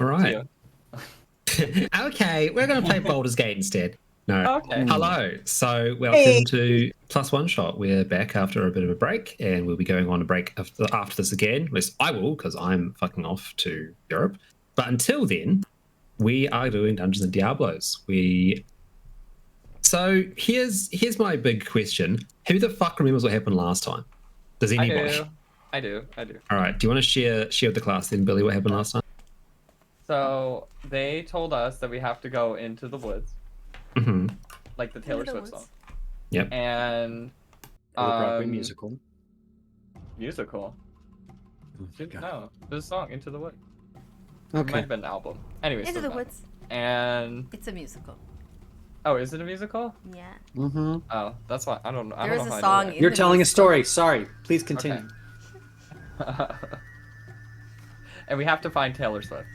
All right. Okay, we're going to play Baldur's Gate instead. No. Okay. Hello. So, welcome to Plus One Shot. We're back after a bit of a break, and we'll be going on a break after this again. At least I will, because I'm fucking off to Europe. But until then, we are doing Dungeons and Diablos. So here's my big question: who the fuck remembers what happened last time? Does anybody? I do. All right. Do you want to share with the class then, Billy? What happened last time? So they told us that we have to go into the woods, like the Taylor Swift song. Yep. And Broadway musical. Musical. No, this song Into the Woods. Okay. It might have been an album. Anyways, Into the Woods. And it's a musical. Oh, is it a musical? Yeah. Oh, that's why I don't know. There is a song. You're telling a story. Sorry, please continue. Okay. And we have to find Taylor Swift.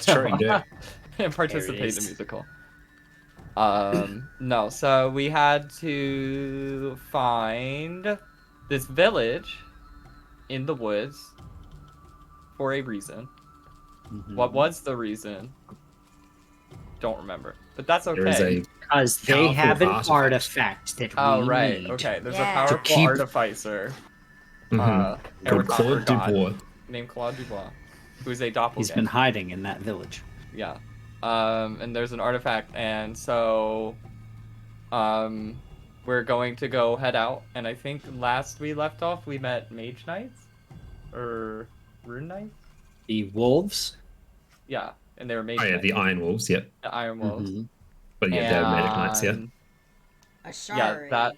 Sure you do. And participate in the musical. No, so we had to find this village in the woods for a reason. What was the reason? Don't remember, but that's okay. Because they have an artifact that we need. Okay. There's a powerful artificer. Claude Dubois. Named Claude Dubois, who's a doppelganger. He's been hiding in that village. Yeah. And there's an artifact, and so we're going to go head out. And I think last we left off, we met Mage Knights or Rune Knights. The wolves. Yeah, and they were Mage. Oh yeah, Knights. the Iron Wolves. Yep. The Iron Wolves. But yeah, they're Magic Knights. Yeah. Ashari.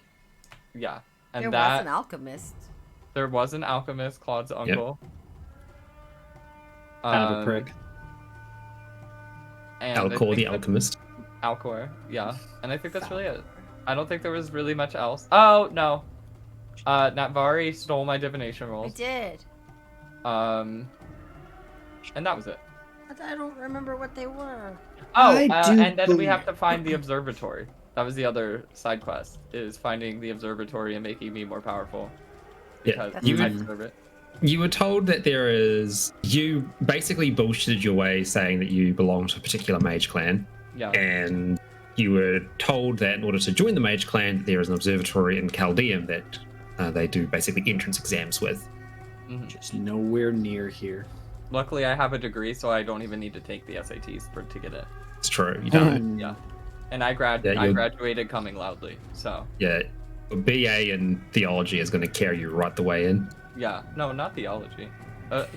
And there was an alchemist. There was an alchemist, Claude's uncle. Kind of a prick. Alcor the alchemist. Alcor, yeah. And I think that's really it. I don't think there was really much else. Oh, no. Natvari stole my divination rolls. I did. And that was it. I don't remember what they were. Oh, and then we have to find the observatory. That was the other side quest, is finding the observatory and making me more powerful. Because I deserve it. You were told that you basically bullshitted your way saying that you belong to a particular mage clan. Yeah. And you were told that in order to join the mage clan, there is an observatory in Chaldeum that they do basically entrance exams with. Just nowhere near here. Luckily, I have a degree, so I don't even need to take the SATs to get it. It's true, you don't. Yeah. And I graduated coming loudly, so. Yeah, a BA in theology is going to carry you right the way in. Yeah, no, not theology.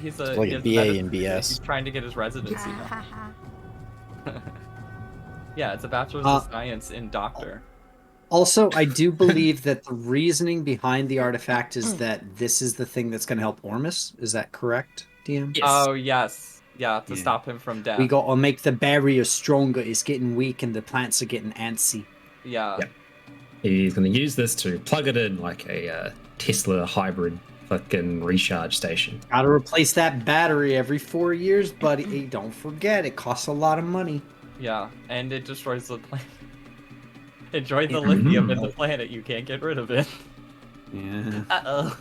He's a BA in BS. He's trying to get his residency now. Yeah, it's a bachelor's of science in doctor. Also, I do believe that the reasoning behind the artifact is that this is the thing that's going to help Ormus. Is that correct, DM? Yes. Oh, yes. Yeah, to stop him from death. We got to make the barrier stronger. It's getting weak and the plants are getting antsy. Yeah. Yep. He's going to use this to plug it in like a Tesla hybrid fucking recharge station. Gotta replace that battery every 4 years, buddy. Don't forget, it costs a lot of money. Yeah, and it destroys the planet. Enjoy the lithium in the planet. You can't get rid of it. Yeah. Uh-oh.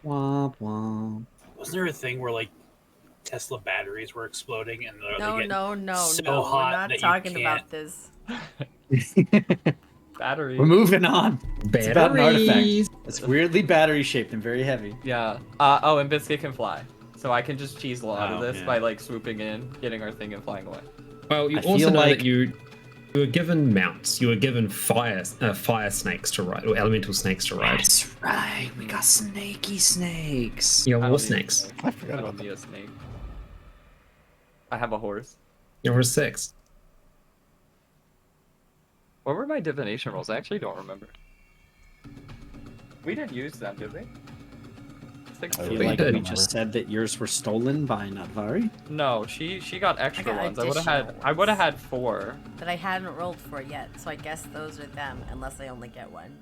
Womp womp. Wasn't there a thing where like Tesla batteries were exploding and No, we're not talking about this. Battery. We're moving on. Batteries. It's about an artifact. It's weirdly battery shaped and very heavy. Yeah. Oh, and Biscuit can fly, so I can just cheese a lot of this by like swooping in, getting our thing, and flying away. Well, you also know that you were given mounts. You were given fire snakes to ride, or elemental snakes to ride. That's right. We got snaky snakes. You have war snakes. I forgot I about don't need a snake. I have a horse. You're a 6. What were my divination rolls? I actually don't remember. We didn't use them, did we? I feel like we just said that yours were stolen by Natvari. No, she got extra ones. I would have had 4 that I hadn't rolled for yet. So I guess those are them, unless I only get one.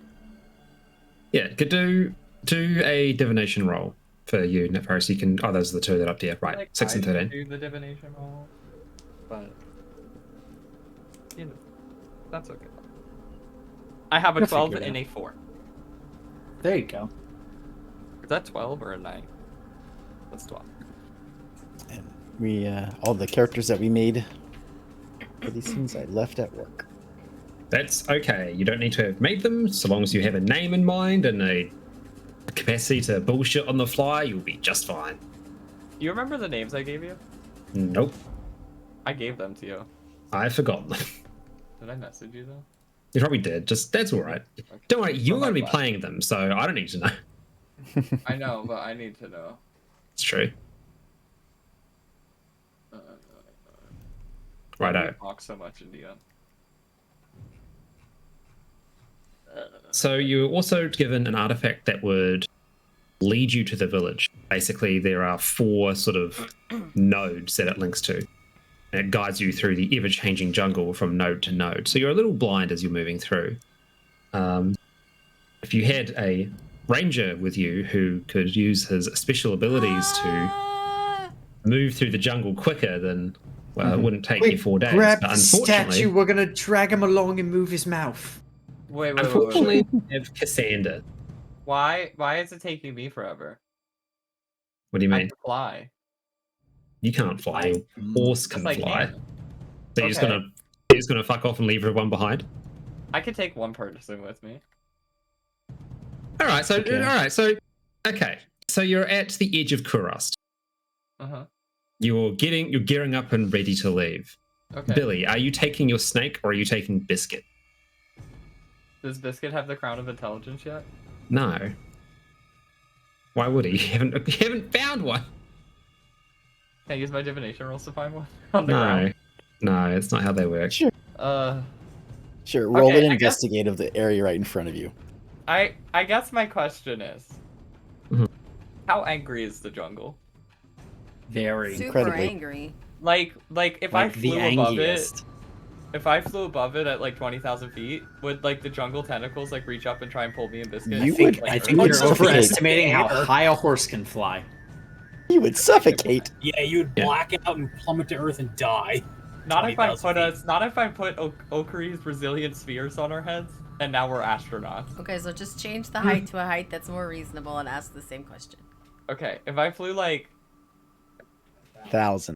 Yeah, could do a divination roll for you, Natvari. So you can. Oh, those are the two that are up there, right? Like 6 and 13. Do the divination roll, but you know, that's okay. I have a 12 and a 4. There you go. Is that 12 or a 9? That's 12. We all the characters that we made for these things I left at work. That's okay. You don't need to have made them, so long as you have a name in mind and a capacity to bullshit on the fly, you'll be just fine. Do you remember the names I gave you? Nope. I gave them to you. I've forgotten them. Did I message you though? You probably did. Just that's all right. Okay. Don't worry, you're Oh, going to be my God. playing them, so I don't need to know. I know, but I need to know. It's true. Uh, Righto. Talk so much in the end. So you're also given an artifact that would lead you to the village. Basically, there are 4 sort of nodes that it links to. And it guides you through the ever-changing jungle from node to node. So you're a little blind as you're moving through. If you had a ranger with you who could use his special abilities to move through the jungle quicker, then well, it wouldn't take you 4 days. Grab But the unfortunately, statue. We're gonna drag him along and move his mouth. Wait. unfortunately, we have Cassander. Why is it taking me forever? What do you I mean? can fly. You can't fly. Your horse can Yes, I fly. can. So you're just Okay. gonna fuck off and leave everyone behind. I could take one person with me. All right. So Okay. okay. So you're at the edge of Kurast. Uh-huh. You're gearing up and ready to leave. Okay. Billy, are you taking your snake or are you taking Biscuit? Does Biscuit have the crown of intelligence yet? No. Why would he? You haven't found one. Can I use my divination rolls to find one on the ground? No, it's not how they work. Sure. Sure. Roll Okay, an I guess- investigate of the area right in front of you. I guess my question is, Mhm. how angry is the jungle? Very. Super Incredibly. angry. Like if I Like the flew above it, angriest. if I flew above it at like 20,000 feet, would like the jungle tentacles like reach up and try and pull me and Biscuit? You I think, would- I you think would you're suffocate. overestimating how high a horse can fly. You would suffocate. Yeah, you would Yeah. black out and plummet to earth and die. Not if I 20,000 put feet. us. Not if I put Okari's resilient spheres on our heads, and now we're astronauts. Okay, so just change the height to a height that's more reasonable and ask the same question. Okay, if I flew like 1,000.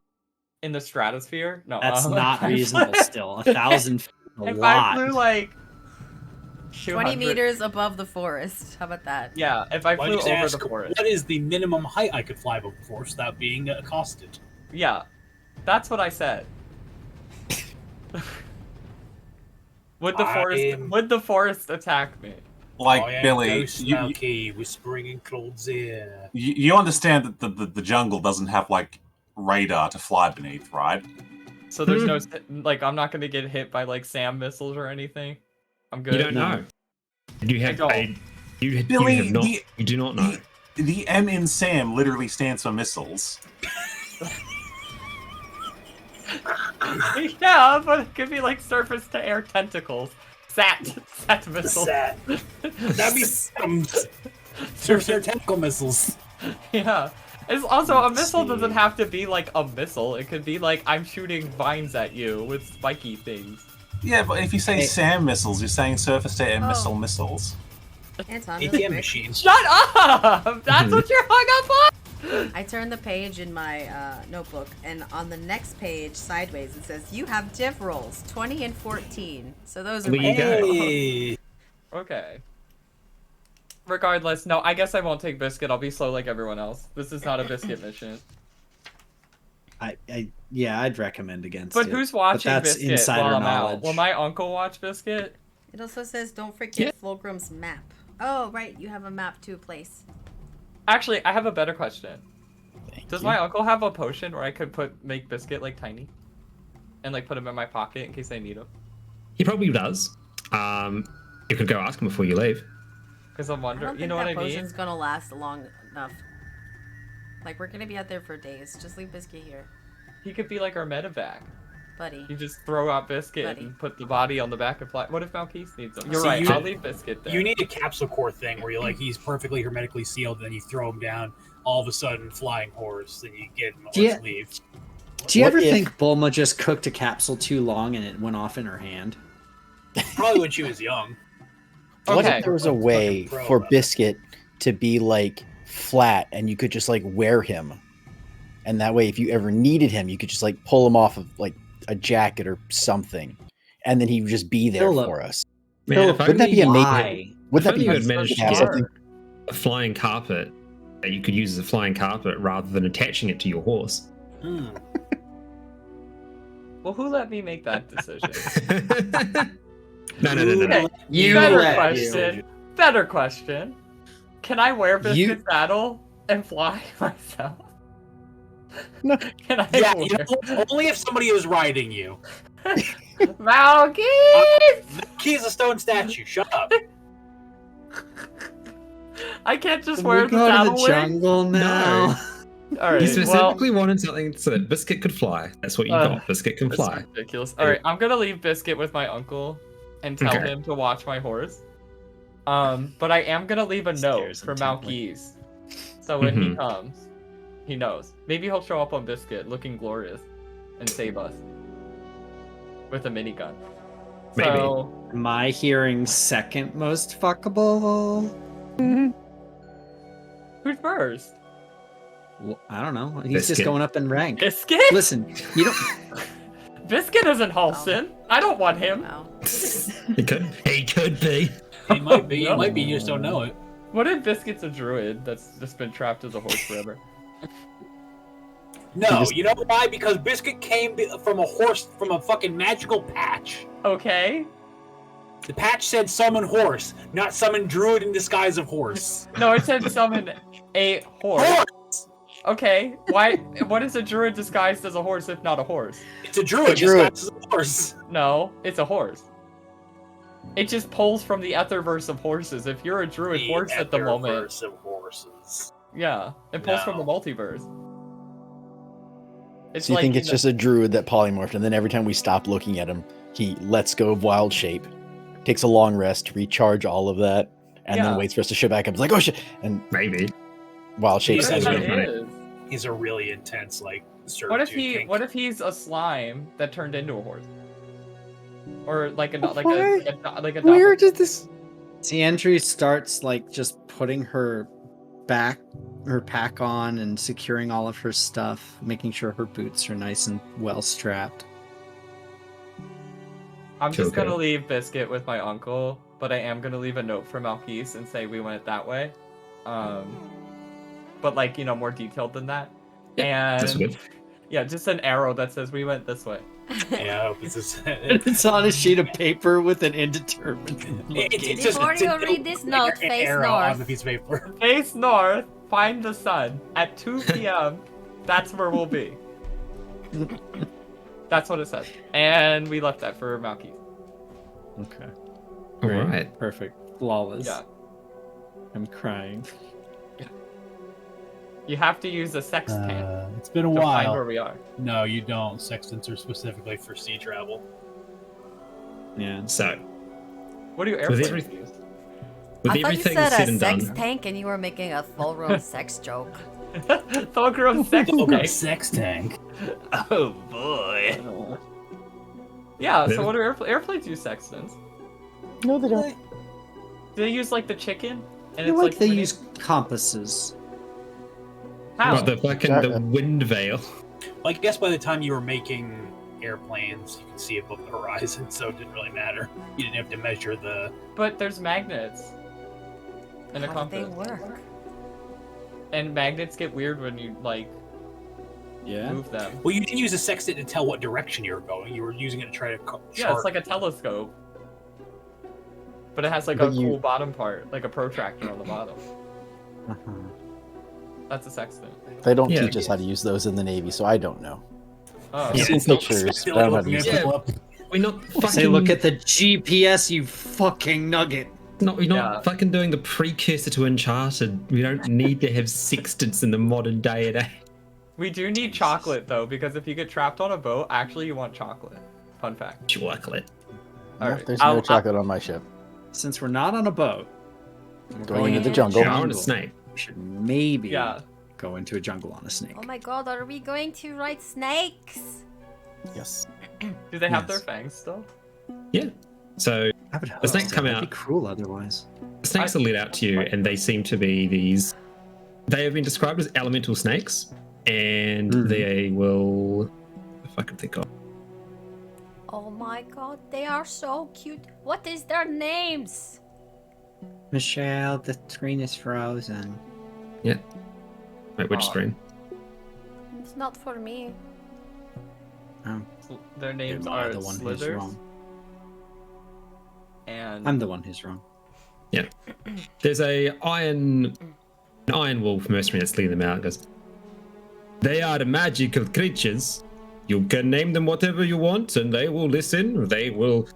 in the stratosphere, no, That's if not I flew- reasonable still. 1,000 feet is a If lot. I flew like 20 200 meters above the forest. How about that? Yeah, if I Why flew don't you over ask, the forest. what is the minimum height I could fly before without being accosted? Yeah, that's what I said. Would the forest attack me? Like I am Billy, Ghost you, Malky, whispering in Claude's ear. you understand that the jungle doesn't have like radar to fly beneath, right? So there's no like I'm not gonna get hit by like SAM missiles or anything. I'm good. You don't know. You have don't. you Billy, have not. the- You do not know. The M in Sam literally stands for missiles. Yeah, but it could be like surface to air tentacles. Sat missiles. Sat. That'd be some surface air tentacle missiles. Yeah. It's also a missile see. doesn't have to be like a missile. It could be like I'm shooting vines at you with spiky things. Yeah, but if you say Hey. Sam missiles, you're saying surface to air Oh. missiles. Anton, really ATM quick. machines. Shut up! That's what you're hung up on? I turned the page in my notebook, and on the next page, sideways, it says, you have div rolls, 20 and 14. So those are There my you go. Hey. Okay. Regardless, no, I guess I won't take Biscuit. I'll be slow like everyone else. This is not a Biscuit mission. Yeah, I'd recommend against But it. who's watching that's Biscuit insider while I'm knowledge. out? Will my uncle watch Biscuit? It also says, don't forget Yeah. Fulgrim's map. Oh, right, you have a map to a place. Actually, I have a better question. Thank Does you. my uncle have a potion where I could make Biscuit like tiny? And like put him in my pocket in case I need him? He probably does. You could go ask him before you leave. Because I'm I don't wondering, think you know that what I mean? potion's gonna last long enough. Like, we're gonna be out there for days. Just leave Biscuit here. He could be like our medevac. Buddy. You just throw out Biscuit Buddy. and put the body on the back and fly. What if Malkeith needs him? You're See, right, you- I'll leave Biscuit there. You need a capsule core thing where he's perfectly hermetically sealed, then you throw him down, all of a sudden flying horse, then you get him Do you- let's leave. Do you What ever if- think Bulma just cooked a capsule too long and it went off in her hand? Probably when she was young. What Okay. if there was a way Fucking pro for about it. Biscuit to be like flat and you could just like wear him? and that way, if you ever needed him, you could just like pull him off of like a jacket or something, and then he would just be there Philip. for us. Man, if wouldn't that be only- amazing? Wouldn't that If only be you had amazing managed to to have get something? a flying carpet that you could use as a flying carpet rather than attaching it to your horse. Well, who let me make that decision? No. You Better let question. Better question. Can I wear You- Biscuit's saddle and fly myself? No. Can I Yeah, wear you know, only if somebody is riding you. Malky? He's a stone statue. Shut up. I can't just Can wear we the go to saddle the wing? jungle now? All right. You Well, specifically wanted something so that Biscuit could fly. That's what you got. Biscuit can that's fly. ridiculous. All right, I'm gonna leave Biscuit with my uncle and tell Okay. him to watch my horse. But I am gonna leave a note Stares for intently. Malquise, so when he Mhm. comes, he knows. Maybe he'll show up on Biscuit looking glorious and save us with a minigun. Maybe. So, Am I hearing second most fuckable? who's first? Well, I don't know. He's Biscuit. just going up in rank. Biscuit? Listen, you don't. Biscuit isn't Halston. I don't want him. Wow. He could be. It might be. No. It might be. You just don't know it. What if Biscuit's a druid that's just been trapped as a horse forever? No, you know why? Because Biscuit came from a horse, from a fucking magical patch. Okay. The patch said summon horse, not summon druid in disguise of horse. No, it said summon a horse. Horse! Okay, why? What is a druid disguised as a horse if not a horse? It's a druid, druid. disguised as a horse. No, it's a horse. It just pulls from the etherverse of horses. If you're a druid horse at the moment, Etherverse of horses. yeah, it pulls from No. the multiverse. It's So you like think it's just a druid that polymorphed, and then every time we stop looking at him, he lets go of wild shape, takes a long rest to recharge all of that, and Yeah. then waits for us to show back up. It's like, oh shit! And Maybe. wild shape. He What if says it funny. is? He's a really intense, like, What if servitude king. what if he's a slime that turned into a horse? Or like a like Why? a Where did this? See, Andrew starts like just putting her pack on and securing all of her stuff, making sure her boots are nice and well strapped. I'm just Okay. gonna leave Biscuit with my uncle, but I am gonna leave a note for Malquise and say we went that way. But like, you know, more detailed than that. That's And good. yeah, just an arrow that says we went this way. Yeah, it's just, It's on a sheet of paper with an indeterminate location. it's just Before it's you a- read this like note, an face arrow on north. the piece of paper. Face north, find the sun at 2 p.m. That's where we'll be. That's what it says. And we left that for Malquise. Okay. All Great. right. Perfect. Flawless. Yeah. I'm crying. You have to use a sextant It's been a to find while. where we are. No, you don't. Sextants are specifically for sea travel. Yeah. So, What do you With airplanes every- use? with I thought you everything said said a and sex done, tank and you were making a full-grown sex joke. Fulcrum sex tank. sex tank. Oh boy. Yeah, so what do airplanes use sextants? No, they don't. Do they use like the chicken? I And feel it's like like they pretty- use compasses. How? What, the fucking the wind veil. Well, I guess by the time you were making airplanes, you could see above the horizon, so it didn't really matter. You didn't have to measure the. But there's magnets. And a How do they compass. work? And magnets get weird when you like Yeah. move them. Well, you didn't use a sextant to tell what direction you were going. You were using it to try to chart. Yeah, it's like a telescope. But it has like But a you- cool bottom part, like a protractor on the bottom. Uh-huh. That's a sextant. They don't Yeah. teach us how to use those in the Navy, so I don't know. Oh. I've Yeah, seen it's not pictures, sextant, but I don't know how like to use looking them. at people up. We're not fucking. Say, look at the GPS, you fucking nugget. We're not Yeah. fucking doing the precursor to Uncharted. We don't need to have sextants in the modern day and age. We do need chocolate though, because if you get trapped on a boat, actually you want chocolate. Fun fact. Chocolate. No, Alright, there's I'll- no chocolate on my ship. Since we're not on a boat, we're Going into the Yeah. jungle. Now on a snake. We should maybe Yeah. go into a jungle on a snake. Oh my god, are we going to ride snakes? Yes. Do they have Yes. their fangs still? So I would hope The snakes so. come That'd out. be cruel otherwise. snakes are let out to you, and they seem to be these. They have been described as elemental snakes, and they will. If I can think of. Oh my god, they are so cute. What is their names? Michelle, the screen is frozen. Yeah. Wait, which screen? It's not for me. Oh, Their names am are I the one who's Slithers. wrong? And I'm the one who's wrong. Yeah. There's an iron wolf mercenary that's leading them out. Goes, they are magical creatures. You can name them whatever you want, and they will listen. They will,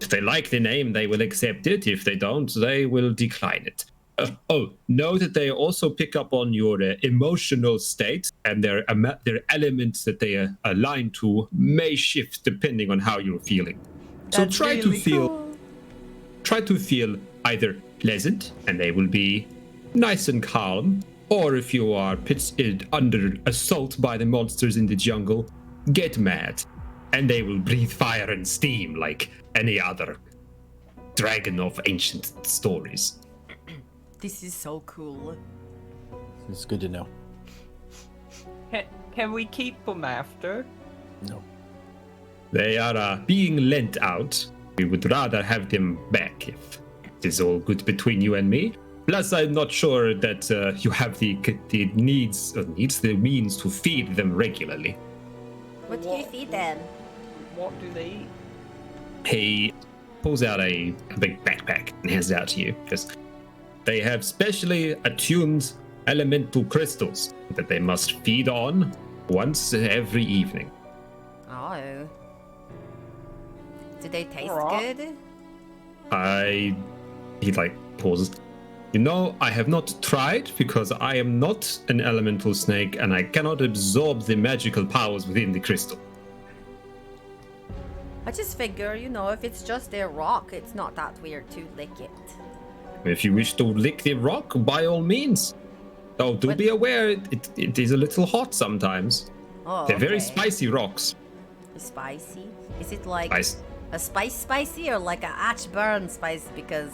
if they like the name, they will accept it. If they don't, they will decline it. Know that they also pick up on your emotional state, and their elements that they are aligned to may shift depending on how you're feeling. So That's try really to feel either pleasant, and they will be nice and calm, or if you are under assault by the monsters in the jungle, get mad, and they will breathe fire and steam like any other dragon of ancient stories. This is so cool. It's good to know. Can we keep them after? No. They are being lent out. We would rather have them back if it is all good between you and me. Plus, I'm not sure that you have the means to feed them regularly. What do you feed them? What do they eat? He pulls out a big backpack and hands it out to you. Because they have specially attuned elemental crystals that they must feed on once every evening. Oh. Do they taste Alright. good? He pauses. You know, I have not tried because I am not an elemental snake and I cannot absorb the magical powers within the crystal. I just figure, if it's just a rock, it's not that weird to lick it. If you wish to lick the rock, by all means. Oh, do be aware, it is a little hot sometimes. Oh, They're very okay. spicy rocks. Spicy? Is it like Spice. a spicy or like a ash burn spice? Because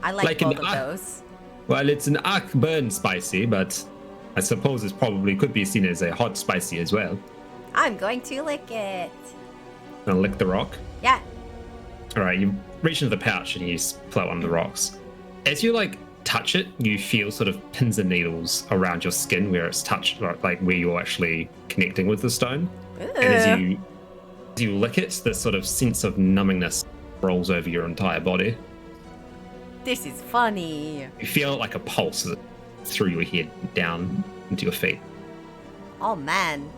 I like Like an both of those. Well, it's an arc burn spicy, but I suppose it probably could be seen as a hot spicy as well. I'm going to lick it. Gonna lick the rock. Yeah. All right, you reach into the pouch and you pull on the rocks. As you touch it, you feel sort of pins and needles around your skin where it's touched, like where you're actually connecting with the stone. Ugh. And as you lick it, this sort of sense of numbingness rolls over your entire body. This is funny. You feel it like a pulse through your head down into your feet. Oh man.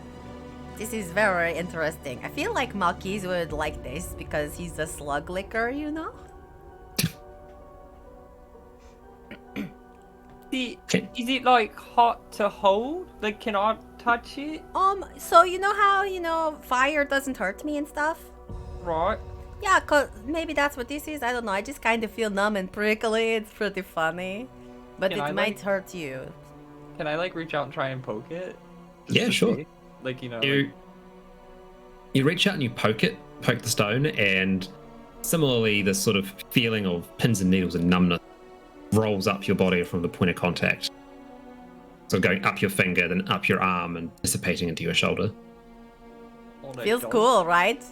This is very interesting. I feel like Malkis would like this because he's a slug licker, Is it hot to hold? Can I touch it? So you know how, fire doesn't hurt me and stuff? Right. Yeah, 'cause maybe that's what this is. I don't know. I just kind of feel numb and prickly. It's pretty funny. But Can it I, might hurt you. Can I reach out and try and poke it? Yeah, to sure. see? You reach out and you poke the stone, and similarly, this sort of feeling of pins and needles and numbness rolls up your body from the point of contact. So going up your finger, then up your arm, and dissipating into your shoulder. Oh, that Feels does. cool, right?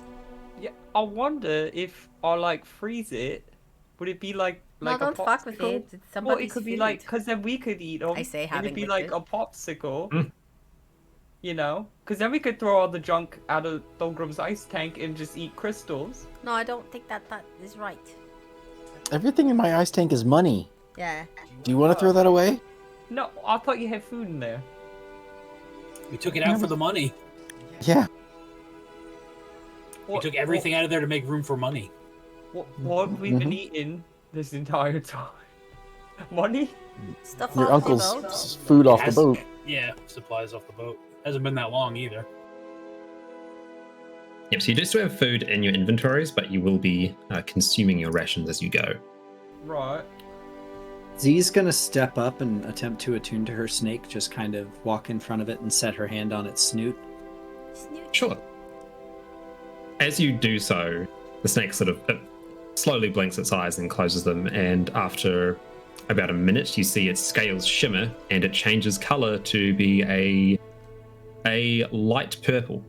Yeah, I wonder if I freeze it, would it be like No, a don't fuck with popsicle? it. It's Well, it somebody's could be food. because then we could eat them. I say and having it'd be liquid. like a popsicle. Mm. Because then we could throw all the junk out of Thulgrim's ice tank and just eat crystals. No, I don't think that is right. Everything in my ice tank is money. Yeah. Do you want to throw that away? No, I thought you had food in there. We took it out for the money. Yeah. We took everything out of there to make room for money. What have we been eating this entire time? Money? Stuff Your off the uncle's boat. food off the Has- boat. Yeah, supplies off the boat. Hasn't been that long either. Yep, so you do still have food in your inventories, but you will be consuming your rations as you go. Right. Z's gonna step up and attempt to attune to her snake, just kind of walk in front of it and set her hand on its snoot. Snoot. Sure. As you do so, the snake sort of slowly blinks its eyes and closes them, and after about a minute, you see its scales shimmer and it changes color to be a a light purple.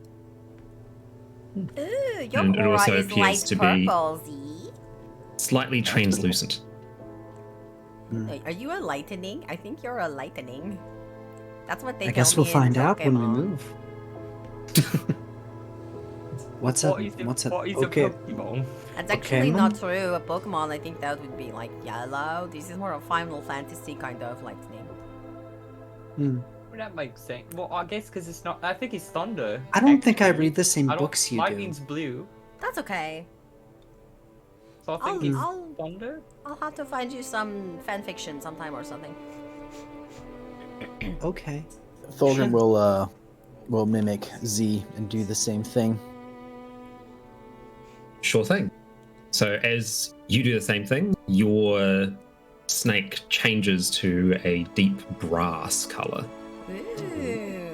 Ooh, your And it aura also is appears light to be- purple, Z. Slightly translucent. Are you a lightning? I think you're a lightning. That's what they I tell guess we'll me find in out when we Pokemon. move. What's up? What is What's up? a Okay. Pokemon? That's actually Pokemon? not true. A Pokemon, I think that would be like yellow. This is more a Final Fantasy kind of lightning. Hmm. Well, that makes sense. Well, I guess because it's not. I think it's thunder. I don't think I actually. read the same I don't- books you do. Lightning's blue, That's okay. so I think it's thunder. I'll have to find you some fan fiction sometime or something. Okay. Thulgrim will mimic Z and do the same thing. Sure thing. So as you do the same thing, your snake changes to a deep brass color. Ooh.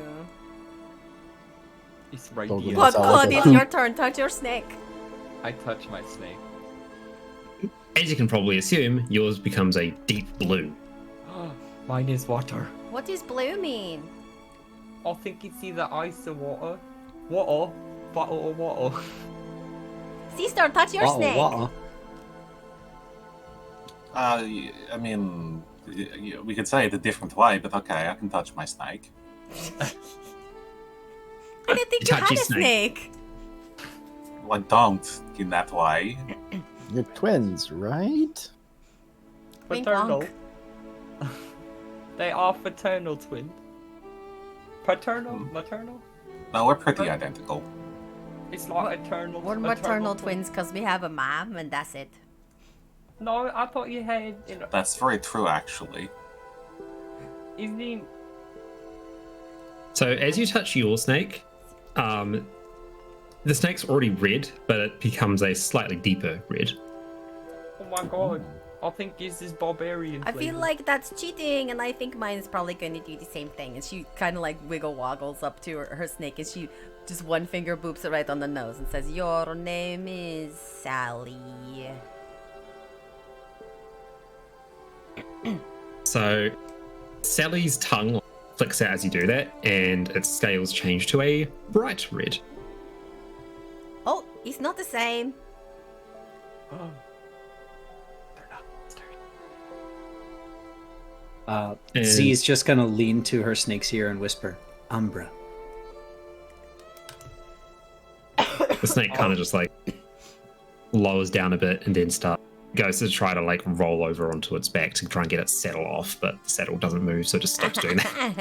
It's right Thulgrim, here. that's Claude, all I Claude, got. it's your turn. Touch your snake. I touch my snake. As you can probably assume, yours becomes a deep blue. Mine is water. What does blue mean? I think it's either ice or water. Water. Bottle or water. Sister, touch your snake. I mean, we could say it a different way, but okay, I can touch my snake. I didn't think you Touch had a his snake. snake. Well, I don't in that way. You're twins, right? Wink Paternal. wonk. They are fraternal twins. Paternal? Maternal? No, we're pretty identical. It's like eternal. We're maternal twins because we have a mom and that's it. No, I thought you had. You know, That's very true, actually. isn't he? So as you touch your snake, the snake's already red, but it becomes a slightly deeper red. Oh my god. I think this is barbarian. I feel flavor. like that's cheating, and I think mine's probably going to do the same thing. And she kind of like wiggle woggles up to her snake, and she just one finger boops it right on the nose and says, "Your name is Sally." So Sally's tongue flicks out as you do that, and its scales change to a bright red. Oh, it's not the same. Z is just gonna lean to her snake's ear and whisper, "Umbra." The snake kind of just like lowers down a bit and then goes to try to like roll over onto its back to try and get its saddle off, but the saddle doesn't move, so it just stops doing that.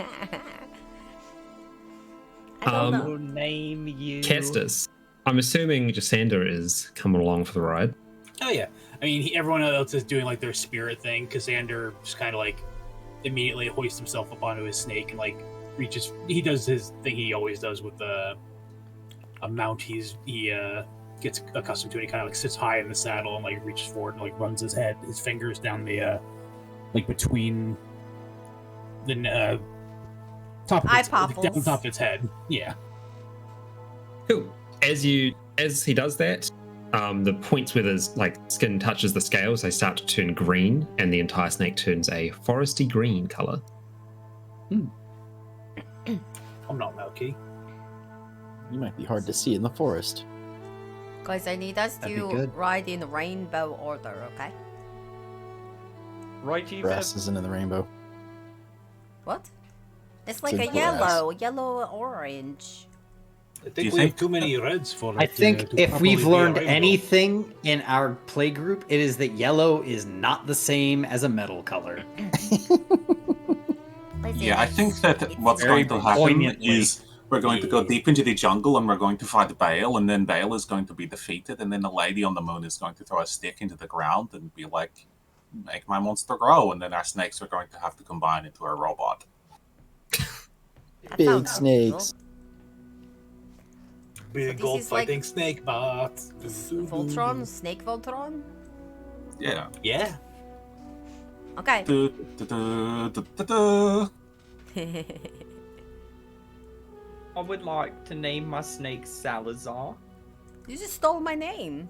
I don't know. We'll name you. Castus, I'm assuming Jasander is coming along for the ride. Oh yeah, I mean everyone else is doing like their spirit thing. Cassander just kind of like immediately hoists himself up onto his snake and like reaches. He does his thing he always does with a mount. He gets accustomed to it. He kind of like sits high in the saddle and like reaches forward and like runs his fingers down the like between the top of Eye its, down popples. top of its head. Yeah. Cool. As he does that, the points where his like skin touches the scales, they start to turn green, and the entire snake turns a foresty green color. I'm not Melky. You might be hard to see in the forest. Guys, I need us That'd be to good. ride in rainbow order, okay? Right, Jesus? Grass isn't in the rainbow. What? It's like It's a grass. yellow orange. I Do think you we have think- too many reds for it. I think to if properly we've be a learned rainbow. anything in our play group, it is that yellow is not the same as a metal color. Yeah, I think that It's what's very going to happen poignantly. is we're going to go deep into the jungle and we're going to fight Bale, and then Bale is going to be defeated, and then the lady on the moon is going to throw a stick into the ground and be like, "Make my monster grow," and then our snakes are going to have to combine into a robot. That Big sounds snakes. cool. Big this gold is like- fighting snake bots. Voltron? Snake Voltron? Yeah. Yeah. Okay. Du, du, du, du, du, du. I would like to name my snake Salazar. You just stole my name.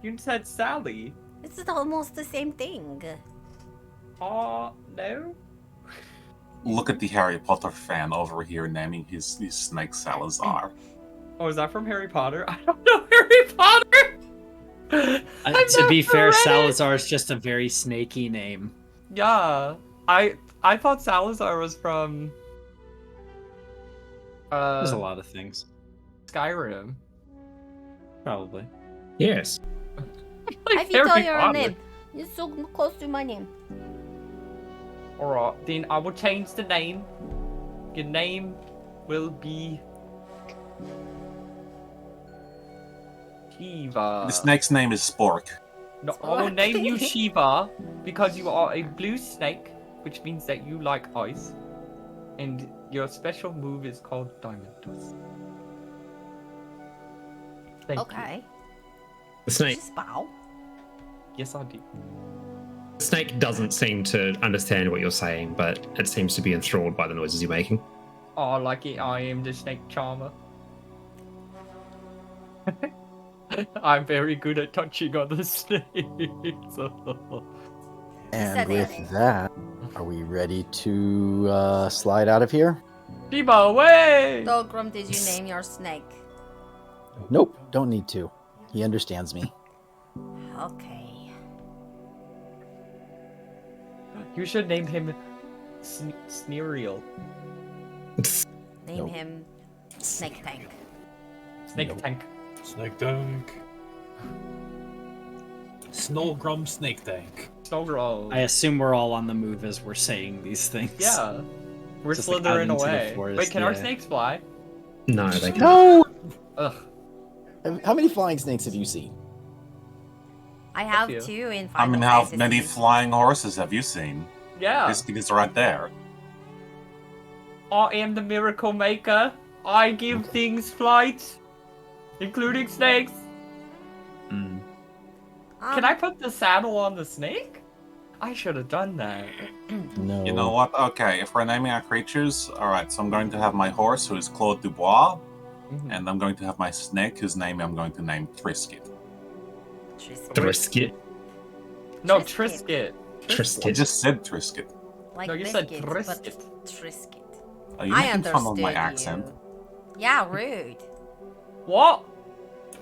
You said Sally. It's almost the same thing. No? look at the Harry Potter fan over here naming his snake Salazar. Oh, is that from Harry Potter? I don't know Harry Potter! To be fair, read it. Salazar is just a very snaky name. Yeah. I thought Salazar was from There's a lot of things. Skyrim. Probably. Yes. Like Have you told Harry your Potter. name? You're so close to my name. Alright, then I will change the name. Your name will be Shiva. The snake's name is Spork. No, I will name you Shiva because you are a blue snake, which means that you like ice. And your special move is called Diamond Dust. Thank you. Okay. The snake. Just bow. Yes, I do. The snake doesn't seem to understand what you're saying, but it seems to be enthralled by the noises you're making. Oh, like it, I am the snake charmer. I'm very good at touching other snakes. And Said with it. that, are we ready to slide out of here? Shiva, away! Dolgrim, did you name your snake? Nope, don't need to. He understands me. Okay. You should name him Sneerial. Name Nope. him Snake Tank. Snake Nope. Tank. Snake Tank. Snowgrum Snake Tank. Snowgirl. I assume we're all on the move as we're saying these things. Yeah. We're Just, like, out slithering into the away. forest, Wait, can our yeah. snakes fly? No, they can't. No! Ugh. How many flying snakes have you seen? I have you. 2 in I mean, Final how Fantasy. many flying horses have you seen? Yeah. Biscuit is right there. I am the miracle maker. I give things flight, including snakes. Mm. Can I put the saddle on the snake? I should have done that. No. You know what? Okay, if we're naming our creatures, alright, so I'm going to have my horse, who is Claude Dubois, and I'm going to have my snake, whose name I'm going to name Trisket. Trisket. No, Trisket. Trisket. I Trisket. just said Trisket. Like No, you said biscuits, but Trisket. Are you I making fun of understood my you. accent? Yeah, rude. What?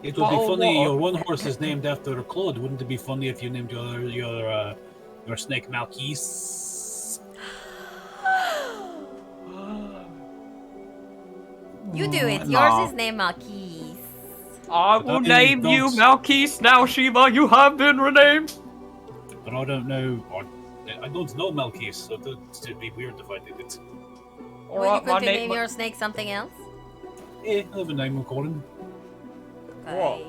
It would be Oh, funny. what? Your one horse is named after Claude. Wouldn't it be funny if you named your snake Malkis? You do it. No. Yours is named Marquise. I will That is name you dogs. Malkis now, Shiva. You have been renamed. But I don't know. I don't know Malkis, so it'd be weird if I did it. Were you Alright, going to my name name. your snake something else? I have a name according. Okay.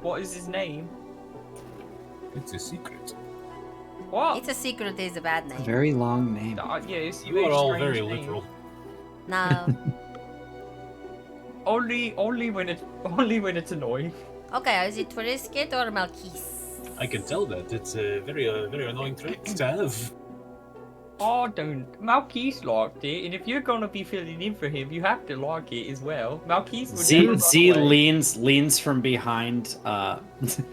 What is his name? It's a secret. What? It's a secret is a bad name. Very long name. Yeah, it's a You are all strange very name. literal. No. Only when it's annoying. Okay, is it Trisket or Malkis? I can tell that. It's a very annoying trait to have. Oh, don't. Malkis liked it, and if you're gonna be filling in for him, you have to like it as well. Malkis would never Z run away. leans from behind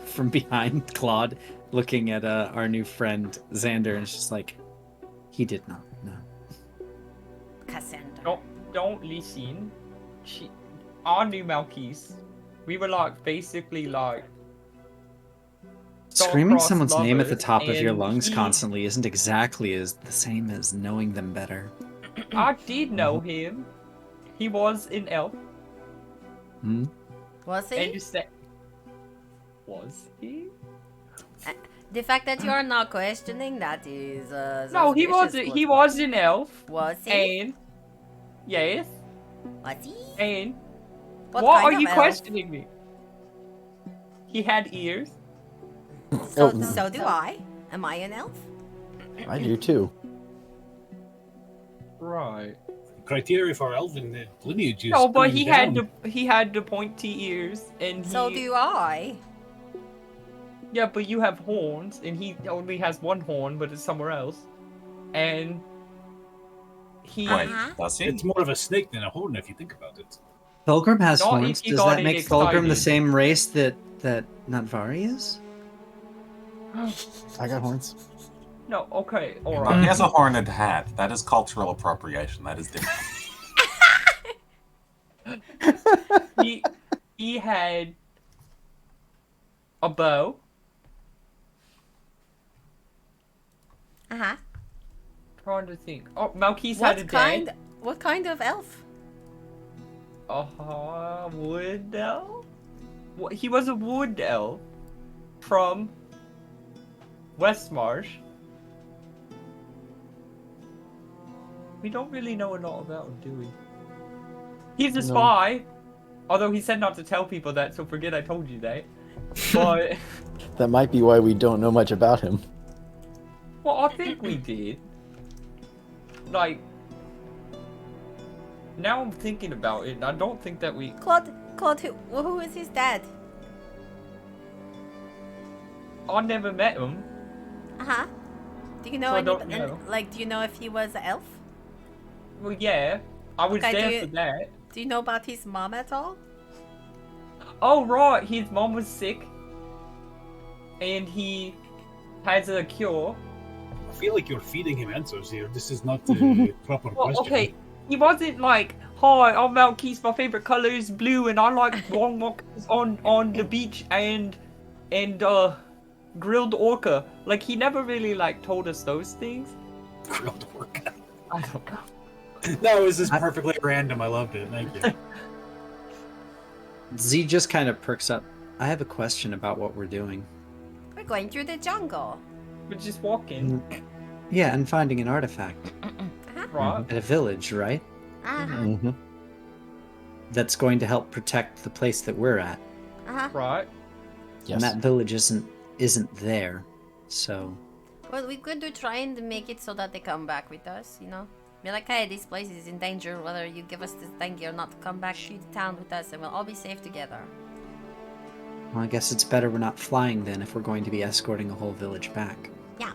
from behind Claude, looking at our new friend Xander, and it's just like, he did not know. Cassandra. Don't listen. I knew Malkis. We were like basically like Screaming star-crossed someone's name at the lovers, top of your and lungs he- constantly isn't exactly as the same as knowing them better. I did know him. He was an elf, Hmm? Was and he? you said, was he? The fact that you are not questioning that is No, he was. suspicious. He was an elf, Was he? and yes, Was he? and What what kind are of you elf? questioning me? He had ears. So, Oh. so do I. Am I an elf? I do too. Right. Criteria for elven lineage is. No, but going he down. had the pointy ears, and So he, do I. Yeah, but you have horns, and he only has one horn, but it's somewhere else. And he. Wait, Uh-huh. does he? It's more of a snake than a horn if you think about it. Fulgrim has Not horns. if you Does got that it make Fulgrim the excited. same race that Natvari is? I got horns. No, okay, Well, alright. he has a horned hat. That is cultural appropriation. That is different. He had a bow. Uh-huh. Trying to think. Oh, Malkis had a dad. What kind of elf? Wood elf? He was a wood elf from Westmarsh. We don't really know a lot about him, do we? He's a spy, although he said not to tell people that, so forget I told you that. But That might be why we don't know much about him. well, I think we did. Like, now I'm thinking about it, and I don't think that we. Claude, who is his dad? I never met him. Uh-huh. Do you know So I any, don't know. like, do you know if he was an elf? Well, yeah, I was Okay, there for that. Do you know about his mom at all? Oh, right, his mom was sick, and he has a cure. I feel like you're feeding him answers here. This is not the proper Well, question. okay, he wasn't like, hi, I'm Malkis, my favorite color is blue, and I like long walks on the beach and grilled orca. Like, he never really like told us those things. Grilled orca. I don't know. No, it was just perfectly random. I loved it. Thank you. Z just kind of perks up. I have a question about what we're doing. We're going through the jungle. We're just walking, Yeah, and finding an artifact right? at a village, right? Uh-huh. Mm-hmm. That's going to help protect the place that we're at. Uh-huh. Right. Yes. And that village isn't there. So Well, we could do try and make it so that they come back with us, you know? Be like, hey, this place is in danger, whether you give us this thank you or not, to come back to the town with us and we'll all be safe together. well, I guess it's better we're not flying then if we're going to be escorting a whole village back. Yeah.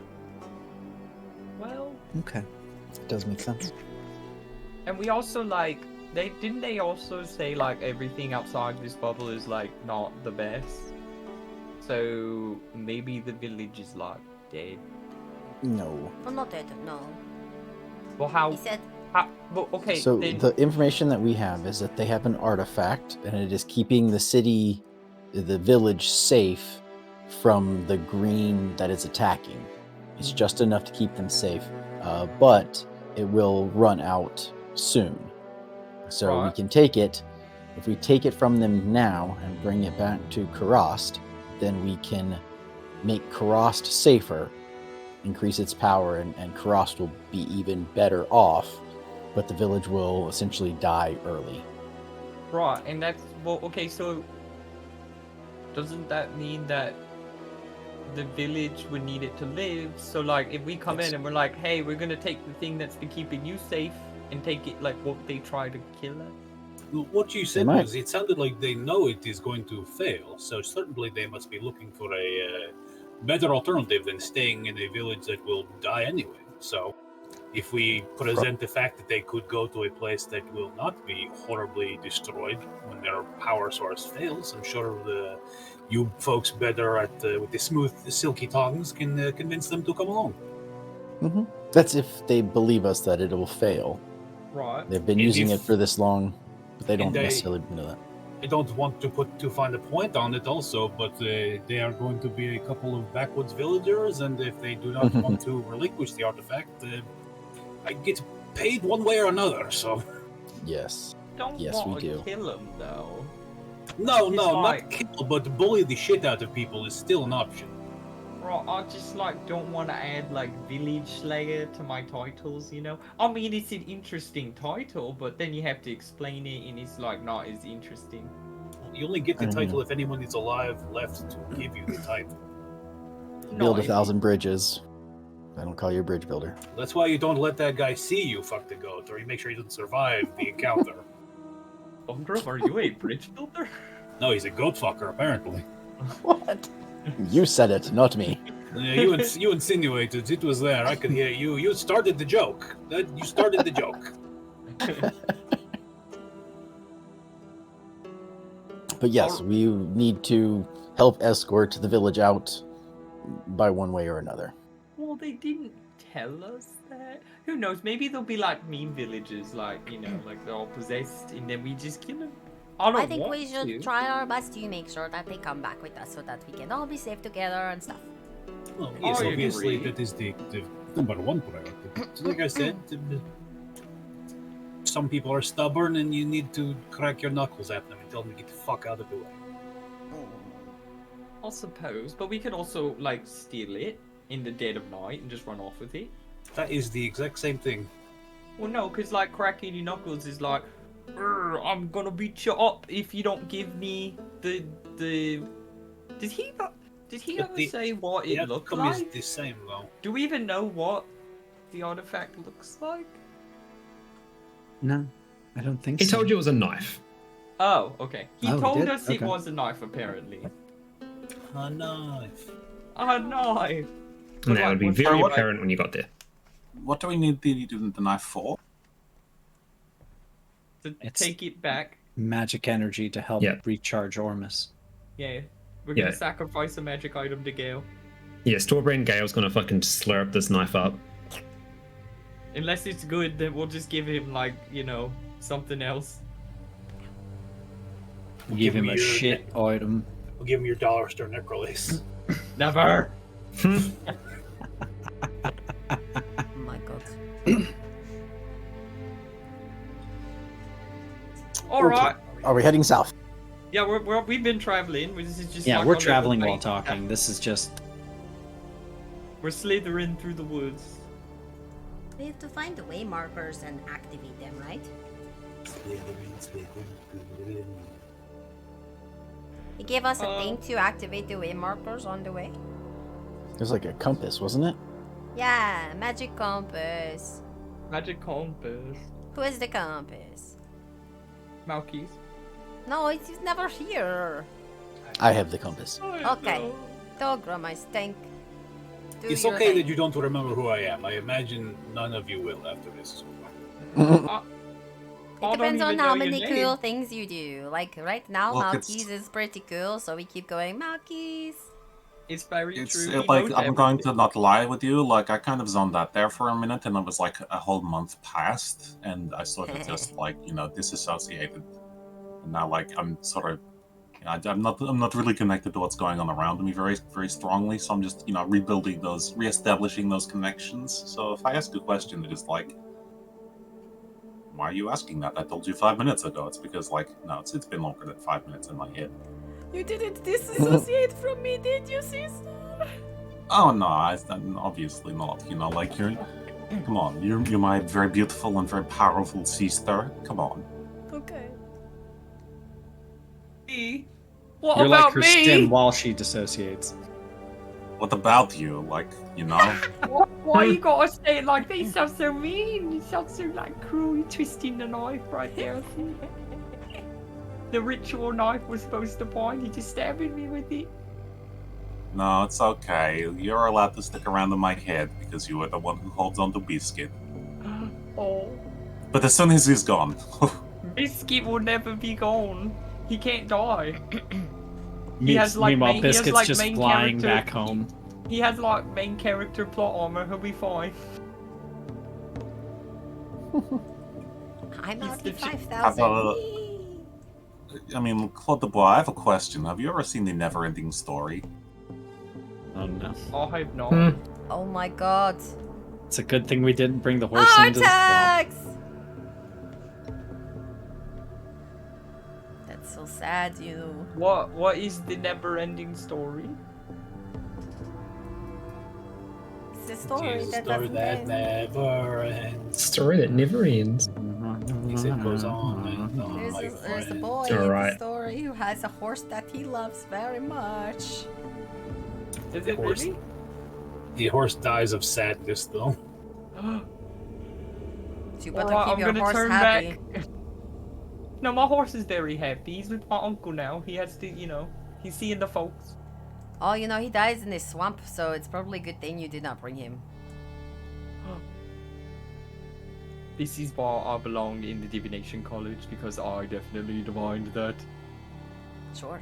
Well, Okay. It does make sense. and we also like they also say like everything outside this bubble is like not the best. So maybe the village is like dead. No. Well, not dead, no. Well, how? He said, Well, okay. So then, the information that we have is that they have an artifact, and it is keeping the city, the village, safe from the green that is attacking. It's just enough to keep them safe, but it will run out soon. So we Right. can take it. If we take it from them now and bring it back to Kurast, then we can make Kurast safer, increase its power, and Kurast will be even better off, but the village will essentially die early. right, and that's well. Okay, so doesn't that mean that the village would need it to live? So like, if we come Yes. in and we're like, hey, we're gonna take the thing that's been keeping you safe and take it, like, won't they try to kill us? What you said might. was it sounded like they know it is going to fail, so certainly they must be looking for a better alternative than staying in a village that will die anyway. So if we present the fact that they could go to a place that will not be horribly destroyed when their power source fails, I'm sure you folks better at with the smooth, silky tongues can convince them to come along. Mm-hmm. That's if they believe us that it will fail. Right. They've been And using if- it for this long, but they don't and they- necessarily know that. I don't want to put too fine a point on it also, but they are going to be a couple of backwoods villagers, and if they do not want to relinquish the artifact, I get paid one way or another, so... Yes. Don't Yes, want we to do. kill them though. No, It's not like- kill, but bully the shit out of people is still an option. Right, I just like don't want to add like village slayer to my titles, you know. I mean, it's an interesting title, but then you have to explain it, and it's like not as interesting. You only get the I don't title know. if anyone is alive left to give you the title. Build No, 1,000 bridges. I don't call you a bridge builder. That's why you don't let that guy see you fuck the goat, or you make sure he doesn't survive the encounter. Ogrove, are you a bridge builder? No, he's a goat fucker, apparently. What? You said it, not me. Yeah, you insinuated it was there. I could hear you. You started the joke. You started the joke. But yes, we need to help escort the village out by one way or another. Well, they didn't tell us that. Who knows? Maybe they'll be like mean villagers, like, you know, like they're all possessed, and then we just kill them. I think we should try our best to make sure that they come back with us so that we can all be safe together and stuff. Well, yes, I obviously agree. that is the number one priority. So like I said, some people are stubborn and you need to crack your knuckles at them and tell them to get the fuck out of the way. I suppose, but we could also, like, steal it in the dead of night and just run off with it. That is the exact same thing. Well, no, because, like, cracking your knuckles is like, I'm gonna beat you up if you don't give me the... Did he ever say what it looked The outcome like? is the same, though. Do we even know what the artifact looks like? No, I don't think He so. told you it was a knife. Oh, okay. He Oh, he told did? us it Okay. was a knife, apparently. A knife. A knife! And that would be what's very wrong? apparent when you got there. What do we need the knife for? To It's- take it back. Magic energy to help Yeah. recharge Ormus. Yeah. We're gonna Yeah. sacrifice a magic item to Gale. Yeah, Storebrand Gale's gonna fucking slurp this knife up. Unless it's good, then we'll just give him, like, you know, something else. Give him me a your- shit item. We'll give him your dollar store necklace. Never! Oh my god. Alright. Are we heading south? Yeah, we've been traveling. This is just Yeah, like we're our little traveling while thing. talking. This is just We're slithering through the woods. We have to find the way markers and activate them, right? He gave us a thing to activate the way markers on the way. It was like a compass, wasn't it? Yeah, magic compass. Magic compass. Who is the compass? Malkies. No, it's never here. I have the compass. Okay. Dogra, my stink. Do It's your okay thing. that you don't remember who I am. I imagine none of you will after this. It depends on how many cool things you do. Like right now, Look, Malkies is pretty cool, so we keep going Malkies. It's very It's true. like, I'm going to not lie with you, like, I kind of zoned out there for a minute, and it was like a whole month passed, and I sort of just, like, you know, disassociated. And now, like, I'm sort of, you know, I'm not really connected to what's going on around me very, very strongly, so I'm just, you know, reestablishing those connections. So if I ask a question that is like, why are you asking that? I told you 5 minutes ago. It's because, like, no, it's been longer than 5 minutes in my head. You didn't disassociate from me, did you, sister? Oh no, obviously not. You know, like come on, you're my very beautiful and very powerful sister. Come on. Okay. Me? What you're about like her me? skin while she dissociates. What about you? Like, you know? Why you gotta say it like this? You sound so mean. You sound so, like, cruel. You're twisting the knife right there. See? The ritual knife was supposed to point. You're just stabbing me with it. No, it's okay. You're allowed to stick around in my head because you are the one who holds on to Biscuit. Oh. But as soon as he's gone, Biscuit will never be gone. He can't die. He has, like, Meanwhile, he has, Biscuit's like, just main flying character- back home. He has, like, main character plot armor. He'll be fine. I'm He's out the to chi- 5,000. I mean, Claude Dubois, I have a question. Have you ever seen the Never-Ending Story? Oh no. I hope not. Oh my god. It's a good thing we didn't bring the horse into the swamp. Artax! That's so sad, you know. What is the never-ending story? It's a story It's a that story doesn't that end. never ends. Story that never ends. It goes on and on, There's my a friend. boy in the Alright. story who has a horse that he loves very much. Is it Horse. really? The horse dies of sadness, though. So you better Alright, keep I'm your gonna horse turn happy. back. No, my horse is very happy. He's with my uncle now. He has to, you know, he's seeing the folks. Oh, you know, he dies in the swamp, so it's probably a good thing you did not bring him. This is why I belong in the divination college, because I definitely divined that. Sure.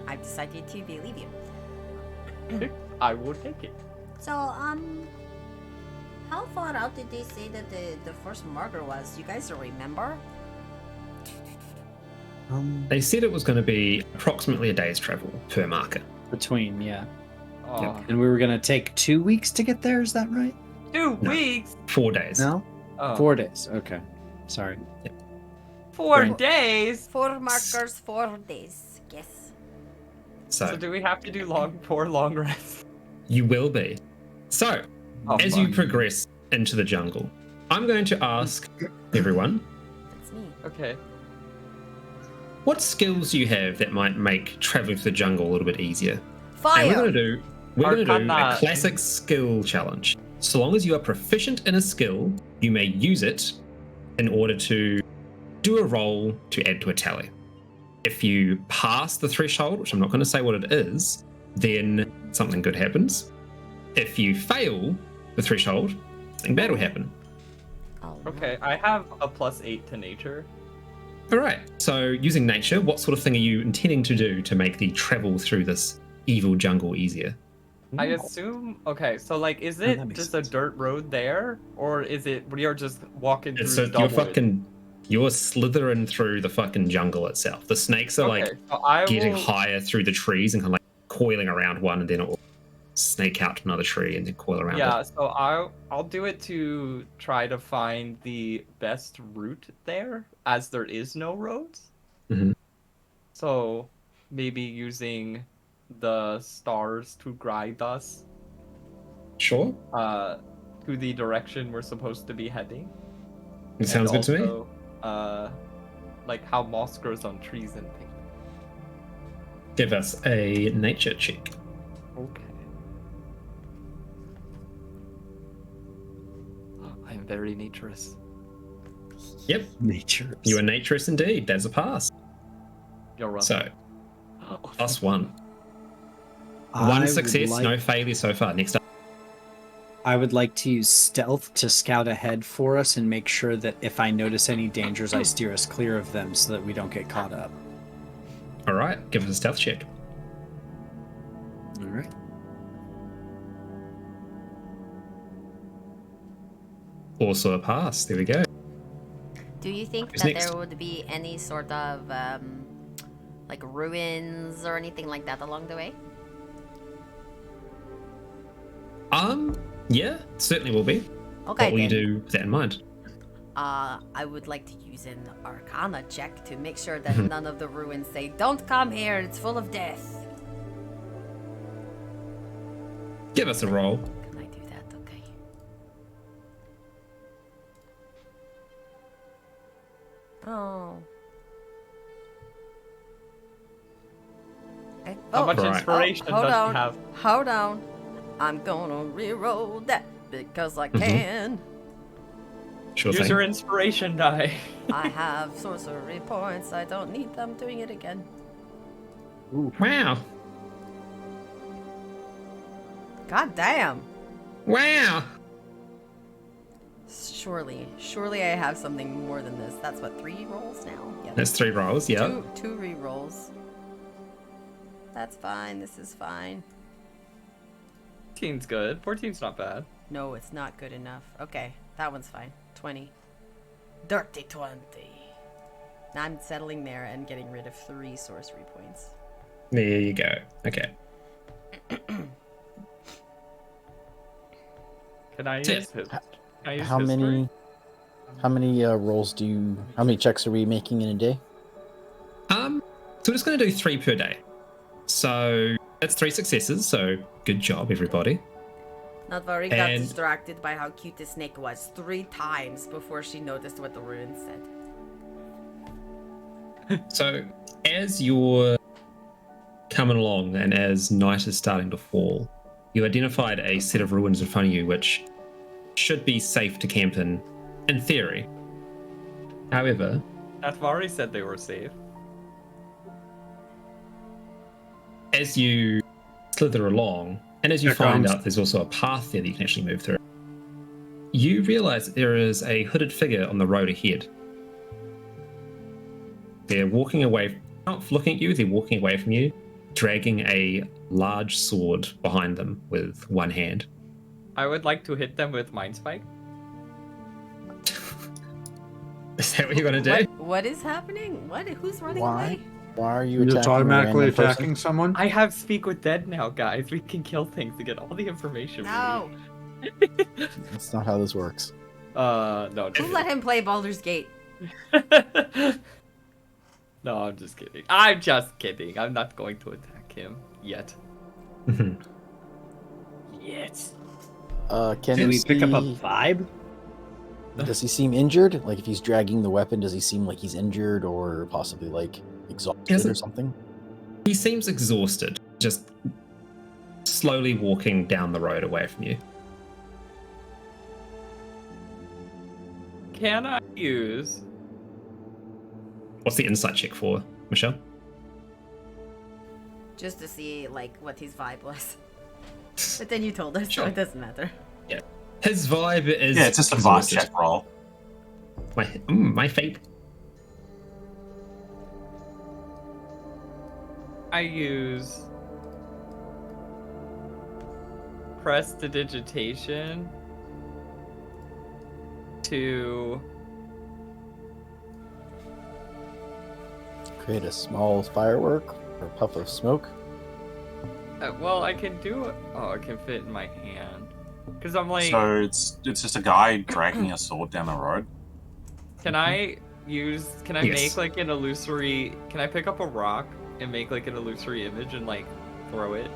I've decided to believe you. I will take it. So, how far out did they say that the first marker was? You guys don't remember? They said it was going to be approximately a day's travel per marker. Between, yeah. Oh, And we were gonna take 2 weeks to get there. Is that right? 2 No. weeks. 4 days. No, Oh. 4 days. Okay, sorry. 4 Right. days. 4 markers, 4 days. Yes. So do we have to do 4 long rests? You will be. So, Oh, as fuck. you progress into the jungle, I'm going to ask everyone, That's me. Okay. what skills do you have that might make traveling through the jungle a little bit easier? Fire! And we're going to do a Arcana. classic skill challenge. So long as you are proficient in a skill, you may use it in order to do a roll to add to a tally. If you pass the threshold, which I'm not going to say what it is, then something good happens. If you fail the threshold, something bad will happen. Oh, no. Okay, I have a +8 to nature. All right. So using nature, what sort of thing are you intending to do to make the travel through this evil jungle easier? I assume. Okay, so like, is that it makes just sense. a dirt road there, or is it we are just walking It's through? you're slithering through the fucking jungle itself. The snakes are like So I getting will. higher through the trees and kind of like coiling around one, and then it will snake out to another tree and then coil around Yeah, it. so I'll do it to try to find the best route there, as there is no roads. Mhm. So maybe using the stars to guide us Sure. to the direction we're supposed to be heading. It sounds And good to me. also, like how moss grows on trees and things. Give us a nature check. Okay. I'm very naturous. Yep. Nature. You are naturous indeed. That's a pass. You're right. So, +1. I One would success, like- no failure so far. Next up. I would like to use stealth to scout ahead for us and make sure that if I notice any dangers, I steer us clear of them so that we don't get caught up. All right. Give us a stealth check. All right. Also a pass. There we go. Do you think Who's that next? there would be any sort of like ruins or anything like that along the way? Yeah, certainly will be. Okay, What will you then. do with that in mind? I would like to use an Arcana check to make sure that none of the ruins say, "Don't come here, it's full of death." Give us a roll. Can I do that? Okay. Oh. How much Right. inspiration hold does on. she have? Hold on. I'm gonna reroll that because I can. Sure Use thing. your inspiration die. I have sorcery points. I don't need them doing it again. Wow. God damn. Wow. Surely I have something more than this. That's what, 3 rolls now? Yeah. That's 3 rolls, yeah. Two re-rolls. That's fine. This is fine. 14's good. 14's not bad. No, it's not good enough. Okay, that one's fine. 20. Dirty 20. Now I'm settling there and getting rid of 3 sorcery points. There you go. Okay. Can I Tip. use his? Can I use How history? many rolls do you? How many checks are we making in a day? So we're just going to do 3 per day. So that's 3 successes. So good job, everybody. Notvari got And- distracted by how cute the snake was 3 times before she noticed what the runes said. So as you're coming along and as night is starting to fall, you identified a set of ruins in front of you which should be safe to camp in theory. However, Atvari said they were safe. as you slither along, and as you Here find comes. out there's also a path there that you can actually move through, you realize that there is a hooded figure on the road ahead. They're walking away, not looking at you, they're walking away from you, dragging a large sword behind them with one hand. I would like to hit them with Mind Spike. Is that what you're gonna do? What is happening? What? Who's running Why? away? Why are you You're attacking just a automatically random person? attacking someone? I have Speak with Dead now, guys. We can kill things to get all the information No. we need. That's not how this works. No. Who let him play Baldur's Gate? No, I'm just kidding. I'm just kidding. I'm not going to attack him yet. Yet. Can Did we we pick up a see- vibe? Does he seem injured? Like if he's dragging the weapon, does he seem like he's injured or possibly like exhausted or something? He seems exhausted, just slowly walking down the road away from you. Can I use... What's the insight check for, Michelle? Just to see like what his vibe was. But then you told us, Sure. so it doesn't matter. Yeah. His vibe is Yeah, it's just a vibe exhausted. check roll. My fate. I use... Prestidigitation to... Create a small firework or puff of smoke. well, I can do it. Oh, it can fit in my hand. Because I'm like, So it's just a guy dragging a sword down the road. can I use? Can I Yes. make like an illusory? Can I pick up a rock and make like an illusory image and like throw it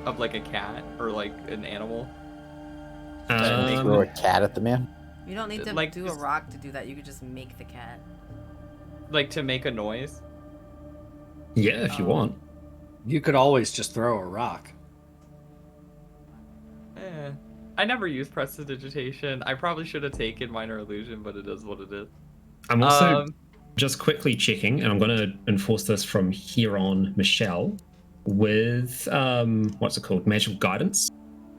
of like a cat or like an animal? Throw a cat at the man. You don't need to Like, do a just- rock to do that. You could just make the cat. Like to make a noise? Yeah, if you want. You could always just throw a rock. I never used prestidigitation. I probably should have taken minor illusion, but it is what it is. I'm also just quickly checking, and I'm going to enforce this from here on, Michelle, with what's it called? Magical guidance.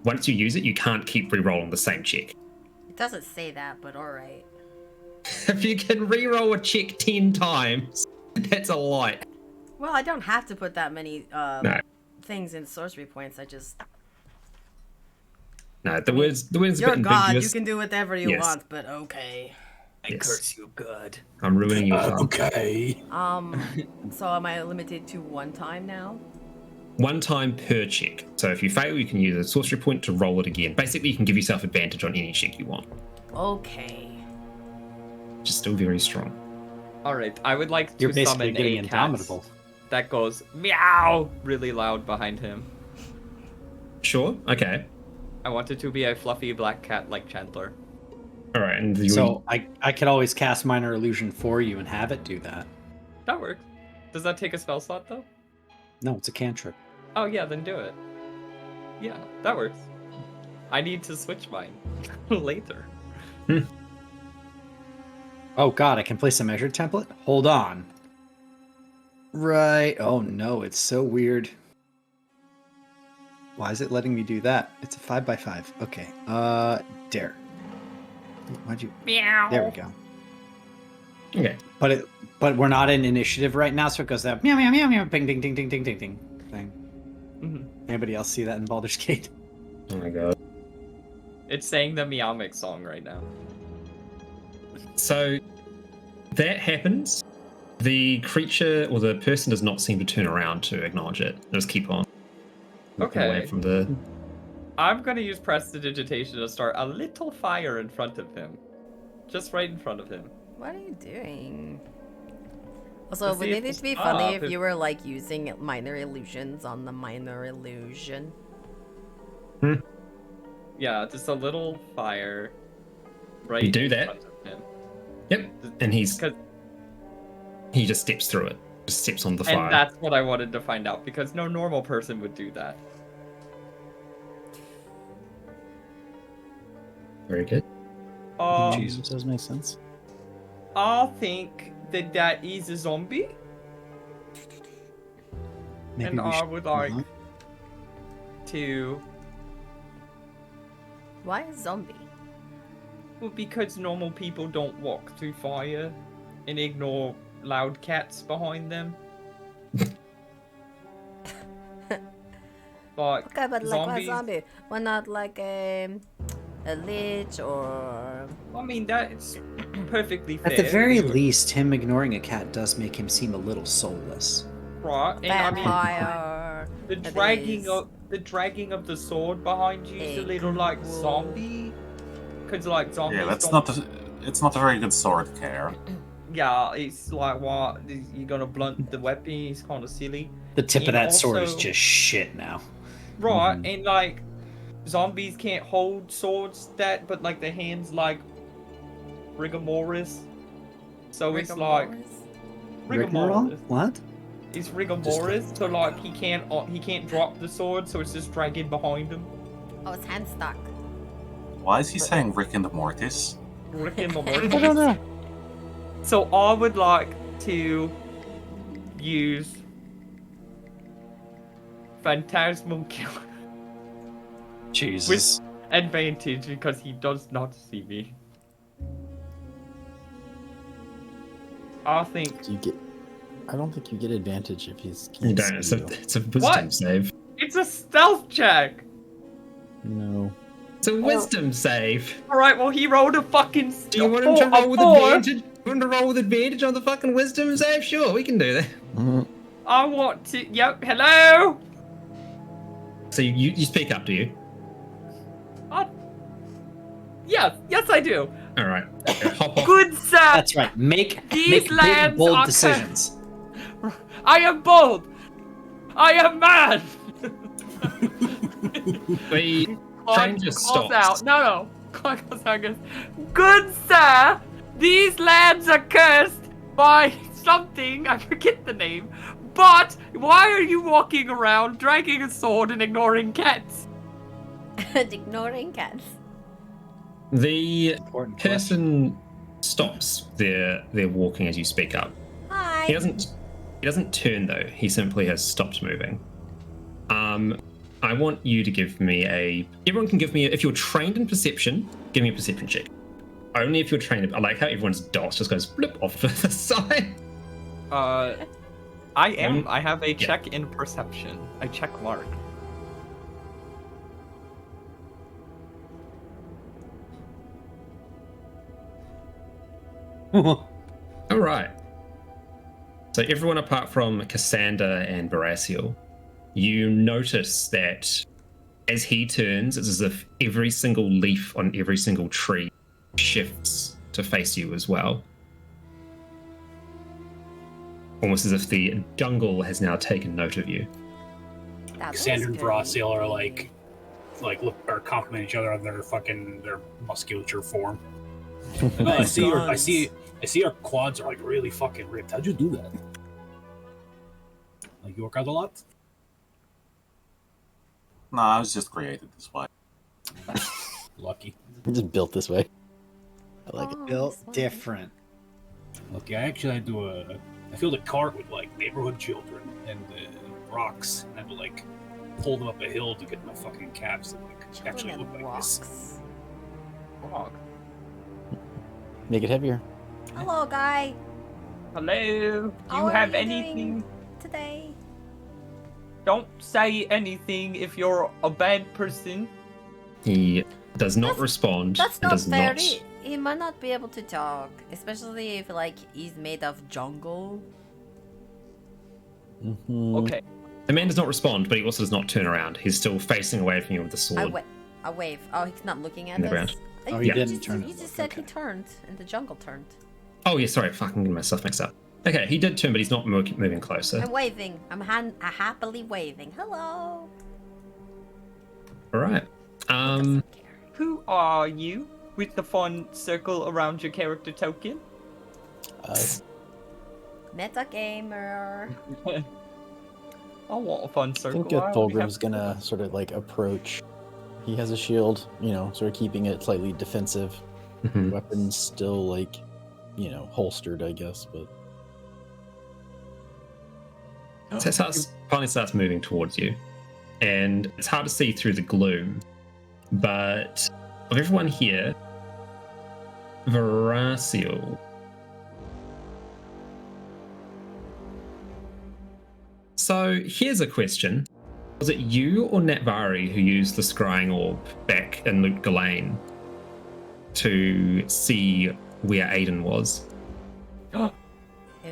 Once you use it, you can't keep re-rolling the same check. It doesn't say that, but alright. If you can re-roll a check 10 times, that's a lot. Well, I don't have to put that many No. things in sorcery points. I just... No, the words a You're bit God, you ambiguous. can do whatever you Yes. want, but okay. Yes. you, God. I'm ruining your fun. Okay. So am I limited to one time now? One time per check. So if you fail, you can use a sorcery point to roll it again. Basically, you can give yourself advantage on any check you want, Okay. which is still very strong. Alright, I would like to You're basically summon getting a cat indomitable. that goes meow really loud behind him. Sure. Okay. I want it to be a fluffy black cat like Chandler. All right. And you So I could always cast minor illusion for you and have it do that. That works. Does that take a spell slot though? No, it's a cantrip. Oh yeah, then do it. Yeah, that works. I need to switch mine later. Oh god, I can place a measure template? Hold on. Right. Oh no, it's so weird. Why is it letting me do that? It's a 5x5. Okay. Dare. Why'd you? Meow. There we go. Okay. But we're not in initiative right now, so it goes that meow meow meow meow ping ding ding ding ding ding ding thing. Mhm. Anybody else see that in Baldur's Gate? Oh my god. It's saying the Meowmic song right now. So that happens. The creature or the person does not seem to turn around to acknowledge it. They just keep on walking away Okay. from the. I'm gonna use prestidigitation to start a little fire in front of him. Just right in front of him. What are you doing? Also, Let's see wouldn't if it be it's funny up, if you were like using minor illusions on the minor illusion? Yeah, just a little fire right You do in that? front of him. Yep. And he 'Cause- just steps through it. Just steps on the fire. And that's what I wanted to find out because no normal person would do that. Very good. Jesus, does make sense. I think that is a zombie, Maybe and we I should- would like Uh-huh. to. Why a zombie? Well, because normal people don't walk through fire and ignore loud cats behind them. Like Okay, but like why zombies. zombie? Why not like a lich or? I mean, that's perfectly fair. At the very to- least, him ignoring a cat does make him seem a little soulless. right? And I mean, Vampire. the that dragging of the sword behind you is a little like ghoul. zombie, because like zombies. Yeah, that's don't... not. It's not a very good sword care. Yeah, it's like what you're gonna blunt the weapon. It's kind of silly. The tip of And that sword is also- just shit now. Right, Mhm. and like zombies can't hold swords but like their hands like rigor mortis. So it's like rigor mortis. What? It's rigor mortis, so like he can't drop the sword, so it's just dragging behind him. Oh, it's hand stuck. Why is he saying Rick and the Mortis? Rick and the I mortis. don't know. So I would like to use Phantasmal Killer Jesus. advantage because he does not see me. I think Do you get? I don't think you get advantage if he's. You can't don't. see It's a wisdom What? save. it's a stealth check. No. It's a wisdom save. All right, well he rolled a fucking. Do you want him to roll with advantage? You want to roll with advantage on the fucking wisdom save? Sure, we can do that. Mhm. I want to. Yep. Hello. So you speak up, do you? Yes, I do. All right. Okay, hop off. Good sir. That's right. Make These big, lands bold are decisions. I am bold. I am mad. The Clark train just calls stops. out. No. Clark calls out. Goes, good sir, these lands are cursed by something. I forget the name. But why are you walking around dragging a sword and ignoring cats? Ignoring cats. The Important question. person stops their walking as you speak up. Hi. He doesn't turn though. He simply has stopped moving. I want you to give me everyone can give me, if you're trained in perception, give me a perception check. Only if you're trained. I like how everyone's dots just goes flip off to the side. I am. I have a check in perception. A check mark. All right. So everyone apart from Cassander and Barasiel, you notice that as he turns, it's as if every single leaf on every single tree shifts to face you as well. Almost as if the jungle has now taken note of you. Cassandra and Brasil are like are complimenting each other on their musculature form. Oh, I see your quads are like really fucking ripped. How'd you do that? Like you work out a lot? No, I was just created this way. Lucky. I'm just built this way. I like it. Oh, Built this one. different. Lucky. I filled a cart with like neighborhood children and rocks, and I would like pull them up a hill to get my fucking calves to like actually Children look and like this. rocks. Rock. Make it heavier. Hello, guy. Hello. Do How you are have you anything? doing today? Don't say anything if you're a bad person. He does not respond. That's and not does fair. not. He might not be able to talk, especially if like he's made of jungle. Mhm. Okay. The man does not respond, but he also does not turn around. He's still facing away from you with the sword. I wave. Oh, he's not looking at In the us. ground. Oh, he Yeah. didn't turn. You just said he turned, and the jungle turned. Oh yeah, sorry, fucking getting myself mixed up. Okay, he did turn, but he's not moving closer. I'm waving. I'm happily waving. Hello. All right. Doesn't care. Who are you with the fun circle around your character token? Meta gamer. I want a fun I circle. think I only Thulgrim's have- gonna sort of like approach. He has a shield, sort of keeping it slightly defensive. Mhm. Weapons still like, holstered, I guess, but So it finally starts moving towards you, and it's hard to see through the gloom. But of everyone here, Veraciel. So here's a question. Was it you or Natvari who used the scrying orb back in Luke Ghislaine to see where Aiden was? It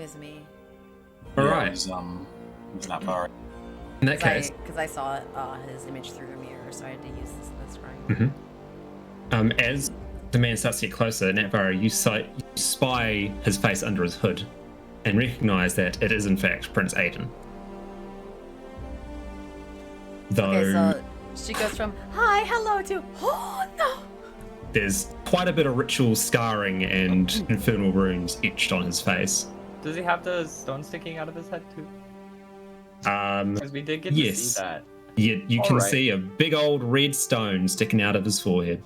was me. All Yeah, right. It was not far. In that case, Because I saw his image through the mirror, so I had to use this scrying. as the man starts to get closer, Natvari, you spy his face under his hood and recognize that it is in fact Prince Aiden. Though Okay, so she goes from hi, hello to oh no. there's quite a bit of ritual scarring and infernal runes etched on his face. Does he have the stone sticking out of his head too? Because we did get to Yes. see that. You can Alright. see a big old red stone sticking out of his forehead.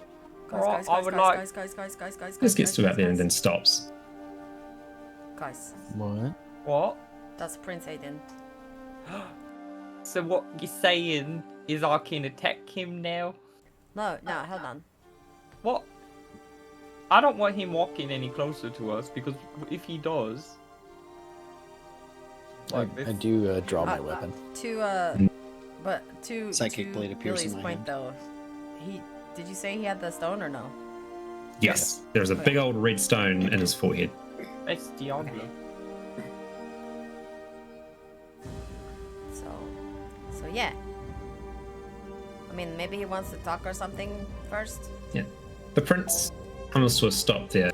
Guys, I would like- guys. Just gets to about there and then guys. stops. Guys, What? What? that's Prince Aiden. So what you're saying is I can attack him now? No, hold on. What? I don't want him walking any closer to us because if he does, I this- do draw my weapon. To Psychic to blade appears in Billy's my point hand. though, did you say he had the stone or no? Yes, there's a big old red stone in his forehead. It's Diablo. So yeah. I mean, maybe he wants to talk or something first. Yeah. The prince comes to a stop there.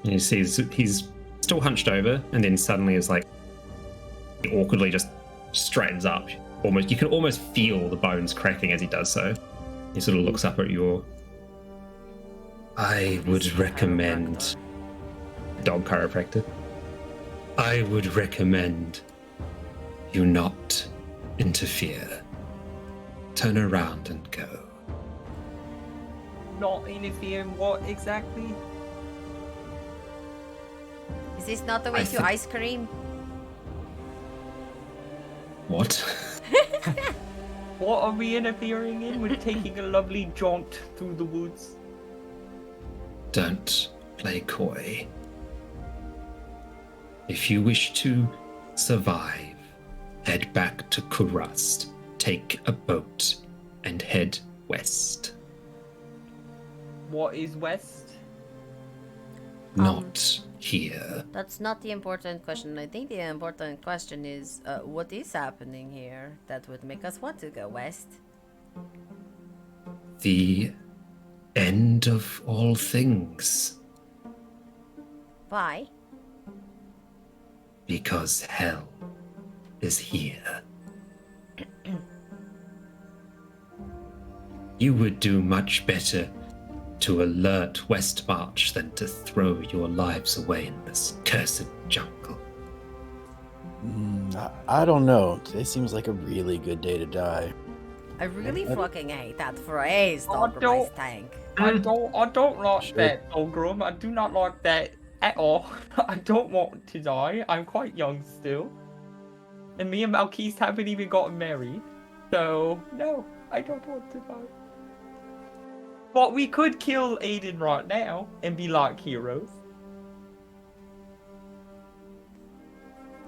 And you see he's still hunched over, and then suddenly is like he awkwardly just straightens up. You can almost feel the bones cracking as he does so. He sort of looks up at you. I would recommend dog chiropractor. I would recommend you not interfere. Turn around and go. Not interfering what exactly? Is this not the way I to think- ice cream? What? What are we interfering in? We're taking a lovely jaunt through the woods. Don't play coy. If you wish to survive, head back to Kurast, take a boat, and head west. What is west? Not here. That's not the important question. I think the important question is what is happening here that would make us want to go west? The end of all things, Why? because hell is here. You would do much better to alert Westmarch than to throw your lives away in this cursed jungle. I don't know. Today seems like a really good day to die. I really fucking hate that phrase, Oh, Dog don't- Rice Tank. I don't like Sure. that, Ogrum. I do not like that at all. I don't want to die. I'm quite young still. And me and Malkis haven't even gotten married. So, no, I don't want to die. But we could kill Aiden right now and be like heroes.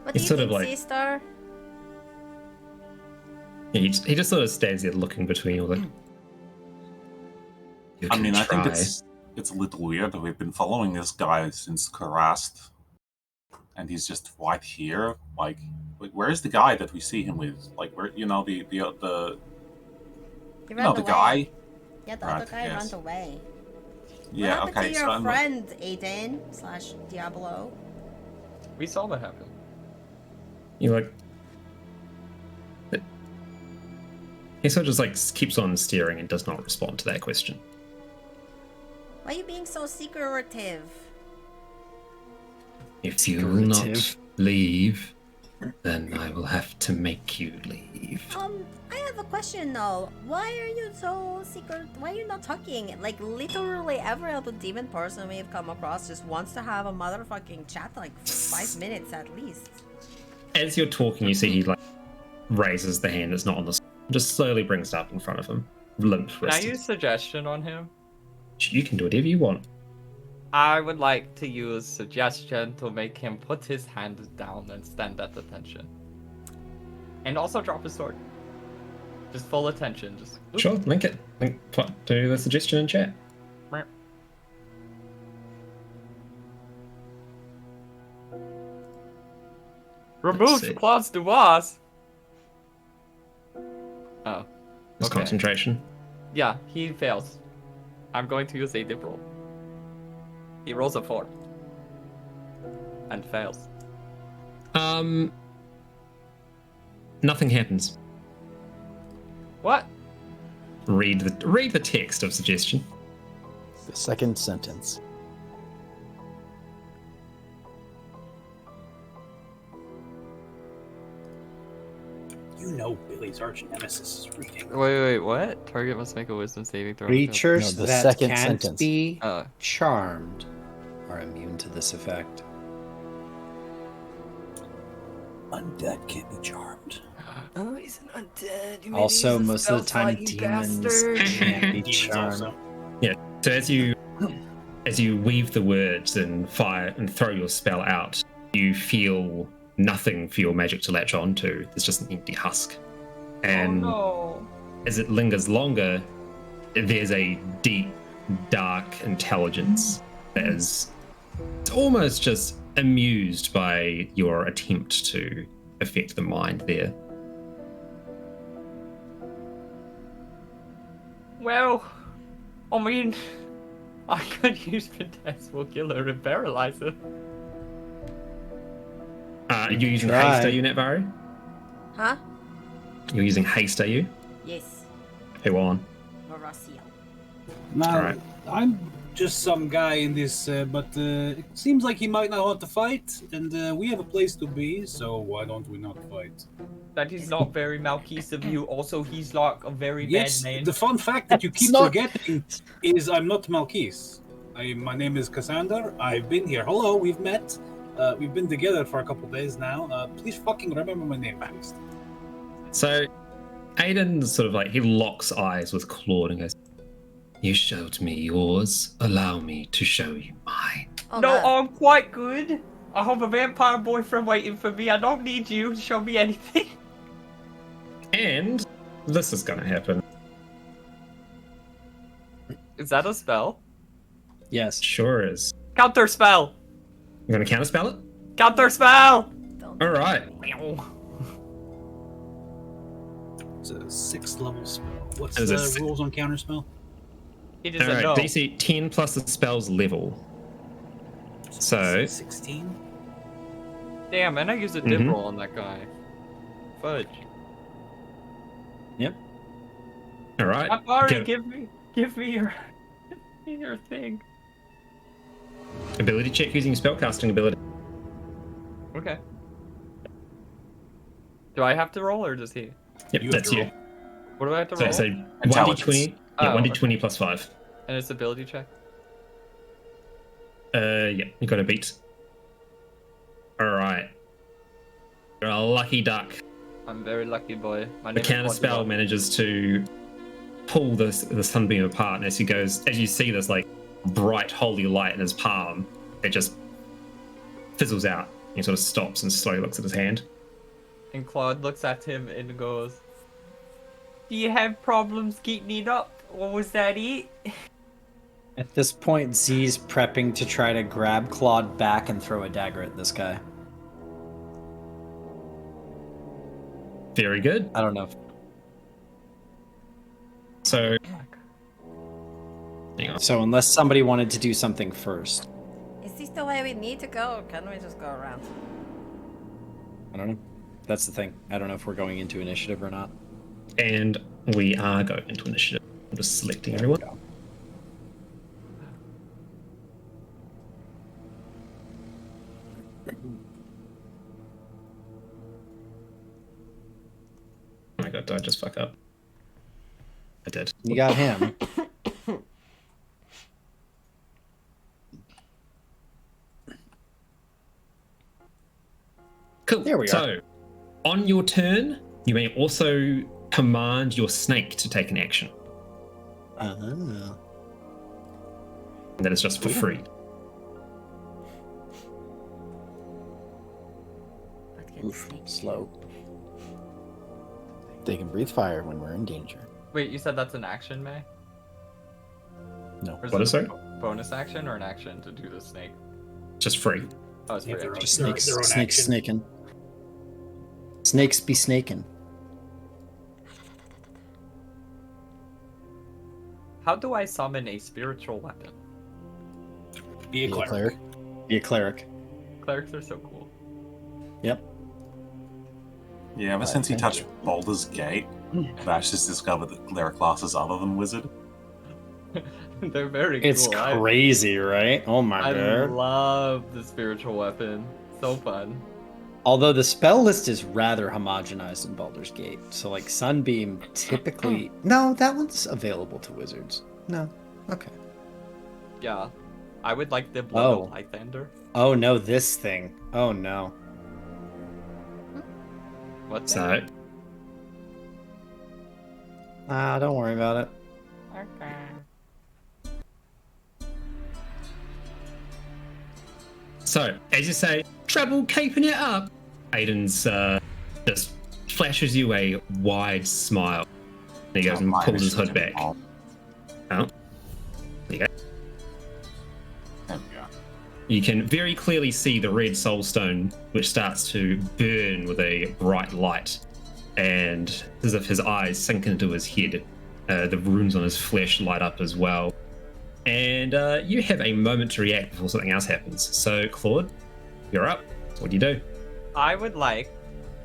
What do It's you sort think, of like- sister? He just sort of stands there looking between all the. You I can mean, I think try. it's a little weird that we've been following this guy since Kurast, and he's just right here. Like, where's the guy that we see him with? Like, where the He you ran know the away. guy? Yeah, the Right, other guy yes. ran away. Yeah, what happened okay. to So your I'm friend, Aiden / Diablo? We saw that happen. You like. He sort of just like keeps on staring and does not respond to that question. Why are you being so secretive? If you will not Secretive. leave, then I will have to make you leave. I have a question though. Why are you so secret? Why are you not talking? Like literally every other demon person we've come across just wants to have a motherfucking chat like 5 minutes at least. As you're talking, you see he like raises the hand that's not on the. Just slowly brings it up in front of him, limp Can I wristed. use suggestion on him? You can do whatever you want. I would like to use suggestion to make him put his hand down and stand at attention. And also drop his sword. Just full attention. Just Sure, link it. Do the suggestion in chat. Remove see. Claude's Duas. Oh. It's Okay. concentration. Yeah, he fails. I'm going to use a dip roll. He rolls a 4. And fails. Nothing happens. What? Read the text of suggestion. The second sentence. You know Billy's arch nemesis is reading. Wait, what? Target must make a wisdom saving throw. Creatures No, the that second can't sentence. be Oh. charmed are immune to this effect. Undead can't be charmed. Oh, he's an undead. You Also, most of the time, demons can't be Demons charmed. also. So as you weave the words and fire and throw your spell out, you feel nothing for your magic to latch on to. There's just an empty husk. And as it lingers longer, there's a deep, dark intelligence that is almost just amused by your attempt to affect the mind there. Well, I mean, I could use Phantasmal Killer and paralyze him. You're using Try. haste, are you, Natvari? Huh? You're using haste, are you? Yes. Who on? Horacio. Now, Alright. I'm just some guy in this, but it seems like he might not want to fight, and we have a place to be, so why don't we not fight? That is not very Malkis of you. Also, he's like a very Yes, bad man. the fun fact that you It's keep not- forgetting is I'm not Malkis. My name is Cassander. I've been here. Hello, we've met. We've been together for a couple days now. Please fucking remember my name first. So Aiden sort of like, he locks eyes with Claude and goes, "You showed me yours. Allow me to show you mine." Oh, No, I'm quite good. I have a vampire boyfriend waiting for me. I don't need you to show me anything. And this is going to happen. Is that a spell? Yes. Sure is. Counter spell! You're going to counterspell it? Counter spell! All right. It's a 6th level spell. What's Is it the rules on counterspell? It is All a right. no. DC 10 plus the spell's level. So 16. Damn, and I used a dip Mhm. roll on that guy. Fudge. all right. Alright, Give- give me your your thing. Ability check using your spellcasting ability. Okay. Do I have to roll or does he? Yep, You have that's to you. roll. What do I have to So, roll? so Intelligence. 1d20. Yeah, Oh, 1d20 plus 5. And it's ability check. Yeah, you got a beat. All right. You're a lucky duck. I'm very lucky boy. My The name counter is spell Quadrill. manages to pull the sunbeam apart, and as you see this like bright holy light in his palm, it just fizzles out. He sort of stops and slowly looks at his hand. And Claude looks at him and goes, "Do you have problems getting it up? Or was that it?" At this point, Z's prepping to try to grab Claude back and throw a dagger at this guy. Very good. I don't know. So, hang on. So unless somebody wanted to do something first, Is this the way we need to go, or can we just go around? I don't know. That's the thing. I don't know if we're going into initiative or not. And we are going into initiative. I'm just selecting everyone. Go. Oh my god, did I just fuck up? I did. You got him. Cool. There we are. So, on your turn, you may also command your snake to take an action. Ah. And that is just for free. What can Oof, snake do? slow. They can breathe fire when we're in danger. Wait, you said that's an action, May? No. Or is What it is a it? bonus action or an action to do the snake? Just free. Oh, it's Yeah, free. they're action. Snakes, their own snakes, action. snaking. Snakes be snaking. How do I summon a spiritual weapon? Be a cleric. Be a cleric. Clerics are so cool. Yep. Yeah, ever since he touched Baldur's Gate, Vash has discovered that cleric classes other than wizard. They're very It's cool. crazy, right? Oh my I god. love the spiritual weapon. So fun. Although the spell list is rather homogenized in Baldur's Gate. So like Sunbeam typically no, that one's available to wizards. No. Okay. Yeah. I would like the Blood of Lythander. Oh no, this thing. Oh no. What? So, Don't worry about it. Okay. so as you say, trouble keeping it up. Aiden's just flashes you a wide smile. And he goes and pulls his hood back. Oh. There you go. There we go. You can very clearly see the red soulstone, which starts to burn with a bright light, and as if his eyes sink into his head, the runes on his flesh light up as well. And you have a moment to react before something else happens. So, Claude, you're up. What do you do? I would like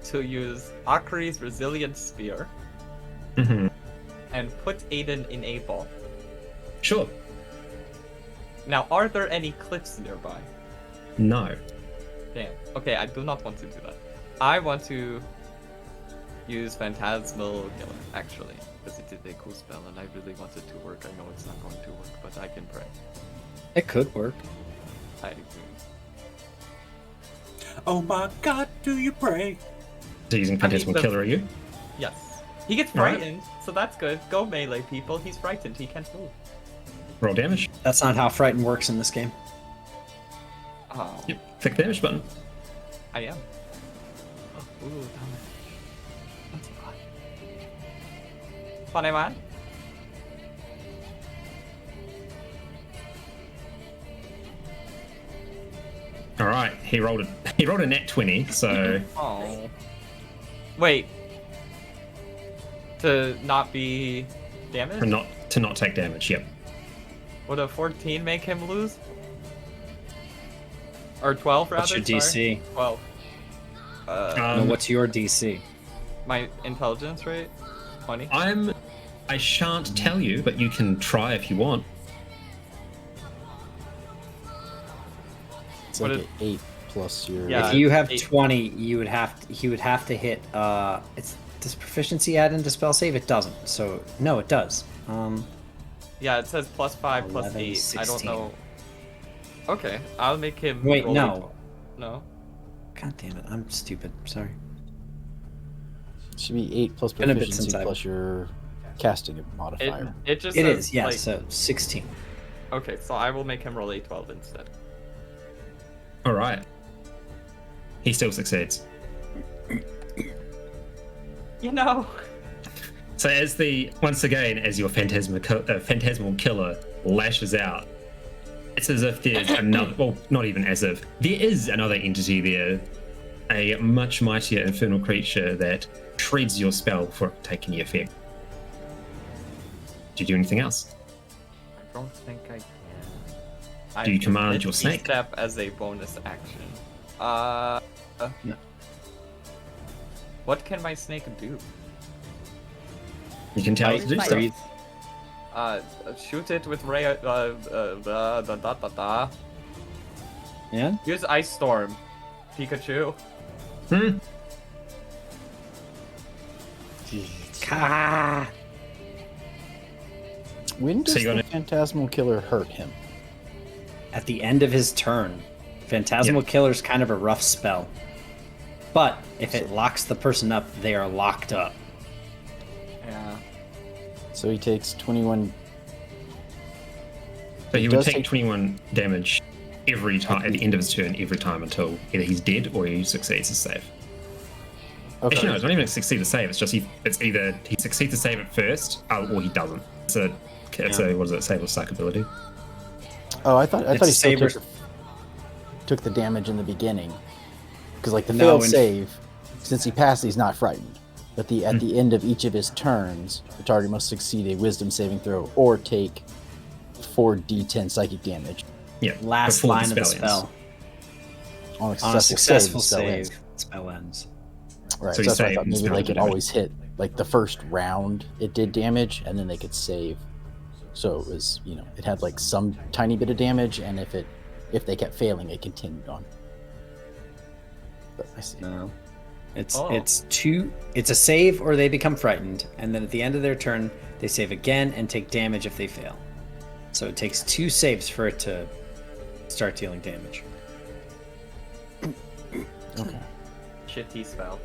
to use Akri's Resilient Spear Mm-hmm. and put Aiden in a ball. Sure. Now, are there any cliffs nearby? No. Damn. Okay, I do not want to do that. I want to use Phantasmal Killer, actually, because it is a cool spell and I really want it to work. I know it's not going to work, but I can pray. It could work. I agree. Oh my god, do you pray? So using Phantasmal Killer, are you? Yes. He gets Alright. frightened, so that's good. Go melee, people. He's frightened. He can't move. Roll damage. That's not how Frighten works in this game. Oh, Yep. Click the damage button. I am. Oh, ooh, damn it. 21. All right. He rolled a nat 20. So Oh. Wait. To not be damaged? to not take damage. Yep. Would a 14 make him lose? Or 12 rather? What's your DC? Sorry. 12. No, what's your DC? My intelligence rate? 20? I shan't tell you, but you can try if you want. It's What like is- an 8 plus your. Yeah. If you have 8. 20, he would have to hit. Does proficiency add into spell save? It doesn't. So no, it does. Yeah, it says plus 5, plus 11, 8. I don't 16. know. Okay, I'll make him. Wait, roll no. No? God damn it, I'm stupid. Sorry. It should be 8 plus Been a bit proficiency since I've- plus your casting modifier. It just It says, is, yes. like- So 16. Okay, so I will make him roll a 12 instead. All right. He still succeeds. You know. So once again, as your phantasmal killer lashes out, it's as if there's another. Well, not even as if there is another entity there, a much mightier infernal creature that shreds your spell before it can take any effect. Do you do anything else? I don't think I can. Do you I command did your snake? step as a bonus action. No. What can my snake do? You can tell it to do Bite. stuff. Breathe. Shoot it with ray. Yeah. Use Ice Storm, Pikachu. Hmm. Ka. When does So you're the gonna- Phantasmal Killer hurt him? At the end of his turn, Phantasmal Killer's kind of a rough spell. But if it locks the person up, they are locked up. Yeah. So he takes 21. So he It would does take take- 21 damage every time at the end of his turn, every time until either he's dead or he succeeds his save. Okay. Actually, no, it's not even a succeed to save. It's just it's either he succeeds to save it first, or he doesn't. It's a what is it? Save or suck ability. Oh, I thought he still Saber. took the damage in the beginning, because like the No, failed save, since he passed, he's not frightened. But at the end of each of his turns, the target must succeed a Wisdom saving throw or take 4d10 psychic damage. Yeah. Last before line of the spell. On On a successful save, spell ends. Right. So So that's why I he thought saves maybe like it damage. always hit like the first round it did damage, and then they could save. So it was, it had like some tiny bit of damage, and if they kept failing, it continued on. But I see. No. It's a save or they become frightened, and then at the end of their turn they save again and take damage if they fail. So it takes 2 saves for it to start dealing damage. Okay. Shitty spell.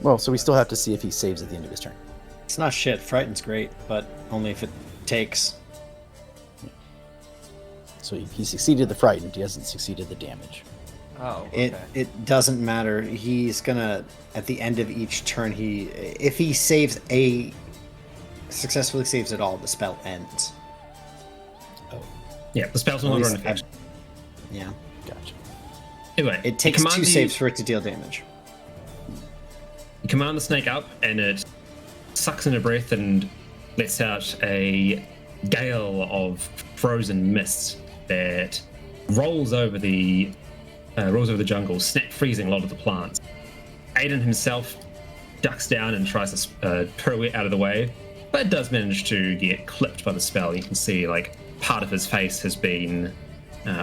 Well, so we still have to see if he saves at the end of his turn. It's not shit. Frightened's great, but only if it takes. So he succeeded the frightened. He hasn't succeeded the damage. Oh, okay. It doesn't matter. He's gonna at the end of each turn. If he successfully saves it all, the spell ends. Yeah, the spell's no longer in effect. Yeah. Gotcha. Anyway, It takes 2 saves for it to deal damage. You command the snake up, and it sucks in a breath and lets out a gale of frozen mist that rolls over the jungle, snap freezing a lot of the plants. Aiden himself ducks down and tries to pirouette out of the way, but does manage to get clipped by the spell. You can see like part of his face has been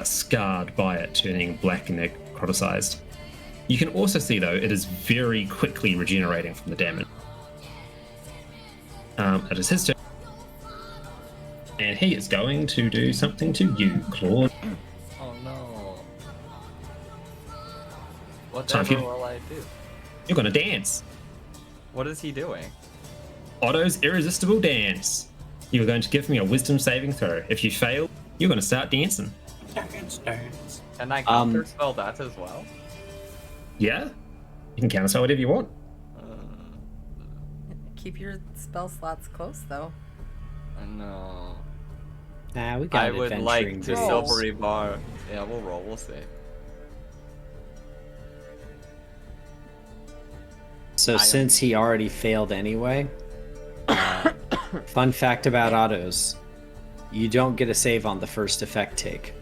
scarred by it, turning black and necroticized. You can also see, though, it is very quickly regenerating from the damage. It is his turn. And he is going to do something to you, Claude. Oh no. Time for Whatever you. will I do? You're going to dance. What is he doing? Otto's irresistible dance. You are going to give me a wisdom saving throw. If you fail, you're going to start dancing. Dance. Can I counterspell that as well? Yeah? You can counterspell whatever you want. Keep your spell slots close, though. No. Nah, we got I would like to days. silvery bar. Yeah, we'll roll. We'll see. So since he already failed anyway, fun fact about autos, you don't get a save on the first effect take.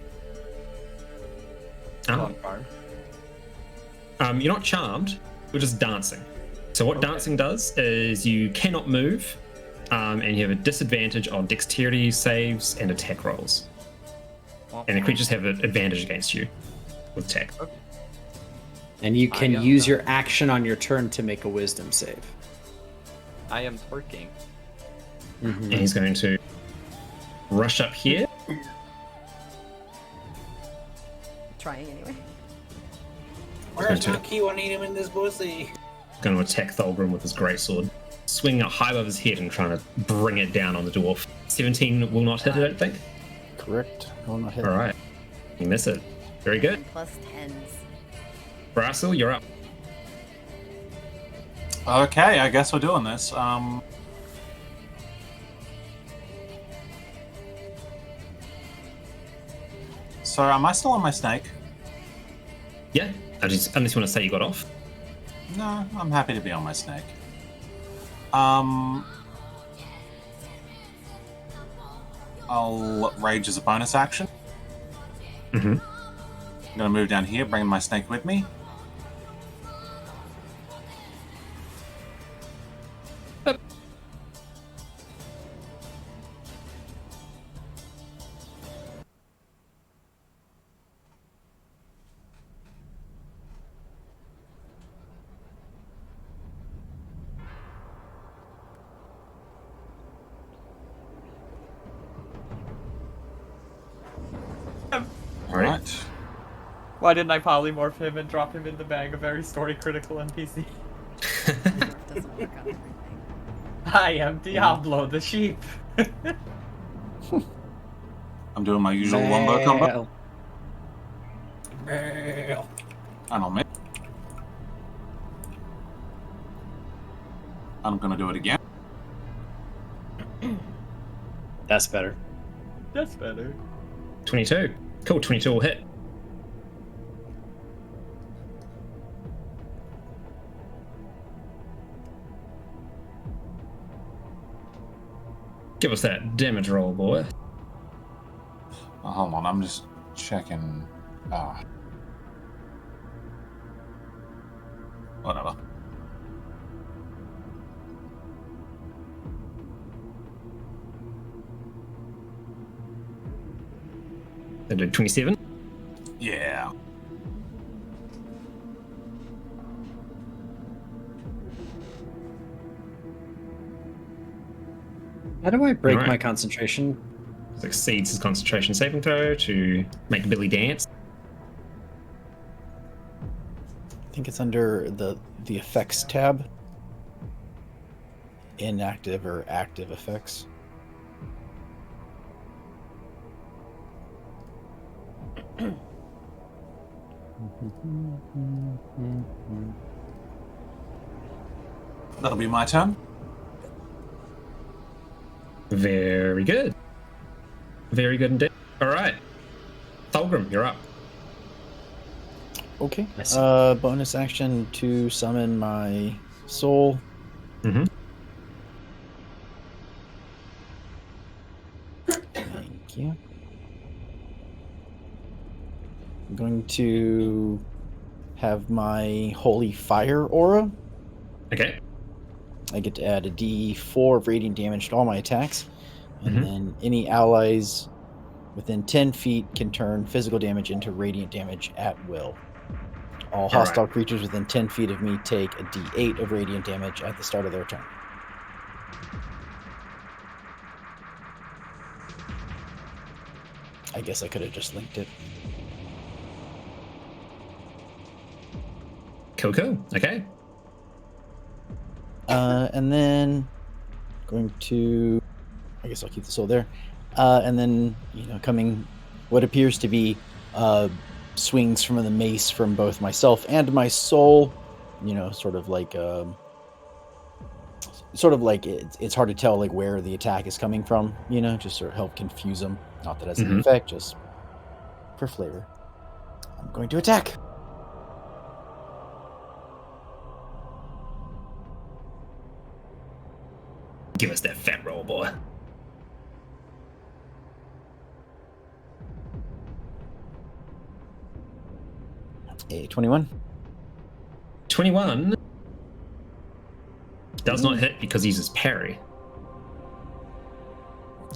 Oh. You're not charmed, you're just dancing. So what dancing does is you cannot move, and you have a disadvantage on dexterity saves and attack rolls. And the creatures have an advantage against you with attack. Okay. And you can use your action on your turn to make a wisdom save. I am twerking. And he's going to rush up here. Trying anyway. Where's my key? I need him in this pussy. Going to attack Thulgrim with his greatsword. Swinging it high above his head and trying to bring it down on the dwarf. 17 will not hit, I don't think. Correct. Will not hit. All right. You miss it. Very good. Plus 10s. Brassel, you're up. Okay, I guess we're doing this. So am I still on my snake? Yeah. Unless you want to say you got off. No, I'm happy to be on my snake. I'll rage as a bonus action. Mm-hmm. I'm gonna move down here, bring my snake with me. Alright. Why didn't I polymorph him and drop him in the bag? A very story critical NPC. Doesn't work on everything. I am Diablo, the sheep. I'm doing my usual wombo combo. Well, And I'll miss. I'm gonna do it again. That's better. That's better. 22. Cool, 22 will hit. Give us that damage roll, boy. Oh, hold on, I'm just checking. Whatever. They did 27. Yeah. How do I break Alright. my concentration? Succeeds his concentration saving throw to make Billy dance. I think it's under the effects tab. Inactive or active effects. That'll be my turn. Very good. Very good indeed. All right. Thulgrim, you're up. Okay. I see. Bonus action to summon my soul. Mm-hmm. Thank you. I'm going to have my holy fire aura. Okay. I get to add a d4 of radiant damage to all my attacks, and then any allies within 10 feet can turn physical damage into radiant damage at will. All hostile creatures within 10 feet of me take a d8 of radiant damage at the start of their turn. I guess I could have just linked it. Cool. Okay. And then going to, I guess I'll keep the soul there. And then, coming what appears to be swings from the mace from both myself and my soul, sort of like it's hard to tell like where the attack is coming from, just sort of help confuse them. Not that it has an effect, just for flavor. I'm going to attack. Give us that fat roll, boy. A 21. 21 does not hit because he uses parry.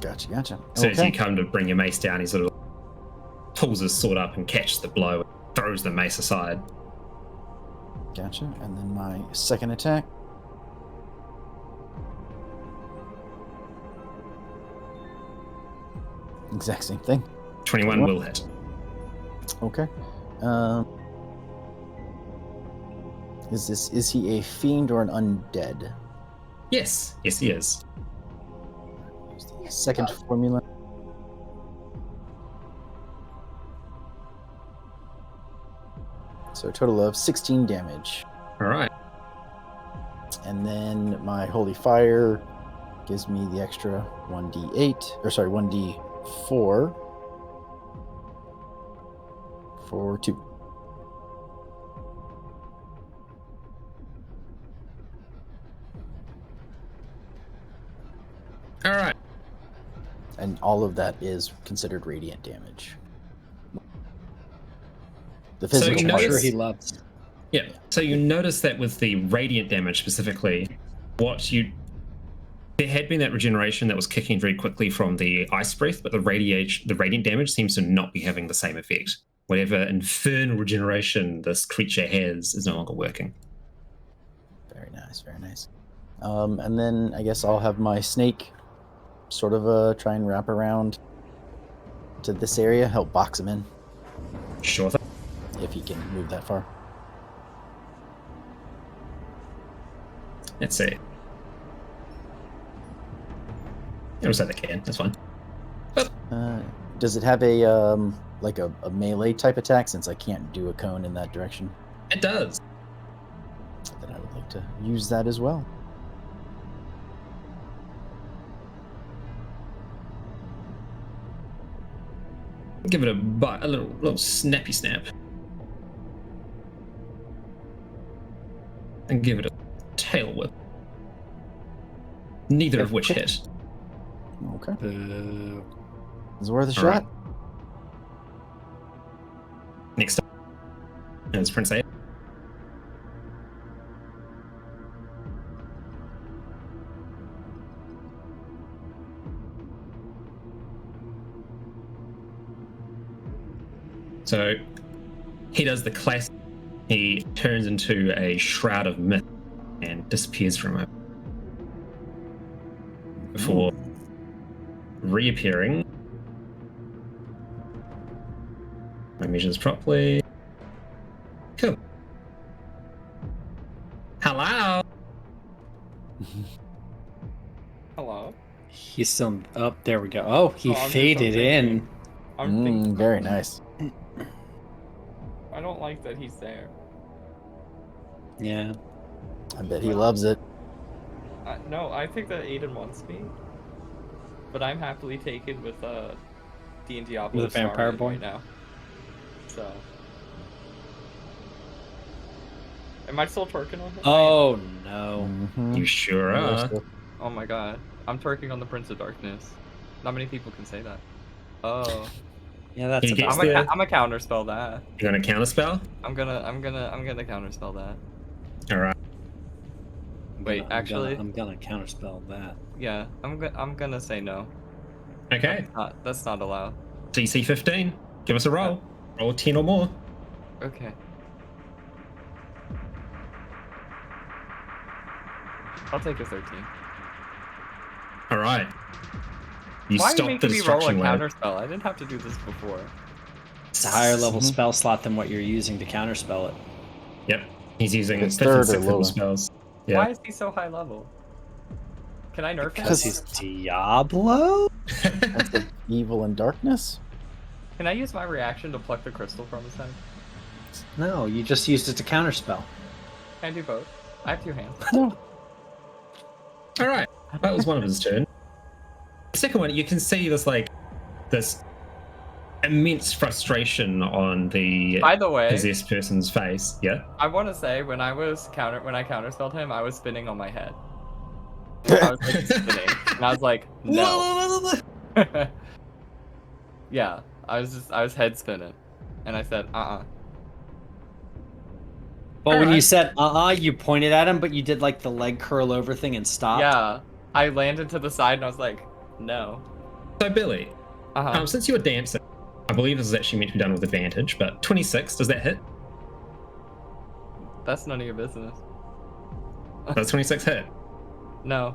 Gotcha. So as you come to bring your mace down, he sort of pulls his sword up and catches the blow and throws the mace aside. Gotcha. And then my second attack. Exact same thing. 21 will hit. Okay. Is he a fiend or an undead? Yes, he is. Second formula. So a total of 16 damage. All right. And then my holy fire gives me the extra 1d4 for 2. All right. And all of that is considered radiant damage. The physical you I'm notice- sure he loves. Yeah. So you notice that with the radiant damage specifically, there had been that regeneration that was kicking very quickly from the ice breath, but the radiant damage seems to not be having the same effect. Whatever infernal regeneration this creature has is no longer working. Very nice. And then I guess I'll have my snake sort of try and wrap around to this area, help box him in. Sure thing. If he can move that far. Let's see. It was that they can. That's fine. Does it have a melee type attack, since I can't do a cone in that direction? It does. Then I would like to use that as well. Give it a bite, a little snappy snap. And give it a tail whip. Neither of which hit. Okay. Boo. It's worth a All right. shot. Next up is Prince A. So he does the classic. He turns into a shroud of mist and disappears for a moment before reappearing. My measures properly. Cool. Hello. Hello. He's still up. There we go. Oh, he Oh, I'm just faded in. I'm thinking. Very nice. I don't like that he's there. Yeah. I bet he loves it. No, I think that Aiden wants me. But I'm happily taken with D&Diablo With the vampire boy? right now. So. Am I still twerking on him? Oh no. Mhm. You sure are. Oh my god. I'm twerking on the Prince of Darkness. Not many people can say that. Oh. Yeah, that's He gets about the- I'm a counterspell that. You gonna counterspell? I'm gonna counterspell that. All right. Wait, actually, I'm gonna counterspell that. yeah, I'm gonna say no. Okay. That's not allowed. DC 15. Give us a roll. Roll 10 or more. Okay. I'll take a 13. All right. You Why are you stop the making me roll a destruction wave. counterspell? I didn't have to do this before. It's a higher level Mhm. spell slot than what you're using to counterspell it. Yep. He's using It's 5th and third or 6th level lower. spells. Yeah. Why is he so high level? Can I nerf him? Because he's Diablo? That's the evil and darkness. Can I use my reaction to pluck the crystal from his head? No, you just used it to counterspell. Can I do both? I have 2 hands. No. All right. That was one of his turn. The second one, you can see this immense frustration on the By the way, possessed person's face. Yeah. I want to say when I counterspelled him, I was spinning on my head. I was like spinning, and I was like, no. Yeah, I was head spinning, and I said, But when you Alright. said you pointed at him, but you did like the leg curl over thing and stopped. Yeah, I landed to the side, and I was like, no. So Billy, Uh-huh. since you were dancing, I believe this is actually meant to be done with advantage, but 26, does that hit? That's none of your business. Does 26 hit? No,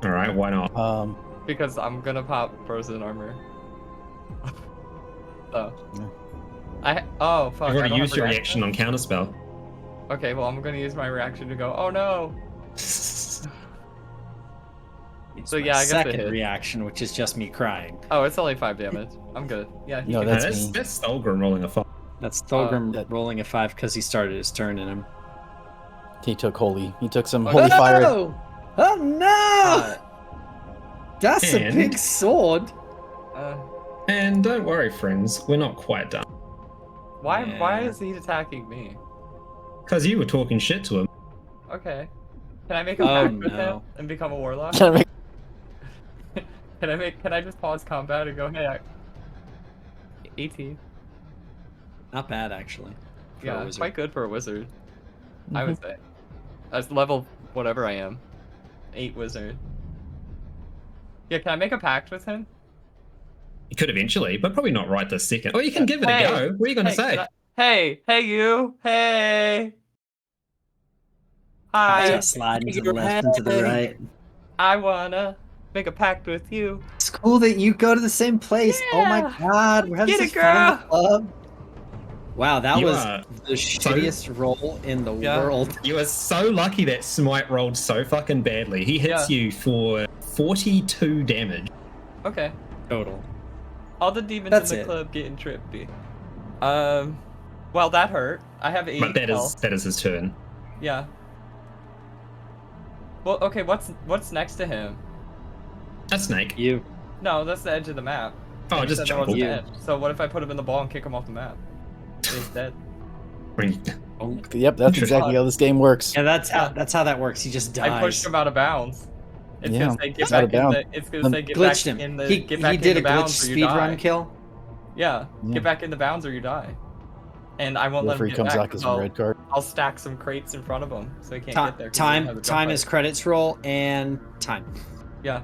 All right. Why not? because I'm gonna pop frozen armor. Oh. Oh fuck. You've I already don't used have your reaction on counterspell. Okay, well I'm gonna use my reaction to go. Oh no. It's So my yeah, I guess it second hit. reaction, which is just me crying. Oh, it's only 5 damage. I'm good. Yeah. he No, can- that's me. That's Thulgrim rolling a 5. That's Thulgrim that- rolling a 5 because he started his turn in him. He took some Oh, holy fire. Oh no! That's a and- big sword. And don't worry, friends, we're not quite done. Why Yeah. is he attacking me? Because you were talking shit to him. Okay. Can I make a Oh, pact with him no. and become a warlock? Can I make- Can I just pause combat and go, hey, 18. Not bad actually. for a Yeah, wizard. quite good for a wizard. I would say. As level whatever I am. 8 wizard. Yeah, can I make a pact with him? You could eventually, but probably not right this second. Or you can give it Hey, a go. What are you going to Hey, say? can hey you, hey. Hi, Just sliding to the left and to the right. I wanna make a pact with you. It's cool that you go to the same place. Oh my Yeah. god, we're having Get such it, fun in the girl. club. Wow, that You was are the shittiest roll in the Yeah. world. You are so lucky that Smite rolled so fucking badly. He hits you for 42 damage. Okay. Total. All the demons That's in the it. club getting trippy. Well, that hurt. I have 8 But that health. is his turn. Yeah. Well, okay. What's next to him? A snake. You. No, that's the edge of the map. Oh, And he just said that was jump. dead. So what if I put him in the ball and kick him off the map? He's dead. Yep, that's exactly how this game works. Yeah, that's how that works. He just dies. I pushed him out of bounds. It's Yeah, gonna say get it's out back of in bounds. the. It's gonna say get back Glitched him. in the. He Get back did in a the glitch bounds or you speed die. run kill. Yeah, Yeah. get back in the bounds or you die. And I won't let him Referee get comes back. out as a red card. I'll stack some crates in front of him so he can't get there. 'cause he doesn't have a jump Time height. is credits roll and time. Yeah.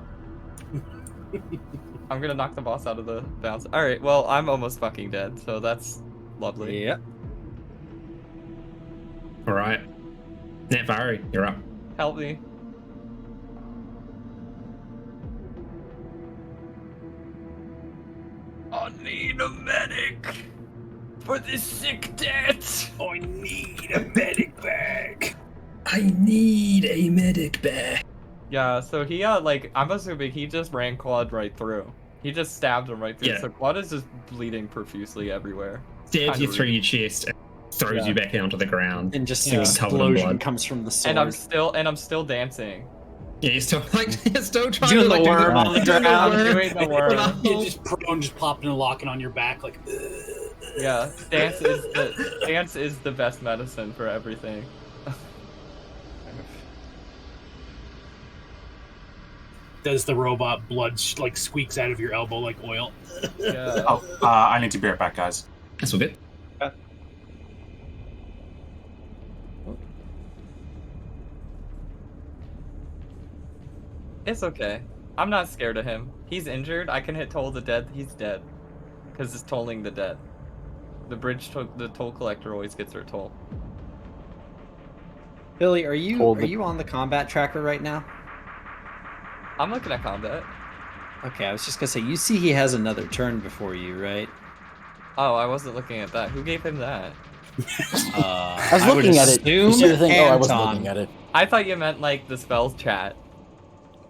I'm gonna knock the boss out of the bounds. All right. Well, I'm almost fucking dead, so that's lovely. Yep. All right. Netvari, you're up. Help me. I need a medic for this sick death. I need a medic bag. I need a medic back. Yeah, so he like I'm assuming he just ran Quad right through. He just stabbed him right through. Yeah. So Quad is just bleeding profusely everywhere. Stabs you Kinda through rude. your chest and throws Yeah. you back onto the ground. And just Yeah. an Covered in explosion blood. comes from the sword. And I'm still dancing. Yeah, you're still you're still trying Doing to the like, worm on the doing ground. Doing the worm. You're just prone, just popping and locking on your back, like. Yeah, dance is the best medicine for everything. Does the robot blood like squeaks out of your elbow like oil? Yeah. Oh, I need to be right back, guys. That's all good. It's okay. I'm not scared of him. He's injured. I can hit toll the dead. He's dead. Because it's tolling the dead. The the toll collector always gets her toll. Billy, are you Hold the- on the combat tracker right now? I'm looking at combat. Okay, I was just gonna say, you see he has another turn before you, right? Oh, I wasn't looking at that. Who gave him that? I was looking at it. You see the thing? Oh, I wasn't Anton. looking at it. I thought you meant like the spells chat.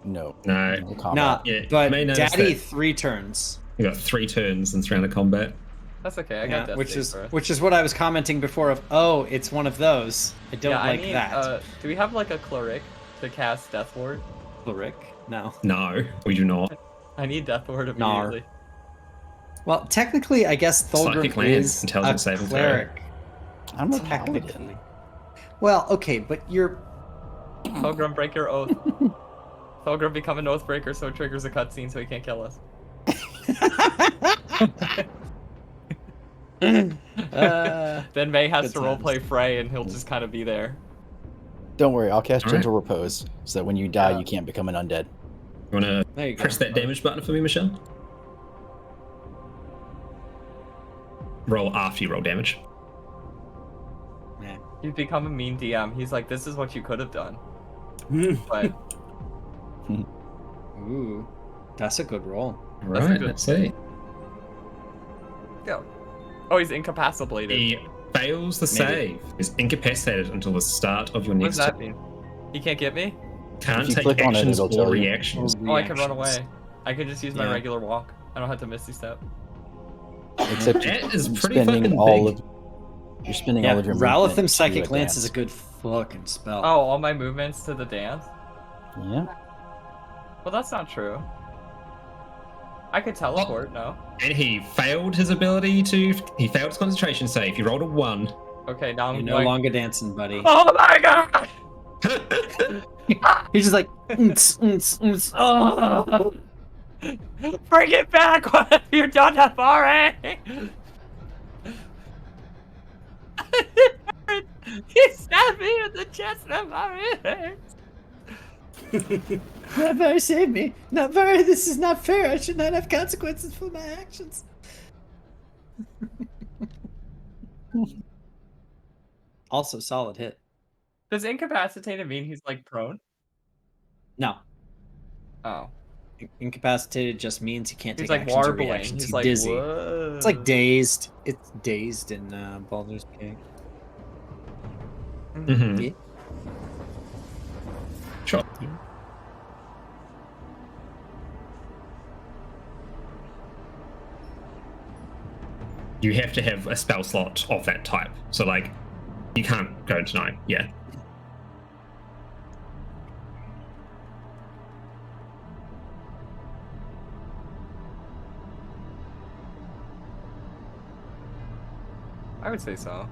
No. No. Combat. Nah, Yeah, you but may notice Daddy that- 3 turns. You got 3 turns in this round of combat. That's okay. I got Yeah, death which save is for us. which is what I was commenting before. Of it's one of those. I don't Yeah, like I need, that. do we have like a cleric to cast Death Ward? Cleric? No. No, we do not. I need Death Ward Nar. immediately. Well, technically, I guess Psychic Thulgrim Lance, is intelligence a saving throw. cleric. I'm a Technically. paladin. Well, okay, but you're Thulgrim, break your oath. Thulgrim, become an oath breaker so it triggers a cutscene so he can't kill us. Then May has Good to roleplay times. Frey and he'll just kind of be there. Don't worry, I'll cast All right. Gentle Repose so that when you die, Yeah. you can't become an undead. You want to there you go. press that damage button for me, Michelle? Roll after you roll damage. Yeah. He's become a mean DM. He's like, this is what you could have done. But Ooh, that's a good roll. All That's a right, good- let's see. yeah. Oh, he's incapacitated. He fails the Maybe. save. Is incapacitated until the start of your What does next that mean? He can't get me? Can't If you take click on it, actions it'll or tell you. reactions. Oh, I can run away. I can just use my Yeah. regular walk. I don't have to misty step. Except That is you're pretty spending fucking all big. of you're spending Yeah, all of your Ralatham movement Psychic to Lance advance. is a good fucking spell. Oh, all my movements to the dance? Yeah. Well, that's not true. I could teleport, no? And he failed his ability to. He failed his concentration save. He rolled a 1. Okay, now You're I'm no going... longer dancing, buddy. Oh my god! He's just like, oh. Bring it back! What have you done to Mari? He stabbed me in the chest and Mari. Not very, save me. Not very, this is not fair. I should not have consequences for my actions. Also, solid hit. Does incapacitated mean he's like prone? No. Oh. Incapacitated just means he can't He's take like actions or warbling. reactions. He's He's like, dizzy. whoa. It's like dazed. It's dazed in Baldur's Gate. Mhm. Yeah. Sure. You have to have a spell slot of that type. So, like, you can't go to 9. Yeah. I would say so.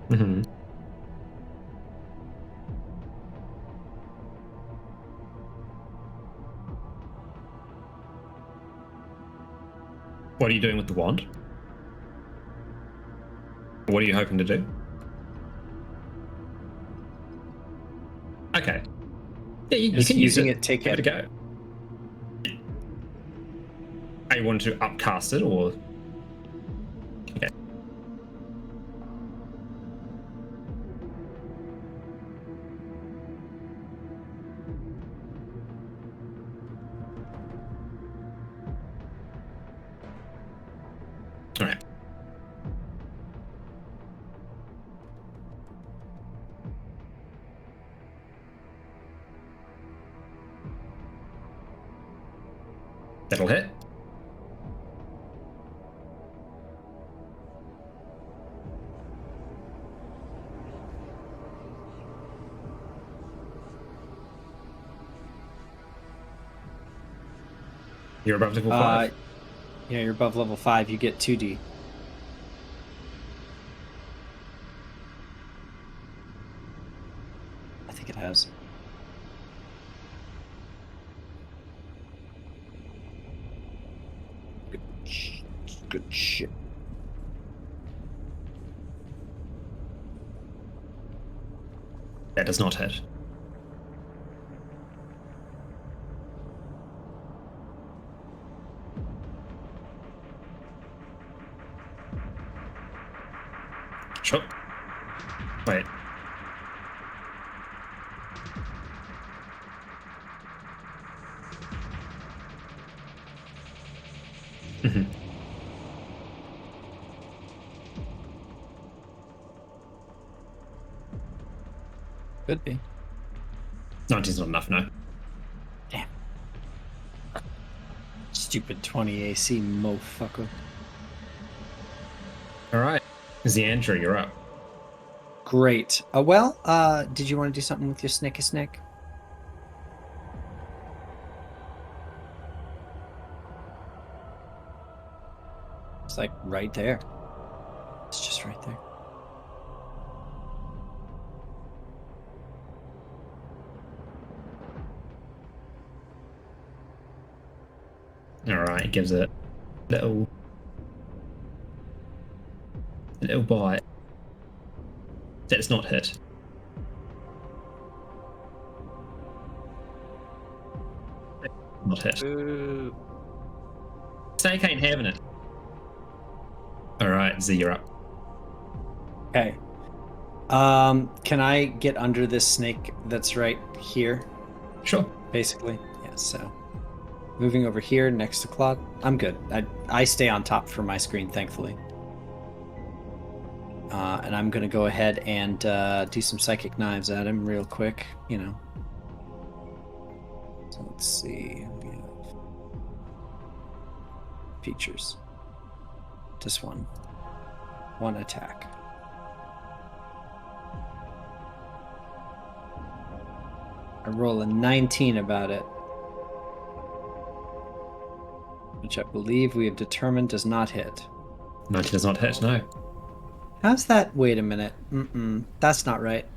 Mm-hmm. What are you doing with the wand? What are you hoping to do? Okay. Yeah, you can use using it. it, take Give it. it a go. Are you wanting to upcast it or? Okay. All right. That'll hit. You're above level 5. Yeah, you're above level 5. You get 2d. I think it has. Good shit. That does not hit. Sure. Wait. Mm-hmm. Could be. 19's not enough, no. Damn. Stupid 20 AC motherfucker. All right. Xandra, you're up. Great. Did you want to do something with your snicky snick? It's like right there. It's just right there. All right. Gives it a little bite. That's not hit. Not hit. Ooh. Snake ain't having it. All right, Z, you're up. Okay. Can I get under this snake that's right here? Sure. Basically. Yeah, so moving over here next to Claude. I'm good. I stay on top for my screen, thankfully. And I'm gonna go ahead and do some psychic knives at him real quick, you know. So let's see. We have features. Just one attack. I roll a 19 about it, which I believe we have determined does not hit. 19 does not hit, no. How's that? Wait a minute. That's not right.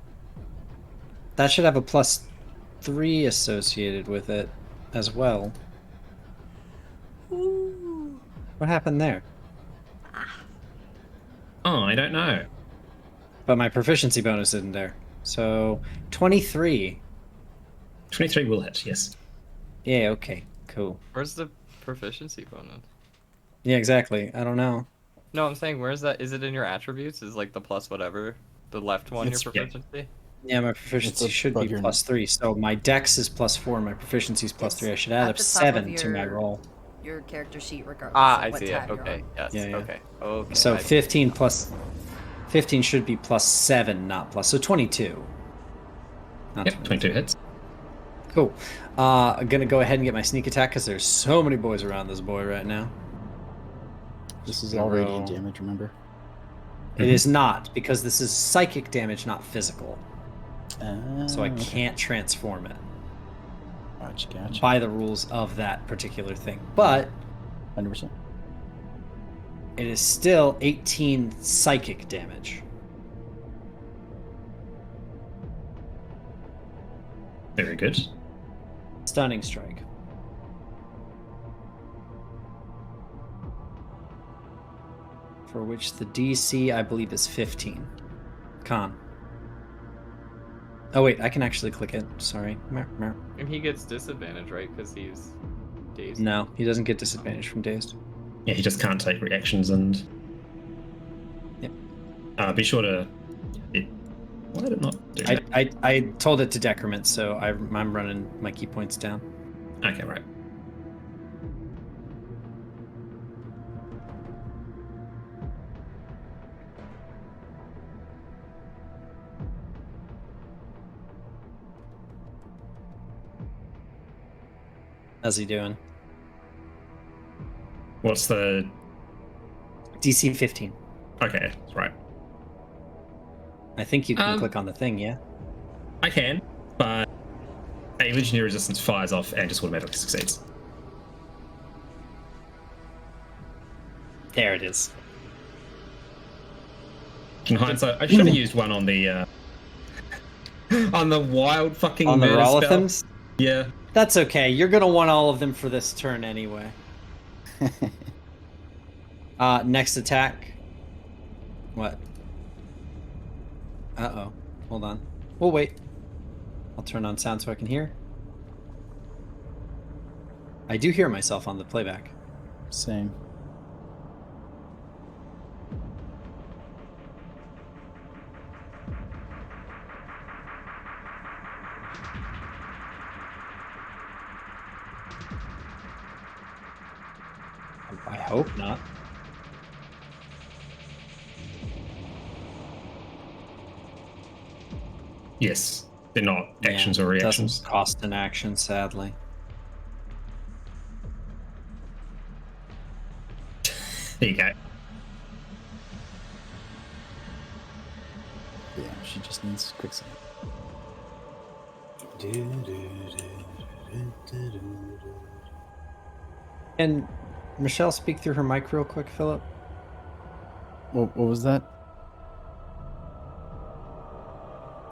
That should have a +3 associated with it as well. Ooh. What happened there? Oh, I don't know. But my proficiency bonus isn't there. So 23. 23 will hit, yes. Yeah, okay. Cool. Where's the proficiency bonus? Yeah, exactly. I don't know. No, I'm saying where's that? Is it in your attributes? Is like the plus whatever? The left one, It's- your proficiency? Yeah, my proficiency should be your- +3. So my dex is +4, my proficiency is +3. I should add At up the top 7 of to my roll. Your character sheet, regardless. Ah, of I what see it. tab you're Okay. on. Yes. Yeah, yeah. Okay. Okay. So I- 15 plus 15 should be +7, not plus. So 22. Not Yep, 22 hits. Cool. I'm gonna go ahead and get my sneak attack because there's so many boys around this boy right now. This is all radiant Roll. damage, remember? It is not, because this is psychic damage, not physical. So I Okay. can't transform it. Gotcha. by the rules of that particular thing. But 100%. it is still 18 psychic damage. Very good. Stunning strike. For which the DC, I believe, is 15. Con. Oh, wait, I can actually click it. Sorry. And he gets disadvantage, right? Because he's dazed. No, he doesn't get disadvantage from dazed. Yeah, he just can't take reactions and. Yep. Be sure to. Why did it not do that? I told it to decrement, so I'm running my key points down. Okay, right. How's he doing? What's the DC 15. Okay, that's right. I think you can click on the thing, yeah? I can, but a Legionary Resistance fires off and just automatically succeeds. There it is. In hindsight, I should have used one on the on the wild fucking On the murder spell. Rolathams? Yeah. That's okay. You're going to want all of them for this turn anyway. Next attack. What? Uh-oh. Hold on. We'll wait. I'll turn on sound so I can hear. I do hear myself on the playback. Same. I hope not. Yes. They're not actions or reactions. Doesn't cost an action, sadly. There you go. Yeah, she just needs quick save. Can Michelle speak through her mic real quick, Philip? What was that?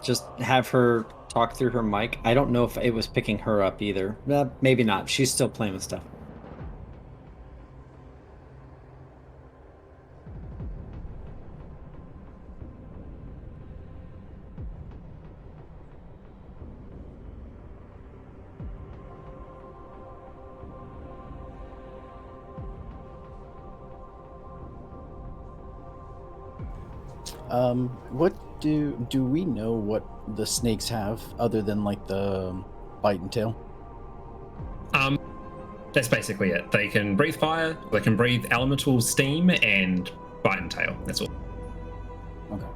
Just have her talk through her mic. I don't know if it was picking her up either. Maybe not. She's still playing with stuff. What do we know what the snakes have other than like the bite and tail? That's basically it. They can breathe fire, they can breathe elemental steam, and bite and tail. That's all. Okay.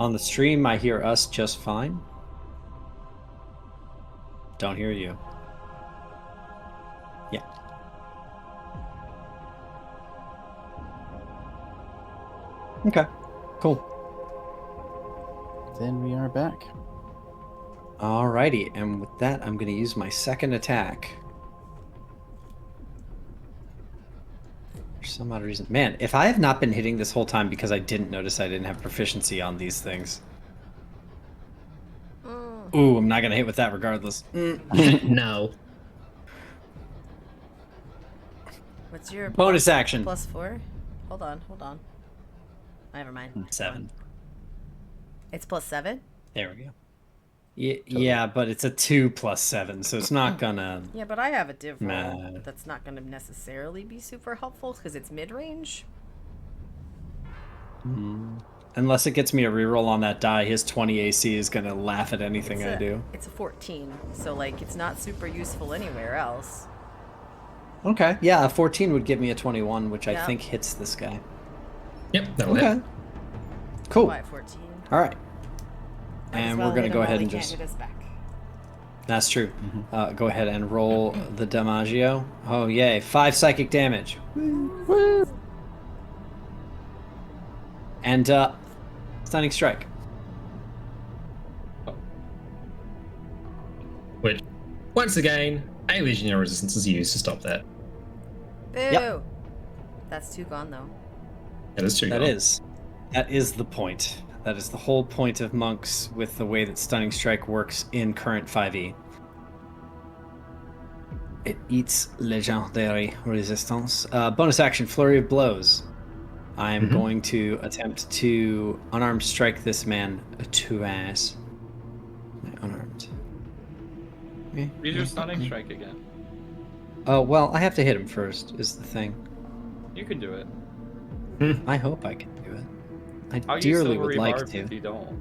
On the stream, I hear us just fine. Don't hear you. Yeah. Okay. Cool. Then we are back. Alrighty, and with that, I'm going to use my second attack. For some odd reason. Man, if I have not been hitting this whole time because I didn't notice I didn't have proficiency on these things. Ooh, I'm not going to hit with that regardless. No. What's your Bonus action. +4? Hold on. Never mind. 7. It's +7? There we go. Yeah, but it's a 2 plus 7, so it's not gonna... Yeah, but I have a div roll Mad. that's not going to necessarily be super helpful because it's mid-range. Unless it gets me a reroll on that die, his 20 AC is gonna laugh at anything I do. It's a 14, so like it's not super useful anywhere else. Okay, yeah, a 14 would give me a 21, which I Yeah. think hits this guy. Yep, that'll Okay. hit. Cool. Why 14? All right. Might as And well we're gonna hit go him ahead while and he just... can't hit us back. That's true. Go ahead and roll the Damaggio. Oh, yay. 5 psychic damage. Woo. And stunning strike. Which, once again, a legionary resistance is used to stop that. Boo! Yep. That's 2 gone, though. That is true. That is the point. That is the whole point of monks with the way that stunning strike works in current 5e. It eats legendary resistance. Bonus action, flurry of blows. I am going to attempt to unarmed strike this man twice. Unarmed. Use your stunning strike again. Oh, well, I have to hit him first, is the thing. You can do it. I hope I can do it. I'll I dearly use would like Barbs to. if you don't.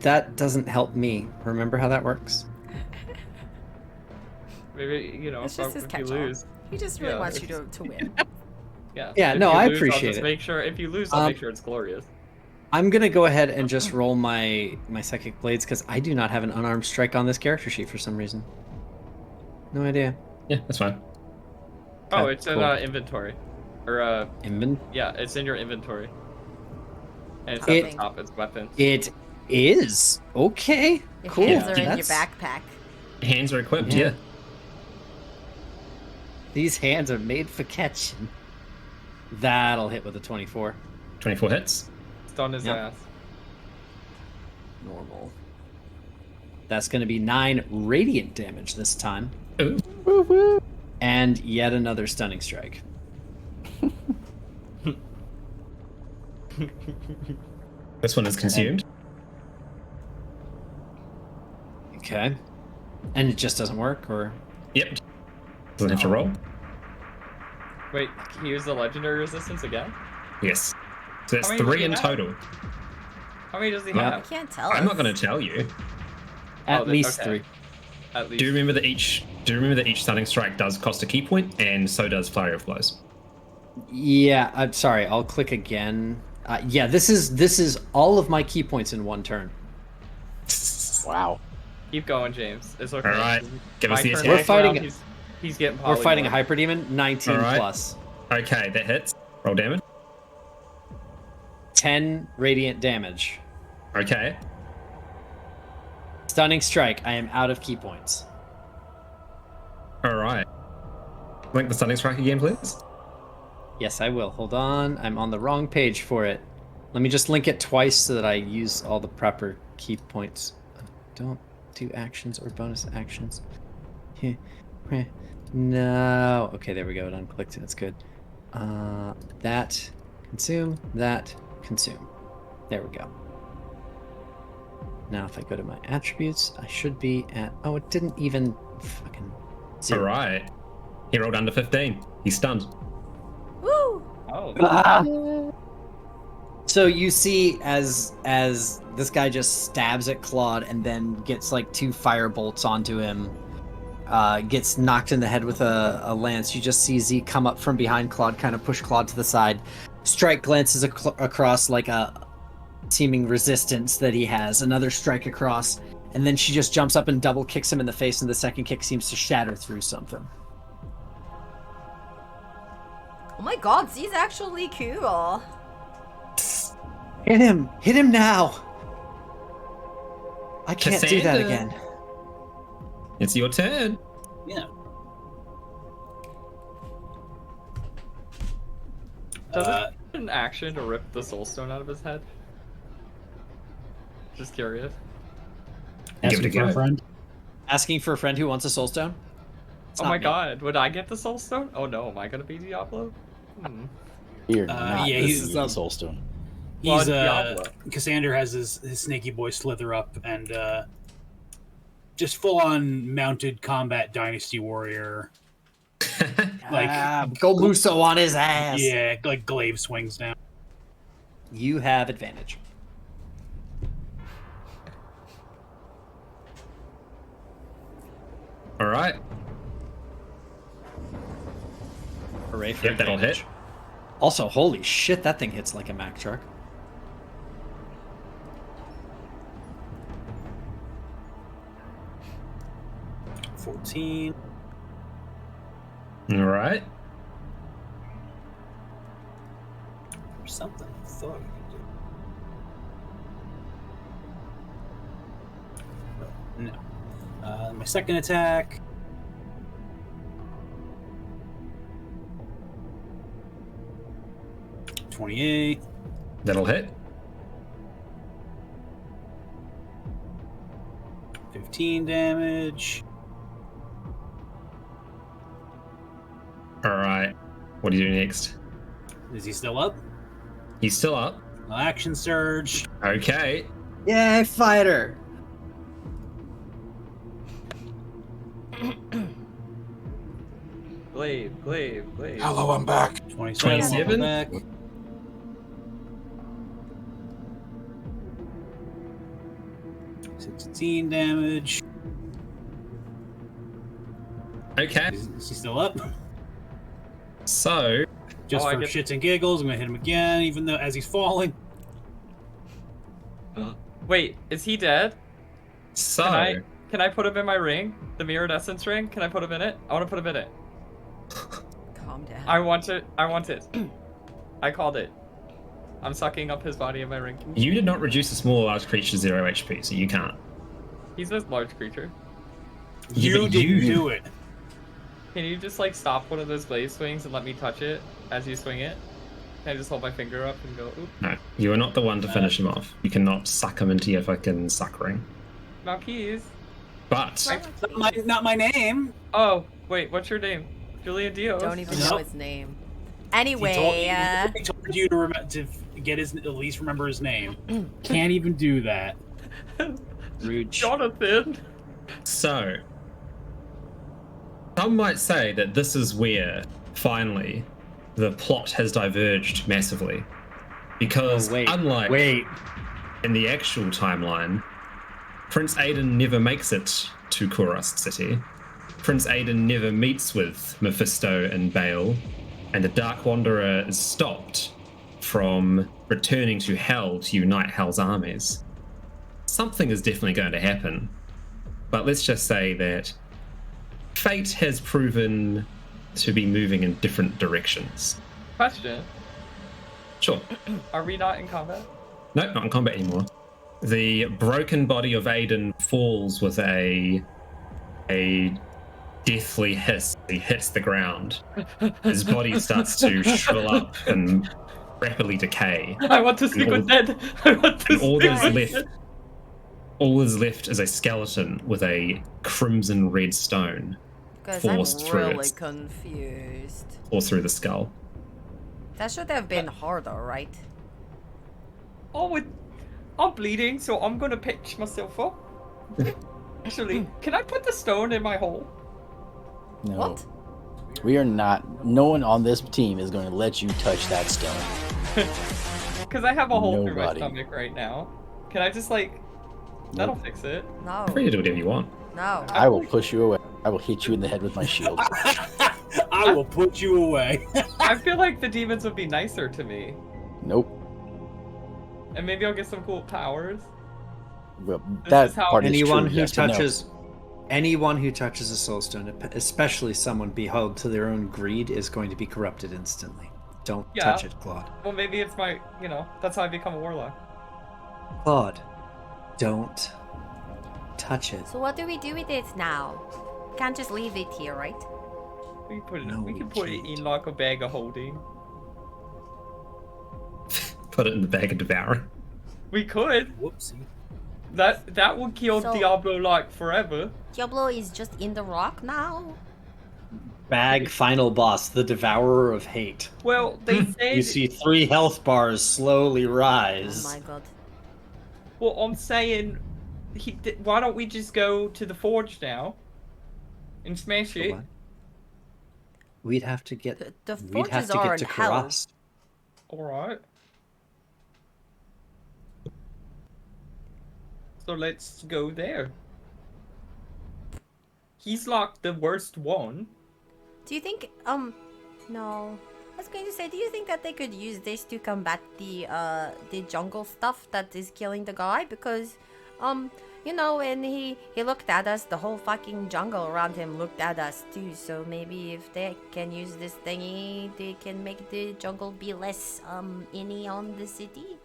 That doesn't help me. Remember how that works? Maybe, It's just his if you catch-all. lose. He just really wants you to win. Yeah. Yeah, If no, you I lose, appreciate I'll just it. Make sure if you lose, I'll make sure it's glorious. I'm gonna go ahead and just roll my psychic blades because I do not have an unarmed strike on this character sheet for some reason. No idea. Yeah, that's fine. Oh, Okay, it's cool. in inventory, or yeah, it's in your inventory, and it's at the top. It's weapons. It is okay. Your Cool. hands are in your That's- backpack. Hands are equipped, yeah. These hands are made for catching. That'll hit with a 24. 24 hits. Stun his ass. Normal. That's going to be 9 radiant damage this time. Ooh. And yet another stunning strike. This one is consumed. Okay. And it just doesn't work, or? Yep. Doesn't have to roll. Wait, can you use the legendary resistance again? Yes. So that's How many 3 does he in have? total. How many does he Yeah. I have? can't tell. I'm us. not going to tell you. At least okay. 3. At least. Do you remember that each stunning strike does cost a key point, and so does flurry of blows? Yeah, I'm sorry. I'll click again. Yeah, this is all of my key points in one turn. Wow. Keep going, James. It's okay. All right. Give us My the turn attack. We're rolls fighting around, it. He's getting We're fighting a polymorphed. hyperdemon, 19 All right. plus. Okay, that hits. Roll damage. 10 radiant damage. Okay. Stunning strike. I am out of key points. All right. Link the stunning strike again, please. Yes, I will. Hold on. I'm on the wrong page for it. Let me just link it twice so that I use all the proper key points. Don't do actions or bonus actions. No. Okay, there we go. It unclicked. That's good. That consume. That consume. There we go. Now, if I go to my attributes, I should be at. Oh, it didn't even fucking. All Zero. right. He rolled under 15. He's stunned. Woo! Oh. So you see as this guy just stabs at Claude and then gets like 2 fire bolts onto him, gets knocked in the head with a lance. You just see Z come up from behind Claude, kind of push Claude to the side. Strike glances across like a seeming resistance that he has. Another strike across, and then she just jumps up and double kicks him in the face, and the second kick seems to shatter through something. Oh my god, Z's actually cool. Hit him! Hit him now! I can't do that Cassandra. again. It's your turn. Yeah. Does it have an action to rip the soul stone out of his head? Just curious. Give it Asking a for go. a friend. Asking for a friend who wants a soul stone? It's Oh not my me. god, would I get the soul stone? Oh no, am I gonna be Diablo? You're not. yeah, This he's is a soulstone. Well, He's Diablo. Cassander has his snaky boy slither up and just full on mounted combat dynasty warrior. Like Go Muso on his ass. yeah, like glaive swings down. You have advantage. All right. Hooray for Yep, that'll advantage. hit. Also, holy shit, that thing hits like a Mack truck. 14. All right. There's something I thought I could do. No. My second attack. $28. That'll hit. 15 damage. All right. What do you do next? Is he still up? He's still up. Action surge. Okay. Yay, fighter! Glaive. Hello, I'm back. 27. 27? Back. $16 damage. Okay. Is he still up? So, Just for shits and giggles, I'm gonna hit him again, even though as he's falling. Wait, is he dead? so Can I put him in my ring? The mirrored essence ring? Can I put him in it? I want to put him in it. Calm down. I want it. I called it. I'm sucking up his body in my ring. you did not reduce a small or large creature to 0 HP, so you can't. He's a large creature. Yeah, You but didn't do it. Can you just like stop one of those blade swings and let me touch it as you swing it? Can I just hold my finger up and go, oop? No, you are not the one to finish him off. You cannot suck him into your fucking suck ring. Marquise. But Not my name. Oh, wait, what's your name? Julian Dios. Don't even Nope. know his name. Anyway, He told you to get his, at least remember his name. Can't even do that. Rude. Jonathan. so, some might say that this is where finally the plot has diverged massively, because unlike in the actual timeline, Prince Aiden never makes it to Kurast City. Prince Aiden never meets with Mephisto and Bale, and the Dark Wanderer is stopped from returning to Hell to unite Hell's armies. Something is definitely going to happen, but let's just say that fate has proven to be moving in different directions. Question. Sure. Are we not in combat? No, not in combat anymore. The broken body of Aiden falls with a deathly hiss. He hits the ground. His body starts to shrivel up and rapidly decay. I want to speak with Ned. I want to And all speak that with is left, Ned. all is left is a skeleton with a crimson red stone guys, forced I'm through really its, confused. or through the skull. That should have been harder, right? Oh, I'm bleeding, so I'm gonna pitch myself up. Actually, can I put the stone in my hole? No. What? We are not. No one on this team is going to let you touch that stone. Because I have a hole through my Nobody. stomach right now. Can I just like... That'll fix it. No. Free to do whatever you want. No. I will push you away. I will hit you in the head with my shield. I will put you away. I feel like the demons would be nicer to me. Nope. And maybe I'll get some cool powers. Well, This that is how- part is Anyone true, who yes, but no. touches a soul stone, especially someone beheld to their own greed, is going to be corrupted instantly. Don't Yeah. touch it, Claude. Well, maybe it's my... that's how I become a warlock. Claude, don't touch it. So what do we do with it now? Can't just leave it here, right? We can put it, No, we we can put it can't. in like a bag of holding. Put it in the bag and devour it. We could. Whoopsie. That would kill So- Diablo like forever. Diablo is just in the rock now? Bag final boss, the Devourer of Hate. Well, they said... You see 3 health bars slowly Oh rise. my god. Well, I'm saying... why don't we just go to the forge now? And smash For it? what? We'd have to get. The We'd have forges to are get in to hell. Kurast. Alright. So let's go there. He's like the worst one. Do you think, no. I was going to say, do you think that they could use this to combat the jungle stuff that is killing the guy? Because You know, when he looked at us, the whole fucking jungle around him looked at us too. So maybe if they can use this thingy, they can make the jungle be less inny on the city.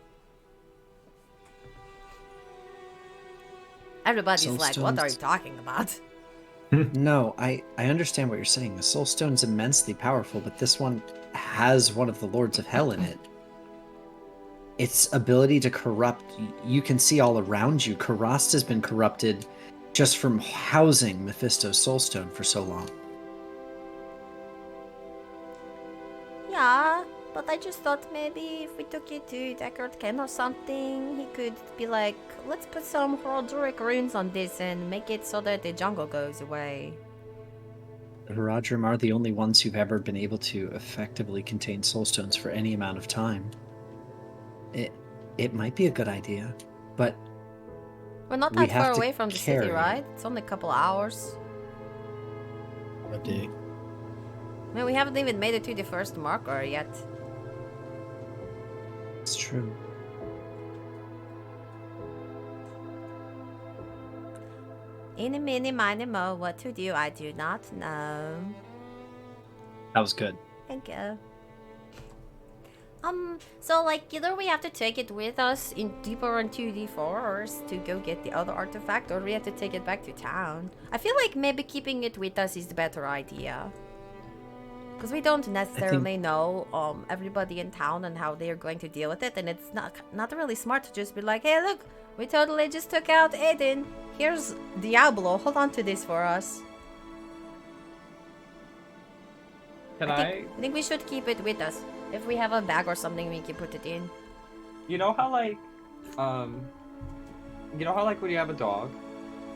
Everybody's Soul like, what are you stones. talking about? No, I understand what you're saying. The Soul Stone's immensely powerful, but this one has one of the Lords of Hell in it. Its ability to corrupt, you can see all around you. Kurast has been corrupted just from housing Mephisto's Soulstone for so long. Yeah, but I just thought maybe if we took it to Deckard Ken or something, he could be like, let's put some Horadric runes on this and make it so that the jungle goes away. The Haradrim are the only ones who've ever been able to effectively contain Soulstones for any amount of time. It might be a good idea, but We're not we that have far to away from the city, carry it. right? It's only a couple hours. A day. I mean, we haven't even made it to the first marker yet. It's true. Eeny, meeny, miny, mo, what to do, I do not know. That was good. Thank you. So like either we have to take it with us in deeper into the forest to go get the other artifact, or we have to take it back to town. I feel like maybe keeping it with us is the better idea. Because we don't necessarily know everybody in town and how they are going to deal with it, and it's not really smart to just be like, hey look, we totally just took out Aiden. Here's Diablo, hold on to this for us. I think we should keep it with us. If we have a bag or something, we can put it in. You know how like when you have a dog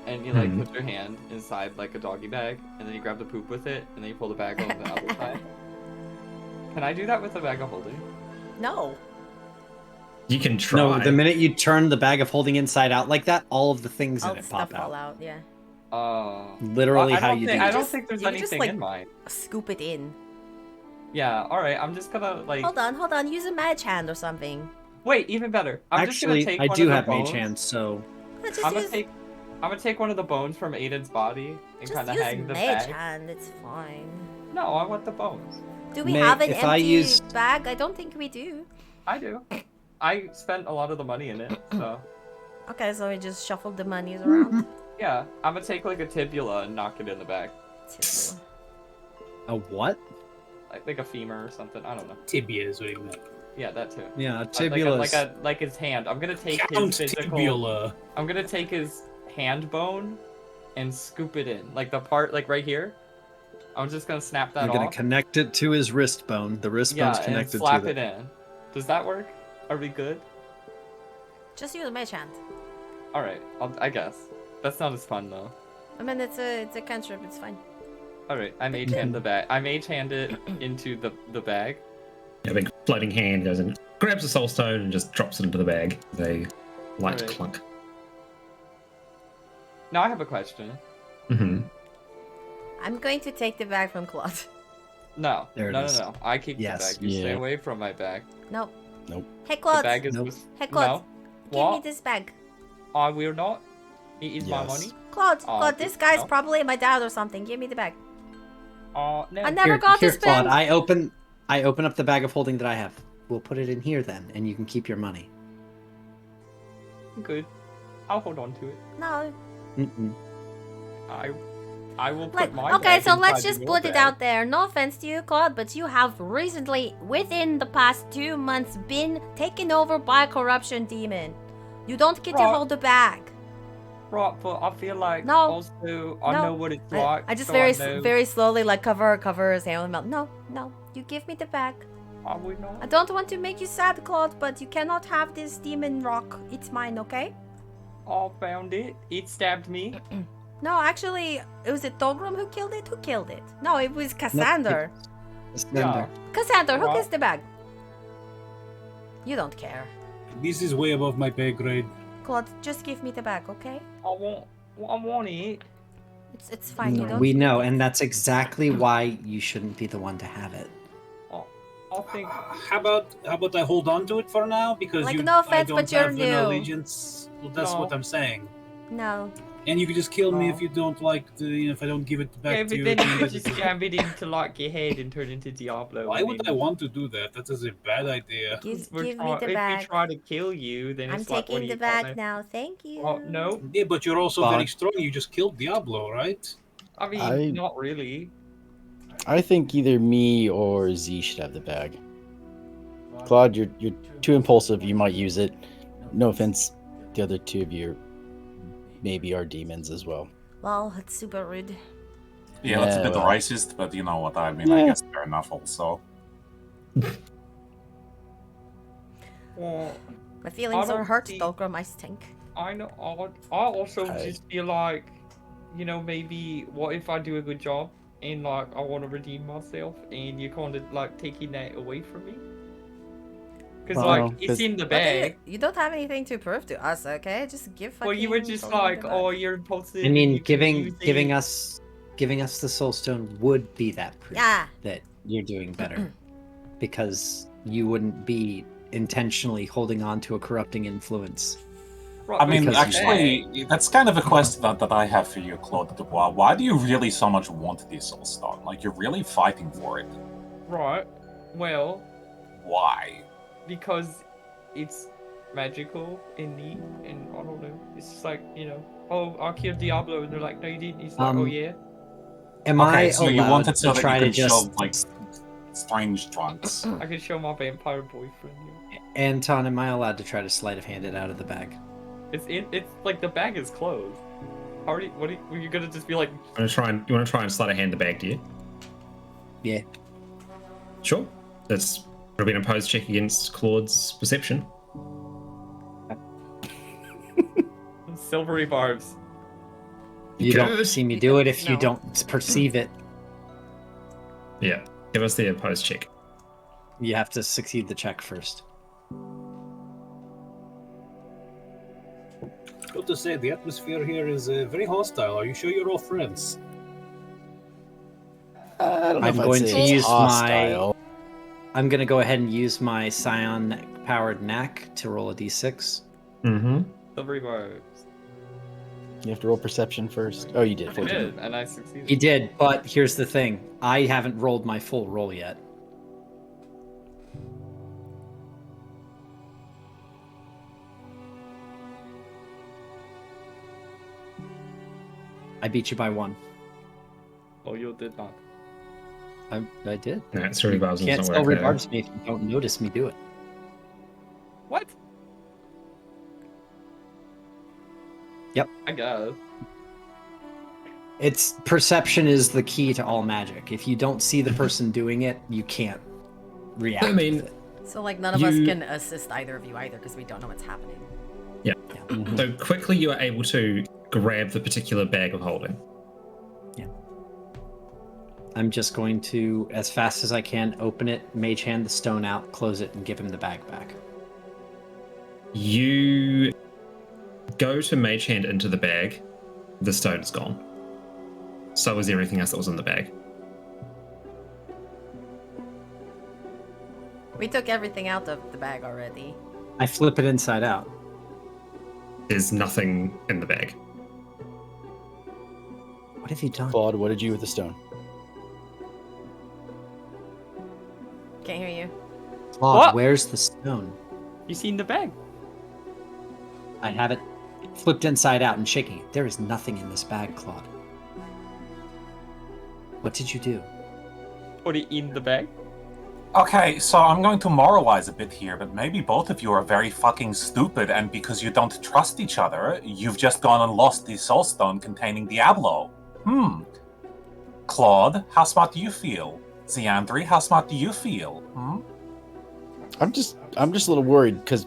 and you like put your hand inside like a doggy bag and then you grab the poop with it and then you pull the bag on the other side? Can I do that with a bag of holding? No. You can try. No, the minute you turn the bag of holding inside out like that, all of the things All in the it pop stuff fall out. out, yeah. Literally I how don't you think, do I it. don't think there's You can just, anything like, in mine. Scoop it in. Yeah, alright, I'm just gonna like... Hold on, use a mage hand or something. Wait, even better. I'm just gonna Actually, take I one do of the have bones. mage hands, so Just I'm use, gonna take one of the bones from Aiden's body and just kind of use hang the mage bag. hand, it's fine. No, I want the bones. Do we May- have an if I empty use- bag? I don't think we do. I do. I spent a lot of the money in it, so... Okay, so we just shuffled the monies around. Yeah, I'm gonna take like a tibula and knock it in the bag. a what? Like a femur or something, I don't know. Tibia is what he meant. Yeah, that too. Yeah, Tibula. tibula. Like his hand. I'm gonna take Count his physical... tibula. I'm gonna take his hand bone and scoop it in. Like the part like right here. I'm just gonna snap that You're off. gonna connect it to his wrist bone. The wrist bone's and connected slap to it in. Does that work? Are we good? Just use a mage hand. Alright, I guess. That's not as fun though. I mean, it's a cantrip, it's fine. Alright, I mage hand the bag. I mage hand it into the bag. A big floating hand goes in, grabs a soul stone, and just drops it into the bag. They light Alright. clunk. Now I have a question. Mm-hmm. I'm going to take the bag from Claude. No. There it no, is. no. I keep Yes. the bag. You stay Yeah. away from my bag. Nope. Nope. Hey The Claude, bag is Nope. Hey, Claude. No. give What? me this bag. I will not. It is my Yes. money. Claude, Oh, Claude, this guy's no. probably my dad or something. Give me the bag. No. I never got here, to Claude. spend. I open up the bag of holding that I have. We'll put it in here then, and you can keep your money. Good. I'll hold on to it. No. Mm-mm. I will put Like, my okay, bag so let's inside just your put it bag. out there. No offense to you, Claude, but you have recently, within the past 2 months, been taken over by a corruption demon. You don't get to Right. hold the bag. Right, but I feel like No. also I No. know what it's I, like. I just so very know very slowly like cover his hand with mouth. No, you give me the bag. I would not. I don't want to make you sad, Claude, but you cannot have this demon rock. It's mine, okay? I found it. It stabbed me. No, actually, was it Togrum who killed it? Who killed it? No, it was Cassander. Yeah. Cassander, who Well- kissed the bag? You don't care. This is way above my pay grade. Claude, just give me the bag, okay? I want it. It's fine. You don't. We know, and that's exactly why you shouldn't be the one to have it. I think. How about I hold on to it for now because Like, you no I offense, don't but you're have an new. allegiance. Well, that's No. what I'm saying. No. And you can just kill me No. if you don't like the, if I don't give it back Yeah, to but you. then at the you end could of the just day. jam it into like your head and turn into Diablo. Why and would then I want to do that? That is a bad idea. Give we're me try- the If bag. we try to kill you, then I'm it's like, what taking do the you got bag left? now. Thank you. Oh no, Yeah, but you're also Fuck. very strong. You just killed Diablo, right? I mean I- not really. I think either me or Z should have the bag. Claude, you're too impulsive. You might use it. No offense, the other two of you maybe are demons as well. Well, it's super rude. Yeah, that's a bit well. racist, but you know what I mean. I Yeah. guess fair enough. Also, Well, My feelings I are don't hurt, see- Dolgrim. I stink. I know. I also I- just feel like, maybe what if I do a good job and like I want to redeem myself, and you're kind of like taking that away from me? Because Well, like it's 'cause- in the But bag. you don't have anything to prove to us, okay? Just give fucking. Well, you were just Dolgrim like, the oh, bag. you're impulsive. I and mean, you can use giving it." us the soul stone would be that proof Yeah. that you're doing better, because you wouldn't be intentionally holding on to a corrupting influence. Right, I mean, because Because you- actually, that's kind of a question that I have for you, Claude Dubois. Why do you really so much want the Soul Stone? Like, you're really fighting for it. right. Well, Why? because it's magical and neat, and I don't know. It's just like, oh, I killed Diablo, and they're like, no, you didn't. He's like, oh yeah. Am Okay, I so you allowed want it to so that try you to can show, just like, strange trunks. I could show my vampire boyfriend. Yeah. Anton? Am I allowed to try to sleight of hand it out of the bag? It's like the bag is closed. How are you? Were you gonna just be like? You want to try and sleight of hand the bag, do you? Yeah. Sure. That's would have been a opposed check against Claude's perception. Silvery barbs. You don't Good. see me do it if you No. don't perceive it. Yeah. Give us the opposed check. You have to succeed the check first. Got to say, the atmosphere here is very hostile. Are you sure you're all friends? I don't know I'm if I'd going say to it's use hostile. I'm going to go ahead and use my Scion-powered knack to roll a d6. Mm-hmm. Silvery barbs. You have to roll perception first. Oh, you did. I 14. did, and I succeeded. You did, but here's the thing. I haven't rolled my full roll yet. I beat you by 1. Oh, you did not. I did. No, it's really bars Can't not still working. regards me if you don't notice me do it. What? Yep. I guess. It's perception is the key to all magic. If you don't see the person doing it, you can't react. I mean, with it. So like none of us You- can assist either of you either because we don't know what's happening. Mhm. so quickly you are able to grab the particular bag of holding. I'm just going to, as fast as I can, open it, mage hand the stone out, close it, and give him the bag back. You go to mage hand into the bag. The stone is gone. So is everything else that was in the bag. We took everything out of the bag already. I flip it inside out. There's nothing in the bag. What have you done? Claude, what did you do with the stone? Can't hear you. Claude, What? where's the stone? You seen the bag? I have it flipped inside out and shaking it. There is nothing in this bag, Claude. What did you do? Put it in the bag? Okay, so I'm going to moralize a bit here, but maybe both of you are very fucking stupid, and because you don't trust each other, you've just gone and lost the Soul Stone containing Diablo. Claude, how smart do you feel? Xeandri, how smart do you feel? I'm just a little worried because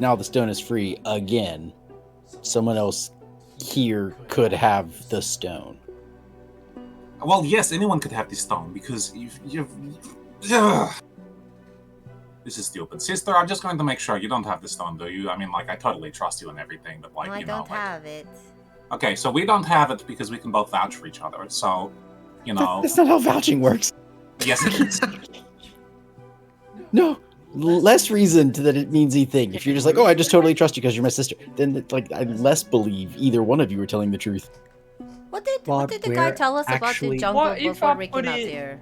now the stone is free again. Someone else here could have the stone. Well, yes, anyone could have this stone, because you've Ugh. This is stupid. Sister, I'm just going to make sure you don't have the stone, do you? I mean, like, I totally trust you and everything, but, like, No, I you know, don't like... have it. Okay, so we don't have it because we can both vouch for each other, so, you know... That's not how vouching works. Yes, it is. No, less reason that it means anything. If you're just like, oh, I just totally trust you because you're my sister, then like I less believe either one of you are telling the truth. What did Claude, the guy we're tell us about the actually- jungle What if before I we put came out it- here?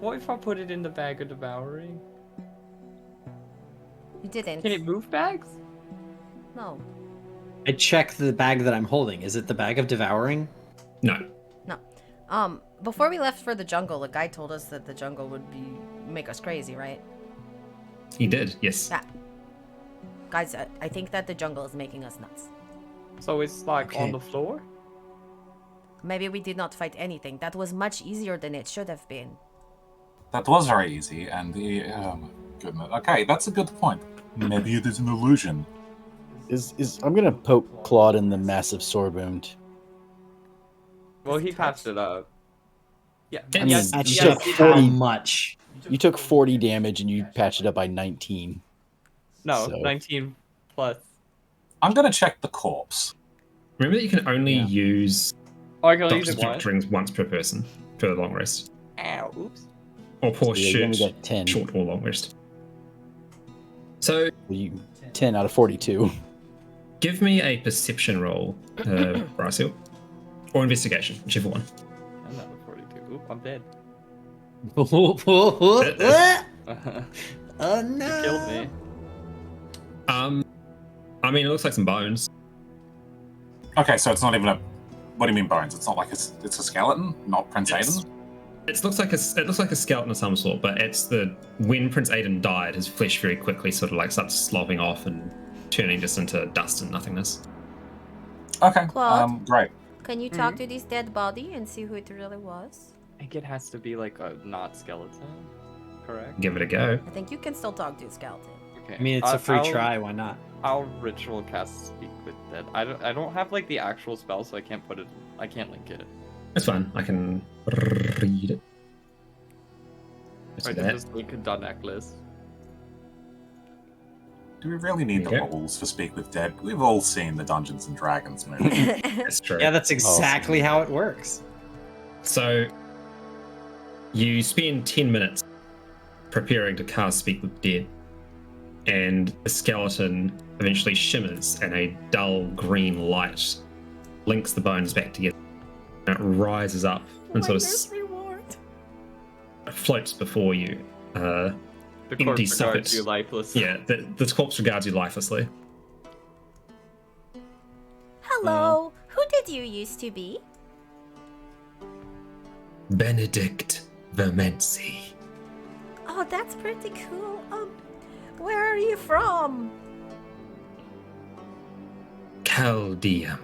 What if I put it in the bag of devouring? You didn't. Can it move bags? No. I check the bag that I'm holding. Is it the bag of devouring? No. Before we left for the jungle, the guy told us that the jungle would make us crazy, right? He did, yes. Yeah. Guys, I think that the jungle is making us nuts. So it's like on Okay. the floor? Maybe we did not fight anything. That was much easier than it should have been. That was very easy, and oh my goodness. Okay, that's a good point. Maybe it is an illusion. I'm gonna poke Claude in the massive sword wound. Well, he patched it up. Yeah. I yes, mean, That's you yes, took he how 40 patched- much? You took 40 damage and you patched it up by 19. No, so- 19 plus. I'm gonna check the corpse. Remember that you can only Yeah. use Oh, I can only use Doctor's it once. Doctrines once per person for the long rest. Ow, oops. Or poor Yeah, you only shoot, got 10. short or long rest. So, 10 out of 42. give me a perception roll, Brysil. Or investigation, whichever one. Another 42. Oop, I'm dead. Oh You no! killed me. I mean, it looks like some bones. Okay, so it's not even a. What do you mean bones? It's not like it's a skeleton, not Prince It's- Aiden. It looks like a skeleton of some sort, but it's when Prince Aiden died, his flesh very quickly sort of like starts slopping off and turning just into dust and nothingness. Okay, Claude? great. Can you talk to this dead body and see who it really was? I think it has to be like a not skeleton, correct? Give it a go. I think you can still talk to a skeleton. Okay. I mean, it's a free I'll- try. Why not? I'll ritual cast speak with dead. I don't have like the actual spell, so I can't put it. I can't link it. It's fine. I can read it. Let's I do can that. just link the necklace. Do we really need the Yeah. rules for Speak with Dead? We've all seen the Dungeons and Dragons movie. That's true. Yeah, that's exactly how it works. So you spend 10 minutes preparing to cast Speak with Dead, and the skeleton eventually shimmers, and a dull green light links the bones back together. And it rises up and sort of reward. floats before you. The Empty corpse regards sockets. you lifeless. Yeah, the corpse regards you lifelessly. Hello. Who did you used to be? Benedict Vermensi. Oh, that's pretty cool. Where are you from? Chaldeum.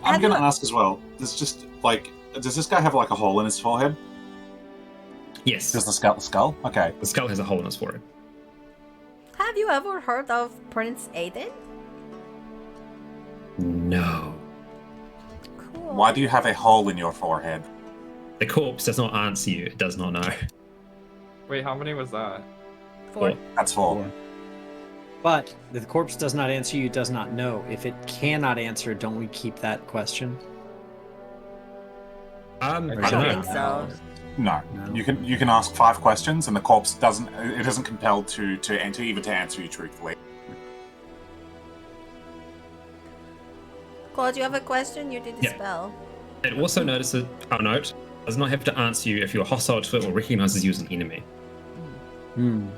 I'm Have gonna you- ask as well. Does this guy have like a hole in his forehead? Yes, Just the skull? Okay. the skull has a hole in its forehead. Have you ever heard of Prince Aiden? No. Cool. Why do you have a hole in your forehead? The corpse does not answer you. It does not know. Wait, how many was that? For That's 4. But the corpse does not answer you, does not know. If it cannot answer, don't we keep that question? I I don't don't know. think so. No. No. You can ask 5 questions and the corpse isn't compelled to answer you truthfully. Claude, you have a question? You did the Yeah. spell. It also notices our note does not have to answer you if you're hostile to it or recognizes you as an enemy. Hmm.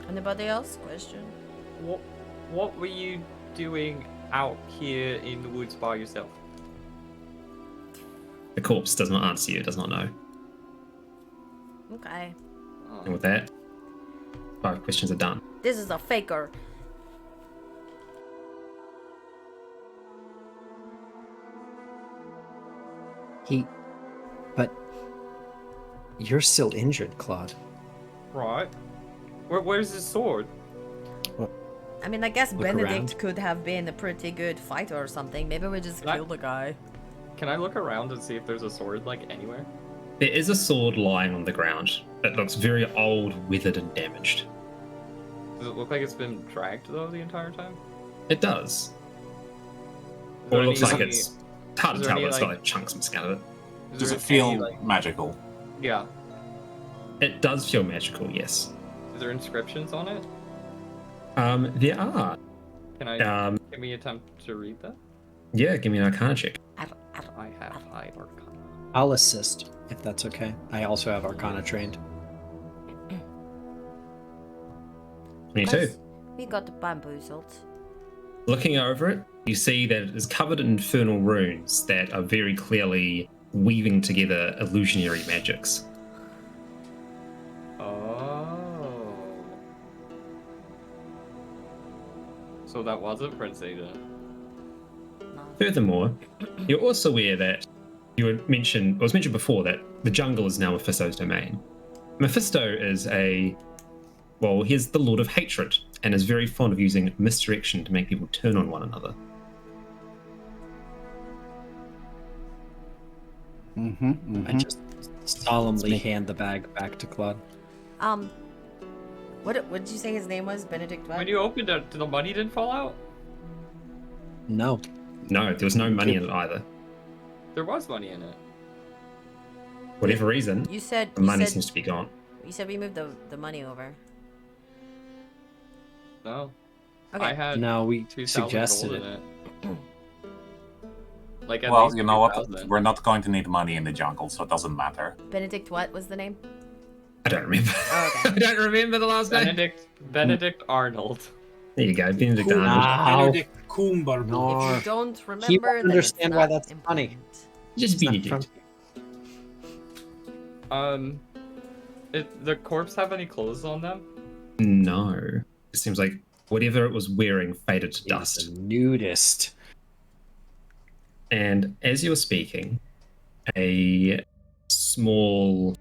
Anybody else? Question? What were you doing out here in the woods by yourself? The corpse does not answer you. It does not know. Okay. And with that, 5 questions are done. This is a faker. But you're still injured, Claude. Right. Where's his sword? I mean, I guess Look Benedict around. could have been a pretty good fighter or something. Maybe we just Like- kill the guy. Can I look around and see if there's a sword like anywhere? There is a sword lying on the ground. It looks very old, withered, and damaged. Does it look like it's been dragged though the entire time? It does. Is Or there it looks any- like it's hard to is there tell, any, but it's got like- like chunks missing out of it. is Does there it feel any, like, magical? Yeah. It does feel magical, yes. Is there inscriptions on it? There are. Can I give me a time to read that? Yeah, give me an Arcana check. I have high Arcana. I'll assist if that's okay. I also have Arcana trained. 22. We got bamboozled. Looking over it, you see that it is covered in infernal runes that are very clearly weaving together illusionary magics. Oh. So that wasn't Prince Ada. Furthermore, you're also aware that it was mentioned before that the jungle is now Mephisto's domain. Mephisto is he's the Lord of Hatred and is very fond of using misdirection to make people turn on one another. I just solemnly hand the bag back to Claude. What did you say his name was? Benedict what? When you opened it, the money didn't fall out? No. No, there was no money in it either. There was money in it. Whatever reason, You said the money seems to be gone. You said we moved the money over. No. Okay. I had No, we 2,000 suggested gold it. in it. Like at Well, least you know what? 2,000. We're not going to need money in the jungle, so it doesn't matter. Benedict what was the name? I don't remember. Oh, okay. I don't remember the last name. Benedict Arnold. There you go, Benedict Cool. Arnold. Benedict Cumberbatch. No. If you don't remember, He won't then understand it's why not that's funny. important. Just It's not Benedict. The corpse have any clothes on them? No. It seems like whatever it was wearing faded to He's dust. a nudist. And as you were speaking, a small,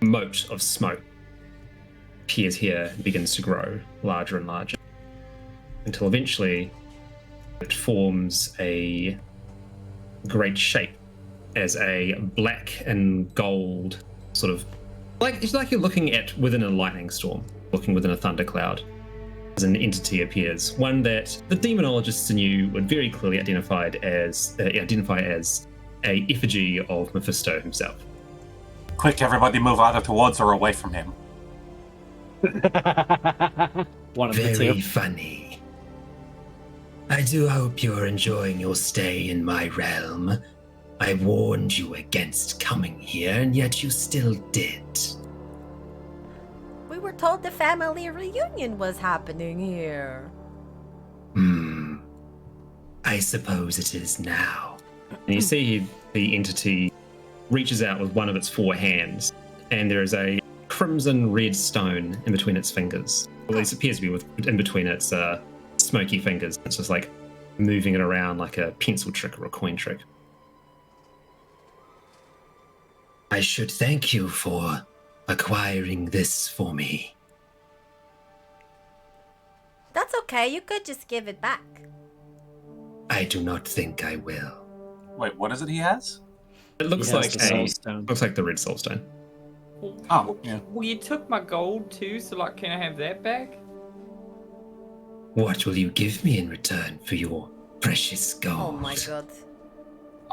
mote of smoke appears here and begins to grow larger and larger until eventually it forms a great shape as a black and gold sort of it's like you're looking at within a lightning storm, looking within a thundercloud. As an entity appears, one that the demonologists in you would very clearly identify as a effigy of Mephisto himself. Quick, everybody move either towards or away from him. One of the Very two. funny. I do hope you're enjoying your stay in my realm. I warned you against coming here, and yet you still did. We were told the family reunion was happening here. I suppose it is now. And you see the entity reaches out with one of its 4 hands, and there is a crimson red stone in between its fingers. Well, at least it appears to be in between its smoky fingers. It's just like moving it around like a pencil trick or a coin trick. I should thank you for acquiring this for me. That's okay. You could just give it back. I do not think I will. Wait, what is it he has? It looks He has like the soul stone. looks like the red soul stone. Oh, yeah. Well, you took my gold too, so can I have that back? What will you give me in return for your precious gold? Oh my god.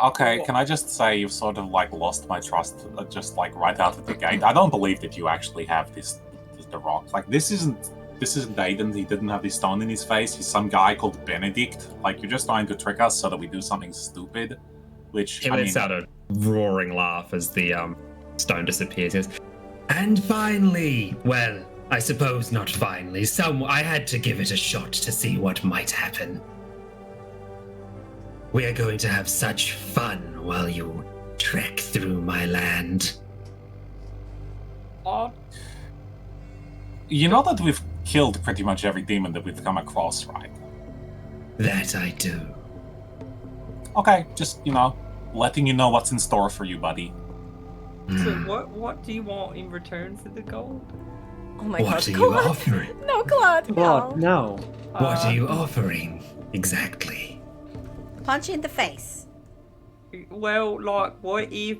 Okay, can I just say you've sort of lost my trust just right out of the gate? I don't believe that you actually have the rock. This isn't Aiden. He didn't have the stone in his face. He's some guy called Benedict. You're just trying to trick us so that we do something stupid. Which He lets out a roaring laugh as the stone disappears. He goes, and finally, well, I suppose not finally. I had to give it a shot to see what might happen. We are going to have such fun while you trek through my land. Oh, you know that we've killed pretty much every demon that we've come across, right? That I do. Okay, just letting you know what's in store for you, buddy. so what do you want in return for the gold? Oh my What god. are you Claude. offering? No, Claude, Claude, no. no. What are you offering exactly? Punch you in the face. Well, what if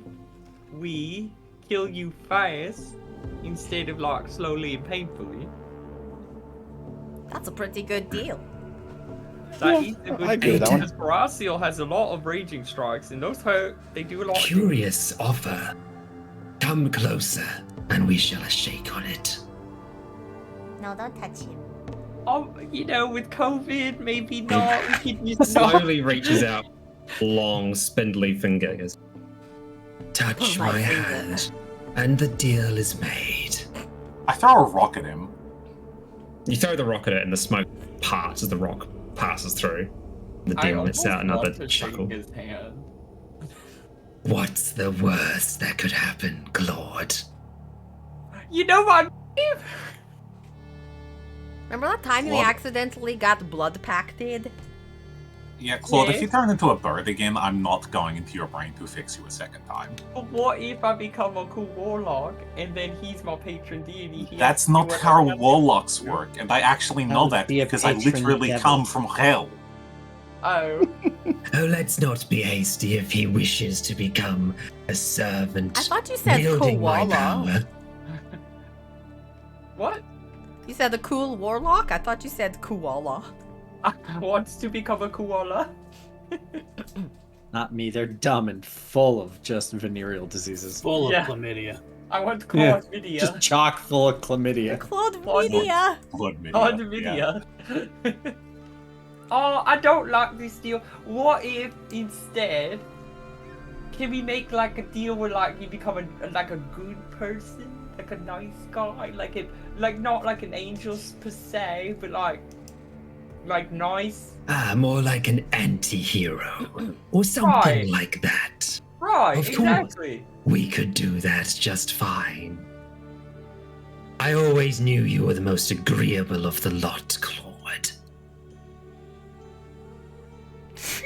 we kill you fast instead of slowly and painfully? That's a pretty good deal. That is a I good agree with that thing, one. because Horacio has a lot of raging strikes, and those hurt. They do a lot. Curious offer. Come closer, and we shall shake on it. No, don't touch him. Oh, you know, with COVID, maybe not. We could use Slowly reaches out, long, spindly finger. Goes, touch Oh, my my finger. hand, and the deal is made. I throw a rock at him. You throw the rock at it, and the smoke parts as the rock passes through. The deal lets out another chuckle. His hand. What's the worst that could happen, Claude? You know what? Remember that time we Claude. accidentally got blood pacted? Yeah, Claude, Yeah. if you turn into a bird again, I'm not going into your brain to fix you a second time. But what if I become a cool warlock and then he's my patron deity? He That's has to not do how whatever- warlocks work, and I actually know would that be a because I patron literally devil. come from hell. Oh. Oh, let's not be hasty if he wishes to become a servant. I thought you said wielding my koala. power. What? You said a cool warlock? I thought you said koala. Wants to become a koala? Not me. They're dumb and full of just venereal diseases. Full of Yeah. chlamydia. I want Yeah. chlamydia. Just chock full of chlamydia. Claude Claude. Media. Blood media. Chlamydia. Oh, I don't like this deal. What if instead, can we make like a deal where like you become like a good person, like a nice guy, like not like an angel per se, but like nice. Ah, more like an anti-hero. Or something Right. like that. Right, Of course. exactly. We could do that just fine. I always knew you were the most agreeable of the lot, Claude.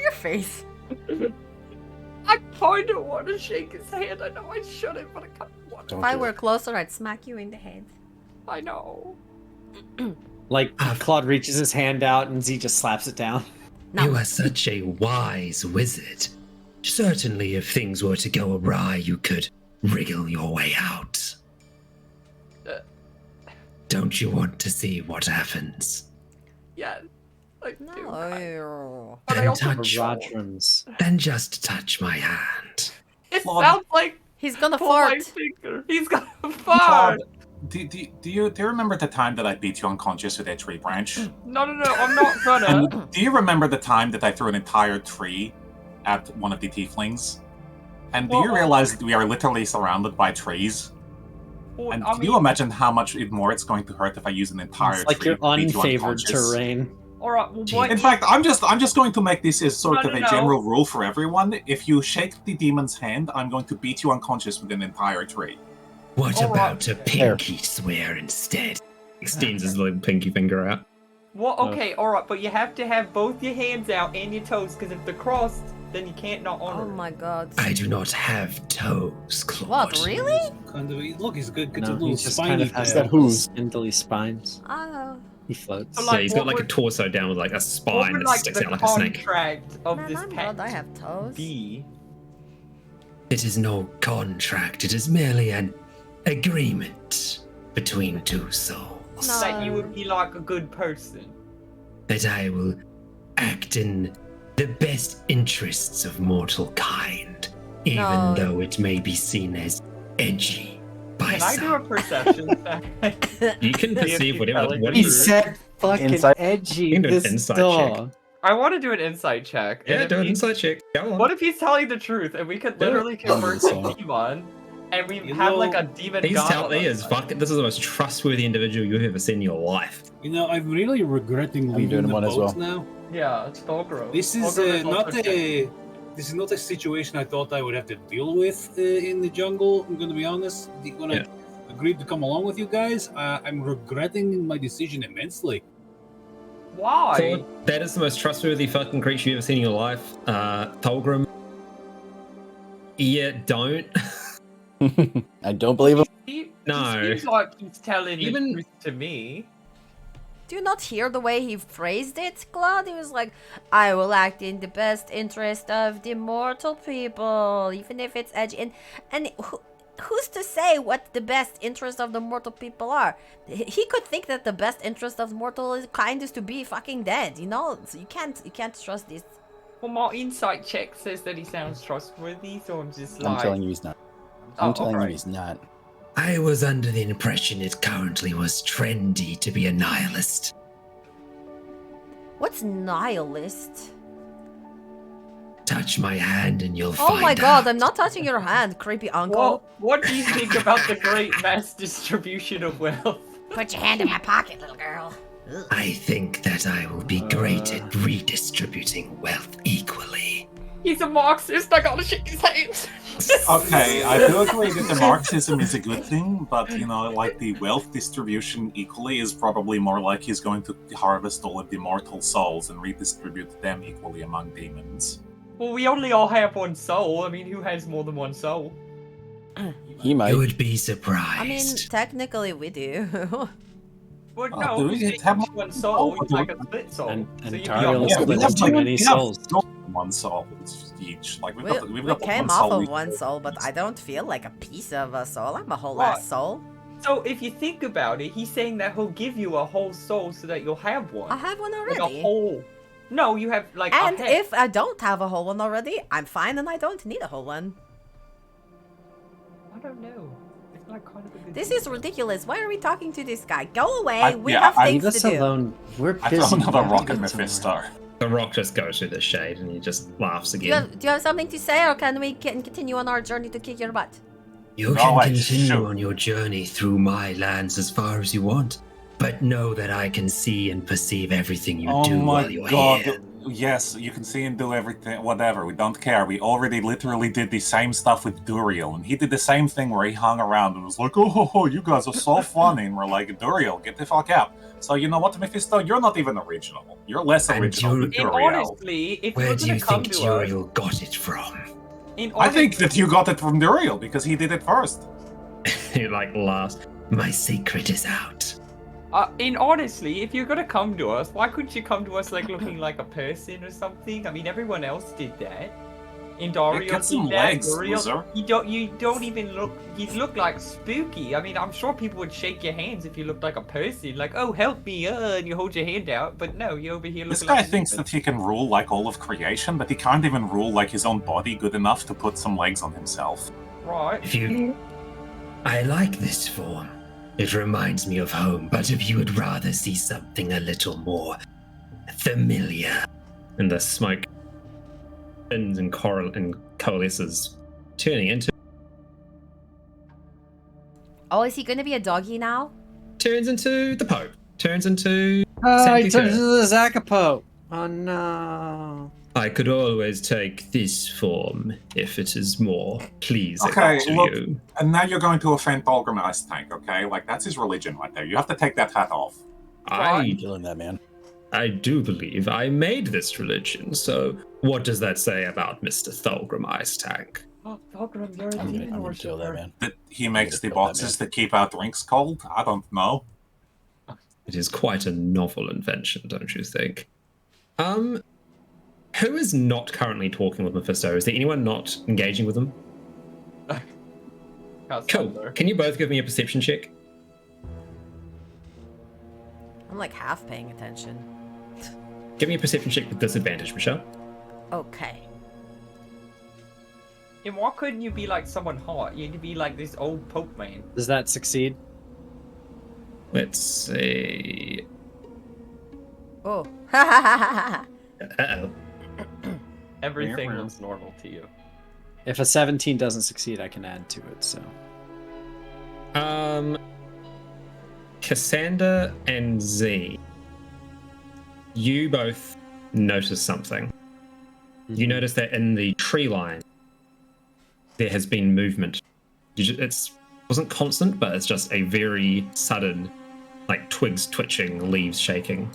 Your face. I kind of want to shake his hand. I know I shouldn't, but I kind of want to. If I were closer, I'd smack you in the head. I know. Like, Claude reaches his hand out and Z just slaps it down. No. You are such a wise wizard. Certainly, if things were to go awry, you could wriggle your way out. Don't you want to see what happens? Yeah. I do. No. But I Then also touch, Rodrums. then just touch my hand. It Claude. sounds like He's gonna pull my fart. finger. He's gonna Claude, fart. do you remember the time that I beat you unconscious with a tree branch? No, I'm not gonna. And do you remember the time that I threw an entire tree at one of the tieflings? And do you Well, realize that we are literally surrounded by trees? Well, And I can you mean, imagine how much more it's going to hurt if I use an entire It's like tree your to beat you unfavored unconscious? terrain. alright, well, what In fact, I'm just going to make this as sort No, of no, a no. general rule for everyone. If you shake the demon's hand, I'm going to beat you unconscious with an entire tree. What All about a right. pinky swear instead? Extends his little pinky finger out. What? Okay, alright, but you have to have both your hands out and your toes, because if they're crossed, then you can't not honor. Oh my god. I do not have toes, Claude. What, really? Kind of. Look, he's good. Good No, little he just spiny kind of has tail. that hooves. spindly spines. Oh. He floats. So, Yeah, like, he's what got like a would- torso down with like a What spine would that like sticks the out like a snake. contract of Man, this I'm pact glad I have toes. be? It is no contract, it is merely an agreement between two souls. No. That you would be like a good person. That I will act in the best interests of mortal kind, even No. though it may be seen as edgy by Can I do a some. perception check? You can See if perceive he's whatever. telling What the do He you? truth. said fucking Insight- edgy. You can do an This insight dog. I want to do an insight check. Yeah, and do if an he- insight check. Go on. What if he's telling the truth and we could Do it. literally convert the Insight. demon and we You have know, like a demon He's god telling on he our is side? fucking. This is the most trustworthy individual you've ever seen in your life. You know, I'm really regretting I'm leaving doing the one as boat well. now. Yeah, it's Thorgro. This is This is not a situation I thought I would have to deal with in the jungle. I'm going to be honest. When Yeah. I agreed to come along with you guys, I'm regretting my decision immensely. Why? Claude, that is the most trustworthy fucking creature you've ever seen in your life. Thulgrim. Yeah, don't. I don't believe him. He No. seems like he's telling Even- the truth to me. Do you not hear the way he phrased it, Claude? He was like, I will act in the best interest of the mortal people, even if it's edgy. And who's to say what the best interest of the mortal people are? He could think that the best interest of mortal kind is to be fucking dead, you know? So you can't trust this. Well, my insight check says that he sounds trustworthy, so I'm just I'm like, telling you he's not. I'm telling you he's not. I was under the impression it currently was trendy to be a nihilist. What's nihilist? Touch my hand and you'll find out. Oh my god, I'm not touching your hand, creepy uncle. What do you think about the great mass distribution of wealth? Put your hand in my pocket, little girl. I think that I will be great at redistributing wealth equally. He's a Marxist, I gotta shake his hand. Okay, I do agree that the Marxism is a good thing, but, you know, like the wealth distribution equally is probably more like he's going to harvest all of the mortal souls and redistribute them equally among demons. Well, we only all have one soul. I mean, who has more than one soul? He might. You would be surprised. I mean, technically we do. Well, Oh, no, do we you have one soul, Oh, it's like a split soul. And so you'd be Tariel on is one split soul. into many souls. One soul each. Like we've got We one came soul off of each. one soul, but I don't feel like a piece of a soul. I'm a whole Right. ass soul. So if you think about it, he's saying that he'll give you a whole soul so that you'll have one. I have one Like already. a whole. No, you have like And a head. if I don't have a whole one already, I'm fine and I don't need a whole one. I don't know. It's like kind of a good This thing. is ridiculous. Why are we talking to this guy? Go away. I- We yeah, have I- things Leave to us do. alone. We're I busy. throw another We have rock to at go Mephisto. somewhere. The rock just goes through the shade and he just laughs Do you, again. have something to say, or can we continue on our journey to kick your butt? You No, can I continue should. on your journey through my lands as far as you want, but know that I can see and perceive everything you Oh do my while you're god. here. Yes, you can see and do everything, whatever. We don't care. We already literally did the same stuff with Duriel, and he did the same thing where he hung around and was like, oh, ho, ho, you guys are so funny. And we're like, Duriel, get the fuck out. So, you know what, Mephisto? You're not even original. You're less And original than And Duriel. honestly, if Where you're do gonna you come think to us, Duriel got it from? I think that you got it from Duriel because he did it first. He like laughs. My secret is out. and honestly, if you're gonna come to us, why couldn't you come to us like looking like a person or something? I mean, everyone else did that. And Dario Get some did that. legs, Dario- loser. You don't even look. You look like spooky. I mean, I'm sure people would shake your hands if you looked like a person. Like, oh, help me, and you hold your hand out. But no, you're over here looking This guy like a thinks human. that he can rule like all of creation, but he can't even rule like his own body good enough to put some legs on himself. Right. If you... I like this form. It reminds me of home, but if you would rather see something a little more familiar. And the smoke spins and coalesces, turning into... Oh, is he gonna be a doggy now? Turns into the Pope. Turns into... Oh, he Sandy turns Kerr. into the Zakapo. Oh no. I could always take this form if it is more pleasing Okay, to look, you. and now you're going to offend Balgrim Tank, okay? Like, that's his religion right there. You have to take that hat off. I Killing that man. I do believe I made this religion, so what does that say about Mr. Thulgrim Ice Tank? Oh, Thulgrim, you're a I'm demon gonna kill that worshiper. man. That he makes the kill that boxes that keep our drinks cold? I don't know. It is quite a novel invention, don't you think? Who is not currently talking with Mephisto? Is there anyone not engaging with him? Cool. Cassandra. Can you both give me a perception check? I'm like half paying attention. Give me a perception check with disadvantage, Michelle. Okay. And why couldn't you be like someone hot? You'd be like this old Pope man. Does that succeed? Let's see. Oh. Uh-oh. Everything looks normal to you. If a 17 doesn't succeed, I can add to it. So Cassandra and Z, you both notice something. You notice that in the tree line, there has been movement. It wasn't constant, but it's just a very sudden, like twigs twitching, leaves shaking.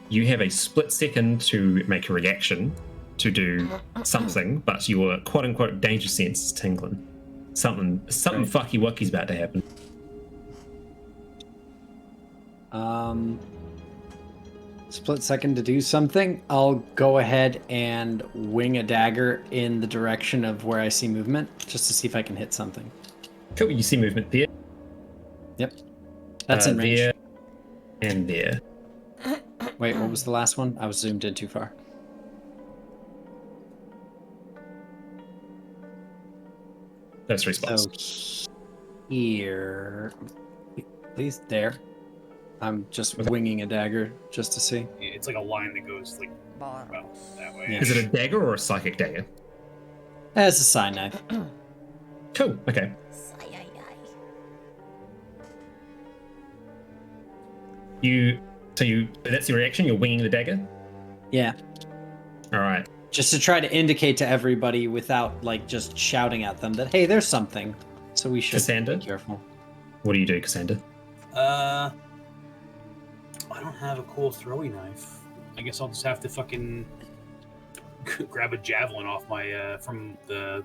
You have a split second to make a reaction to do something, but your quote-unquote danger sense is tingling. Something fucky wucky's about to happen. split second to do something. I'll go ahead and wing a dagger in the direction of where I see movement, just to see if I can hit something. Cool, you see movement there. Yep. That's in range. There and there. Wait, what was the last one? I was zoomed in too far. Those 3 spots. So here, please, there. I'm just winging a dagger just to see. It's like a line that goes like well, that way. Yeah. Is it a dagger or a psychic dagger? As a side knife. Cool. Okay. That's your reaction. You're winging the dagger. Yeah. All right. Just to try to indicate to everybody without like just shouting at them that hey, there's something. So we should Cassandra? be careful. What do you do, Cassandra? I don't have a cool throwy knife. I guess I'll just have to fucking grab a javelin off my from the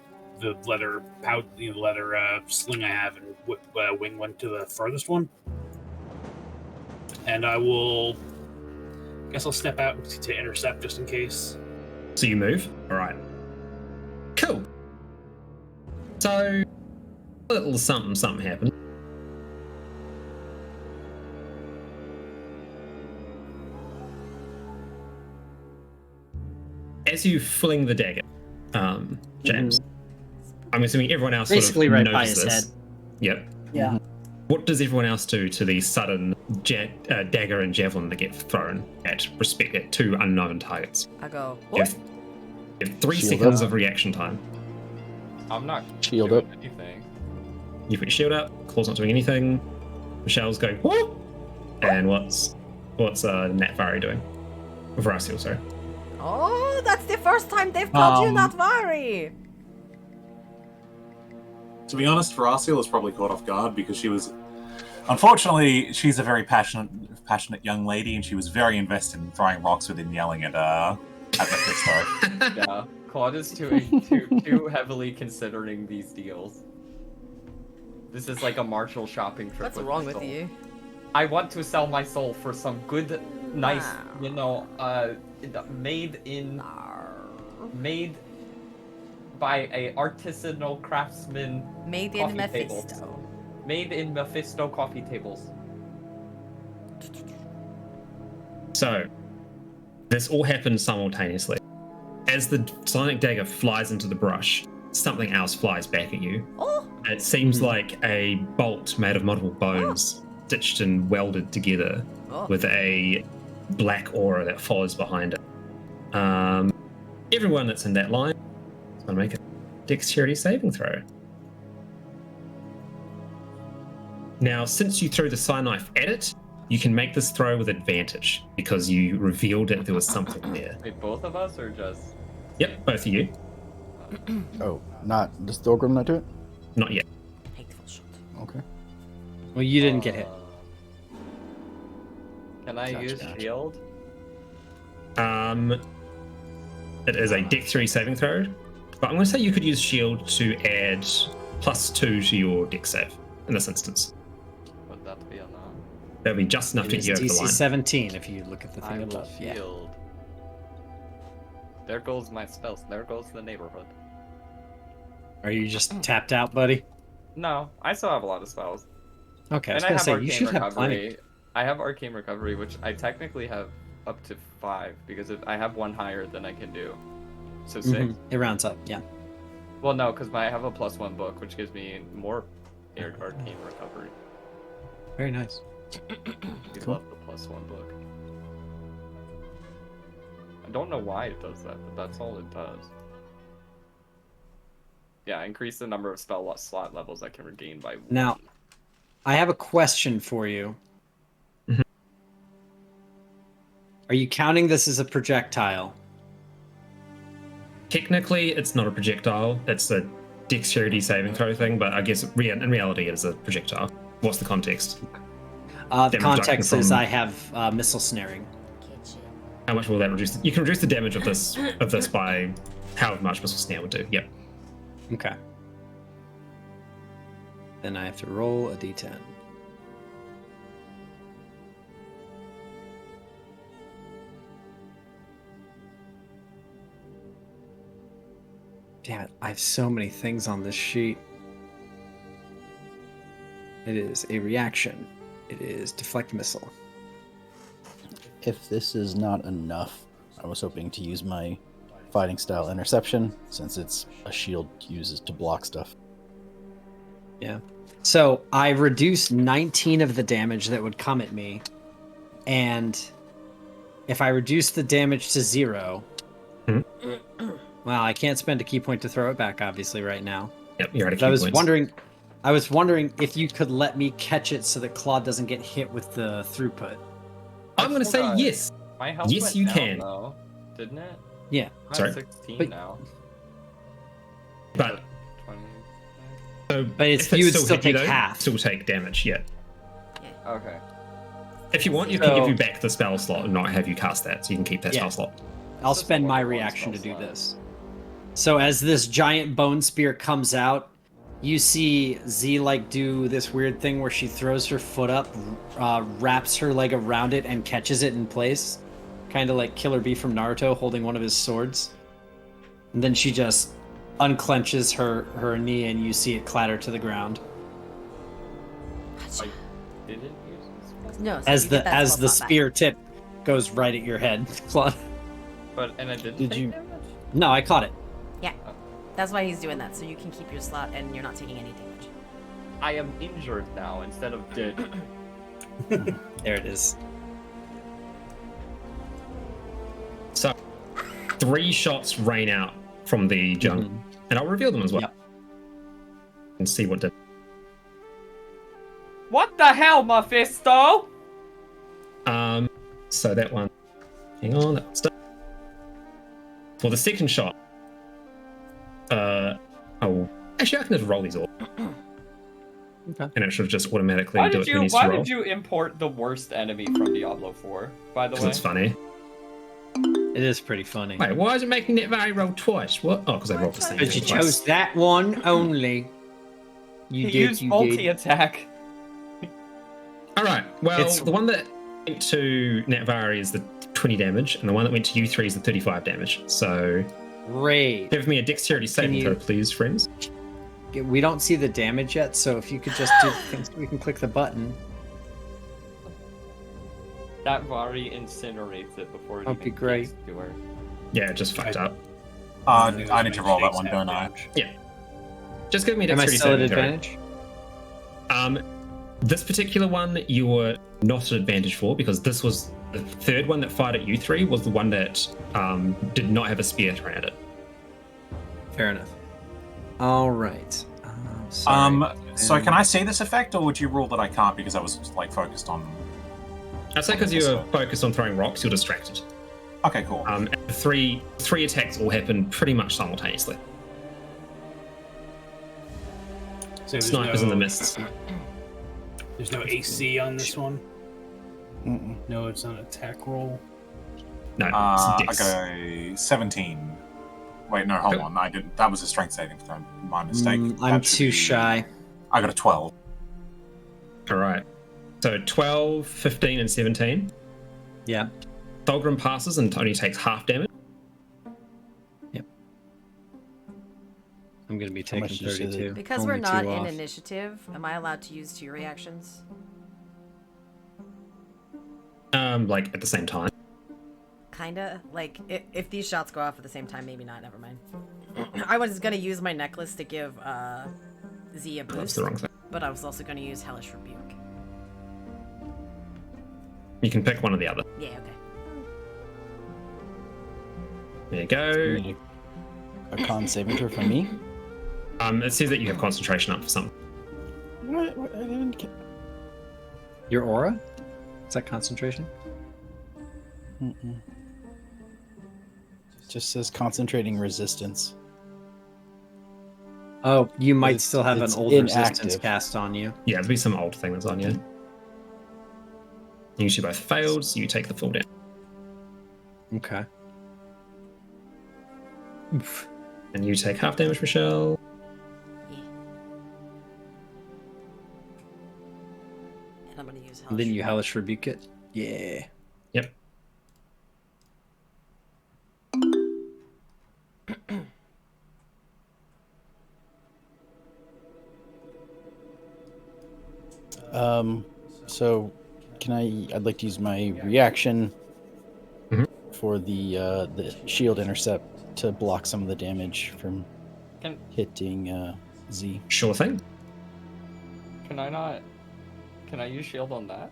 leather pouch, the leather sling I have, and wing one to the furthest one. And I will. Guess I'll step out to intercept just in case. So you move. All right. Cool. So a little something happened. As you fling the dagger, James, I'm assuming everyone else Basically sort of right by notices his this. head. Yep. Yeah. What does everyone else do to the sudden dagger and javelin that get thrown at 2 unknown targets? I go. You have 3 Shield seconds up. of reaction time. I'm not Shield doing up. anything. You put your shield up. Claw's not doing anything. Michelle's going whoop. And what's Natvari doing? Varasil, sorry. Oh, that's the first time they've called you not Vari. To be honest, Varasil was probably caught off guard because she was. Unfortunately, she's a very passionate young lady, and she was very invested in throwing rocks within yelling at Mephisto. Yeah, Claude is too heavily considering these deals. This is like a Marshall shopping trip. What's with wrong my with soul. you? I want to sell my soul for some good, nice, Wow. made by a artisanal craftsman. Made in Coffee tables. Mephisto. Made in Mephisto coffee tables. So, this all happened simultaneously. As the sonic dagger flies into the brush, something else flies back at you. Oh, It seems like a bolt made of multiple bones, stitched and welded together, with a black aura that follows behind it. Everyone that's in that line is going to make a dexterity saving throw. Now, since you threw the psi knife at it, you can make this throw with advantage because you revealed that there was something there. Wait, both of us or just? Yep, both of you. Oh, does Thorgrim not do it? Not yet. hateful shot. Okay. Well, you didn't get hit. Can I use Gotcha. shield? It is a dexterity saving throw, but I'm going to say you could use shield to add +2 to your dex save in this instance. Would that be enough? That'll be just enough It to is get you over the DC line. 17 if you look at the I thing will above. Yeah. shield. There goes my spells. There goes the neighborhood. Are you just tapped out, buddy? No, I still have a lot of spells. Okay, I was And I gonna have say you arcane should have plenty. recovery. I have arcane recovery, which I technically have up to 5 because if I have one higher than I can do. So 6. Mhm. It rounds up, yeah. Well, no, because I have a +1 book, which gives me more arcane recovery. Very nice. We love the +1 book. I don't know why it does that, but that's all it does. Yeah, increase the number of spell slot levels I can regain by 1. Now, I have a question for you. Mhm. Are you counting this as a projectile? Technically, it's not a projectile. It's a dexterity saving throw thing, but I guess in reality it is a projectile. What's the context? The Damage context reduction is from- I have missile snaring. How much will that reduce? You can reduce the damage of this by however much missile snare would do. Yep. Okay. Then I have to roll a d10. Damn it, I have so many things on this sheet. It is a reaction. It is deflect missile. If this is not enough, I was hoping to use my fighting style interception, since it's a shield uses to block stuff. Yeah. So I reduced 19 of the damage that would come at me, and if I reduce the damage to 0, well, I can't spend a key point to throw it back, obviously, right now. Yep, you're at a But key points. I was wondering if you could let me catch it so that Claude doesn't get hit with the throughput. I'm going to say forgot. yes. My health Yes, went you down, can. though, didn't it? Yeah. I'm Sorry? at 16 But- now. But 20. But if you would still still hit you, take though, half. Still take damage, yeah. Okay. If you want, you can give you back the spell slot and not have you cast that, so you can keep that spell slot. I'll This is spend the my one reaction to spell do slot. this. So as this giant bone spear comes out, you see Z like do this weird thing where she throws her foot up, wraps her leg around it, and catches it in place, kind of like Killer Bee from Naruto holding one of his swords. And then she just unclenches her knee, and you see it clatter to the ground. I didn't use this. No. So As you the get that spell slot back. spear tip goes right at your head, Claude. And I didn't Did take you- damage? No, I caught it. Yeah. That's why he's doing that, so you can keep your slot and you're not taking any damage. I am injured now instead of dead. There it is. So, 3 shots rain out from the jungle, and I'll reveal them as well. Yep. And see what did. What the hell, Mephisto? So that one. Hang on, that one's done. For the second shot, actually, I can just roll these all. Okay. And it should just automatically Why do did it when you you roll. did you import the worst enemy from Diablo 4, by the Because way? it's funny. It is pretty funny. Wait, why is it making that value roll twice? What? Oh, because I rolled the same Because you thing twice. chose that one only. You He did. used You did. multi-attack. All right. Well, It's- the one that went to Natvari is the 20 damage, and the one that went to U3 is the 35 damage. So Great. give me a dexterity saving you- throw, please, friends. We don't see the damage yet, so if you could just do things, we can click the button. That Vari incinerates it before it That'd even be great. gets to her. Yeah, it just fucked up. I need to roll that one, don't I? Just give me a Am I dexterity still at saving throw. advantage? This particular one you were not at advantage for because this was the third one that fired at U3 was the one that did not have a spear around it. Fair enough. All right. So can I see this effect, or would you rule that I can't because I was like focused on? I'd say because you were focused on throwing rocks, you're distracted. Okay, cool. And three attacks all happen pretty much simultaneously. So there's Snipers in the mists. There's no AC on this one. Mm-mm. No, it's not an attack roll. No, I it's got dex. a 17. Wait, no, hold Cool. on. I didn't. That was a strength saving throw. My mistake. I'm That should too be- shy. I got a 12. All right. So 12, 15, and 17. Yeah. Thulgrim passes and only takes half damage. I'm going to be taking much did you say 32. Because Only we're not two in off. initiative, am I allowed to use 2 reactions? Like at the same time. Kinda. Like, if these shots go off at the same time, maybe not. Never mind. I was gonna use my necklace to give Z a That's boost, the wrong thing. but I was also gonna use Hellish Rebuke. You can pick one or the other. Yeah, okay. There you go. A con saving throw from me? It says that you have concentration up for something. What? I didn't get... Your aura? Is that concentration? Mm-mm. Just says concentrating resistance. Oh, you might It's- still have an it's old resistance inactive. cast on you. Yeah, there'll be some old thing that's on you. You usually both failed, so you take the full damage. Okay. Oof. And you take half damage, Michelle. And I'm gonna use Hellish And then you Rebuke. hellish rebuke it. Yeah. Yep. So can I'd like to use my reaction Mhm. for the shield intercept to block some of the damage from Can- hitting Z. Sure thing. Can I not? Can I use shield on that?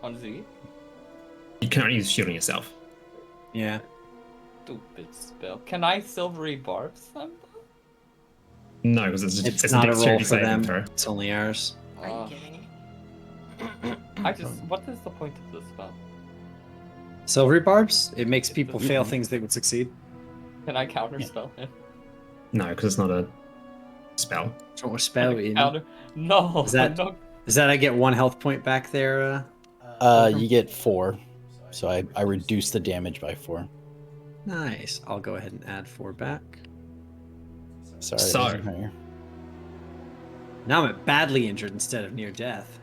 On Z? You can only use shield on yourself. Yeah. Stupid spell. Can I silvery barbs them? No, because It's a not a roll dexterity for saving them. throw. It's only ours. Are you Uh, kidding? What is the point of this spell? Silvery barbs? It makes people fail things they would succeed. Can I counterspell him? No, because it's not a spell. Or spell in. Counter? No. Is that- no. Is that I get 1 health point back there? You get 4, so I reduce the damage by 4. Nice. I'll go ahead and add 4 back. Sorry. So- that wasn't higher. Now I'm badly injured instead of near death.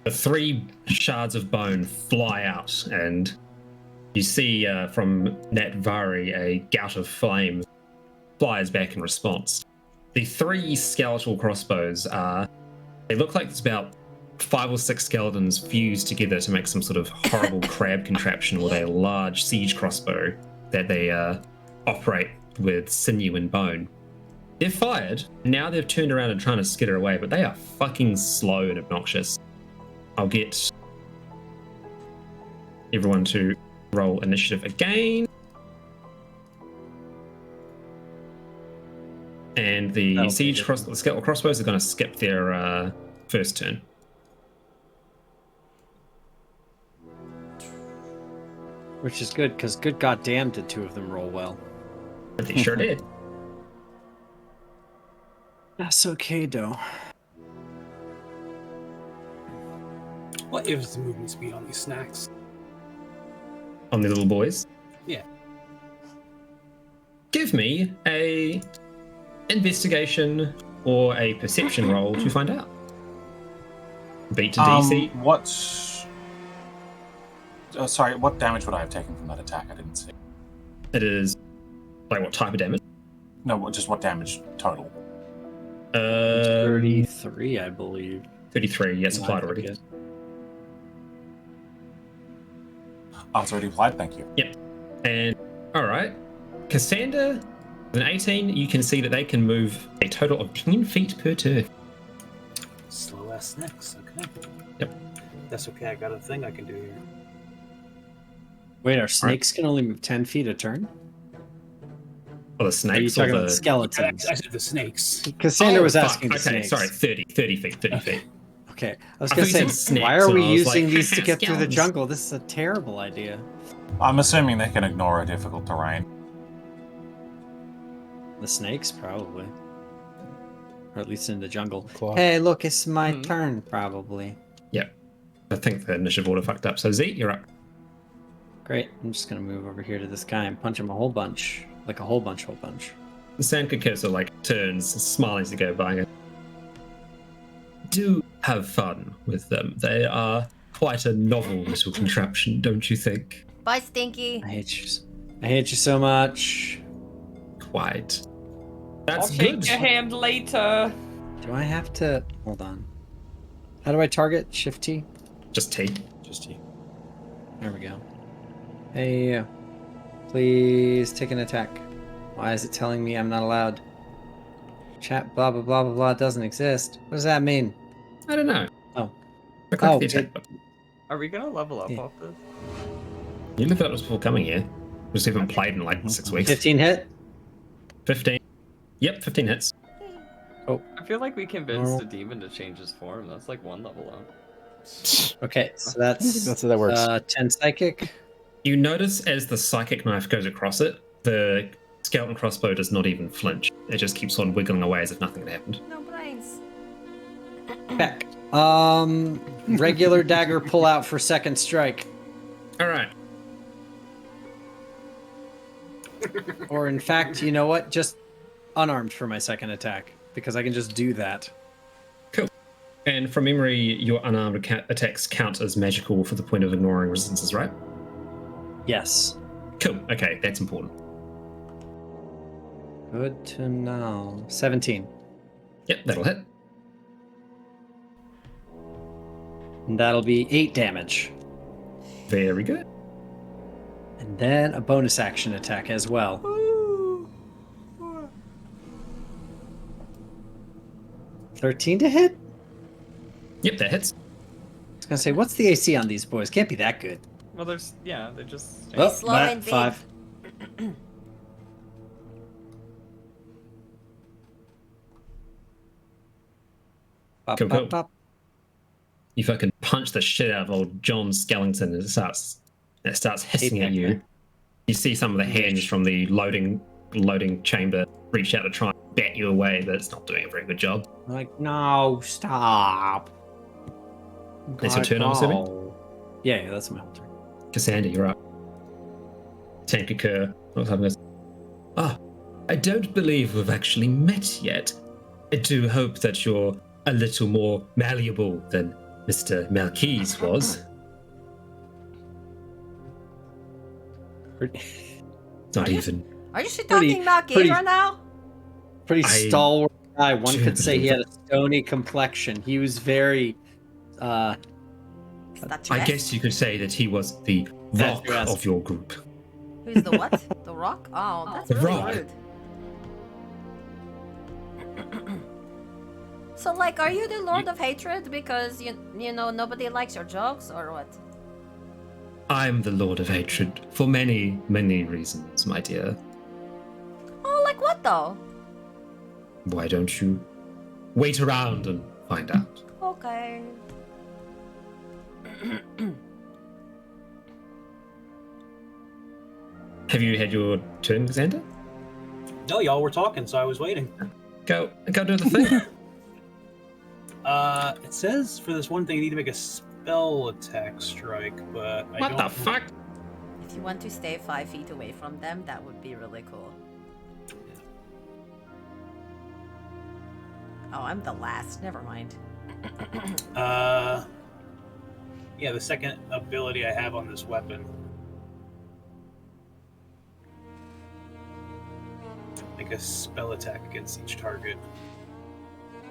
The 3 shards of bone fly out, and you see from Natvari a gout of flame flies back in response. The 3 skeletal crossbows they look like it's about 5 or 6 skeletons fused together to make some sort of horrible crab contraption with a large siege crossbow that they operate with sinew and bone. They're fired. Now they've turned around and trying to skitter away, but they are fucking slow and obnoxious. I'll get everyone to roll initiative again. And the That'll siege be the skeletal crossbows are going to skip their first turn. Which is good, because good goddamn did 2 of them roll well. They sure did. That's okay, though. What is the movement speed on these snacks? On the little boys. Yeah. Give me a investigation or a perception roll to find out. Beat to DC. Sorry, what damage would I have taken from that attack? I didn't see. It is like what type of damage? No, just what damage total? 33, I believe. 33. Yes, applied already. Oh, it's already applied. Thank you. Yep. And all right, Cassandra, with an 18, you can see that they can move a total of 10 feet per turn. Slow ass snacks. Okay. Yep. That's okay. I got a thing I can do here. Wait, our snakes can only move 10 feet a turn? Or the Are you snakes, talking or about the the skeletons? I said the snakes. Cassandra was fuck. asking the Okay, snakes. sorry, 30 feet. 30 feet. Okay, I was I going thought to you say, said why snakes, are we and I was using like, these to get through the skeletons. jungle? This is a terrible idea. I'm assuming they can ignore a difficult terrain. The snakes, probably. Or at least in the jungle. Claw. Hey, look, it's my turn, probably. Yep. I think the initiative order fucked up. So Z, you're up. Great, I'm just going to move over here to this guy and punch him a whole bunch. Like a whole bunch. The Sandka cursor turns, smiling as you go by. And do have fun with them. They are quite a novel little contraption, don't you think? Bye, Stinky. I hate you. I hate you so much. Quite. That's I'll good. take your hand later. Do I have to... Hold on. How do I target? Shift T? Just T. Just you. There we go. Hey, please take an attack. Why is it telling me I'm not allowed? Chat blah blah blah blah blah doesn't exist. What does that mean? I don't know. Oh. I clicked Oh, the attack it- button. Are we gonna level up Yeah. off this? You looked at us before coming here. We just haven't played in like 6 weeks. 15 hit? 15. Yep, 15 hits. I feel like we convinced Oh. the demon to change his form. That's like 1 level up. Okay, so I think that's that's how that works. 10 psychic. You notice as the psychic knife goes across it, the skeleton crossbow does not even flinch. It just keeps on wiggling away as if nothing had happened. No brains. Back. Regular dagger pull out for second strike. All right. Or in fact, you know what? Just unarmed for my second attack. Because I can just do that. And from memory, your unarmed attacks count as magical for the point of ignoring resistances, right? Yes. Cool. Okay, that's important. Good to know. 17. Yep, that'll hit. And that'll be 8 damage. Very good. And then a bonus action attack as well. 13 to hit? Yep, that hits. I was gonna say, what's the AC on these boys? Can't be that good. Well, they're just. Oh, slow that, and big. 5. Pop, Cool, pop, cool. pop. You fucking punch the shit out of old John Skellington and it starts hissing at you. You see some of the hands from the loading chamber reach out to try and bat you away, but it's not doing a very good job. I'm like, no, stop. It's your turn, I'm assuming? Yeah, that's my whole turn. Cassandra, you're up. Tank Kerr looks up and goes, I don't believe we've actually met yet. I do hope that you're a little more malleable than Mr. Malkis was. Not even. Are you shit talking Malkis right now? Pretty stalwart guy. One could say he had a stony complexion. He was very I guess you could say that he was the rock of your group. Who's the what? The rock? Oh, that's The really rock. rude. So, like, are you the Lord of Hatred because you know nobody likes your jokes, or what? I'm the Lord of Hatred for many, many reasons, my dear. Oh, like what though? Why don't you wait around and find out? Okay. Have you had your turn, Xander? No, y'all were talking, so I was waiting. Go do the thing. It says for this one thing, you need to make a spell attack strike, but I don't. What the fuck? If you want to stay 5 feet away from them, that would be really cool. Oh, I'm the last. Never mind. Yeah, the second ability I have on this weapon. Make a spell attack against each target.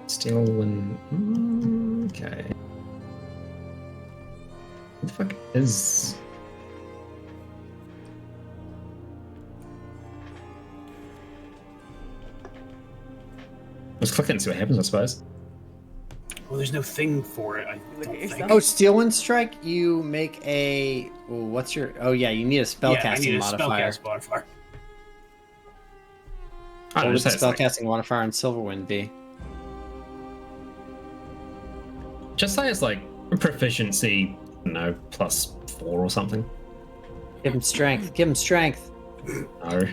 Still one. Okay. What the fuck is? Let's click it and see what happens, I suppose. Well, there's no thing for it. I don't think. Oh, Steel Wind Strike, you make a... Well, what's your... Oh, yeah, you need a spellcasting I need a modifier. spellcast modifier. I What don't would know, the just say it's like, spellcasting modifier on Silverwind be? just say it's like proficiency, no, +4 or something. Give him strength. Give him strength. No.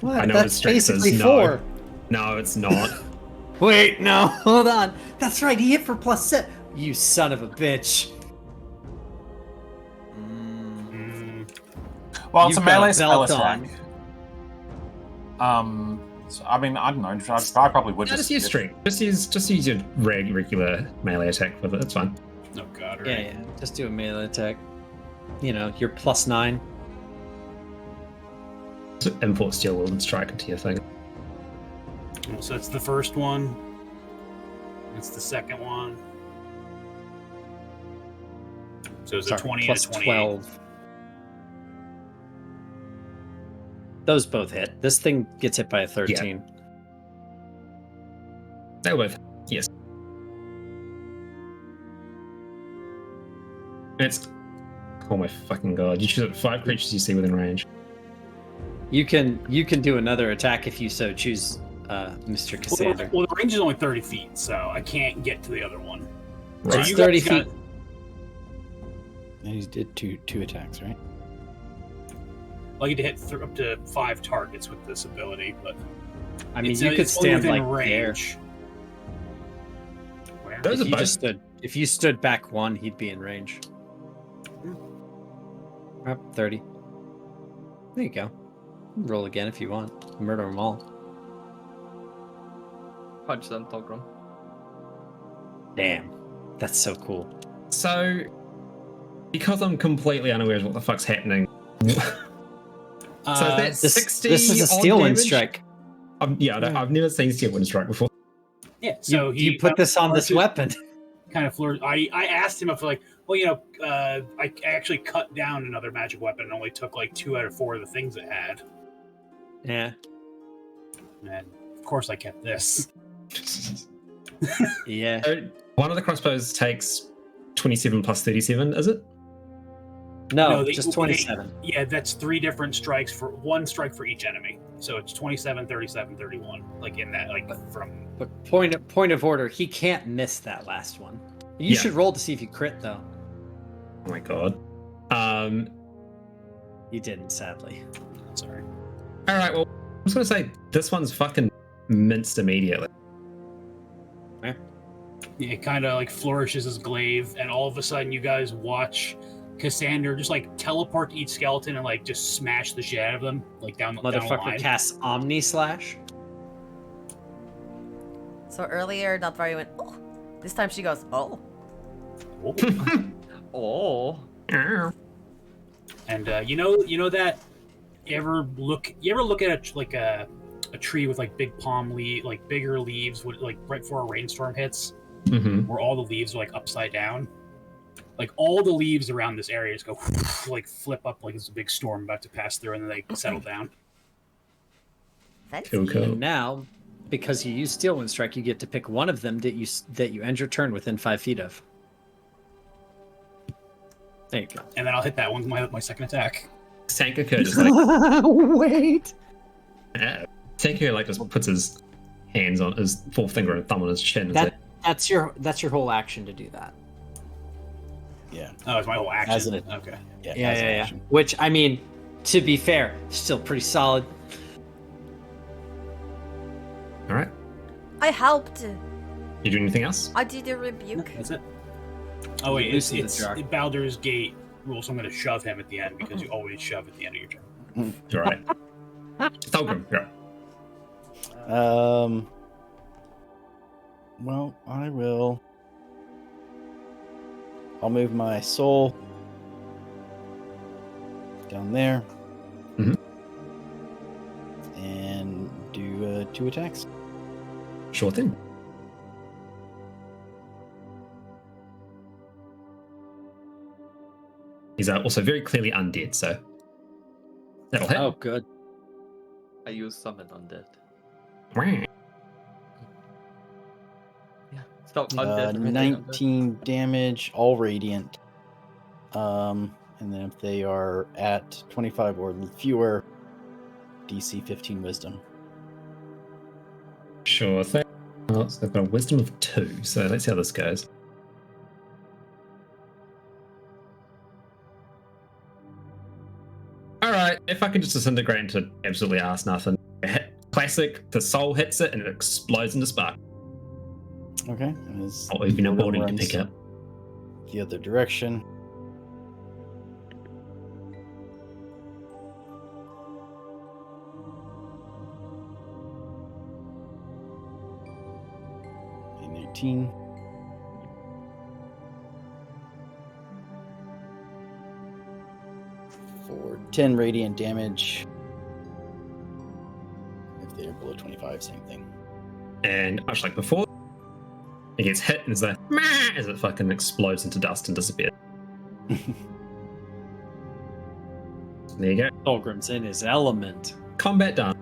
What? I know That's his strength is basically no. 4. No, it's not. Wait, no, hold on. That's right, he hit for +7. You son of a bitch. Well, it's a You've got a melee spell belt on. attack. So, I mean, I don't know. I probably would No, just use strength. Just use your regular melee attack with it. That's fine. Oh god, right. Yeah, just do a melee attack. You know, you're +9. Just import Steel Wind Strike into your thing. So that's the first one. It's the second one. So it's a 20 and a 28. +12. Those both hit. This thing gets hit by a 13. They both. Yes. It's. Oh my fucking god! You choose 5 creatures you see within range. You can do another attack if you so choose, Mr. Cassander. Well, the range is only 30 feet, so I can't get to the other one. Right. It's you 30 guys got- feet. And he did two attacks, right? I get to hit up to 5 targets with this ability, but I mean, it's, you could it's only stand within like there. range. Where? Those If are you both. just if you stood back 1, he'd be in range. Up 30. There you go. Roll again if you want. Murder them all. Punch them, Togrom. Damn, that's so cool. So, because I'm completely unaware of what the fuck's happening. So that's This 60 is a odd Steel Wind damage? Strike. I've never seen Steel Wind Strike before. Yeah, so You put this on this weapon. Kind of flirt. I asked him if like, well, you know, I actually cut down another magic weapon and only took like 2 out of 4 of the things it had. Yeah. And of course I kept this. Yeah. So one of the crossbows takes 27 plus 37, is it? No, they- just 27. Yeah, that's 3 different strikes for 1 strike for each enemy. So it's 27, 37, 31. Like in that, like from. But point of order, he can't miss that last one. You Yeah. should roll to see if you crit, though. Oh my god. You didn't, sadly. Sorry. All right. Well, I'm just gonna say this one's fucking minced immediately. Yeah, it kind of like flourishes his glaive, and all of a sudden you guys watch Cassander just like teleport to each skeleton and like just smash the shit out of them, like down the Motherfucker line. casts Omni Slash. So earlier, that Vari went, oh. This time she goes, oh. Oh. And you know that you ever look at a tree with like big palm leaf, like bigger leaves, with like right before a rainstorm hits, where all the leaves are like upside down. Like all the leaves around this area just go like flip up like there's a big storm about to pass through, and then they settle down. Fancy. Cool. And now, because you use Steel Wind Strike, you get to pick one of them that you end your turn within 5 feet of. There you go. And then I'll hit that one with my second attack. Sankaku just like Wait. Sankaku like just puts his hands on his fourth finger and thumb on his chin. And That's your whole action to do that. Yeah. Oh, it's my whole action. As an- Okay. Yeah. Yeah, as an yeah. action. Which, I mean, to be fair, still pretty solid. All right. I helped. You do anything else? I did a rebuke. That's it. Oh wait, it's Loosen the jar. Baldur's Gate rule, so I'm going to shove him at the end because you always shove at the end of your turn. You're right. Thulgrim, you're right. Well, I'll move my soul down there. And do 2 attacks. Sure thing. He's also very clearly undead, so that'll hit. Oh, good. I use summon undead. Wah. Yeah. Stop undead. everything undead. 19 damage, all radiant. And then if they are at 25 or fewer, DC 15 wisdom. Sure thing. Oh, so they've got a wisdom of 2, so let's see how this goes. Alright, if I can just disintegrate into absolutely ass nothing. Classic, the soul hits it and it explodes into spark. Okay. And his Or even a one building to runs pick up. the other direction. In 18. For 10 radiant damage. If they are below 25, same thing. And much like before, it gets hit and it's like, "Meh," as it fucking explodes into dust and disappears. There you go. Fulgrim's in his element. Combat done.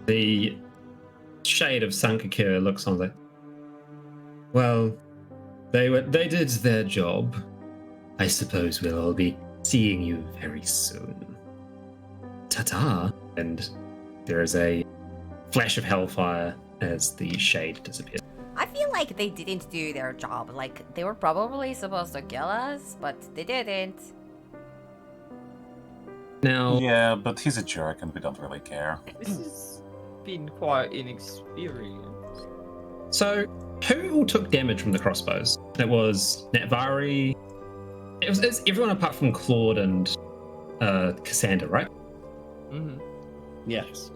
The shade of Sankakira looks on like, well, they did their job. I suppose we'll all be seeing you very soon. Ta-ta. And there is a flash of hellfire as the shade disappears. I feel like they didn't do their job. Like, they were probably supposed to kill us, but they didn't. Now, Yeah, but he's a jerk and we don't really care. This has been quite inexperienced. so who all took damage from the crossbows? It was Natvari. It's everyone apart from Claude and Cassandra, right? Mm-hmm. Yes.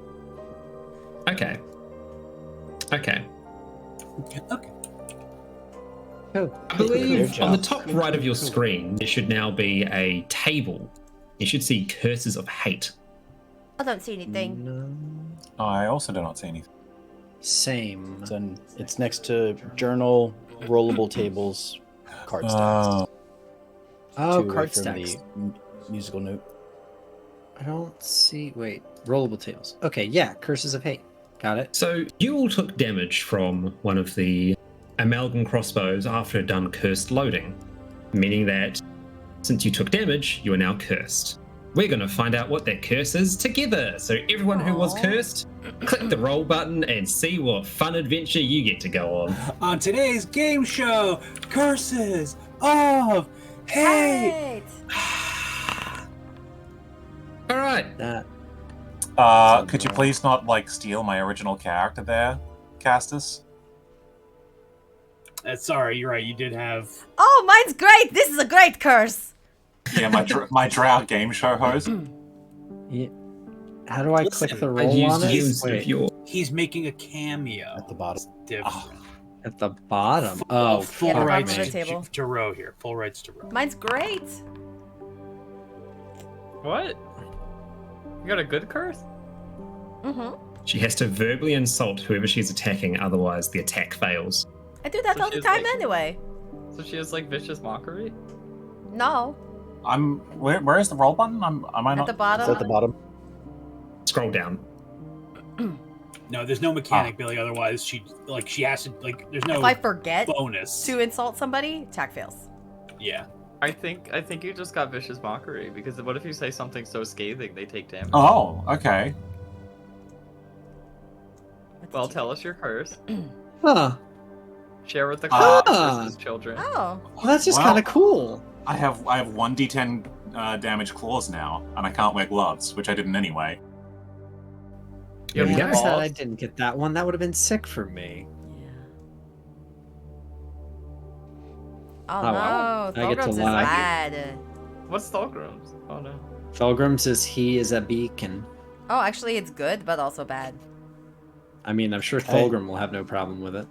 Okay. Okay. I believe Their on the job. top right of your screen, there should now be a table. You should see curses of hate. I don't see anything. No. I also do not see anything. Same. It's next to journal, rollable tables, card stacks. Oh, 2 away card from stacks. the musical note. I don't see. Wait, rollable tables. Okay, yeah, Curses of Hate. Got it. So you all took damage from one of the amalgam crossbows after it done cursed loading, meaning that since you took damage, you are now cursed. We're going to find out what that curse is together. So everyone who was cursed, click the roll button and see what fun adventure you get to go on. On today's game show, Curses of Hate! All right. Could you please not, like, steal my original character there, Castus? Sorry, you're right. You did have... Oh, mine's great! This is a great curse! Yeah, my drow game show host. Yeah. How do I click the roll on it? He's making a cameo. At the bottom. Different. At the bottom. Full Yeah, rights the table. to row here. Full rights to row. Mine's great! What? You got a good curse? Mm-hmm. She has to verbally insult whoever she's attacking, otherwise the attack fails. I do that So all the she's time like- anyway. So she has like vicious mockery? No. Where is the roll button? Am I At not? the It's bottom. at the bottom. Scroll down. No, there's no mechanic, Billy. Otherwise, she has to there's no If I forget bonus. to insult somebody, attack fails. Yeah. I think you just got vicious mockery, because what if you say something so scathing they take damage? Oh, okay. Well, tell us your curse. Huh. Share with the Ah. class children. Oh. Well, that's just Well- kind of cool. I have 1d10 damage claws now, and I can't wear gloves, which I didn't anyway. There we Yeah, go. I said I didn't get that one. That would have been sick for me. Oh, Oh, no. wow. I get to Thorgrums is lie. bad. What's Stalgrams? Oh no. Fulgrim says he is a beacon. Oh, actually, it's good, but also bad. I mean, I'm sure Fulgrim will have no problem with it.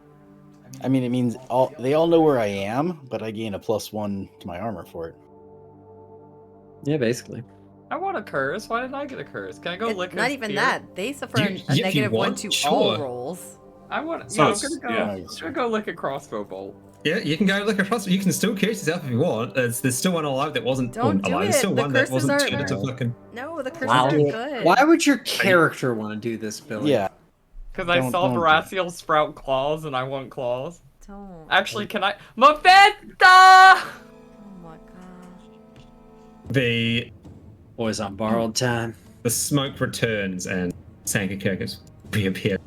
I mean, it means they all know where I am, but I gain a +1 to my armor for it. Yeah, basically. I want a curse. Why didn't I get a curse? Can I go lick Not a even spear? that. They suffer You- a if you negative one want, to sure. all rolls. I want. So Yeah, I'm it's- gonna go. yeah. I'm gonna go lick a crossbow bolt. Yeah, you can go look across. You can still curse yourself if you want. There's still one alive that wasn't Don't do alive. There's it. still The one that curses wasn't aren't- turned into fucking. No, the curses Wow. are good. Why would your character want to do this, Billy? Yeah. Because I saw don't- Baratheon sprout claws and I want claws. Don't. Actually, can I? Mephisto! Oh my gosh. The Boys on borrowed time. smoke returns and Sankakirkus reappear.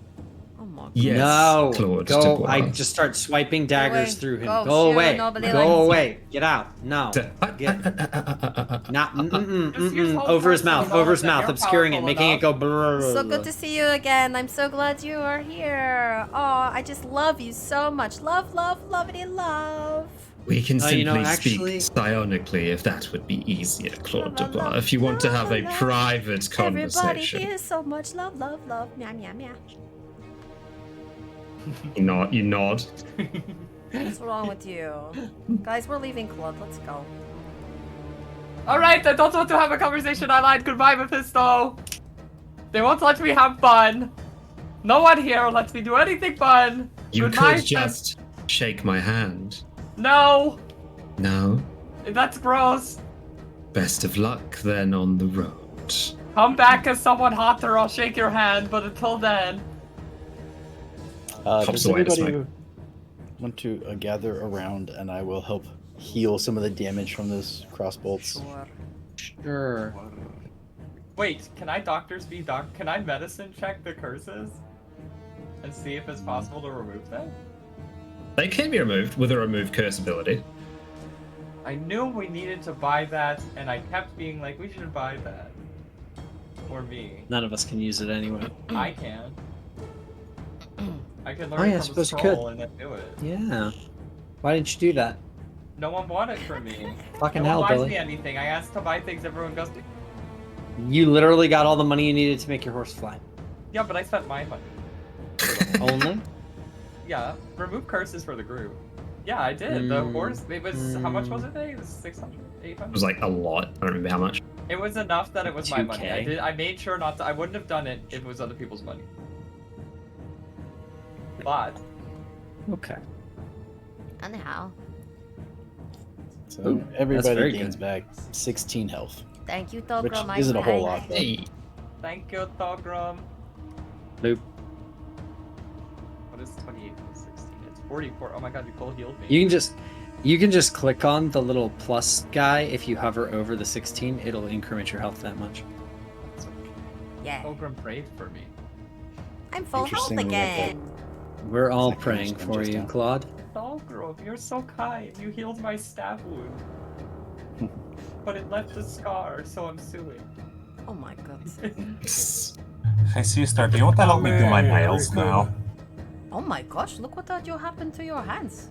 Oh my god. Yes, No. Claude Go. Dubois. I just start swiping daggers away. through him. Go, Go shoot, away. nobody likes Go you. away. Get out. No. Get. Not. Just use whole Over his parts mouth. of the Over his ball that mouth. you're Obscuring it. powerful Making it go. enough. So good to see you again. I'm so glad you are here. Oh, I just love you so much. Love, love, lovity love. We can simply you know, actually- speak psionically if that would be easier, Claude Love, Dubois. love, If you want to have a love, private Everybody conversation. here's so much love, love, love. Meow, meow, meow. You nod. What's wrong with you? Guys, we're leaving Claude. Let's go. Alright, I don't want to have a conversation. I lied. Goodbye, Mephisto. They won't let me have fun. No one here lets me do anything fun. You Goodbye, could just shake my hand. No, No? that's gross. Best of luck then on the road. Come back as someone hotter. I'll shake your hand. But until then, Hops Does away to anybody smoke. want to gather around, and I will help heal some of the damage from those crossbolts? Sure. wait. Can I Can I medicine check the curses and see if it's possible to remove them? They can be removed with a remove curse ability. I knew we needed to buy that, and I kept being like, we should buy that. For me. None of us can use it anyway. I can. I can Oh, learn yeah, I from a suppose you scroll could. and then do it. Yeah. Why didn't you do that? No one bought it for me. Fucking No hell, one buys Billy. me anything. I asked to buy things, everyone goes, You literally got all the money you needed to make your horse fly. yeah, but I spent my money. Only? Yeah, remove curses for the group. Yeah, I did. The Mm. horse, it was, how much was it? It was 600, It 800? was like a lot. I don't remember how much. It was enough that it was my money. 2K. I made sure not to, I wouldn't have done it if it was other people's money. But, Okay. Anyhow, So Ooh, that's everybody very gains good. back 16 health, thank you, which Togro, my isn't a whole friend. lot. But Hey, thank you, Togram. Loop. is 28 plus 16? It's 44. Oh my god, you full healed me. You can just click on the little plus guy. If you hover over the 16, it'll increment your health that much. That's okay. Yeah. Pilgrim prayed for me. I'm full health Interesting we got that. again. We're all Second praying screen for just you, down. Claude. Pilgrim, you're so kind. You healed my stab wound. But it left a scar, so I'm suing. Oh my god. Hey, sister, do you want to help me do my nails now? Oh my gosh, look what you happened to your hands.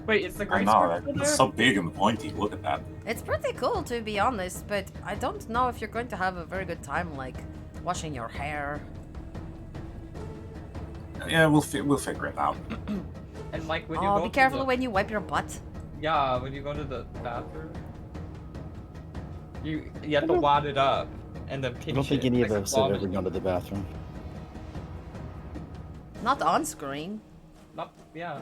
Wait, is the I great know, sword right? still It's there? so big and pointy. Look at that. It's pretty cool to be honest, but I don't know if you're going to have a very good time like washing your hair. Yeah, we'll figure it out. And like when you Oh, go be to careful the... when you wipe your butt. Yeah, when you go to the bathroom, you have to wad it up and then pinch I don't think it any of like a us have vomit. ever gone to the bathroom. Not on screen. Not, yeah.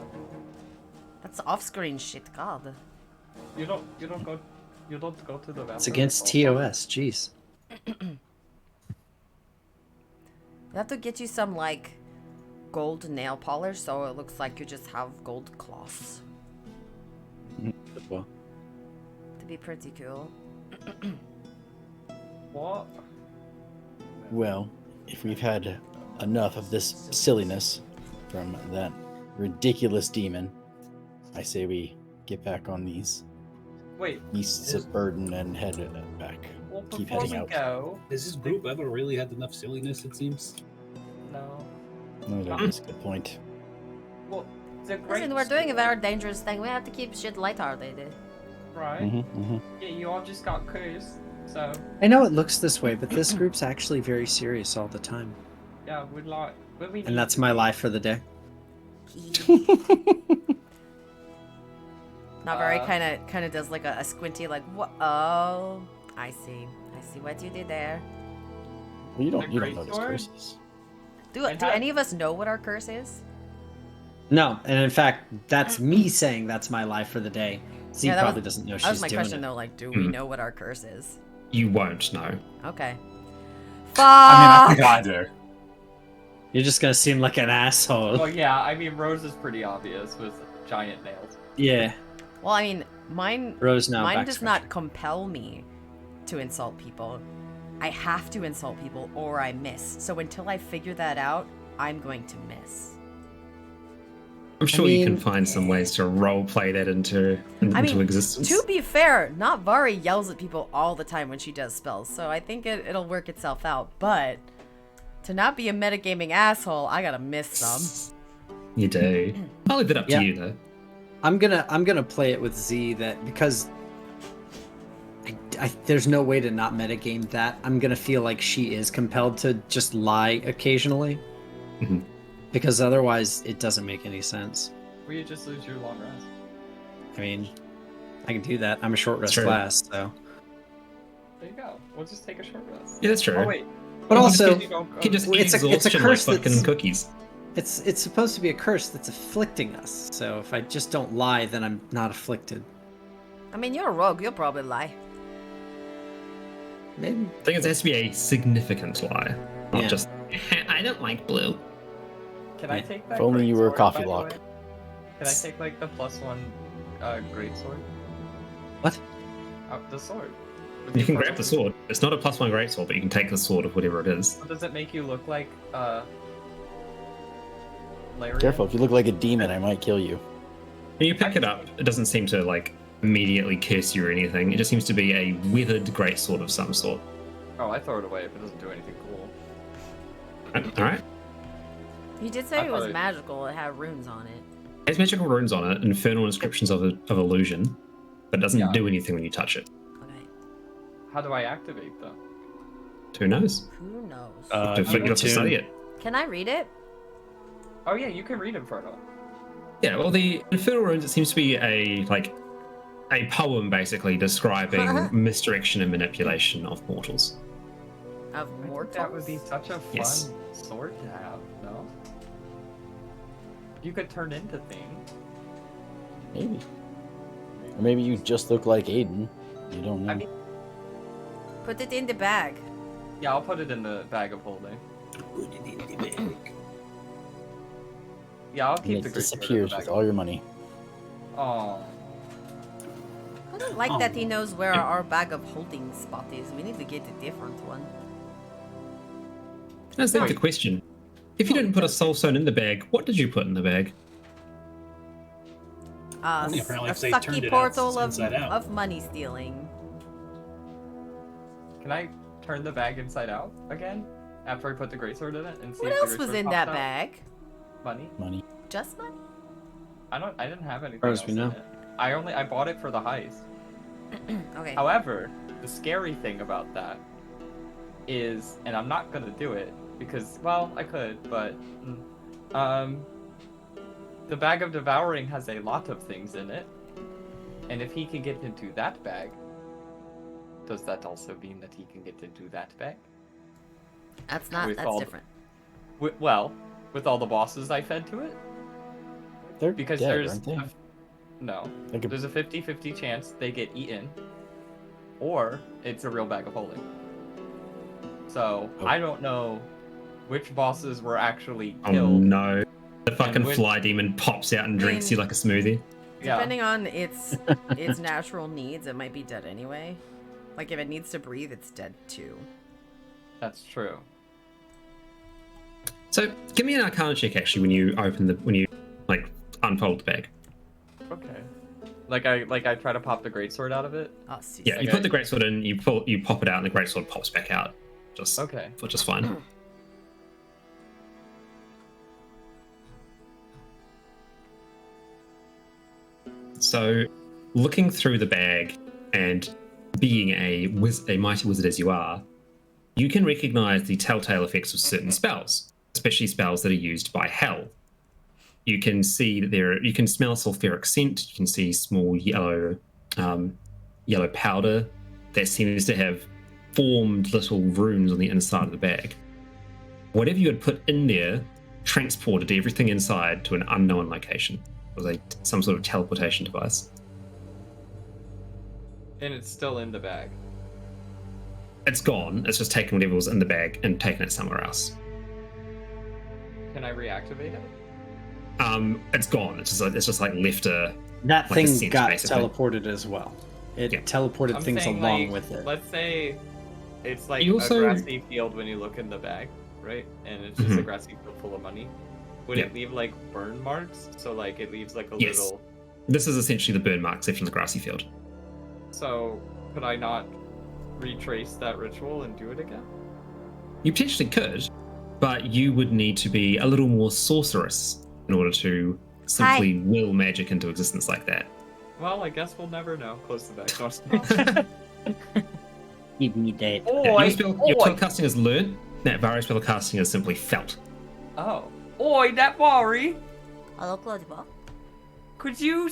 That's off-screen shit, god. You don't go to the bathroom. It's against Oh. TOS. Jeez. You have to get you some like gold nail polish so it looks like you just have gold cloths. Well, To be pretty cool. What? well, if we've had enough of this silliness from that ridiculous demon, I say we get back on these Wait. beasts of burden and head back. Well, Keep before heading we out. go, Has this group ever really had enough silliness? It seems. no. No, that's a good point. Well, the great. Listen, we're doing a sword, very dangerous thing. We have to keep shit lighthearted. right. Mm-hmm. Yeah, you all just got cursed, so I know it looks this way, but this group's actually very serious all the time. yeah, we'd like. But we And need that's to my be- life for the day. Not very kind of does like a squinty like what? Oh, I see what you did there. Well, you The don't great notice sword? curses. Do And do how- any of us know what our curse is? No, and in fact, that's me saying that's my life for the day. Z Yeah, that probably was- doesn't know That she's was my doing question it. though. Like, do we know what our curse is? You won't know. Okay. I Fuck. think I do. You're just gonna seem like an asshole. Well, yeah, I mean, Rose is pretty obvious with giant nails. Yeah, Well, I mean, mine Rose now. mine back does scratching. not compel me to insult people. I have to insult people or I miss. So until I figure that out, I'm going to miss. I'm sure you can mean- find some ways to role play that into existence. To be fair, not Vari yells at people all the time when she does spells, so I think it'll work itself out. But to not be a metagaming asshole, I gotta miss some. You do. I'll leave it up Yeah. to you though. I'm gonna play it with Z that because there's no way to not metagame that. I'm gonna feel like she is compelled to just lie occasionally, Mhm. because otherwise it doesn't make any sense. Or you just lose your long rest. I mean, I can do that. I'm a short rest True. class, so. There you go. We'll just take a short rest. Yeah, that's true. Oh wait. But You just also, You don't You can just go- eat it's a exhaustion curse like fucking that's- cookies. it's supposed to be a curse that's afflicting us. So if I just don't lie, then I'm not afflicted. I mean, you're a rogue, you'll probably lie. Maybe. I think it has to be a significant lie, not Yeah. just I don't like blue. Can I take that? If only great you were a sword, coffee by the block. way? Can I take like the +1 great sword? What? The sword. With You your can plus grab the one- sword. It's not a +1 greatsword, but you can take the sword of whatever it is. Does it make you look like Larry? Careful, if you look like a demon, I might kill you. When you pick it up, it doesn't seem to like immediately curse you or anything. It just seems to be a withered greatsword of some sort. Oh, I throw it away if it doesn't do anything cool. All right. You did say I it was thought it- magical, it had runes on it. It has magical runes on it, infernal inscriptions of illusion, but it doesn't Yeah. do anything when you touch it. Okay. How do I activate them? Who knows? Who knows? Don't forget to study it. Can I read it? Oh yeah, you can read Infernal. Yeah, well, the infernal runes, it seems to be a poem basically describing misdirection and manipulation of mortals. Of I think mortals? that would be such a fun Yes. sword to have, no? You could turn into things. Maybe. Or maybe you just look like Aiden. You don't know. I mean, Put it in the bag. yeah, I'll put it in the bag of holding. Yeah, I'll And keep it the great sword in the disappears bag. with all your money. Oh. I don't like that he knows where our bag of holding spot is. We need to get a different one. That's the question. If you didn't put a soul stone in the bag, what did you put in the bag? Apparently A if they turned sucky it portal inside out. of money stealing. Can I turn the bag inside out again? After I put the greatsword in it and see What if else the was greatsword in pops that out? bag? Money. Money. Just money? I didn't have anything far as else we in know. it. I bought it for the heist. Okay. However, the scary thing about that is, and I'm not gonna do it because, well, I could, but the bag of devouring has a lot of things in it, and if he can get into that bag, does that also mean that he can get into that bag? That's not. With That's all different. Well, with all the bosses I fed to it, They're because dead, there's aren't they? no, Like a- there's a 50-50 chance they get eaten, or it's a real bag of holding. So Oh. I don't know which bosses were actually Oh killed. no. The fucking which- fly demon pops out and drinks you like a smoothie. Yeah. Depending on its natural needs, it might be dead anyway. Like if it needs to breathe, it's dead too. That's true. So give me an Arcana check actually when you like unfold the bag. Okay. Like I try to pop the greatsword out of it. Oh, see. Yeah, you Okay. put the greatsword in, you pop it out, and the greatsword pops back out. Just Okay. just fine. So, looking through the bag and being a mighty wizard as you are, you can recognize the telltale effects of certain spells, especially spells that are used by Hell. You can see that you can smell sulfuric scent. You can see small yellow powder that seems to have formed little runes on the inside of the bag. Whatever you had put in there transported everything inside to an unknown location. It was some sort of teleportation device. And it's still in the bag. It's gone. It's just taken whatever was in the bag and taken it somewhere else. Can I reactivate it? It's gone. It's just like left a. That like a thing scent, got basically. teleported as well. It Yeah. teleported I'm things saying, along like, with it. Let's say it's like You also- a grassy field when you look in the bag, right? And it's just a grassy field full of money. Would Yeah. it leave like burn marks? So like it leaves like a Yes. little. This is essentially the burn marks left from the grassy field. So could I not retrace that ritual and do it again? You potentially could, but you would need to be a little more sorcerous in order to simply will magic into existence like that. Well, I guess we'll never know. Close the bag. Give me that. Oh, Your spellcasting is learned. That Vari spellcasting is simply felt. Oh. Oi, that Vari! Hello, Claudia. Could you...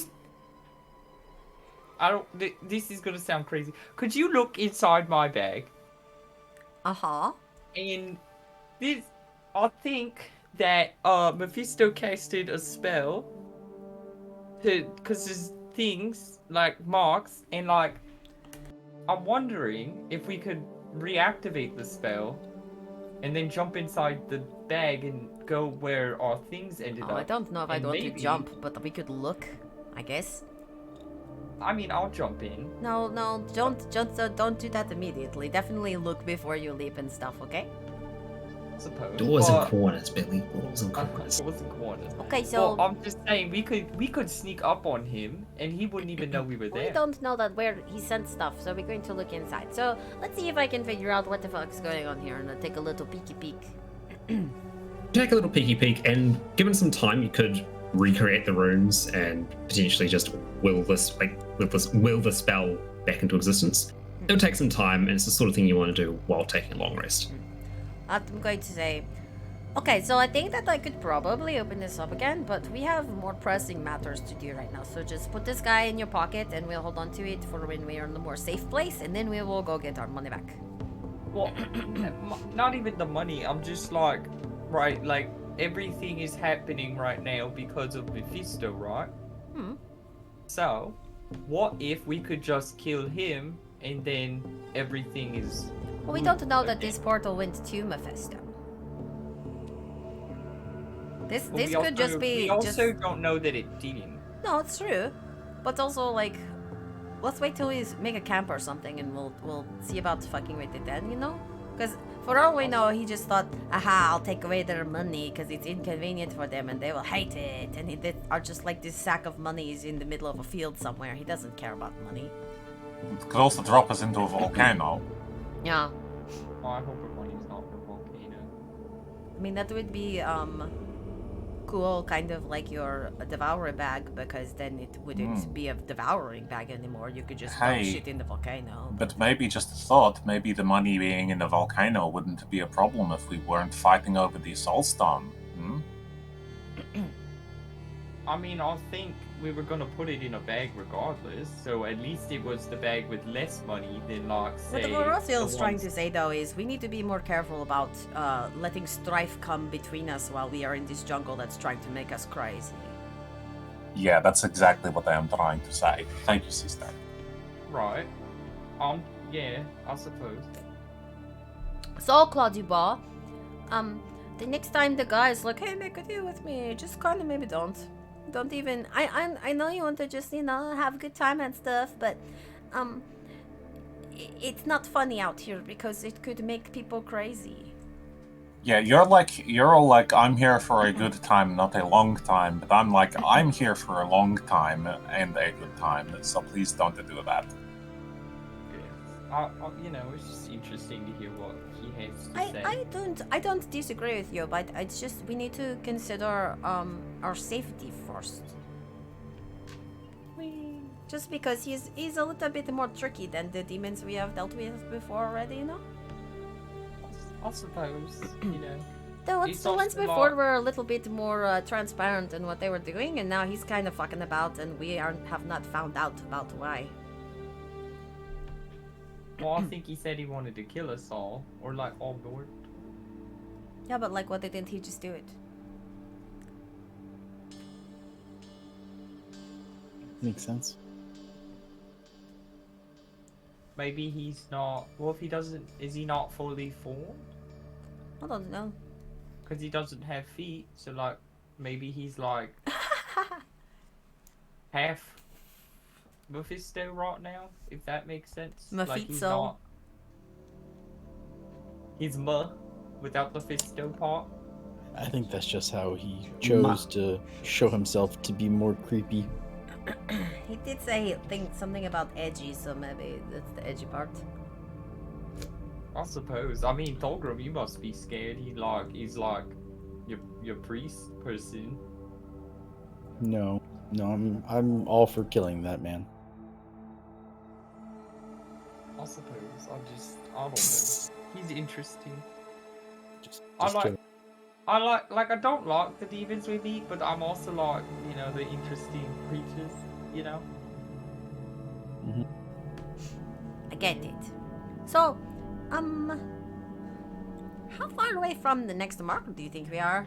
This is gonna sound crazy. Could you look inside my bag? Uh-huh. And this... I think that Mephisto casted a spell because there's things like marks and like I'm wondering if we could reactivate the spell and then jump inside the bag and go where our things ended up. I don't know if I'd And want to maybe- jump, but we could look, I guess. I mean, I'll jump in. No, don't do that immediately. Definitely look before you leap and stuff, okay? Suppose. Doors But- and corners, Billy. Doors and corners. It wasn't corners. Okay, so Well, I'm just saying we could sneak up on him and he wouldn't even know we were we there. don't know that where he sent stuff, so we're going to look inside. So let's see if I can figure out what the fuck's going on here and I'll take a little peeky peek. Take a little peeky peek, and given some time, you could recreate the runes and potentially just will the spell back into existence. It'll take some time, and it's the sort of thing you want to do while taking a long rest. I'm going to say, okay, so I think that I could probably open this up again, but we have more pressing matters to do right now. So just put this guy in your pocket and we'll hold on to it for when we are in a more safe place, and then we will go get our money back. Well, not even the money. I'm just like, right, like everything is happening right now because of Mephisto, right? So, what if we could just kill him and then everything is... Well, we don't know that this portal went to Mephisto. This But we could just also- be We also don't know that it didn't. No, it's true. But also, like, let's wait till we make a camp or something, and we'll see about fucking with it then, you know? Because for all we know, he just thought, aha, I'll take away their money because it's inconvenient for them and they will hate it. And they are just like this sack of money is in the middle of a field somewhere. He doesn't care about money. It could also drop us into a volcano. Yeah. Oh, I hope our money's not for volcano. I mean, that would be, cool, kind of like your devourer bag, because then it wouldn't be a devouring bag anymore. You could just dump shit in the volcano. But maybe just a thought, maybe the money being in the volcano wouldn't be a problem if we weren't fighting over the soulstone. I mean, I think we were gonna put it in a bag regardless, so at least it was the bag with less money than, like, say... What Rothiel's the trying ones- to say, though, is we need to be more careful about letting strife come between us while we are in this jungle that's trying to make us crazy. Yeah, that's exactly what I am trying to say. Thank you, sister. Right. Yeah, I suppose. So, Claude Dubois, the next time the guy's like, hey, make a deal with me, just kind of maybe don't. Don't even... I know you want to just, you know, have a good time and stuff, but, it's not funny out here because it could make people crazy. Yeah, you're all like, I'm here for a good time, not a long time, but I'm like, I'm here for a long time and a good time, so please don't do that. You know, it's just interesting to hear what he has to say. I don't disagree with you, but it's just we need to consider our safety first. Just because he's a little bit more tricky than the demons we have dealt with before already, you know? I suppose, you know. The He's ones also before not- were a little bit more transparent in what they were doing, and now he's kind of fucking about, and we have not found out about why. Well, I think he said he wanted to kill us all, or like all Nord. Yeah, but like, why didn't he just do it? Makes sense. Maybe he's not. Well, if he doesn't, is he not fully formed? I don't know. Because he doesn't have feet, so like maybe he's like half Mephisto right now, if that makes sense. Like he's Mephisto. not. He's without the Mephisto part. I think that's just how he chose to show himself to be more creepy. He did say something about edgy, so maybe that's the edgy part. I suppose. I mean, Thulgrim, you must be scared. He's like your priest person. No, I'm all for killing that man. I suppose. I don't know. He's interesting. Just I don't like the demons we meet, but I'm also like, you know, the interesting creatures, you know? I get it. So, how far away from the next mark do you think we are?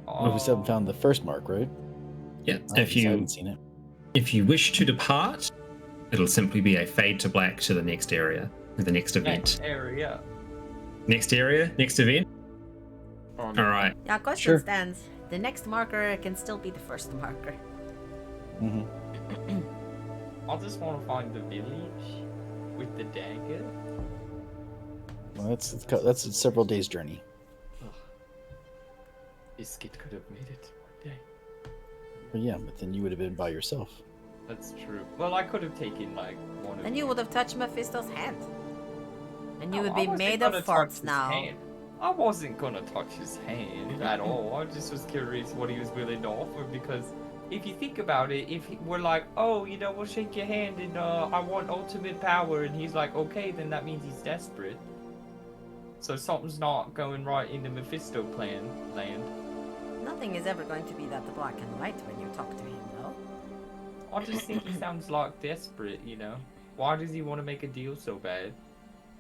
Well, we still haven't found the first mark, right? Yeah, I if you haven't seen it. if you wish to depart, it'll simply be a fade to black to the next area, the next event. Next area. Next area, next event. Oh, no. All right. Yeah, question Sure. stands. The next marker can still be the first marker. Mm-hmm. I just want to find the village with the dagger. Well, that's a several days journey. This kid could have made it one day. But yeah, but then you would have been by yourself. That's true. Well, I could have taken like one of And you would have touched Mephisto's hand. And you No, would I be wasn't made of gonna touch farts his now. hand. I wasn't gonna touch his hand at all. I just was curious what he was willing to offer because if you think about it, if we're like, oh, you know, we'll shake your hand and I want ultimate power, and he's like, okay, then that means he's desperate. So something's not going right in the Mephisto land. Nothing is ever going to be that black and white when you talk to him, though. I just think he sounds like desperate, you know? Why does he want to make a deal so bad?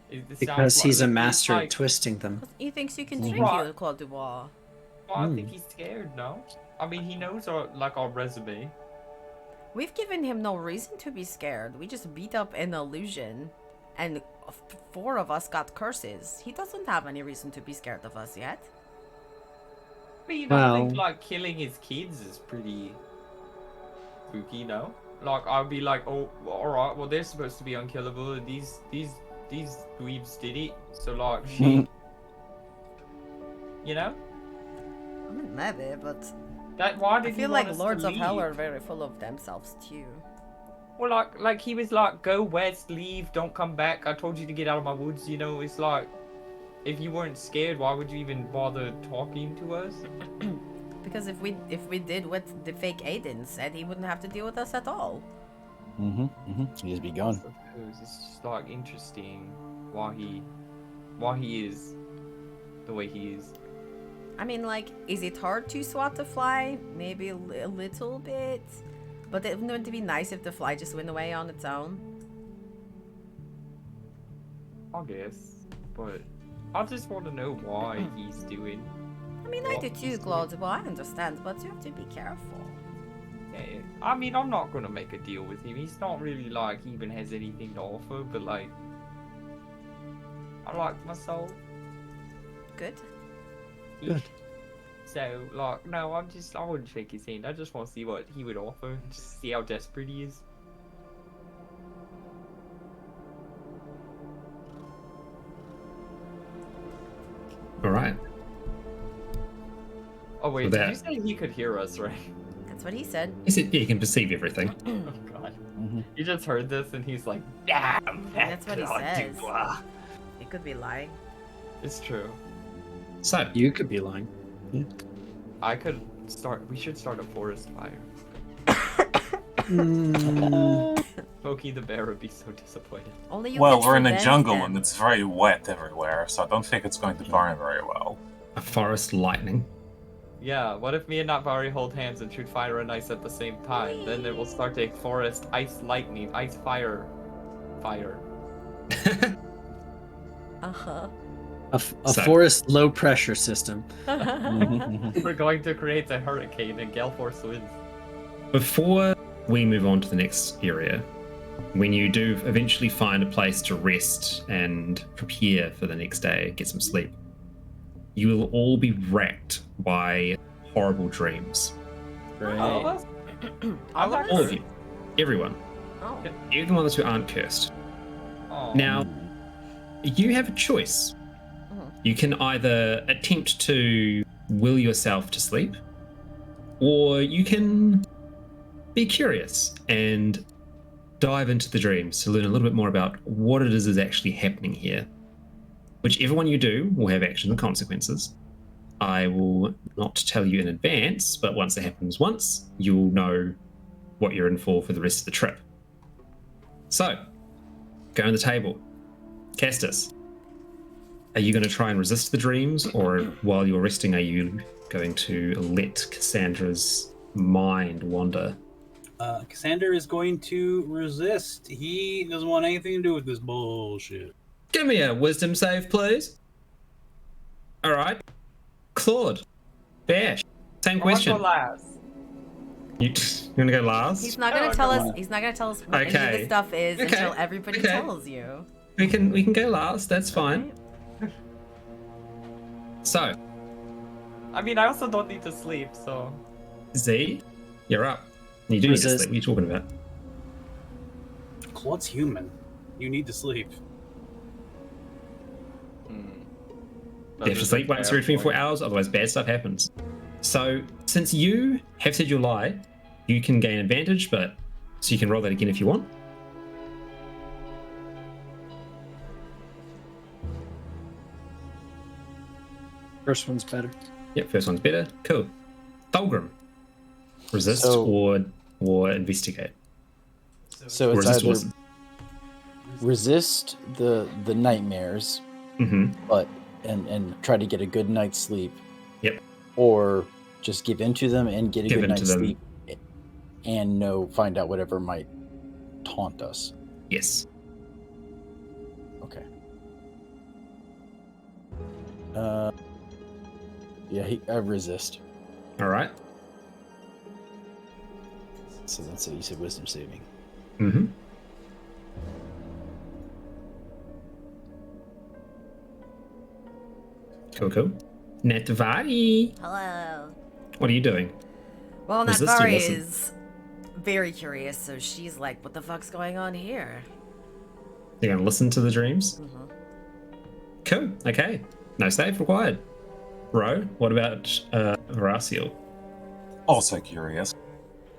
It sounds Because like- he's a it's master like- at twisting them. He thinks you can trick Right. you, Claude Dubois. Well, I think he's scared, no? I mean, he knows our resume. We've given him no reason to be scared. We just beat up an illusion, and 4 of us got curses. He doesn't have any reason to be scared of us yet. mean, Well- I think like killing his kids is pretty spooky, no? Like I'd be like, oh, all right, well they're supposed to be unkillable, and these dweebs did it, so like shit, you know? I mean, maybe, but Why I did he feel want like us Lords to of Hell leave? are very full of themselves too. Well, like he was like, go west, leave, don't come back. I told you to get out of my woods. You know, it's like, if you weren't scared, why would you even bother talking to us? Because if we did what the fake Aiden said, he wouldn't have to deal with us at all. He'd just be gone. Suppose it's just like interesting why he is the way he is. I mean, like, is it hard to swat the fly? Maybe a little bit. But it wouldn't be nice if the fly just went away on its own. I guess, but I just want to know why he's doing. I mean, I what do too, he's doing. Claude. Well, I understand, but you have to be careful. Yeah, I mean, I'm not gonna make a deal with him. He's not really like he even has anything to offer, but like, I like my soul. Good. Good. So, like, no, I wouldn't shake his hand. I just want to see what he would offer, just see how desperate he is. All right. Oh wait, For did that- you say he could hear us, right? That's what he said. He said, yeah, he can perceive everything. Oh god. Mm-hmm. You just heard this and he's like, damn, That's what he Claude says. Dubois." He could be lying. It's true. So, You could be lying. We should start a forest fire. Pokey the bear would be so disappointed. Only you Well, get we're in the revenge jungle then. and it's very wet everywhere, so I don't think it's going to burn very well. a forest lightning. Yeah, what if me and Natvari hold hands and shoot fire and ice at the same time? Then it will start a forest ice lightning, ice fire. Uh-huh. A So- forest low pressure system. We're going to create a hurricane and gale force winds. Before we move on to the next area, when you do eventually find a place to rest and prepare for the next day, get some sleep, you will all be racked by horrible dreams. All of us? I'm not All of you. Everyone. Oh. Even the ones who aren't cursed. Oh. Now, you have a choice. You can either attempt to will yourself to sleep, or you can be curious and dive into the dreams to learn a little bit more about what it is actually happening here. Whichever one you do will have actions and consequences. I will not tell you in advance, but once it happens once, you'll know what you're in for the rest of the trip. So, go on the table. Castus, are you going to try and resist the dreams, or while you're resting, are you going to let Cassandra's mind wander? Cassander is going to resist. He doesn't want anything to do with this bullshit. Give me a wisdom save, please. All right. Claude, Bash, same question. You gonna go last? He's not gonna tell us. He's not gonna tell us what any of Okay. the stuff is Okay. until everybody Okay. tells you. We can go last. That's fine. So, I mean, I also don't need to sleep, so. Z, you're up. You do need to Resist. sleep. What are you talking about? Claude's human. You need to sleep. You have to sleep once every 24 hours, otherwise bad stuff happens. So, since you have said your lie, you can gain advantage, but so you can roll that again if you want. First one's better. Yep, first one's better. Cool. Thulgrim, resist So- or investigate. So Or it's resist either was. resist the nightmares, Mm-hmm. but and try to get a good night's sleep. Yep. Or just give into them and get a Give good into night's them. sleep, and find out whatever might taunt us. Yes. Okay. Yeah, I resist. All right. So that's it. You said wisdom saving. Mm-hmm. Cool. Netvari, Hello. what are you doing? Well, Resist or Natvari listen? is very curious, so she's like, what the fuck's going on here? You're gonna listen to the dreams? Mm-hmm. Cool. Okay. No save required. Ro, what about Horacio? Also curious.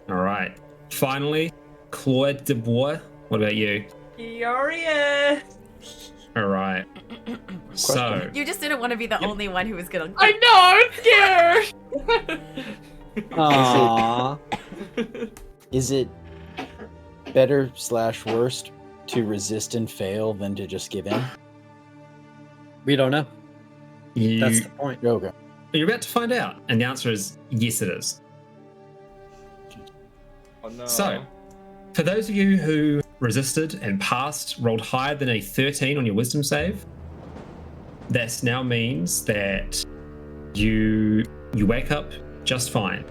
All right. Finally, Claude de Bois, what about you? Furious. All right. So, You just didn't want to be the only one who was gonna. I know, I'm scared. Aww. Is it better / worst to resist and fail than to just give in? We don't know. That's you, the point. Okay. you're about to find out. And the answer is yes, it is. Oh no. So, for those of you who resisted and passed, rolled higher than a 13 on your wisdom save, this now means that you wake up just fine.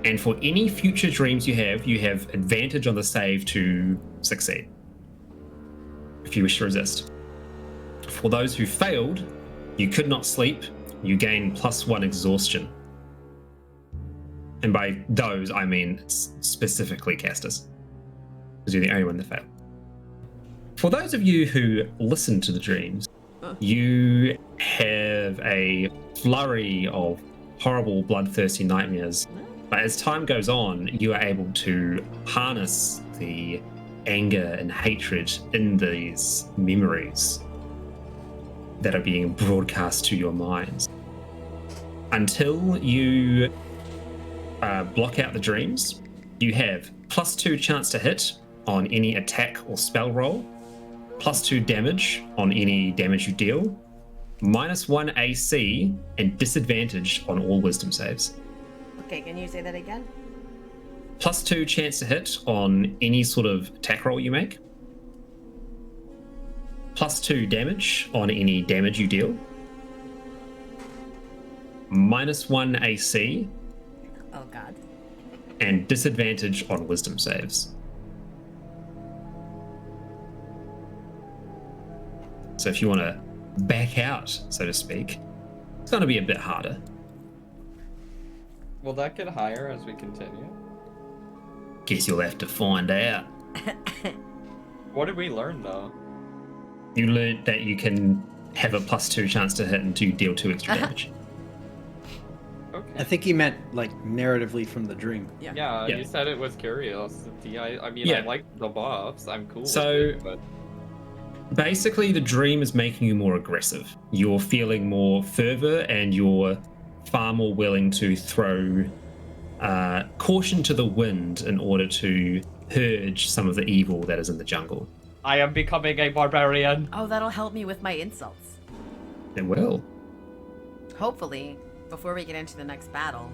And for any future dreams you have advantage on the save to succeed, if you wish to resist. For those who failed, you could not sleep, you gain +1 exhaustion. And by those, I mean specifically casters, because you're the only one that failed. For those of you who listen to the dreams, you have a flurry of horrible, bloodthirsty nightmares. But as time goes on, you are able to harness the anger and hatred in these memories that are being broadcast to your minds. Until you block out the dreams, you have +2 chance to hit on any attack or spell roll, +2 damage on any damage you deal, -1 AC, and disadvantage on all wisdom saves. Okay, can you say that again? +2 chance to hit on any sort of attack roll you make, +2 damage on any damage you deal, -1 AC, Oh god. and disadvantage on wisdom saves. So if you want to back out, so to speak, it's going to be a bit harder. Will that get higher as we continue? Guess you'll have to find out. What did we learn though? You learned that you can have a +2 chance to hit and to deal 2 extra damage. Okay. I think he meant like narratively from the dream. Yeah, you said it was curiosity. I mean, I like the buffs. I'm cool So- with it, but Basically, the dream is making you more aggressive. You're feeling more fervor and you're far more willing to throw caution to the wind in order to purge some of the evil that is in the jungle. I am becoming a barbarian. Oh, that'll help me with my insults. It will. Hopefully, before we get into the next battle,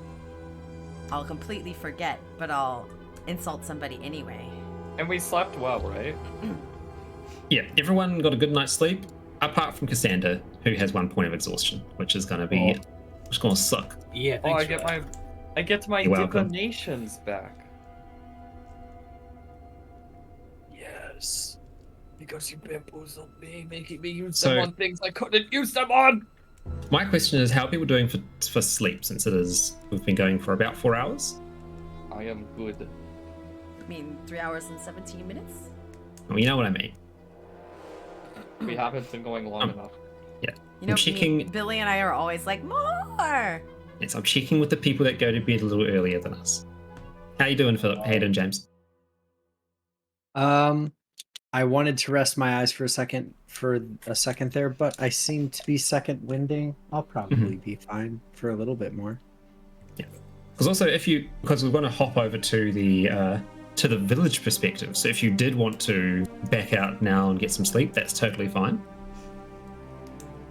I'll completely forget, but I'll insult somebody anyway. And we slept well, right? Yeah, everyone got a good night's sleep, apart from Cassandra, who has 1 point of exhaustion, which is going to be, which is going to suck. Yeah, Oh, thanks for that. I get my You're welcome. divinations back. Yes. Because you bamboozled me, making me use So- them on things I couldn't use them on! My question is, how are people doing for sleep, since we've been going for about 4 hours? I am good. I mean, 3 hours and 17 minutes? Well, you know what I mean. We haven't been going long enough. You know, I'm checking. Billy and I are always like, more! Yes, I'm checking with the people that go to bed a little earlier than us. How you doing, Philip? How you doing, James? I wanted to rest my eyes for a second there, but I seem to be second winding. I'll probably be fine for a little bit more. Yeah. Because also, because we're going to hop over to the village perspective. So if you did want to back out now and get some sleep, that's totally fine.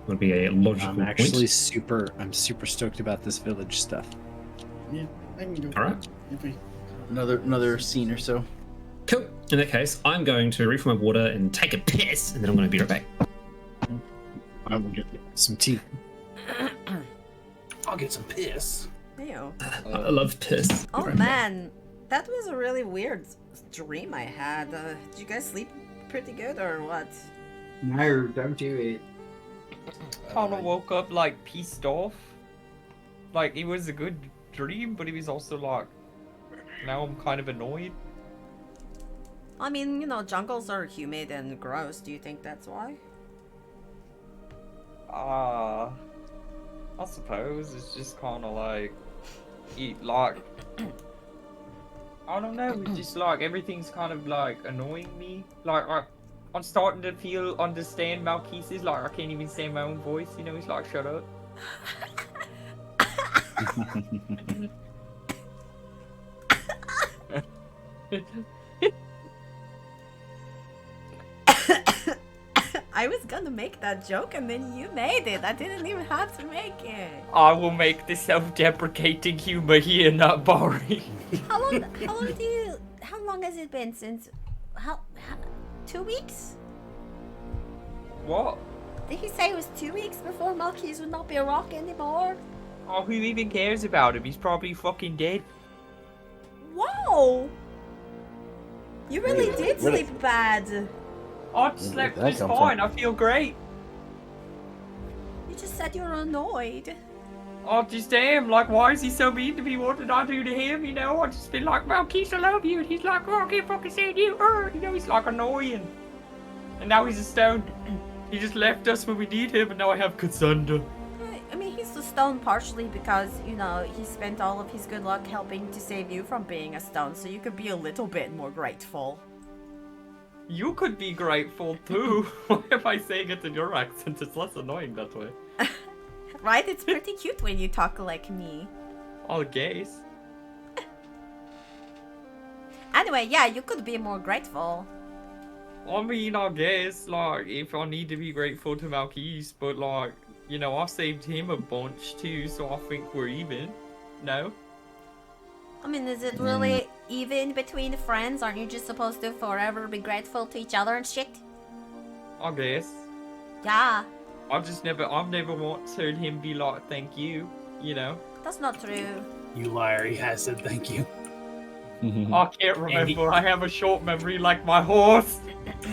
Would be a logical I'm actually point. I'm super stoked about this village stuff. Yeah, I can do All right. Another scene or so. Cool. In that case, I'm going to refill my water and take a piss, and then I'm going to be right back. I will get Some tea. I'll get some piss. Ew. I love piss. Oh man, that was a really weird dream I had. Did you guys sleep pretty good or what? No, don't do it. Kinda woke up like pissed off. Like, it was a good dream, but it was also like, now I'm kind of annoyed. I mean, you know, jungles are humid and gross. Do you think that's why? I suppose it's just kind of like, like, I don't know, it's just like everything's kind of like annoying me. Like, I'm starting to understand Malquise's, like, I can't even say my own voice, you know, he's like, shut up. I was gonna make that joke and then you made it. I didn't even have to make it. I will make the self-deprecating humor here not boring. How long has it been since, how 2 weeks? What? Did he say it was 2 weeks before Malquise would not be a rock anymore? Oh, who even cares about him? He's probably fucking dead. Whoa! You really did sleep bad. I slept just fine, I feel great. You just said you were annoyed. I just am, like, why is he so mean to me? What did I do to him, you know? I just been like, Malquise, I love you, and he's like, oh, I can't fucking stand you, you know, he's like annoying. And now he's a stone. He just left us when we need him, and now I have Cassandra. I mean, he's a stone partially because, you know, he spent all of his good luck helping to save you from being a stone, so you could be a little bit more grateful. You could be grateful too. Why am I saying it in your accent? It's less annoying that way. Right? It's pretty cute when you talk like me. All gays. Anyway, yeah, you could be more grateful. I mean, I guess, like, if I need to be grateful to Malquise, but, like, you know, I saved him a bunch too, so I think we're even. No? I mean, is it really even between friends? Aren't you just supposed to forever be grateful to each other and shit? I guess. Yeah. I've never once heard him be like, thank you, you know? That's not true. You liar, he has said thank you. I can't remember, I have a short memory like my horse.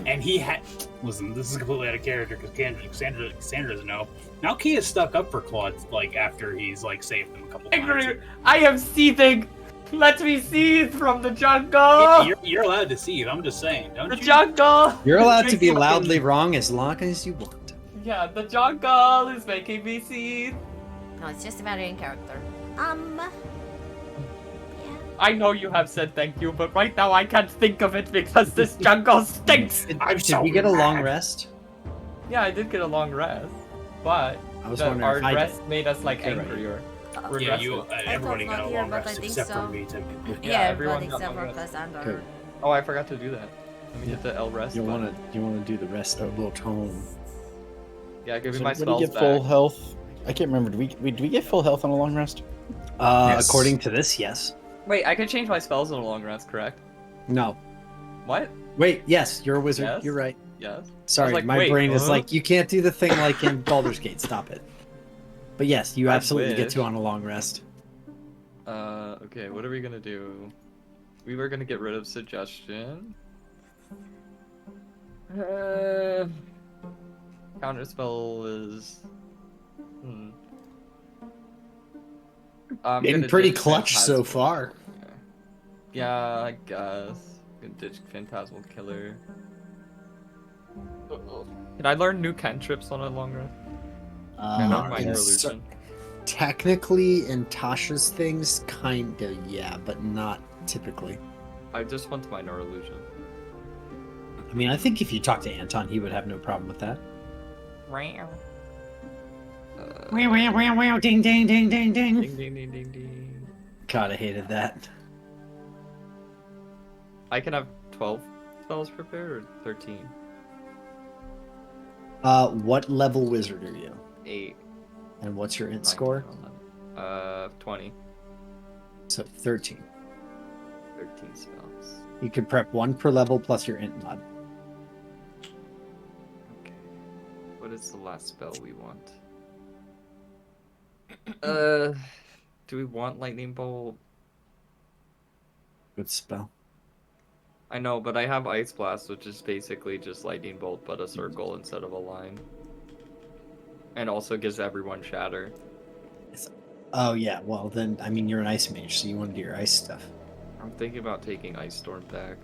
And he had... Listen, this is completely out of character because Cassandra doesn't know. Now Key is stuck up for Claude, like, after he's, like, saved him a couple times. I am seething! Let me seethe from the jungle! You're allowed to seethe, I'm just saying, don't you? The jungle! You're allowed to be loudly wrong as long as you want. Yeah, the jungle is making me seethe. No, it's just about in character. I know you have said thank you, but right now I can't think of it because this jungle stinks! Did we get a long rest? Yeah, I did get a long rest, but I was our wondering if rest made us, like, Okay, right. angrier. Yeah, everybody got a here, long but I rest think except so. for me, technically. Yeah, everyone everyone got except long for rest. Cassandra. Cool. Oh, I forgot to do that. Let me hit the L rest You button. want to do the rest of little tone. Yeah, give me So my when spells you get back. full health, I can't remember. Did we get full health on a long rest? Yes. According to this, yes. Wait, I can change my spells in a long rest, correct? No. What? Wait, yes, you're a wizard. Yes? You're right. Yes. Sorry, like, my wait, brain is huh? like, you can't do the thing like in Baldur's Gate. Stop it. But yes, you I absolutely get wish. to on a long rest. Okay, what are we gonna do? We were gonna get rid of suggestion. Counterspell is... I'm Been gonna pretty ditch clutch so Phantasmal. far. Yeah, I guess. Gonna ditch Phantasmal Killer. Can I learn new cantrips on a long rest? Can I learn Minor Illusion? Technically, in Tasha's things, kinda, yeah, but not typically. I just want Minor Illusion. I mean, I think if you talk to Anton, he would have no problem with that. Wow. Wow, ding, ding, ding, ding, ding. Ding ding ding ding ding. God, I hated that. I can have 12 spells prepared or 13? What level wizard are you? 8. And what's your int 9, score? 20. So 13. 13 spells. You could prep 1 per level plus your int mod. Okay. What is the last spell we want? Do we want Lightning Bolt? Good spell. I know, but I have Ice Blast, which is basically just Lightning Bolt, but a circle instead of a line. And also gives everyone Shatter. Oh yeah, well then, I mean, you're an ice mage, so you want to do your ice stuff. I'm thinking about taking Ice Storm back.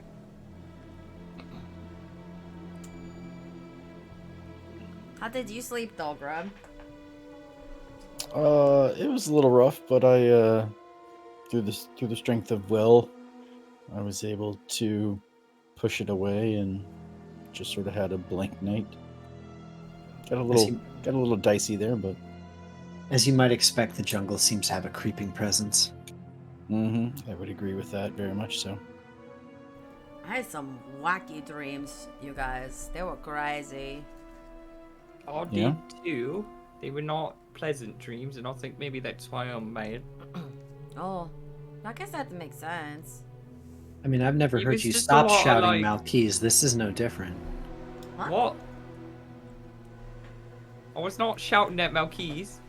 How did you sleep, Dolgrim? It was a little rough, but I through the strength of will, I was able to push it away and just sort of had a blank night. Got a little dicey there, but As you might expect, the jungle seems to have a creeping presence. I would agree with that very much so. I had some wacky dreams, you guys. They were crazy. I Yeah? did too. They were not pleasant dreams, and I think maybe that's why I'm mad. Oh, I guess that makes sense. I mean, I've never It heard was you just a stop lot of, shouting like- Malkeys. This is no different. Huh? What? I was not shouting at Malkeys.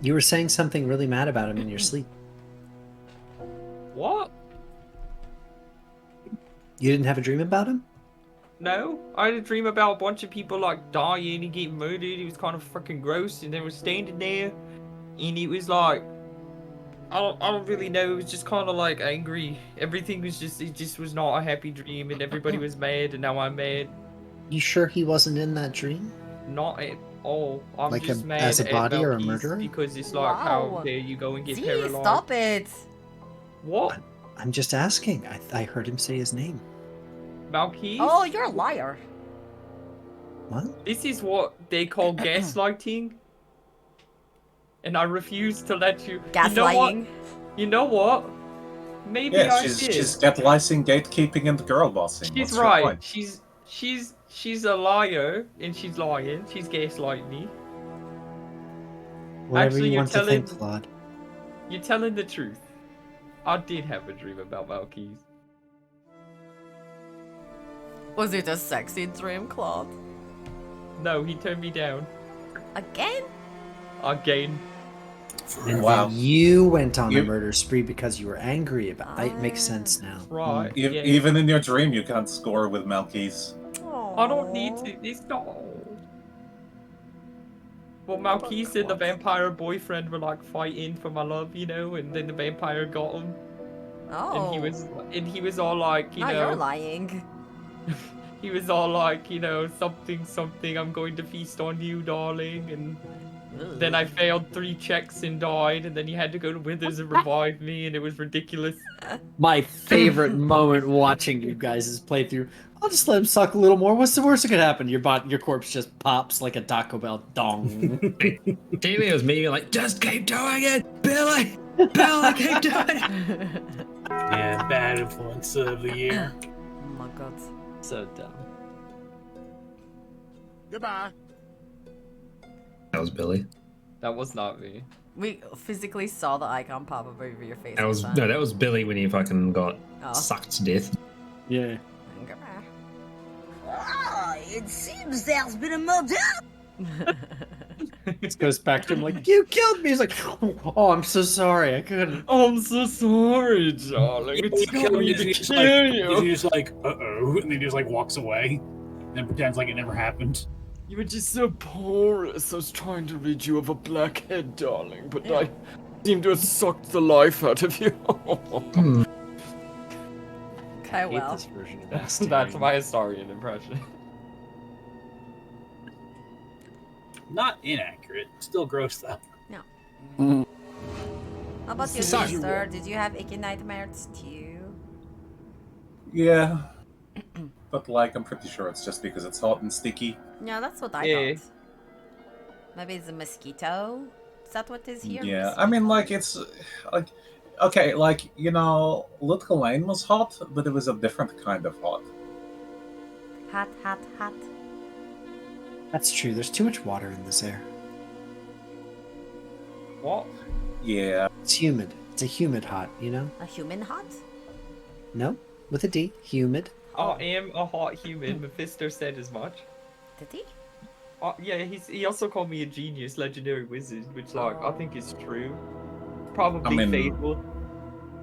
You were saying something really mad about him in your sleep. What? You didn't have a dream about him? No, I had a dream about a bunch of people like dying and getting murdered. It was kind of fucking gross, and they were standing there, and it was like, I don't really know. It was just kind of like angry. Everything was just, it just was not a happy dream, and everybody was mad, and now I'm mad. You sure he wasn't in that dream? Not at all. I'm Like just mad as a at body or a Malkeys murderer? because it's like, how Wow. dare you go and get Gee, paralyzed? stop it! What? I'm just asking. I heard him say his name. Malkeys? Oh, you're a liar. What? This is what they call gaslighting. And I refuse to let you. Gaslighting. You know what? Maybe Yeah, I she's did. gaslighting, gatekeeping, and girl bossing. She's What's your right. point? She's a liar, and she's lying. She's gaslighting me. Whatever Actually, you you're want to think, telling- Claude. You're telling the truth. I did have a dream about Malkeys. Was it a sexy dream, Claude? No, he turned me down. Again? Again. And Wow. then you went on a You- murder spree because you were angry about it. It makes sense now. Right. E- yeah. Even in your dream, you can't score with Malkeys. I don't need to. It's not. Well, Malkeys and the vampire boyfriend were like fighting for my love, you know, and then the vampire got him, Oh. and he was all like, you Now know, you're lying. he was all like, you know, something, I'm going to feast on you, darling, and then I failed 3 checks and died, and then he had to go to Withers and revive me, and it was ridiculous. My favorite moment watching you guys' playthrough. I'll just let him suck a little more. What's the worst that could happen? Your corpse just pops like a Taco Bell dong. Jamie, it was me like, just keep doing it, Billy! Billy, keep doing it! Yeah, bad influence of the year. Oh my god. So dumb. Goodbye. That was Billy. That was not me. We physically saw the icon pop up over your face. That was this time. that was Billy when he fucking got Oh. sucked to death. Yeah. Ah, it seems there's been a murder. This goes back to him like, you killed me. He's like, oh, I'm so sorry. I couldn't. I'm so sorry, darling. It's He's not me to just kill like, you. he's just like, uh-oh, and then he just like walks away, and then pretends like it never happened. You were just so porous. I was trying to rid you of a blackhead, darling, but I seem to have sucked the life out of you. Okay, I hate well. this version of That's Astarion. my Astarion impression. Not inaccurate. Still gross though. How about you, Sorry. sister? Did you have icky nightmares too? Yeah. But, like, I'm pretty sure it's just because it's hot and sticky. Yeah, that's what I Yeah. thought. Maybe it's a mosquito? Is that what is here? Yeah, I mean, like, it's... like, okay, like, you know, Litka Lane was hot, but it was a different kind of hot. Hot, hot, hot. That's true. There's too much water in this air. What? Yeah. It's humid. It's a humid hot, you know? A human hot? No? With a D. Humid. I am a hot human. Mephisto said as much. Did he? Yeah, he also called me a genius, legendary wizard, which like I think is true. Probably I mean- faithful.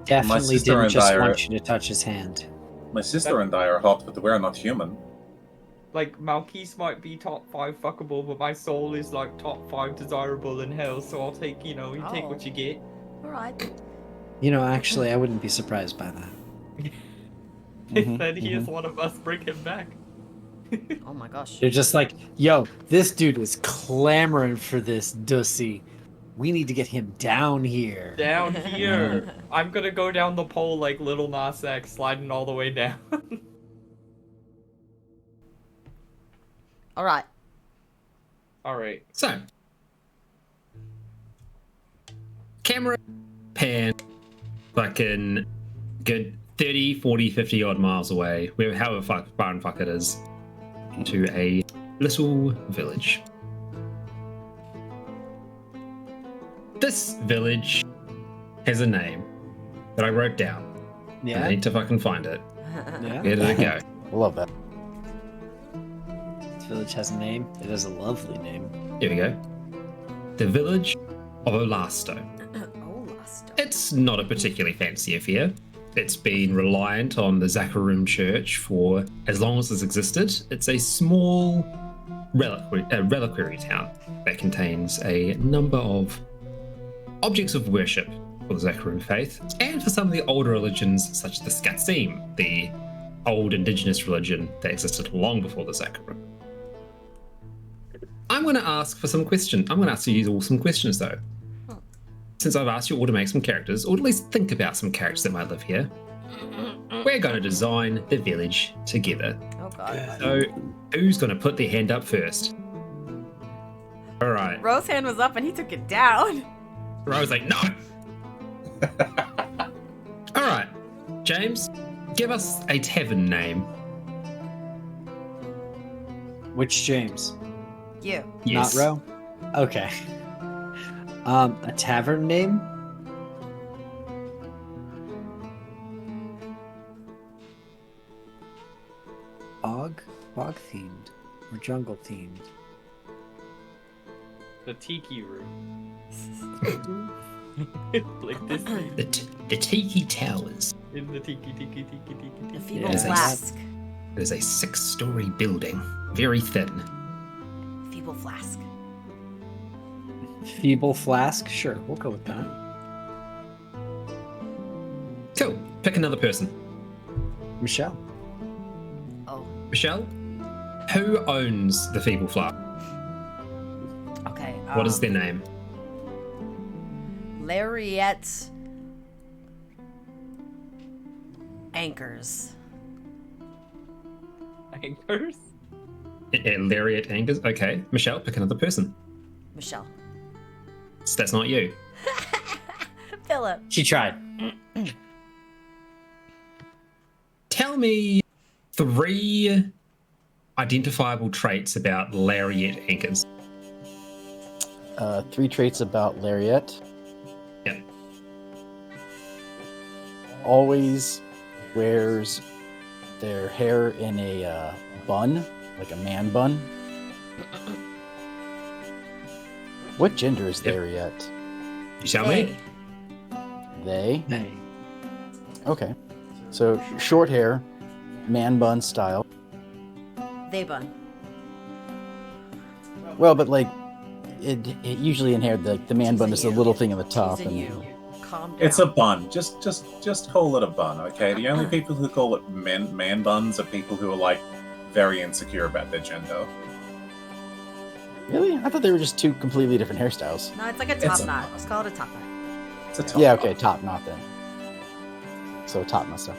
Definitely sister didn't and just I are- want you to touch his hand. My sister and I are hot, but we're not human. like Malkis might be top 5 fuckable, but my soul is like top 5 desirable in hell. So I'll take, you take what you get. All right. Actually, I wouldn't be surprised by that. If then he is one of us, bring him back. Oh my gosh. They're just like, yo, this dude is clamoring for this dussy. We need to get him down here. Down here. I'm gonna go down the pole like Little Nas X, sliding all the way down. All right. Alright. So, camera pan fucking good 30, 40, 50 odd miles away, however far and fuck it is, to a little village. This village has a name that I wrote down. Yeah. I need to fucking find it. Yeah. Where did it go? I love that. This village has a name. It has a lovely name. Here we go. The village of Olasto. Olasto. It's not a particularly fancy affair. It's been reliant on the Zakarum Church for as long as it's existed. It's a small reliquary town that contains a number of objects of worship for the Zakarum faith, and for some of the older religions, such as the Skatsim, the old indigenous religion that existed long before the Zakarum. I'm going to ask for some questions. I'm going to ask you all some questions, though. Since I've asked you all to make some characters, or at least think about some characters that might live here, we're going to design the village together. Oh god. So, who's going to put their hand up first? All right. Rose's hand was up and he took it down. I was like, no. All right, James, give us a tavern name. Which James? You. Yes. Not Ro? Okay. A tavern name? Bog themed or jungle themed? The Tiki Room. Like this. The Tiki Towers. In the Tiki. The feeble Yes. flask. It is a 6-story building, very thin. Feeble flask. Feeble flask? Sure, we'll go with that. Cool. Pick another person. Michelle. Oh. Michelle, who owns the Feeble Flask? Okay. What is their name? Lariat Anchors. Anchors? Lariat Anchors. Okay. Michelle, pick another person. Michelle. So that's not you. Philip. She tried. Tell me 3 identifiable traits about Lariat Anchors. 3 traits about Lariat. Yeah. Always wears their hair in a bun, like a man bun. What gender is Lariat? You tell me. They? Hey. Okay. So short hair, man bun style. They bun. Well, but like, it usually in hair, the man bun is the little thing on the top. Teasing And you. Calm down. It's a bun. Just call it a bun, okay? The only people who call it man buns are people who are like very insecure about their gender. Really? I thought they were just 2 completely different hairstyles. No, it's like a It's top a- knot. Let's call it a top knot. It's a top Yeah, knot. okay, top knot then. So top knot stuff.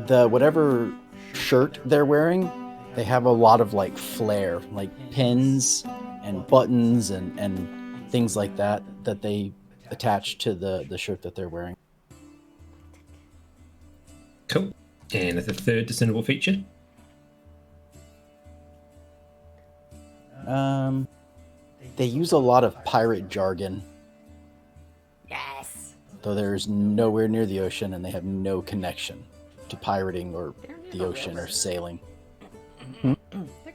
The whatever shirt they're wearing, they have a lot of like flair, like pins and buttons and things like that they attach to the shirt that they're wearing. Cool. And the third discernible feature. They use a lot of pirate jargon, Yes. though there's nowhere near the ocean and they have no connection to pirating or They're near the the ocean or river. sailing. They're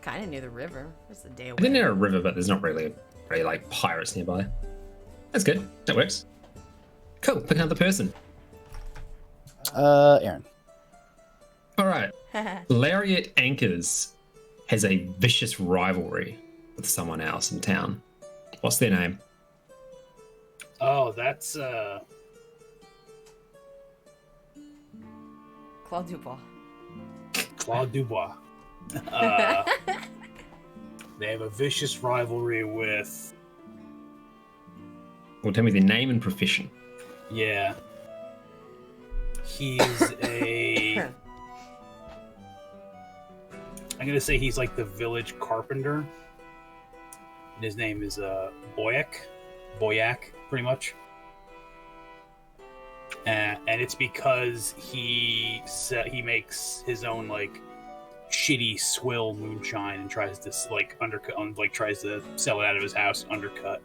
kind of near the river. It's a day away. I think they're a river, but there's not really like pirates nearby. That's good. That works. Cool. Pick another person. Aaron. All right. Lariat Anchors has a vicious rivalry with someone else in town. What's their name? Oh, that's Claude Dubois. Claude Dubois. They have a vicious rivalry with. Well, tell me their name and profession. Yeah. He's a. I'm gonna say he's like the village carpenter. And his name is Boyak, pretty much. And it's because he makes his own like shitty swill moonshine and tries to like undercut, like tries to sell it out of his house, undercut.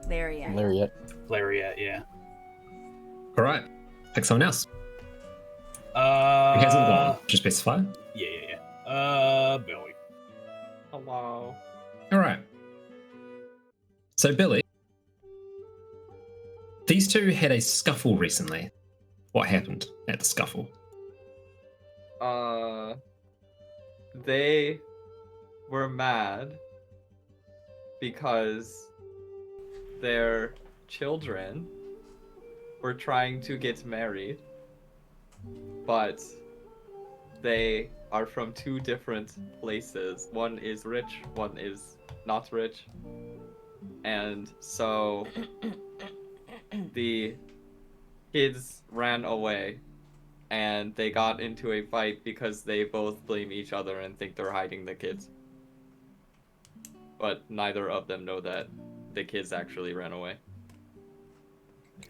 Lariat. Lariat, yeah. All right. Pick someone else. Who He hasn't won? Just specify. Yeah. Billy. Hello. All right. So, Billy, these two had a scuffle recently. What happened at the scuffle? They were mad because their children were trying to get married, but they are from two different places. One is rich, one is not rich. And so the kids ran away and they got into a fight because they both blame each other and think they're hiding the kids. But neither of them know that the kids actually ran away.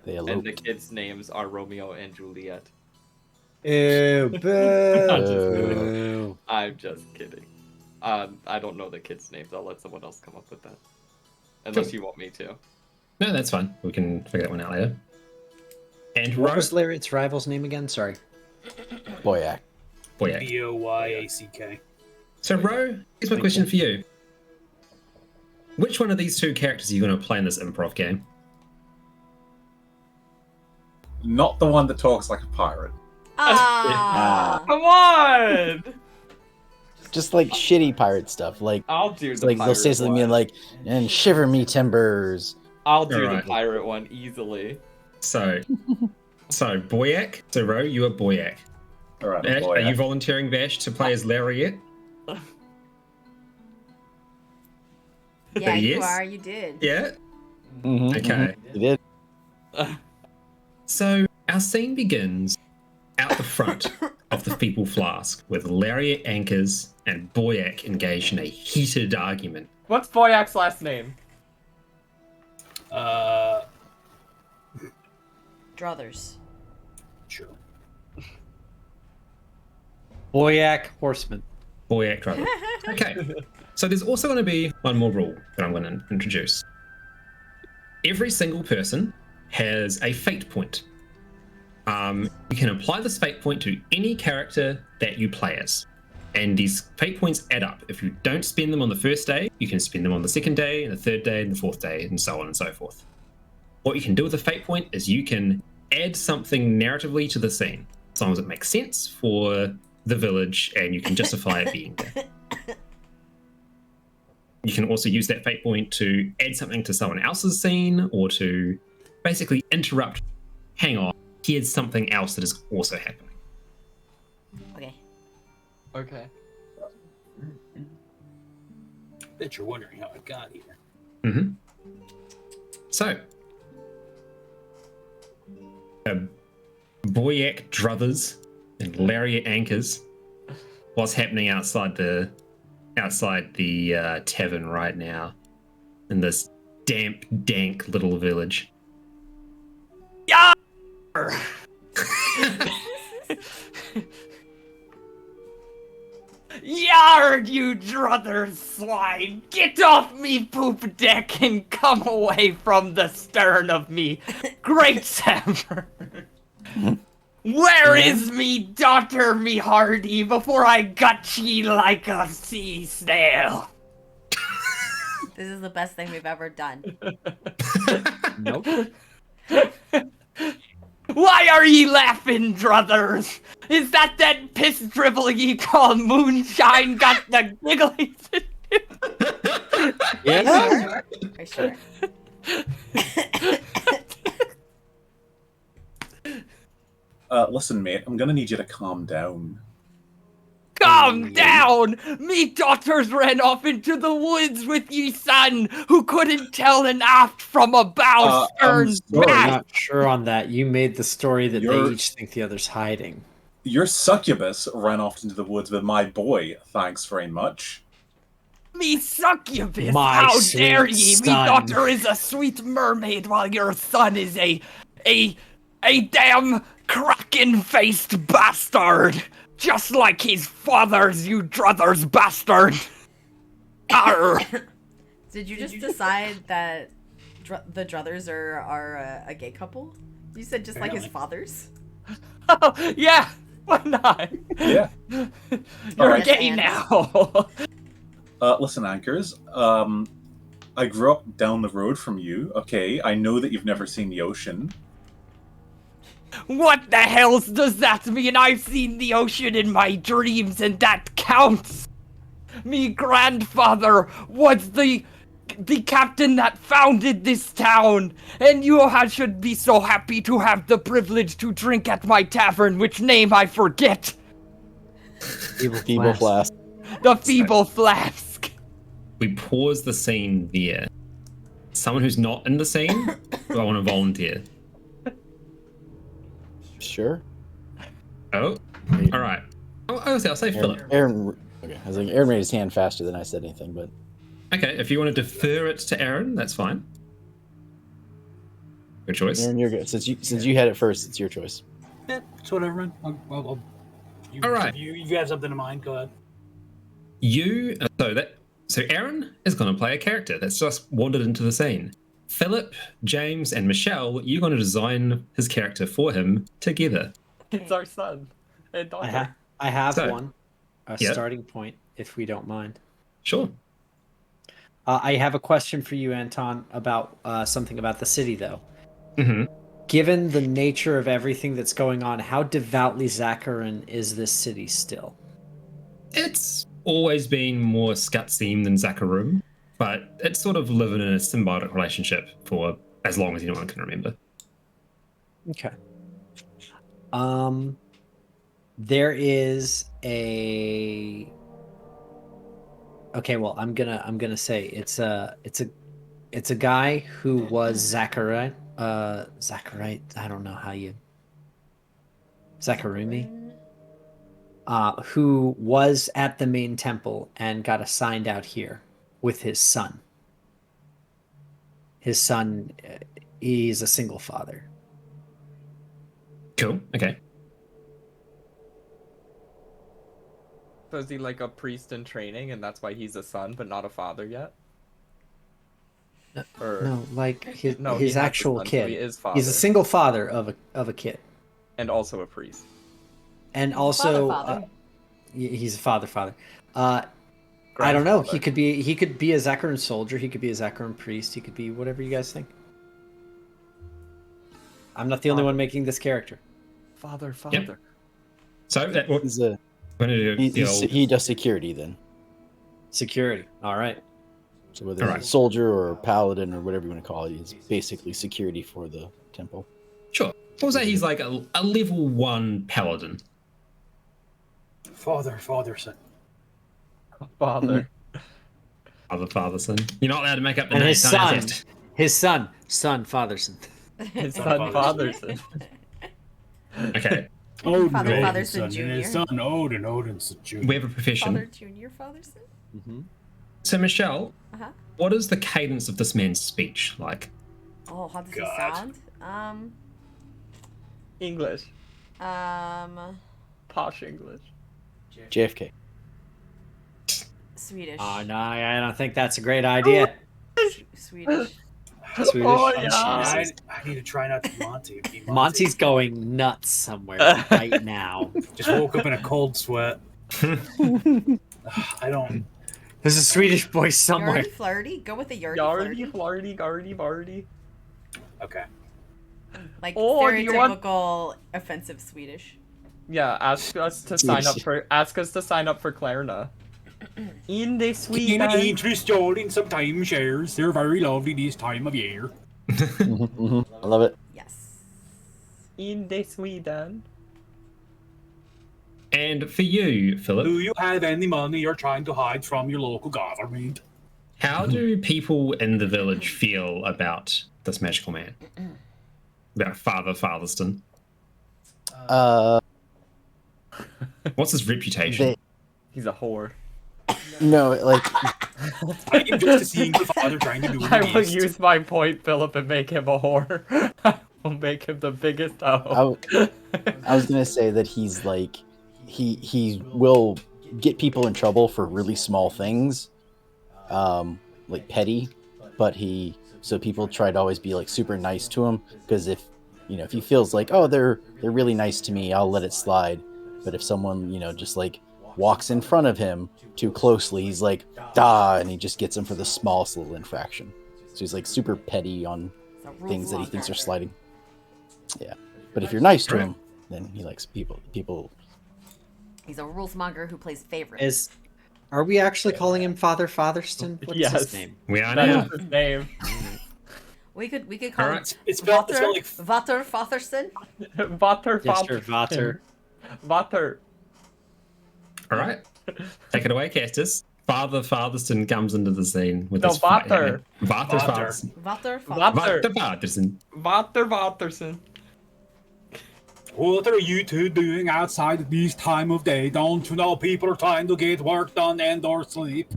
They And eloped. the kids' names are Romeo and Juliet. Ew, Boo. I'm just kidding. I don't know the kids' names. I'll let someone else come up with that. Unless you want me to. No, that's fine. We can figure that one out later. And What Rose. was Lariat's rival's name again? Sorry. Boyak. Boyak. Boyack. So, Ro, here's my question for you. Which one of these two characters are you going to play in this improv game? Not the one that talks like a pirate. Ah. Come on! Just like shitty pirate stuff. Like, I'll do it's the like pirate they'll say something one. like, and shiver me timbers. I'll do Alright. the pirate one easily. So Boyak. So, Ro, you are Boyak. All right, Bash, boy. are you volunteering Bash to play as Lariat? Yeah, you Yes? are. You did. Yeah? Mhm, Okay. mhm. You did. So our scene begins out the front of the Feeble Flask with Lariat Anchors and Boyak engaged in a heated argument. What's Boyak's last name? Druthers. Sure. Boyak Horseman. Boyak Driver. Okay. So there's also going to be one more rule that I'm going to introduce. Every single person has a fate point. You can apply this fate point to any character that you play as. And these fate points add up. If you don't spend them on the first day, you can spend them on the second day, and the third day, and the fourth day, and so on and so forth. What you can do with a fate point is you can add something narratively to the scene, as long as it makes sense for the village and you can justify it being there. You can also use that fate point to add something to someone else's scene or to basically interrupt. Hang on, here's something else that is also happening. Okay. Okay. Bet you're wondering how I got here. Mm-hmm. So, Boyak Druthers and Lariat Anchors. What's happening outside the tavern right now in this damp, dank little village? Yard, you druther swine! Get off me poop deck and come away from the stern of me, great Sammer! Where is me daughter, me hardy, before I gut ye like a sea snail? This is the best thing we've ever done. Nope. Why are ye laughing, druthers? Is that piss dribble ye call moonshine got the gigglies? Yeah. For sure. Listen, mate, I'm gonna need you to calm down. Calm down! Me daughters ran off into the woods with ye son, who couldn't tell an aft from a bow stern We're mast. not sure on that. You made the story that they You're- each think the other's hiding. Your succubus ran off into the woods with my boy, thanks very much. Me succubus! My How sweet dare ye! Me son. daughter is a sweet mermaid, while your son is a damn kraken-faced bastard! Just like his father's, you druthers bastard! Arr! Did you just decide that the Druthers are a gay couple? You said just like his fathers? Oh, yeah! Why not? Yeah. You're Alright. gay now! Listen, Anchors, I grew up down the road from you, okay? I know that you've never seen the ocean. What the hells does that mean? I've seen the ocean in my dreams, and that counts! Me grandfather was the captain that founded this town, and you should be so happy to have the privilege to drink at my tavern, which name I forget. Feeble Flask. The Feeble Flask. We pause the scene there. Someone who's not in the scene, do I want to volunteer? Sure. Oh, all right. I'll say Philip. Aaron. Okay, I was like, Aaron raised his hand faster than I said anything, but Okay, if you want to defer it to Aaron, that's fine. Good choice. Aaron, you're good. Since you had it first, it's your choice. Yeah, it's whatever, man. All right. You have something in mind? Go ahead. So Aaron is going to play a character that's just wandered into the scene. Philip, James, and Michelle, you're going to design his character for him together. It's our son and daughter. I have So, one. A yeah. starting point, if we don't mind. Sure. I have a question for you, Anton, about something about the city, though. Mm-hmm. Given the nature of everything that's going on, how devoutly Zacharin is this city still? It's always been more Skutseem than Zakarum, but it's sort of living in a symbiotic relationship for as long as anyone can remember. Okay. There is a. Okay, well, I'm gonna say it's a guy who was Zacharite. Zacharite. I don't know how you. Zacharumi. Who was at the main temple and got assigned out here with his son. His son, he's a single father. Cool. Okay. So is he like a priest in training, and that's why he's a son, but not a father yet? Or No, like he his has a actual son, so kid. he is father. He's a single father of a kid, and also a priest. and also Father. he's a father. I don't know. He could be a Zacharin soldier. He could be a Zacharin priest. He could be whatever you guys think. I'm not the only one making this character. Father. Yep. So He's a we're going to do the old... he does security then. Security. All right. So whether he's Alright. a soldier or a paladin or whatever you want to call it, he's basically security for the temple. Sure. We'll say he's like a level 1 paladin. Father, son. Father. Father, son. You're not allowed to make up the And name. his son, Fatherson. His son, Fatherson. Okay. Odin, Father Odin's Fatherson son, Jr. and his son Odin's Jr. We have a profession. Father Junior Fatherson? Mm-hmm. So, Michelle, Uh-huh. what is the cadence of this man's speech like? Oh, how does God. he sound? English. Posh English. JFK. Swedish. Oh no, I don't think that's a great idea. Swedish. Swedish. Oh, I, yeah. I need to try not to Monty. Be Monty's going nuts somewhere right now. Just woke up in a cold sweat. I don't. There's a Swedish voice somewhere. Yardy flirty? Go with the yardy Yardy, flirty. flarty, gardy, bardy. Okay. Like Oh, do you want- stereotypical offensive Swedish. Yeah, ask us to sign up for Klarna. In the Keen Sweden. interested in some timeshares. They're very lovely this time of year. I love it. Yes. In the Sweden. And for you, Philip, Do you have any money you're trying to hide from your local government? how do people in the village feel about this magical man? About Father Fartherston? What's his reputation? He's a whore. No, like I am just a single father trying to do I will his best. use my point, Philip, and make him a whore. I will make him the biggest hoe. I was gonna say that he's like he will get people in trouble for really small things, like petty, but so people try to always be like super nice to him, because if he feels like, oh, they're really nice to me, I'll let it slide. But if someone just like walks in front of him too closely, he's like, and he just gets him for the smallest little infraction. So he's like super petty on things that he thinks are sliding. Yeah, but if you're nice to him, then he likes people. He's a rules monger who plays favorites. Are we actually calling him Father Fatherstone? What's Yes. his name? We are now. That's his name. We could call Alright. him It's spelled like Vater Fatherson. Vater, Yes, sir, Vater. Vater. All right. Take it away, Castus. Father Fartherston comes into the scene with No, his Vater. Vater Vater. Fartherston. Vater Vater. Vater Fartherston. Vater Vaterson. What are you two doing outside at this time of day? Don't you know people are trying to get work done and or sleep?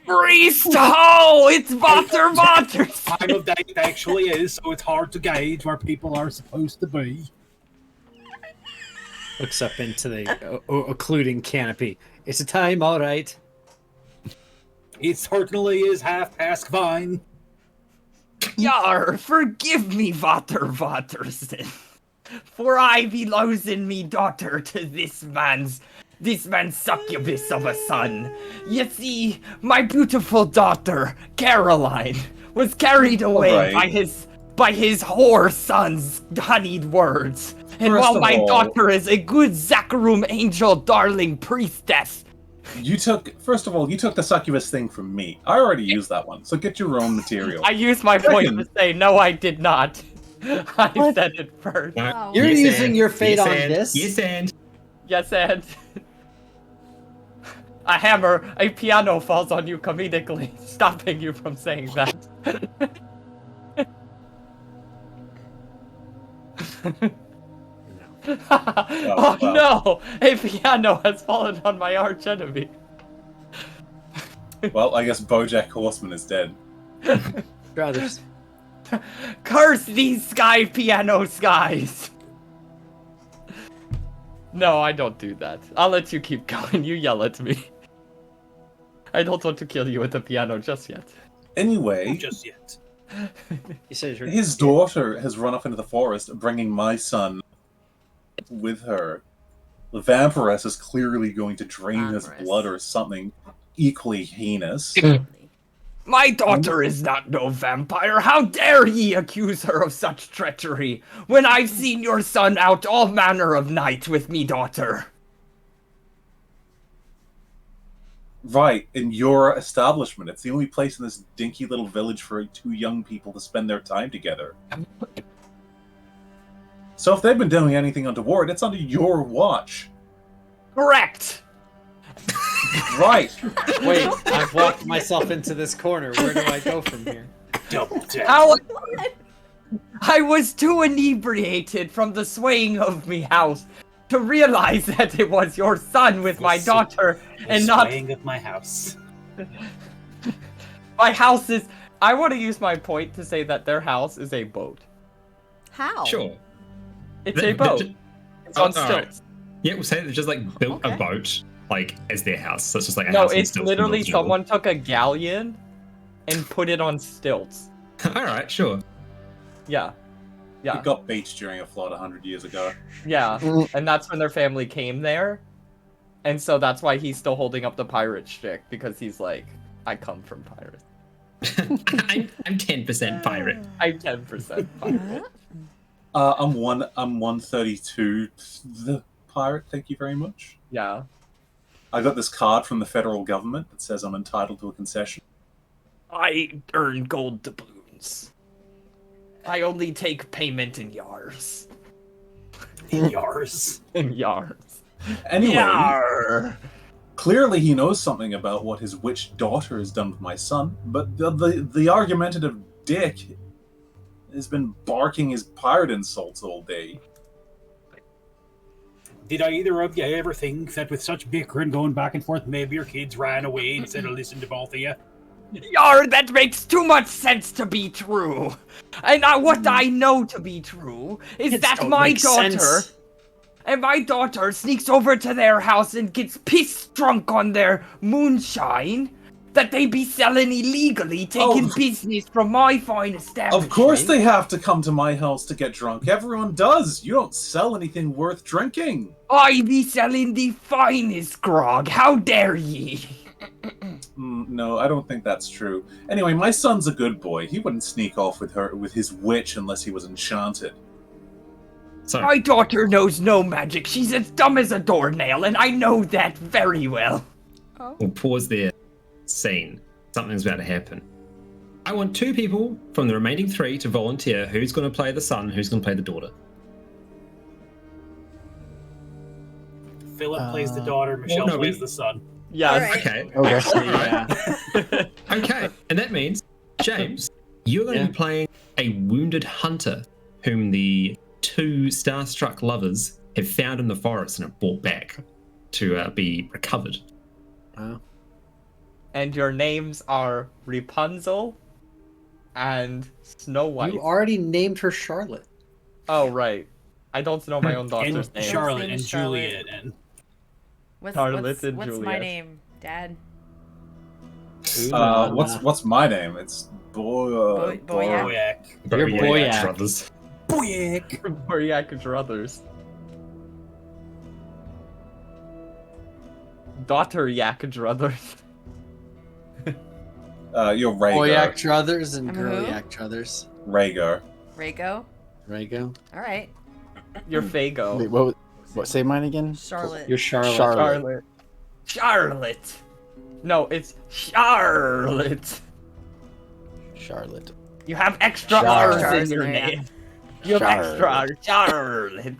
Priest ho! It's Vater Vaterson. Time of day it actually is, so it's hard to gauge where people are supposed to be. Looks up into the occluding canopy. It's a time, all right. It certainly is half past fine. Yar, forgive me, Vater Vaterson, for I be losing me daughter to this man's succubus of a son. You see, my beautiful daughter, Caroline, was carried away by his whore son's honeyed words. And First while of my all- daughter is a good Zacharum angel darling priestess, First of all, you took the succubus thing from me. I already used that one, so get your own material. I used my point to say, no, I did not. I said it first. Wow. You're Yes, using and. your fate Yes, on and. this? Yes, and. Yes, and a hammer, a piano falls on you comedically, stopping you from saying that. Oh wow. no! A piano has fallen on my arch enemy. Well, I guess BoJack Horseman is dead. Brothers. Curse these sky piano skies! No, I don't do that. I'll let you keep going. You yell at me. I don't want to kill you with the piano just yet. Anyway, Just yet. He says you're his daughter has run off into the forest, bringing my son with her. The vampiress is clearly going to drain his Vampiress. blood or something equally heinous. My daughter is not no vampire. How dare ye accuse her of such treachery, when I've seen your son out all manner of night with me daughter? Right, in your establishment. It's the only place in this dinky little village for two young people to spend their time together. So if they've been doing anything untoward, it's under your watch. Correct! Right. Wait, I've walked myself into this corner. Where do I go from here? Double tap. How? I was too inebriated from the swaying of me house to realize that it was your son with my daughter, and not Swaying of my house. my house is. I want to use my point to say that their house is a boat. How? Sure. It's a boat. It's on Oh, alright. stilts. Yeah, we'll say they just like built Okay. a boat like as their house. So it's just like a No, house on it's stilts literally built together. someone took a galleon and put it on stilts. All right, sure. Yeah. Yeah. It got beached during a flood 100 years ago. Yeah. And that's when their family came there. And so that's why he's still holding up the pirate stick, because he's like, I come from pirates. I'm 10% pirate. I'm 10% pirate. I'm 132 the pirate, thank you very much. Yeah. I got this card from the federal government that says I'm entitled to a concession. I earn gold doubloons. I only take payment in yars. In yars. In yars. Anyway, Yar. clearly he knows something about what his witch daughter has done with my son, but the argumentative dick has been barking his pirate insults all day. Did either of you ever think that with such bickering going back and forth, maybe your kids ran away instead of listening to both of you? Yar, that makes too much sense to be true. And what I know to be true is Kids that don't my make daughter... sense. And my daughter sneaks over to their house and gets pissed drunk on their moonshine that they be selling illegally, taking business from my fine establishment. Of course they have to come to my house to get drunk. Everyone does. You don't sell anything worth drinking. I be selling the finest grog. How dare ye? No, I don't think that's true. Anyway, my son's a good boy. He wouldn't sneak off with his witch unless he was enchanted. So, My daughter knows no magic. She's as dumb as a doornail, and I know that very well. we'll pause there. Scene. Something's about to happen. I want 2 people from the remaining 3 to volunteer who's going to play the son, who's going to play the daughter. Philip plays the daughter, Michelle no, plays the son. Yes. Okay. Okay. Yeah. Okay. And that means, James, you're going to be playing a wounded hunter whom the 2 starstruck lovers have found in the forest and have brought back to be recovered. Wow. And your names are Rapunzel and Snow White. You already named her Charlotte. Oh, right. I don't know my own daughter's And name. Charlotte name and is Charlotte. Juliet and What's Charlotte and my Juliet. name, Dad? What's my name? It's Boyak. Boyak. You're Boyak. Brothers. Boyak. Boyak brothers. Daughter Yak brothers. You're Rhaegar. Boyak Druthers and I'm Girl who? Yak Druthers. Rhaegar. Rago? Rago. All right. You're Fago. Wait, what? Say mine again. Charlotte. You're Charlotte. Charlotte. Charlotte. No, it's Charlotte. Charlotte. You have extra Charlotte. R's in your Yeah. name. You have extra R's. Charlotte.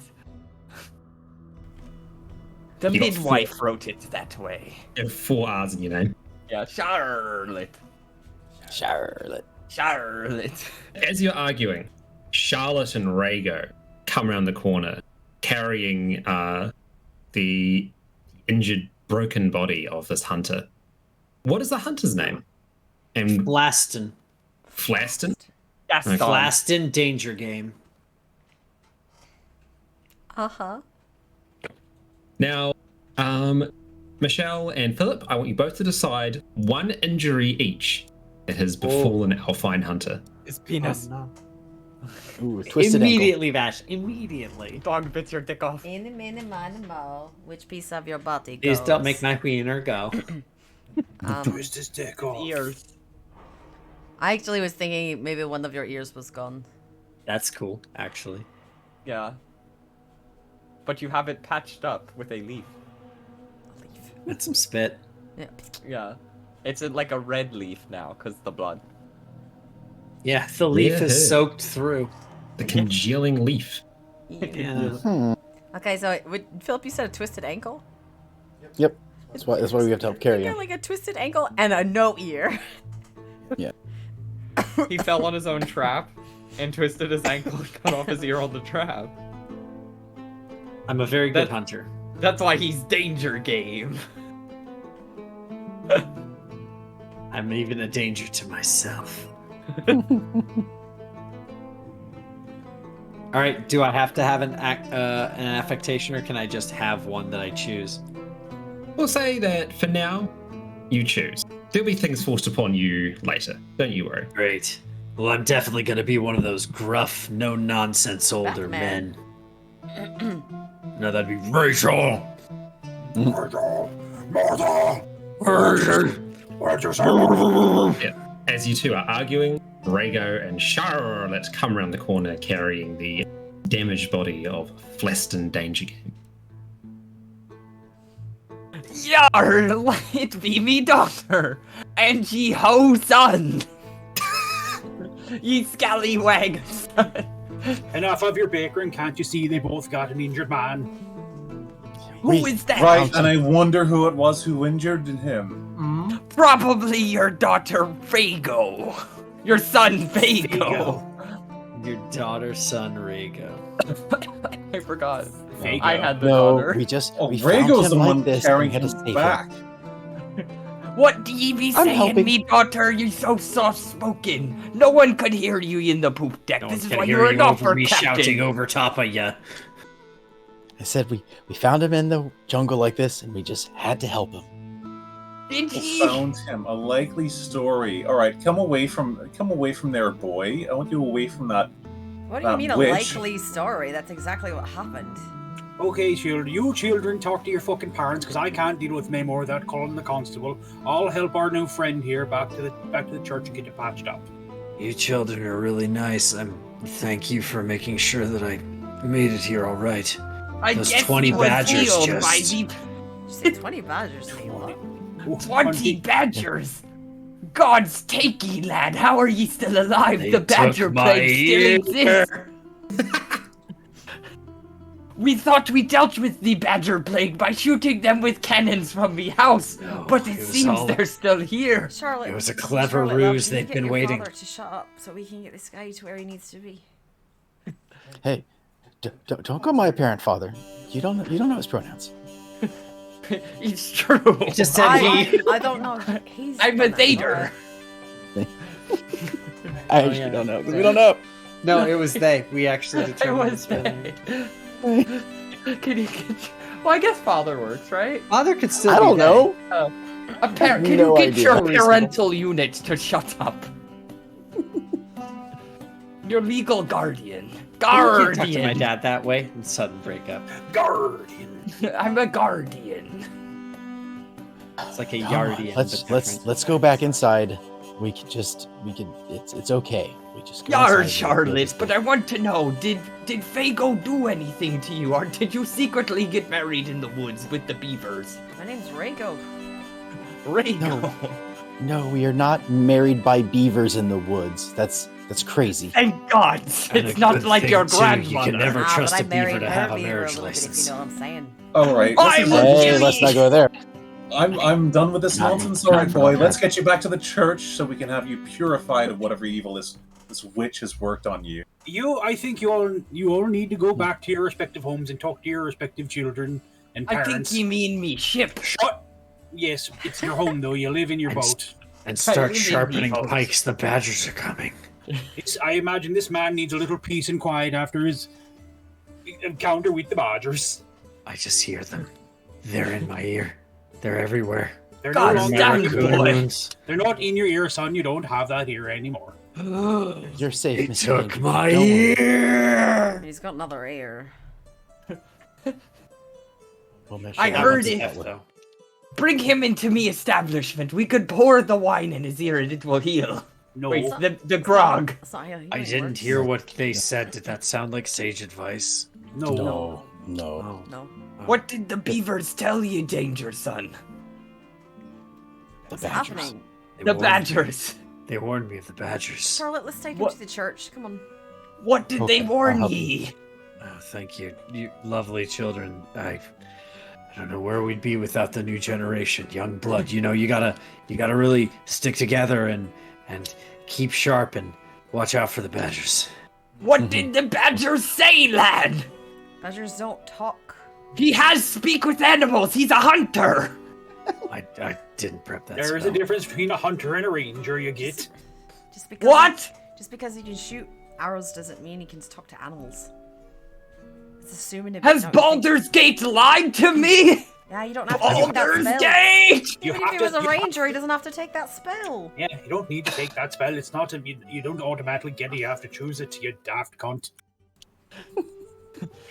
The You got midwife wrote it that way. You have 4 R's in your name. Yeah, Charlotte. Charlotte. Charlotte. As you're arguing, Charlotte and Rhaegar come around the corner carrying the injured, broken body of this hunter. What is the hunter's name? And Blaston. Flaston? Gaston. Blaston Danger Game. Uh-huh. Now, Michelle and Philip, I want you both to decide 1 injury each that has befallen our fine hunter. His penis. Ooh, twisted Immediately, Vash. Immediately. Dog bits your dick off. In a minute, man, mo. Which piece of your body goes? Please don't make my wiener go. Twist his dick off. Ears. I actually was thinking maybe one of your ears was gone. That's cool, actually. Yeah. But you have it patched up with a leaf. And some spit. Yeah. Yeah. It's like a red leaf now, because the blood. Yeah, the leaf Yeah. is soaked through. The congealing leaf. Yeah. Okay, so Philip, you said a twisted ankle? Yep. That's why we have to help carry You him. got like a twisted ankle and a no ear. Yeah. He fell on his own trap and twisted his ankle and cut off his ear on the trap. I'm a very good That- hunter. That's why he's danger game. I'm even a danger to myself. All right, do I have to have an affectation, or can I just have one that I choose? We'll say that for now, you choose. There'll be things forced upon you later. Don't you worry. Great. Well, I'm definitely gonna be one of those gruff, no-nonsense older Batman. men. No, that'd be Rachel. As you two are arguing, Rhaego and Charlotte come around the corner carrying the damaged body of Fleston Dangergame. Yarr, it be me daughter, and ye ho son. Ye scallywag son. Enough of your bickering, can't you see they both got an injured man? Who is that? Right, and I wonder who it was who injured him. Probably your daughter Rhaego. Your son Rhaego. Your daughter's son, Rhaego. I forgot. Rhaego. I had the No, daughter. we found Rhaego's him the like one this, and carrying we had to him save back. What do ye be I'm saying, helping. me daughter? You're so soft-spoken. No one could hear you in the poop deck. No This one is can why hear you're you an over offer me shouting captain. over top of ya. I said we found him in the jungle like this, and we just had to help him. Did We ye? found him. A likely story. All right, come away from there, boy. I want you away from that. What do you mean a witch. likely story? That's exactly what happened. Okay, you children talk to your fucking parents, because I can't deal with them anymore without calling the constable. I'll help our new friend here back to the church and get it patched up. You children are really nice. Thank you for making sure that I made it here all right. I Those guess 20 he was badgers healed just- by the You said 20 badgers, Neela. 20 badgers. God's take ye, lad. How are ye still alive? They The badger took my plague still ear. exists. We thought we dealt with the badger plague by shooting them with cannons from the house, No, but it it was seems all- they're still here. Charlotte. It was a clever Charlotte, ruse. love, can you They've get been your waiting. father to shut up so we can get this guy to where he needs to be. Hey, don't call my apparent father. You don't know his pronouns. It's true. It just said he. I don't know. He's I'm a gonna- Vader. I actually don't know because we don't know. No, it was they. We actually I determined was it's they. Can you get... Well, I guess father works, right? Father could still. I be don't they. know. A parent, can No you get idea. your Reasonable. parental unit to shut up? Your legal guardian. You can't talk to my Guardian. dad that way. And sudden breakup. Guardian. I'm a guardian. It's like a Come on, yardian. let's go back inside. We can. It's okay. We just go Yar, inside. Charlotte, but I want to know, did Fago do anything to you, or did you secretly get married in the woods with the beavers? My name's Rhaego. Rhaego. No, we are not married by beavers in the woods. That's crazy. Thank God, And it's a not good like thing, your too, grandmother. you can never Ah, trust but I a beaver married to her have a beaver marriage little bit, if license. you know what I'm saying. All right, I this will is- Hey, let's not go there. I'm done with this Not- nonsense. All right, not boy. that. Let's get you back to the church so we can have you purified of whatever evil this witch has worked on you. I think you all need to go back to your respective homes and talk to your respective children and I parents. think you mean me ship. Shut. Yes, it's your home though. You live in your boat. And I start really sharpening need- pikes. The badgers are coming. I imagine this man needs a little peace and quiet after his encounter with the badgers. I just hear them. They're in my ear. They're everywhere. They're God no longer damn, in boy. your ear. Raccoons. They're not in your ear, son. You don't have that ear anymore. You're safe. They Mr. took Danger. my Don't worry. ear. He's got another ear. We'll make I sure heard that- it. That, though. Bring him into me establishment. We could pour the wine in his ear and it will heal. No. Wait, the grog. That's not how I healing didn't works. hear what they said. Did that sound like sage advice? No. No. Oh. No. What did the beavers tell you, Danger Son? The What's badgers. happening? They The warned me. badgers. They warned me of the badgers. Charlotte, let's take him What? to the church. Come on. What did Okay, they I'll warn help ye? Oh, thank you, you lovely children. I don't know where we'd be without the new generation, young blood. You know, you gotta really stick together and keep sharp and watch out for the badgers. What did the badgers say, lad? Badgers don't talk. He has speak with animals. He's a hunter. I didn't prep that. There is a spell. difference between a hunter and a ranger, you get. Just because What? Just because he can shoot arrows doesn't mean he can talk to animals. It's assuming if Has no, Baldur's Gate lied to me? Yeah, you don't have to take that Baldur's spell. Gate! You Even have if he was to- a you have- ranger, he doesn't have to take that spell. Yeah, you don't need to take that spell. It's not you don't automatically get it. You have to choose it, you daft cunt.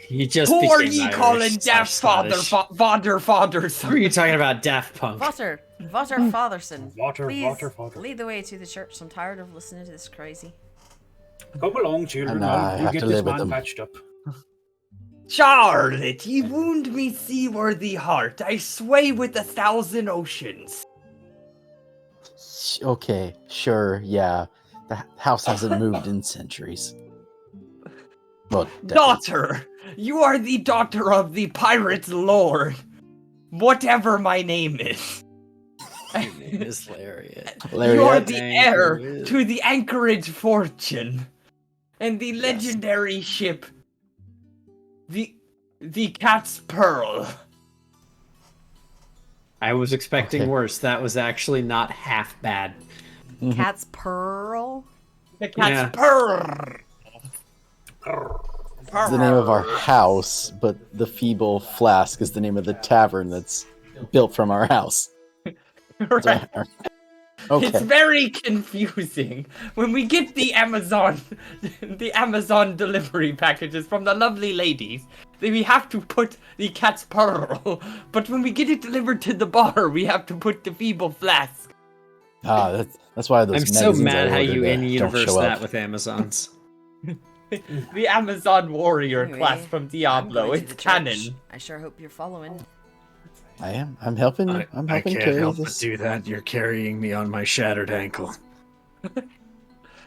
He just Who are became ye Irish calling slash Daft Father, Scottish. Fathers? Who are you talking about, Daft Punk? Votter Fatherson. Water, Please water, water. lead the way to the church. I'm tired of listening to this crazy. Come along, children. And I We'll have get to this live with man them. patched up. Charlotte, ye wound me seaworthy heart. I sway with 1,000 oceans. Okay, sure, yeah. The house hasn't moved in centuries. Well, decades. Daughter, you are the daughter of the pirate's lord. Whatever my name is. Your name is Lariat. You are Lariat. the Anchor heir with- to the Anchorage fortune. And the legendary ship. The Cat's Pearl. I was expecting Okay. worse. That was actually not half bad. Cat's Pearl? The Cat's Yeah. Pearl. It's the name of our house, but the Feeble Flask is the name of the tavern that's built from our house. Right. Okay. It's very confusing when we get the Amazon delivery packages from the lovely ladies. Then we have to put the Cat's Pearl, but when we get it delivered to the bar, we have to put the Feeble Flask. That's why those I'm so magazines mad I how ordered, you in don't universe show that up. with Amazons. The Amazon Warrior Anyway, class from I'm Diablo. going to It's the church. canon. I sure hope you're following. I am. I'm helping you. I'm helping carry this. do that. You're carrying me on my shattered ankle. All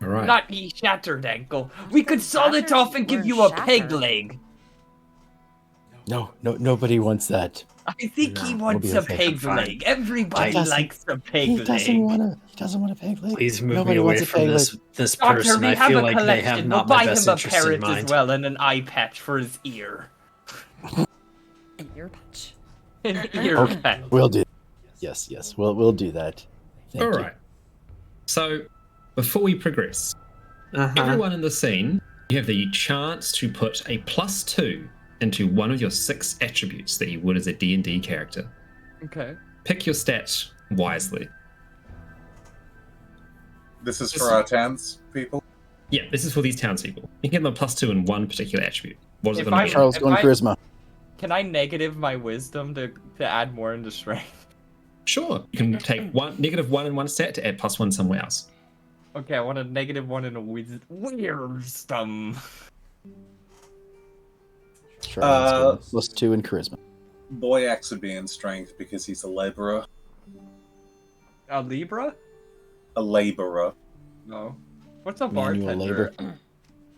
right. Not ye shattered ankle. We could saw it Shattered? off and give We're you a peg shattered. leg. No, nobody wants that. I think he No, wants we'll be a okay. peg Fine. leg. Everybody He doesn't- likes a peg He leg. doesn't want to. He doesn't want a peg leg. Please move Nobody me wants away a from peg this leg. this Doctor, person. we I have feel a like they collection. have We'll not my buy best him a interest in parrot as mind. well and an eye patch for his ear. An ear patch. An ear Okay. patch. We'll do. Yes, yes. We'll do that. Thank All you. right. So, before we progress, Uh-huh. everyone in the scene, you have the chance to put a +2 into one of your 6 attributes that you would as a D&D character. Okay. Pick your stat wisely. This is for our townspeople. Yeah, this is for these townspeople. You can give them a +2 in one particular attribute. What is it If going I- to be? Charles If going I- charisma. Can I negative my wisdom to add more into strength? Sure. You can take -1 in one stat to add +1 somewhere else. Okay, I want a -1 in a wisdom. Charles going +2 in charisma. Boyax would be in strength because he's a laborer. A Libra? A laborer. No. What's a Manual bartender? labor.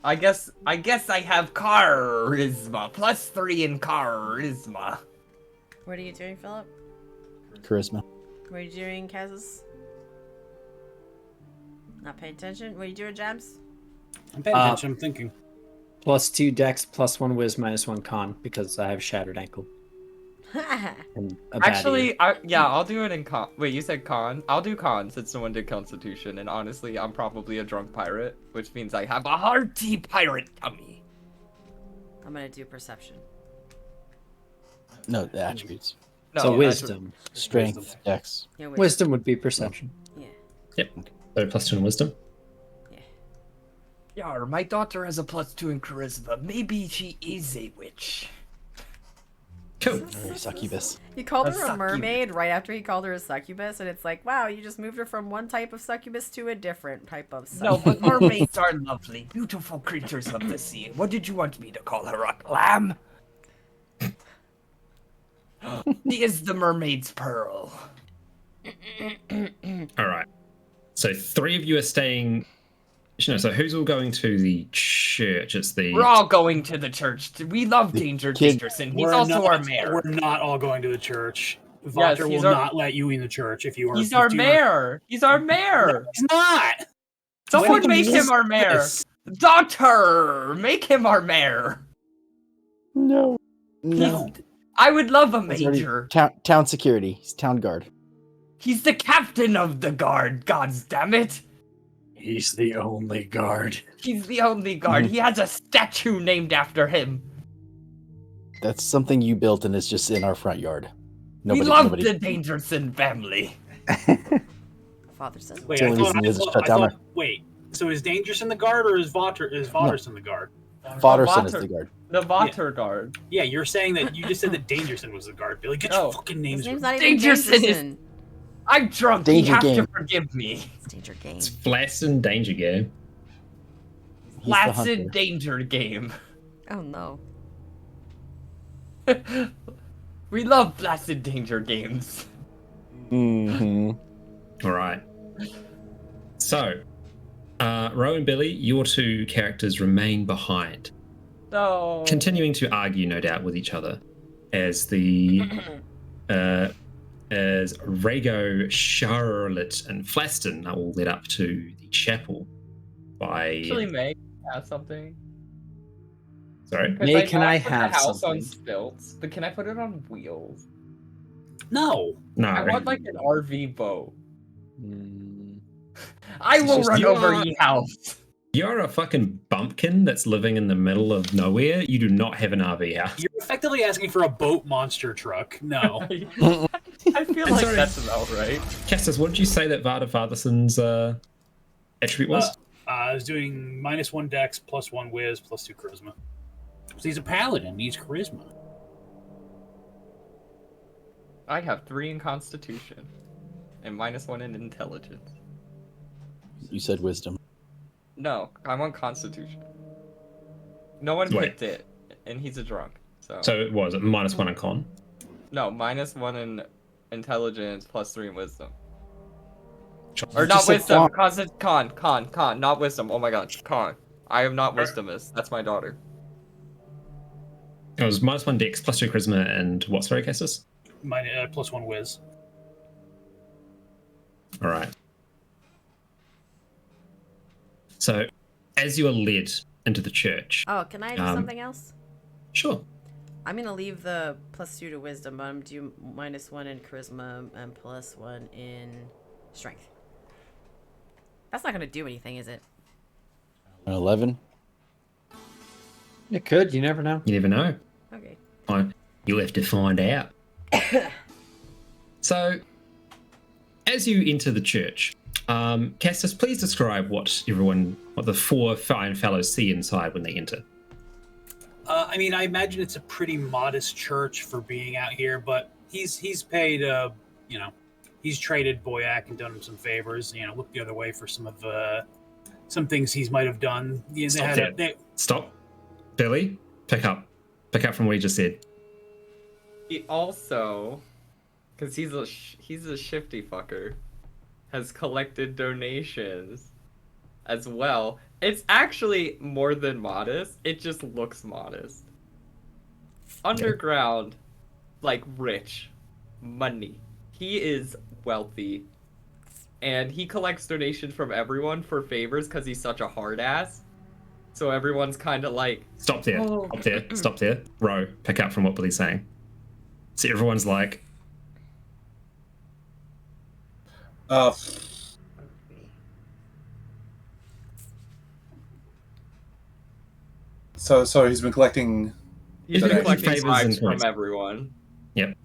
I guess I have charisma. +3 in charisma. What are you doing, Philip? Charisma. What are you doing, Kazas? Not paying attention? What are you doing, Jabs? I'm paying attention. I'm thinking. +2 dex, +1 whiz, -1 con, because I have shattered ankle. And a bad Actually, ear. I'll do it in con. Wait, you said con? I'll do con since no one did constitution, and honestly, I'm probably a drunk pirate, which means I have a hearty pirate tummy. I'm gonna do perception. No, the attributes. No, So that's- wisdom. Strength, dex. Yeah, Wisdom would be perception. Yeah. Yep. So +2 in wisdom. Yar, my daughter has a +2 in charisma. Maybe she is a witch. Cool. Or succubus. He called A her a succubus. mermaid right after he called her a succubus, and it's like, wow, you just moved her from one type of succubus to a different type of No, succubus. but mermaids are lovely, beautiful creatures of the sea. What did you want me to call her, a clam? She is the mermaid's pearl. All right. So 3 of you are staying. No, so who's all going to the church? It's the. We're all going to the church. We love Danger kid- Dangerson. He's also our mayor. We're not all going to the church. Yes, Vater he's will our- not let you in the church if you are. He's our if you are- mayor. He's our mayor. He's not. Someone Let make him our mayor. Yes. Doctor, make him our mayor. No. No. I would love a He's already major. town security. He's town guard. He's the captain of the guard. God damn it. He's the only guard. He's the only guard. He has a statue named after him. That's something you built and it's just in our front yard. We love the Dangerson family. Father says. Wait, the only reason he doesn't shut down wait, so is Dangerous in the guard or is Vater in the guard? Fodderson is the guard. The water guard. Yeah, you're saying that you just said that Dangerson was the guard. Billy, get your fucking names His name's right. not even Dangerson is- Dangerson. I'm drunk. Danger you have game. to forgive me. It's Danger Game. It's Flaston Danger Game. He's the Placid hunter. danger game. Oh no. We love placid danger games. Mm-hmm. All right. So, Ro and Billy, your two characters remain behind, No. continuing to argue, no doubt, with each other, as the as Rhaego, Charlotte, and Flaston are all led up to the chapel by. Actually, May have something. Sorry. 'Cause May, I can know I put the have house something? on stilts, but can I put it on wheels? No. No. I want like an RV boat. Mm, I will Just- run you over are- your house. You're a fucking bumpkin that's living in the middle of nowhere. You do not have an RV house. You're effectively asking for a boat monster truck. No. I feel like Sorry. that's about right. Castus, what did you say that Varda Fartherson's attribute was? I was doing -1 dex, +1 whiz, +2 charisma. So he's a paladin. He's charisma. I have 3 in Constitution and -1 in Intelligence. You said wisdom. No, I'm on Constitution. No one Wait. picked it, and he's a drunk. So So it was -1 in con. no, -1 in Intelligence, +3 in Wisdom. Or You not just said Wisdom, con. con, not Wisdom. Oh my god, con. I am not Wisdomist. That's my daughter. It was -1 dex, +2 charisma, and what, sorry, Castus? Mine +1 whiz. All right. So, as you are led into the church, Oh, can I do Um, something else? sure. I'm gonna leave the +2 to wisdom, but I'm do -1 in charisma and +1 in strength. That's not gonna do anything, is it? An 11. it could. You never know. You never know. Okay. You'll have to find out. So, as you enter the church, Castus, please describe what the 4 fine fellows see inside when they enter. I mean, I imagine it's a pretty modest church for being out here, but he's paid, he's traded Boyac and done him some favors. Look the other way for some of some things he might have done. Yeah, Stop. Billy, pick up from what he just said. He also, because he's a shifty fucker, has collected donations as well. It's actually more than modest. It just looks modest. Underground, like rich, money. He is wealthy, and he collects donations from everyone for favors because he's such a hard ass. So everyone's kind of like, Stop there. Oh. Stop there. Ro, pick up from what Billy's saying. So everyone's like, So he's been collecting. he's Okay. been collecting Favors and bribes from points. everyone. Yep.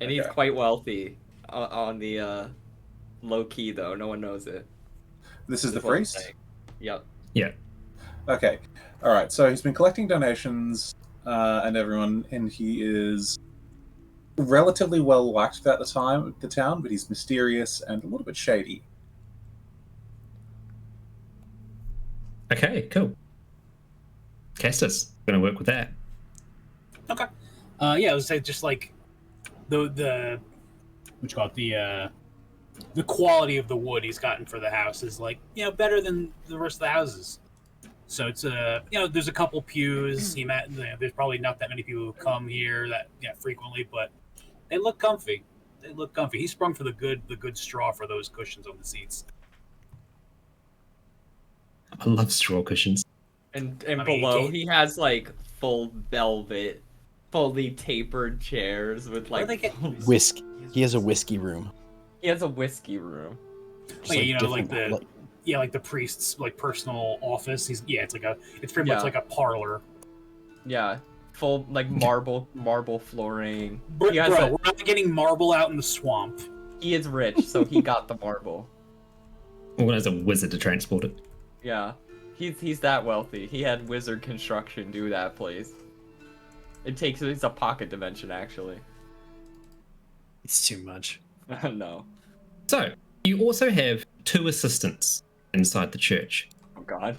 And he's Okay. quite wealthy on the low key though. No one knows it. This is the That's what I'm priest. saying. Yep. yeah. Okay, all right. So he's been collecting donations and everyone, and he is relatively well liked at the town, but he's mysterious and a little bit shady. Okay, cool. Castus, gonna work with that. Okay. Yeah, I would say just like the what you call it, the quality of the wood he's gotten for the house is like better than the rest of the houses. So it's there's a couple pews. There's probably not that many people who come here that frequently, but they look comfy. He sprung for the good straw for those cushions on the seats. I love straw cushions. And I mean, below he- he has like full velvet, fully tapered chairs with Where like they get Whiskey. He has a whiskey room. he has a whiskey room. Just like different- like the priest's like personal office. It's pretty Yeah. much like a parlor. Yeah, full like marble flooring. Bro, He has we're not getting marble out in the swamp. he is rich, so he got the marble. Organize a wizard to transport it. Yeah, He's that wealthy. He had wizard construction do that place. It's a pocket dimension actually. It's too much. No. So you also have 2 assistants inside the church. Oh God.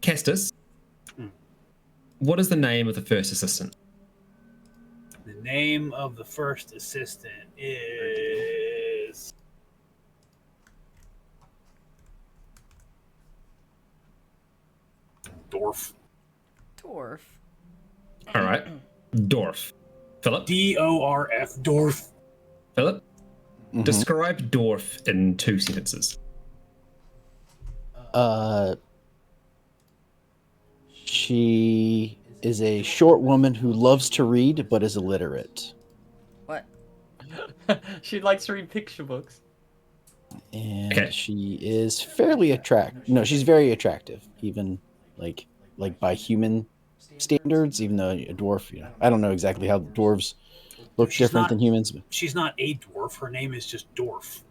Castus, what is the name of the first assistant? The name of the first assistant is Dorf. Dwarf. All right, Dorf. Philip. Dorf. Dorf. Philip, describe Dorf in 2 sentences. She is a short woman who loves to read but is illiterate. What? She likes to read picture books. And she is fairly attractive. No, she's very attractive, even like by human standards. Even though a dwarf, I don't know exactly how dwarves look different than humans. But She's not a dwarf. Her name is just Dorf.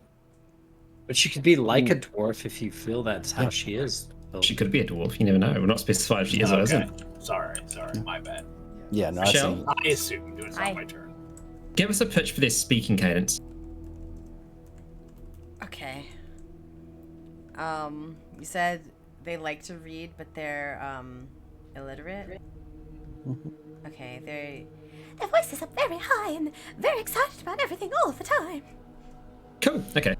But she could be like a dwarf if you feel that's how she is. She could be a dwarf. You never know. We're not specified if she is or isn't. Sorry, my bad. Yeah, no, Michelle? I assumed it was not my turn. Give us a pitch for their speaking cadence. Okay. You said they like to read, but they're illiterate. Okay, their voices are very high and very excited about everything all the time. Cool. Okay.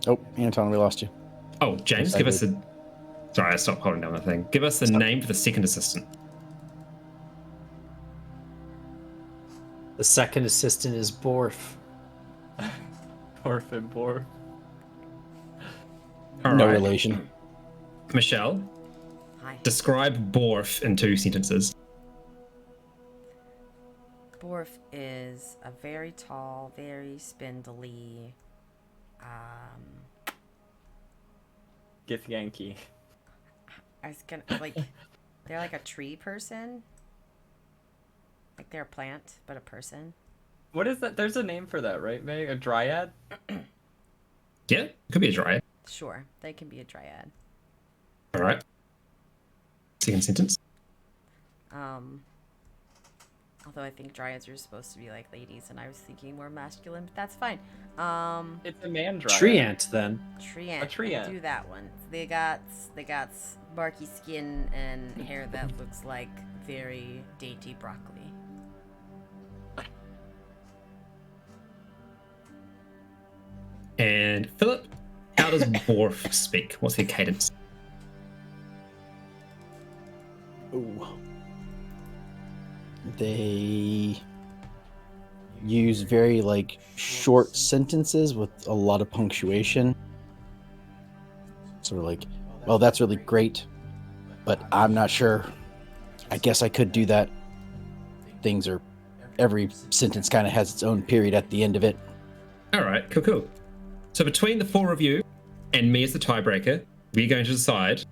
Oh, Anton, we lost you. Oh, James, give us a... Sorry, I stopped holding down the thing. Give us the name for the second assistant. The second assistant is Borf. Borf and Borf. All No right. relation. Michelle, Hi. describe Borf in 2 sentences. Borf is a very tall, very spindly, Gith Yankee. I was gonna they're like a tree person. Like they're a plant, but a person. What is that? There's a name for that, right, May? A dryad? Yeah, it could be a dryad. Sure, they can be a dryad. All right. Second sentence. Although I think dryads are supposed to be like ladies, and I was thinking more masculine, but that's fine. It's a man dryad. Tree ant, then. Tree ant. A tree ant. Do that one. They got barky skin and hair that looks like very dainty broccoli. And Philip, how does Borf speak? What's their cadence? Ooh. They use very short sentences with a lot of punctuation. Sort of like, well, that's really great, but I'm not sure. I guess I could do that. Every sentence kind of has its own period at the end of it. All right, cool. So between the 4 of you and me as the tiebreaker, we're going to decide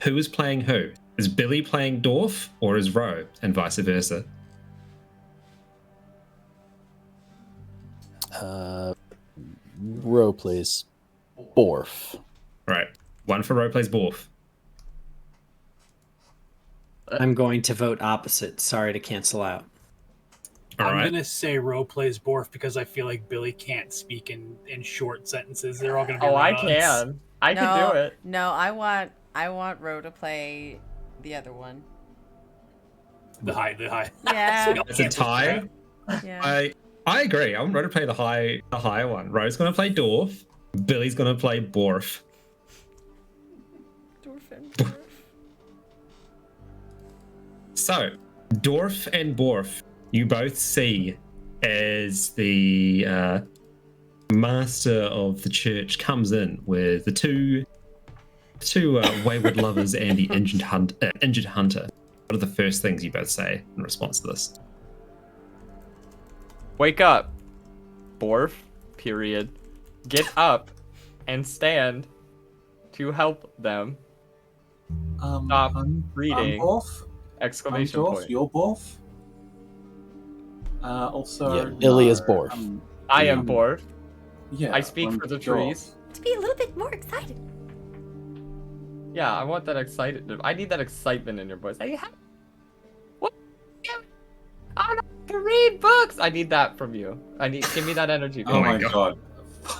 who is playing who. Is Billy playing Dorf or is Ro, and vice versa? Ro plays Borf. All right, 1 for Ro plays Borf. I'm going to vote opposite. Sorry to cancel out. All right. I'm gonna say Ro plays Borf because I feel like Billy can't speak in short sentences. They're all gonna be. Oh, I run-ons. can. I can do it. No, I want Ro to play the other one. The high. Yeah. It's a tie. Yeah. I agree. I want Ro to play the higher one. Ro's going to play Dorf. Billy's going to play Borf. Dwarf and Borf. So, Dorf and Borf, you both see as the master of the church comes in with the two wayward lovers and the injured hunter. What are the first things you both say in response to this? Wake up. Borf. Period. Get up and stand to help them. Stop reading. I'm Borf. Exclamation I'm Dorf. point. You're Borf. Also, Yeah, Billy is no, Borf. I am Borf. Yeah, I speak I'm for the Dorf. trees. To be a little bit more excited. Yeah, I want that excited. I need that excitement in your voice. What? I don't to read books. I need that from you. Give me that energy. Oh my God. god.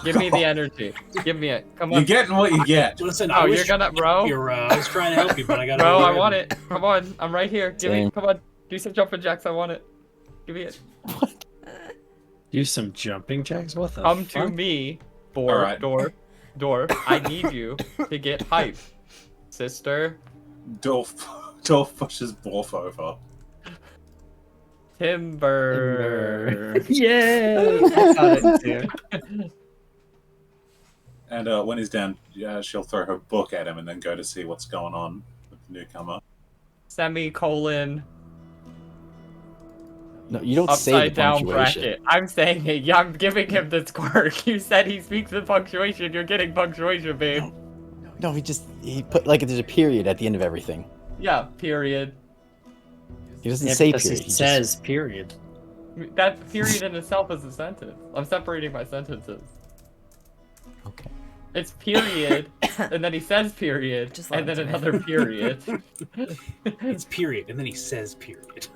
Give me the energy. Give me it. Come on. You're getting what you get. Listen, Oh, you're gonna, bro. I was trying to help you, but I got. Bro, I want it. Come on, I'm right here. Give me. Same. Come on. Do some jumping jacks. I want it. Give me it. Do some jumping jacks? What the Come fuck? to me, Alright. Dorf. I need you to get hype, sister. Dorf pushes Borf over. Timber. Yay! I got it too. And when he's down, she'll throw her book at him and then go to see what's going on with the newcomer. Semicolon. No, you don't say Upside the down punctuation. bracket. I'm saying it. Yeah, I'm giving him this quirk. You said he speaks with punctuation. You're getting punctuation, babe. No, he put like there's a period at the end of everything. Yeah, period. He doesn't say because period. it says period. That period in itself is a sentence. I'm separating my sentences. Okay. It's period, and then he says period, Just let and then him do it. another period. It's period, and then he says period.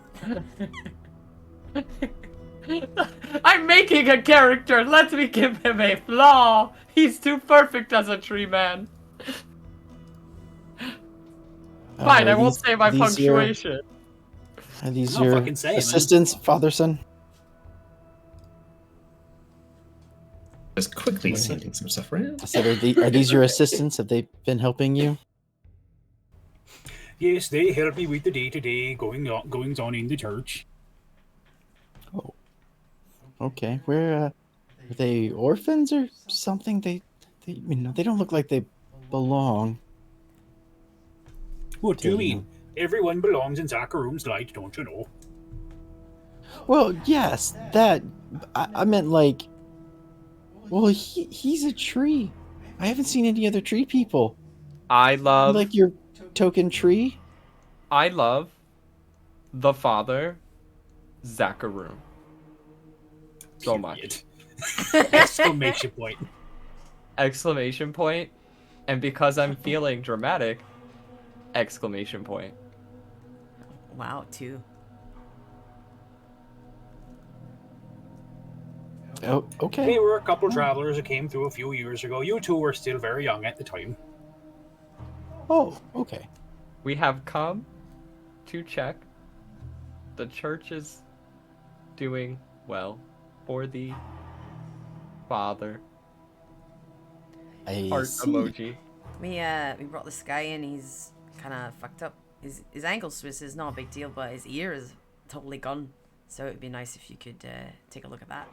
I'm making a character. Let me give him a flaw. He's too perfect as a tree man. Fine, I won't say my punctuation. Are these I'll your fucking say it, man. assistants, father-son? Just quickly sending some stuff around. I said, are these your assistants? Have they been helping you? Yes, they help me with the day-to-day goings on in the church. Oh. Okay. Where are they orphans or something? They they don't look like they belong. What do you mean? Everyone belongs in Zakharum's light, don't you know? Well, yes, that I meant like. Well, he's a tree. I haven't seen any other tree people. I love Like your token tree. the father, Zakharum. So much. Exclamation point. Exclamation point. And because I'm feeling dramatic, exclamation point. Wow, too. Oh, okay. They were a couple travelers that came through a few years ago. You two were still very young at the time. Oh, okay. We have come to check. The church is doing well for the father. I Heart see. emoji. We brought this guy in. He's kind of fucked up. His ankle twist is not a big deal, but his ear is totally gone. So it'd be nice if you could take a look at that.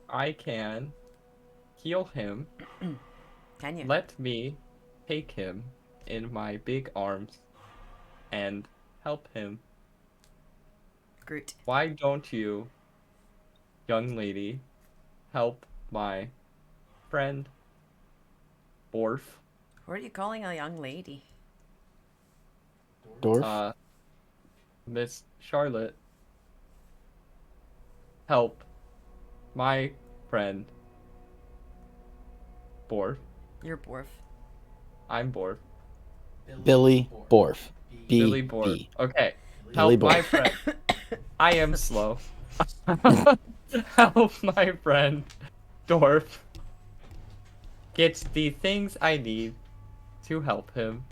I can heal him. Can you? Let me take him in my big arms and help him. Groot. Why don't you, young lady, help my friend Borf? What are you calling a young lady? Dorf. Miss Charlotte, help my friend Borf. You're Borf. I'm Borf. Billy Borf. Billy Borf. Okay. Billy Help my Borf. friend. I am slow. Help my friend Dorf get the things I need to help him.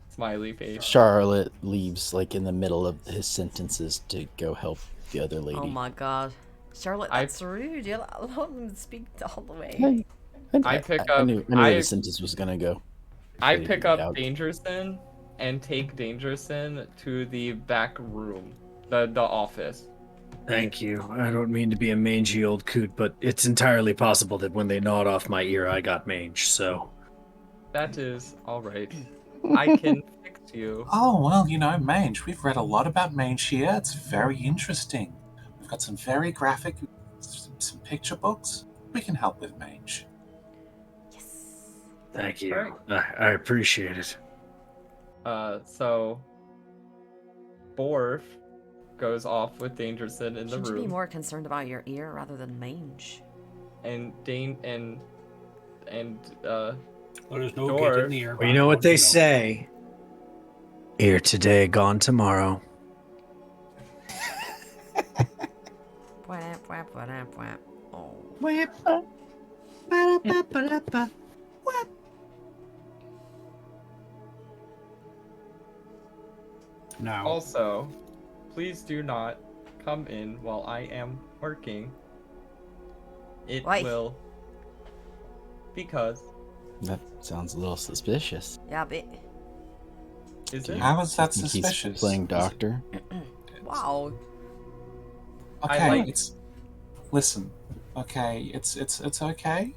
Smiley face. Charlotte leaves like in the middle of his sentences to go help the other lady. Oh my god. Charlotte, that's rude. You'll let him speak all the way. Hey, I pick I up- knew where the sentence was gonna go. I Figured pick it up out. Dangerson and take Dangerson to the back room, the office. Thank you. I don't mean to be a mangy old coot, but it's entirely possible that when they gnawed off my ear, I got mange, so. That is alright. I can fix you. Oh, well, you know, mange. We've read a lot about mange here. It's very interesting. We've got some very graphic, some picture books. We can help with mange. Thank you. Alright. I appreciate it. So Borf goes off with Dangerson in the Should you be room, more concerned about your ear rather than mange? and Well, there's no Dwarf. getting near. Well, you know what they say. Here today, gone tomorrow. Whap, whap, whap, whap. Oh. Now, Also, please do not come in while I am working. It Why? will. Because. That sounds a little suspicious. Yeah, but... Is it? How is that Think suspicious? He's playing doctor. Wow. Okay, I like- it's listen. Okay, it's okay.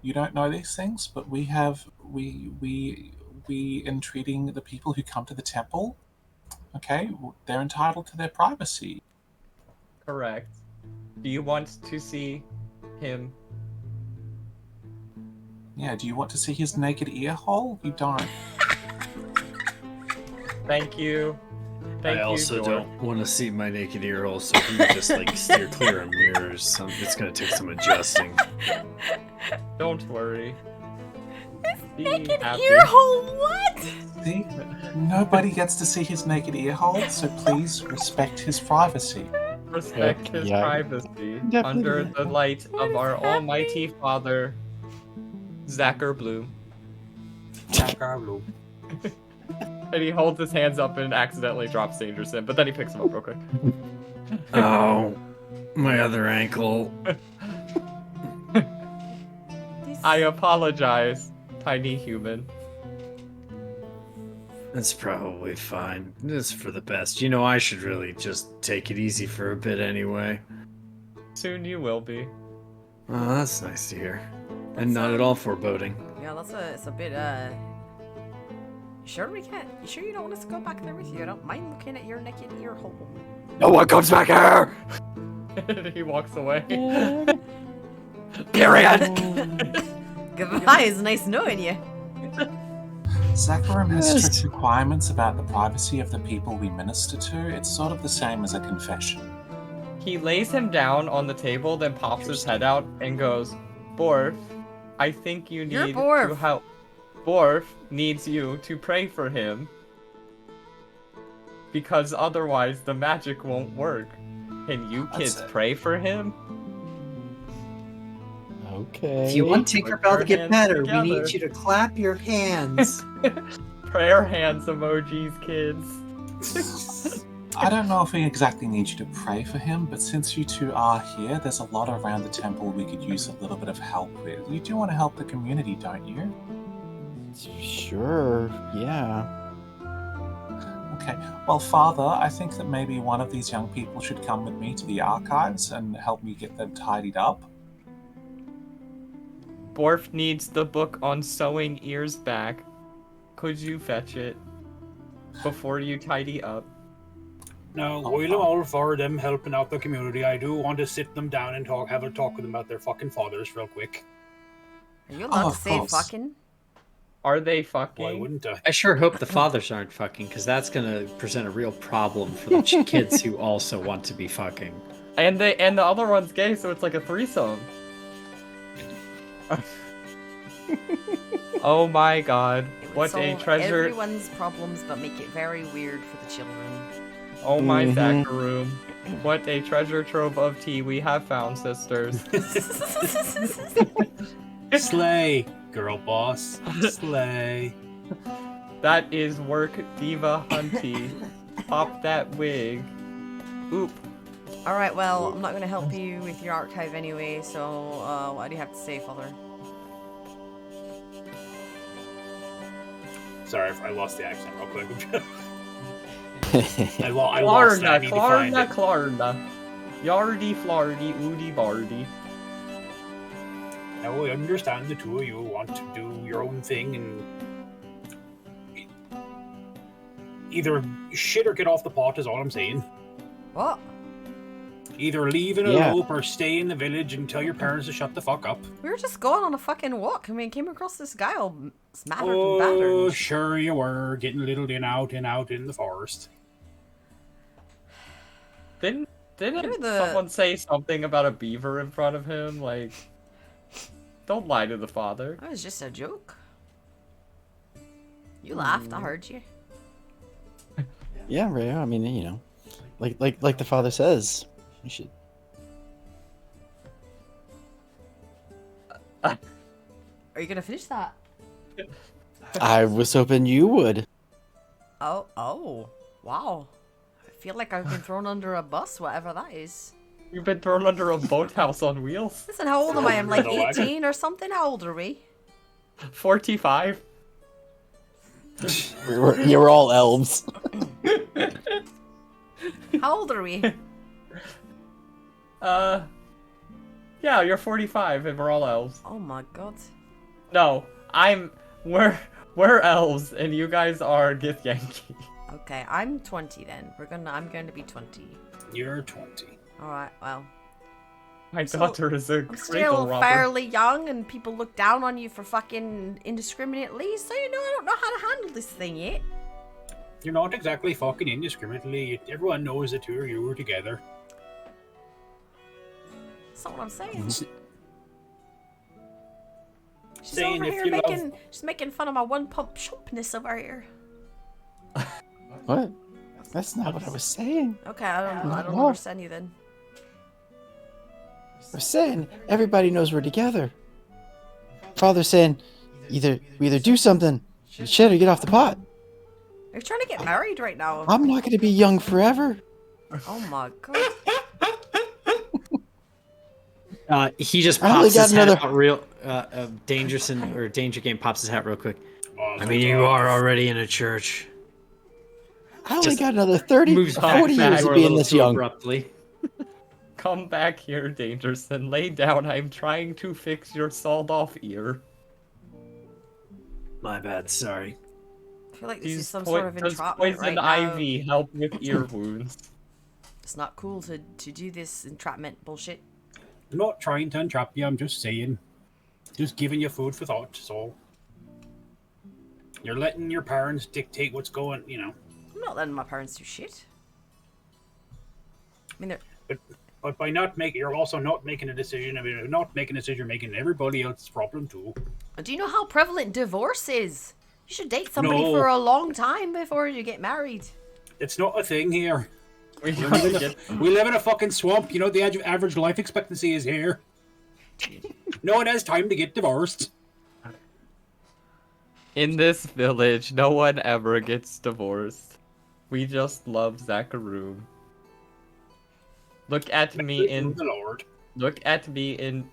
You don't know these things, but we in treating the people who come to the temple. Okay, they're entitled to their privacy. Correct. Do you want to see him? Yeah, do you want to see his naked ear hole? You don't. Thank you. Thank I you, also Dwarf. don't want to see my naked ear hole, so if you could just like steer clear of mirrors, it's gonna take some adjusting. Don't worry. Be Naked happy. ear hole, what? See, nobody gets to see his naked ear hole, so please respect his privacy. Respect his Yeah. privacy Definitely. under the light of our Almighty Father, Zacher Bloom. Blue. And he holds his hands up and accidentally drops Dangerson, but then he picks him up real quick. Oh, my other ankle. I apologize, tiny human. That's probably fine. It's for the best. You know, I should really just take it easy for a bit anyway. Soon you will be. Oh, that's nice to hear. And not at all foreboding. Yeah, it's a bit, You sure we can't? You sure you don't want us to go back there with you? I don't mind looking at your naked ear hole. No one comes back here! And he walks away. Period! Goodbye, it's nice knowing you. Zakharim has strict requirements about the privacy of the people we minister to. It's sort of the same as a confession. He lays him down on the table, then pops his head out and goes, Borf, I think you You're need Borf. to help. Borf needs you to pray for him. Because otherwise the magic won't work. Can you kids That's it. pray for him? Okay. If you want Tinkerbell to your get hands better, together. we need you to clap your hands. Prayer hands emojis, kids. I don't know if we exactly need you to pray for him, but since you two are here, there's a lot around the temple we could use a little bit of help with. You do want to help the community, don't you? Sure. Yeah. Okay. Well, Father, I think that maybe one of these young people should come with me to the archives and help me get them tidied up. Borf needs the book on sewing ears back. Could you fetch it before you tidy up? Now, while I'm all for them helping out the community, I do want to sit them down and have a talk with them about their fucking fathers real quick. Are you allowed Oh, to of say course. fucking? Are they fucking? Why wouldn't I? I sure hope the fathers aren't fucking, because that's gonna present a real problem for the kids who also want to be fucking. And the other one's gay, so it's like a threesome. Oh my god. It would What a solve treasure. everyone's problems, but make it very weird for the children. Oh my Mhm. Zacharoom. What a treasure trove of tea we have found, sisters. Slay, girl boss. Slay. That is work diva hunty. Pop that wig. Oop. Alright, well, I'm not going to help you with your archive anyway, so what do you have to say, Father? Sorry if I lost the accent real quick. I lost it. I need to find it. Klarna. Yardy flardy oody bardy. Now I understand the two of you want to do your own thing and either shit or get off the pot is all I'm saying. What? Either leave in a Yeah. lope or stay in the village and tell your parents to shut the fuck up. We were just going on a fucking walk and we came across this guy all smattered and Oh, battered. sure you were getting a little in out in the forest. Didn't You're the- someone say something about a beaver in front of him? Like, don't lie to the father. That was just a joke. You laughed, I heard you. Yeah, Ray. I mean, you know, like the father says, you should. Are you gonna finish that? I was hoping you would. Oh, wow. I feel like I've been thrown under a bus, whatever that is. You've been thrown under a boathouse on wheels. Listen, how old am I? I'm like The wagon. 18 or something. How old are we? 45. You were all elves. How old are we? Yeah, you're 45 and we're all elves. Oh my god. No, we're elves and you guys are Githyanki. Okay, I'm 20 then. I'm going to be 20. You're 20. Alright, well. My So, daughter is a I'm cradle still robber. fairly young and people look down on you for fucking indiscriminately, so you know I don't know how to handle this thing yet. You're not exactly fucking indiscriminately. Everyone knows the two of you were together. That's not what I'm saying. She's Saying over if here you love- making she's making fun of my one pump shumpness over here. What? That's not what I was saying. Okay, I don't Oh. understand you then. I was saying everybody knows we're together. Father's saying we either do something, shit, or get off the pot. Are you trying to get married right now? I'm not going to be young forever. Oh my god. He just I only pops got his hat another- out real. Dangerson or Danger Game pops his hat real quick. Oh, I mean, you are already in a church. I only Just got another 30, Moves 40 back years or of a being little this too young. abruptly. Come back here, Dangerson. Lay down. I'm trying to fix your sawed-off ear. My bad. Sorry. I feel like this is These some sort of does entrapment poison right now. ivy help with ear wounds? It's not cool to do this entrapment bullshit. I'm not trying to entrap you, I'm just saying. Just giving you food for thought, so. You're letting your parents dictate what's going, you know. I'm not letting my parents do shit. I mean, they're... But by not making, you're also not making a decision. I mean, not making a decision, you're making everybody else's problem too. Do you know how prevalent divorce is? You should date somebody No. for a long time before you get married. It's not a thing here. We We live in a fucking swamp. You know what the average life expectancy is here. No one has time to get divorced. In this village, no one ever gets divorced. We just love Zachary. Look at me in. The Lord. Look at me in.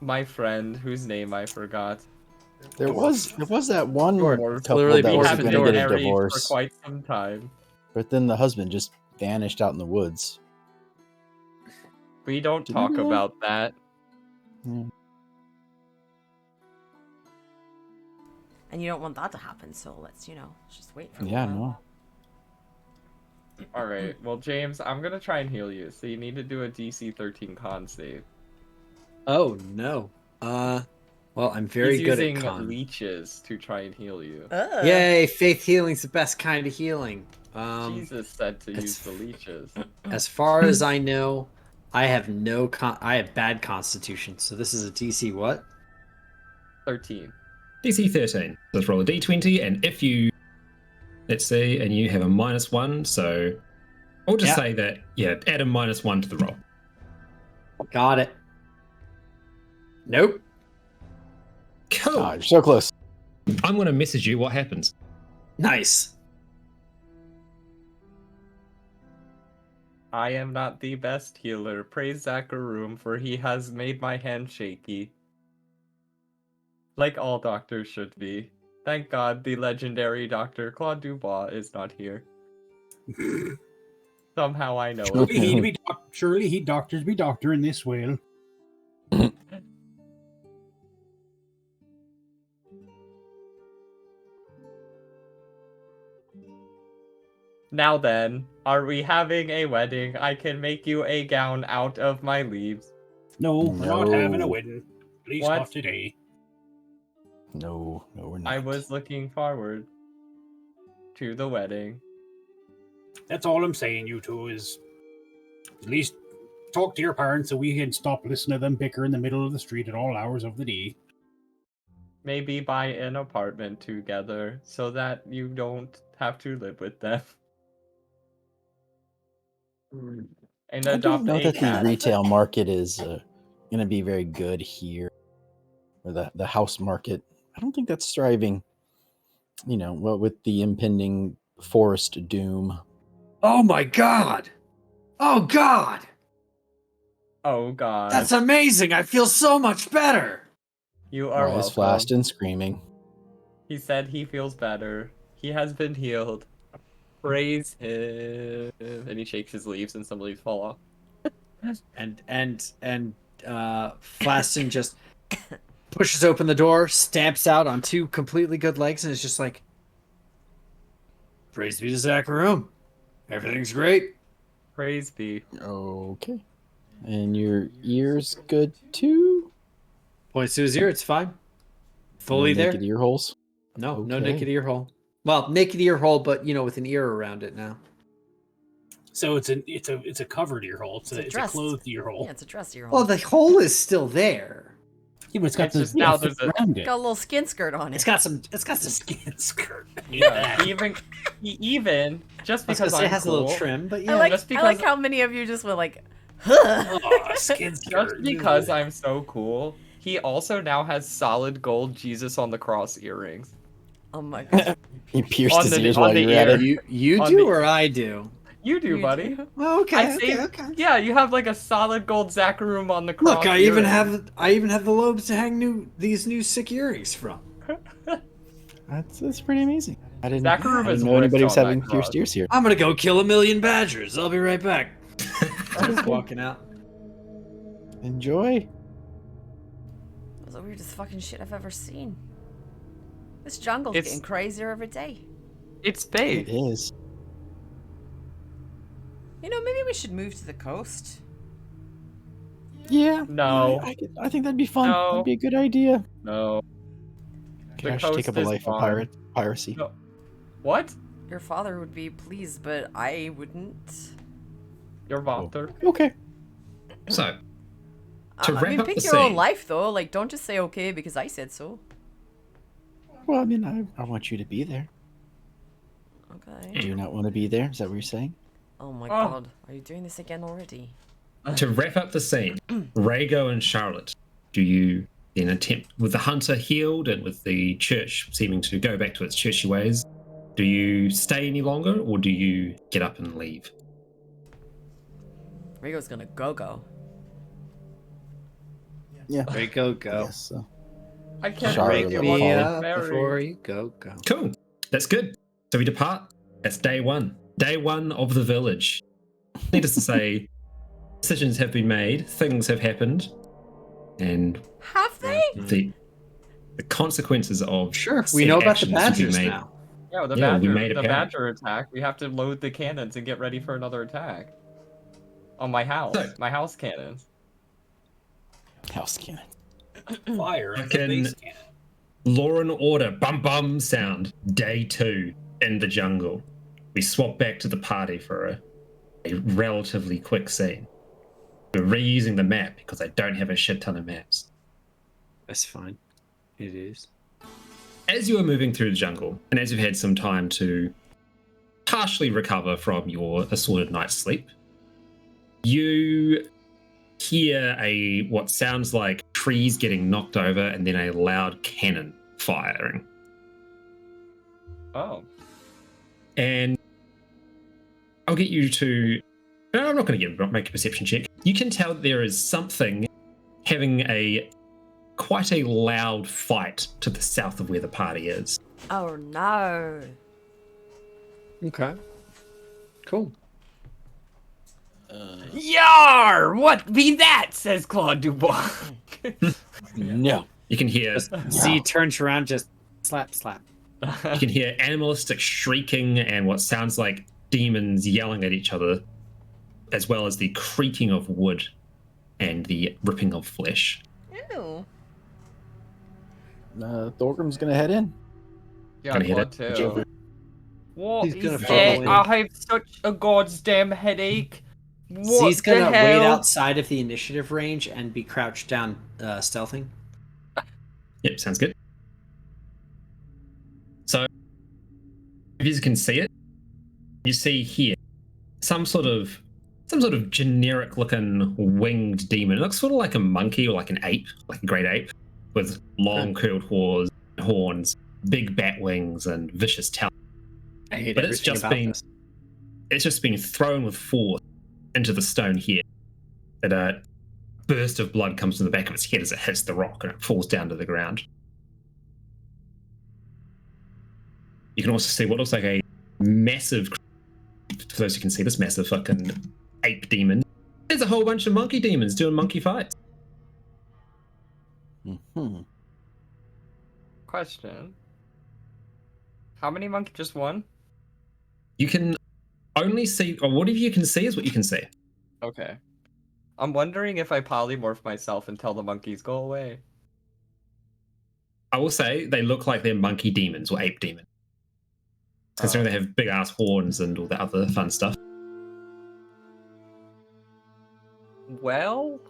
My friend, whose name I forgot. There was that one Dwarf. couple Clearly that we was haven't going to been get a married for divorce, quite some time. but then the husband just vanished out in the woods. We don't Do you talk remember that? about that. And you don't want that to happen, so let's just wait for a Yeah, while. no. Alright, well, James, I'm gonna try and heal you, so you need to do a DC 13 con save. Oh no. Well, I'm very He's good using at con. leeches to try and heal you. Yay! Faith healing's the best kind of healing. Jesus said to it's- use the leeches. As far as I know, I have I have bad constitution. So this is a DC what? 13. DC 13. Let's roll a d20, and if you, let's see, and you have a -1, so I'll just Yeah. say that, add a -1 to the roll. Got it. Nope. Cool. Oh, you're so close. I'm going to message you what happens. Nice. I am not the best healer. Praise Zachary, for he has made my hand shaky. Like all doctors should be. Thank God the legendary Dr. Claude Dubois is not here. Somehow I know it. Surely he doctors be doctoring this well. Now then, are we having a wedding? I can make you a gown out of my leaves. No, we're not having a No. wedding. At least What? not today. No, we're not. I was looking forward to the wedding. That's all I'm saying, you two, is at least talk to your parents so we can stop listening to them bicker in the middle of the street at all hours of the day. Maybe buy an apartment together so that you don't have to live with them. And I don't adopt know a that the cat. retail market is going to be very good here, or the house market. I don't think that's thriving. Well, with the impending forest doom. Oh my god! Oh god! Oh god. That's amazing! I feel so much better! You are Eyes welcome. flashed and screaming. He said he feels better. He has been healed. Praise him. And he shakes his leaves and some leaves fall off. And Flaston just pushes open the door, stamps out on two completely good legs, and is just like, praise be to Zachariah. Everything's great. Praise be. Okay. And your ear's good too? Points to his ear, it's fine. Fully No there. naked ear holes? No, no Okay. naked ear hole. Well, naked ear hole, but with an ear around it now. So it's a covered ear hole. It's a dressed. clothed ear hole. Yeah, it's a dress ear Well, hole. the hole is still there. Yeah, but it's got It's just now there's a around it. Got a little skin skirt on it. It's got some Skin skirt. yeah. He even just I was gonna because say it I'm has a little cool, trim, but I yeah. like, just I like because- how many of you just were like, huh. Oh, skin skirt. just because I'm so cool, he also now has solid gold Jesus on the cross earrings. Oh my god. He pierced On his the- ears on while the you were at ear. it. You On do the- or I do? You do, You buddy. do. Well, okay, I okay, saved- okay. Yeah, you have like a solid gold Zacharoom on the cross. Look, I even earring. have the lobes to hang these new sick earrings from. That's pretty amazing. I didn't Zachariah is know anybody ripped was on that having cross. pierced ears here. I'm gonna go kill 1,000,000 badgers. I'll be right back. Just walking out. Enjoy. That's the weirdest fucking shit I've ever seen. This jungle's It's- getting crazier every day. It's It big. is. Maybe we should move to the coast. Yeah. No. I think that'd be fun. No. That'd be a good idea. No. The Gosh, take coast up a is life of fine. piracy. No. What? Your father would be pleased, but I wouldn't. Your father? Okay. So, To I wrap mean, up pick the your own scene. life, though. Like, don't just say okay because I said so. Well, I mean, I want you to be there. Okay. Do you not want to be there? Is that what you're saying? Oh my Oh. god. Are you doing this again already? To wrap up the scene, Rhaego and Charlotte, do you then attempt, with the hunter healed and with the church seeming to go back to its churchy ways, do you stay any longer or do you get up and leave? Rigo's gonna go. Yeah. Go. Yes, so. I can't Charlotte wait to will watch Me follow. it up married. before you go. Cool. That's good. So we depart. That's day one. Day one of the village. Needless to say, decisions have been made, things have happened, and Have they? the consequences of Sure, we said know about the actions will be badgers made. now. Yeah, the Yeah, we badger. made it The apparent. badger attack. We have to load the cannons and get ready for another attack. On my house. So- My house cannons. House cannon. Fire I at the can- base cannon. Law and order, bum bum sound. Day 2 in the jungle. We swap back to the party for a relatively quick scene. We're reusing the map because I don't have a shit ton of maps. That's fine. It is. As you are moving through the jungle, and as you've had some time to partially recover from your assorted night's sleep, you hear what sounds like trees getting knocked over and then a loud cannon firing. Oh. And I'll get you to... No, I'm not going to make a perception check. You can tell that there is something having quite a loud fight to the south of where the party is. Oh no. Okay. Cool. Yar! What be that? Says Claude Dubois. No. You can hear Z turns around, just slap. you can hear animalistic shrieking and what sounds like demons yelling at each other, as well as the creaking of wood and the ripping of flesh. Ew. Thorgrim's gonna head in. Yeah, Gonna hit Claude it. too. What He's gonna is follow that? in. I have such a goddamn headache. What Z's gonna the wait hell? outside of the initiative range and be crouched down, stealthing. Yep, sounds good. So, if you can see it, you see here some sort of generic looking winged demon. It looks sort of like a monkey or like an ape, like a great ape, with long curled horns, big bat wings, and vicious talons. I hate But everything about this. it's just been thrown with force into the stone here. And a burst of blood comes from the back of its head as it hits the rock and it falls down to the ground. You can also see what looks like a massive, for those who can see this massive fucking ape demon. There's a whole bunch of monkey demons doing monkey fights. Mm-hmm. Question. How many monkeys? Just one? You can only see, or whatever you can see is what you can see. Okay. I'm wondering if I polymorph myself and tell the monkeys go away. I will say they look like they're monkey demons or ape demons. Considering they have big ass horns and all that other fun stuff. Well,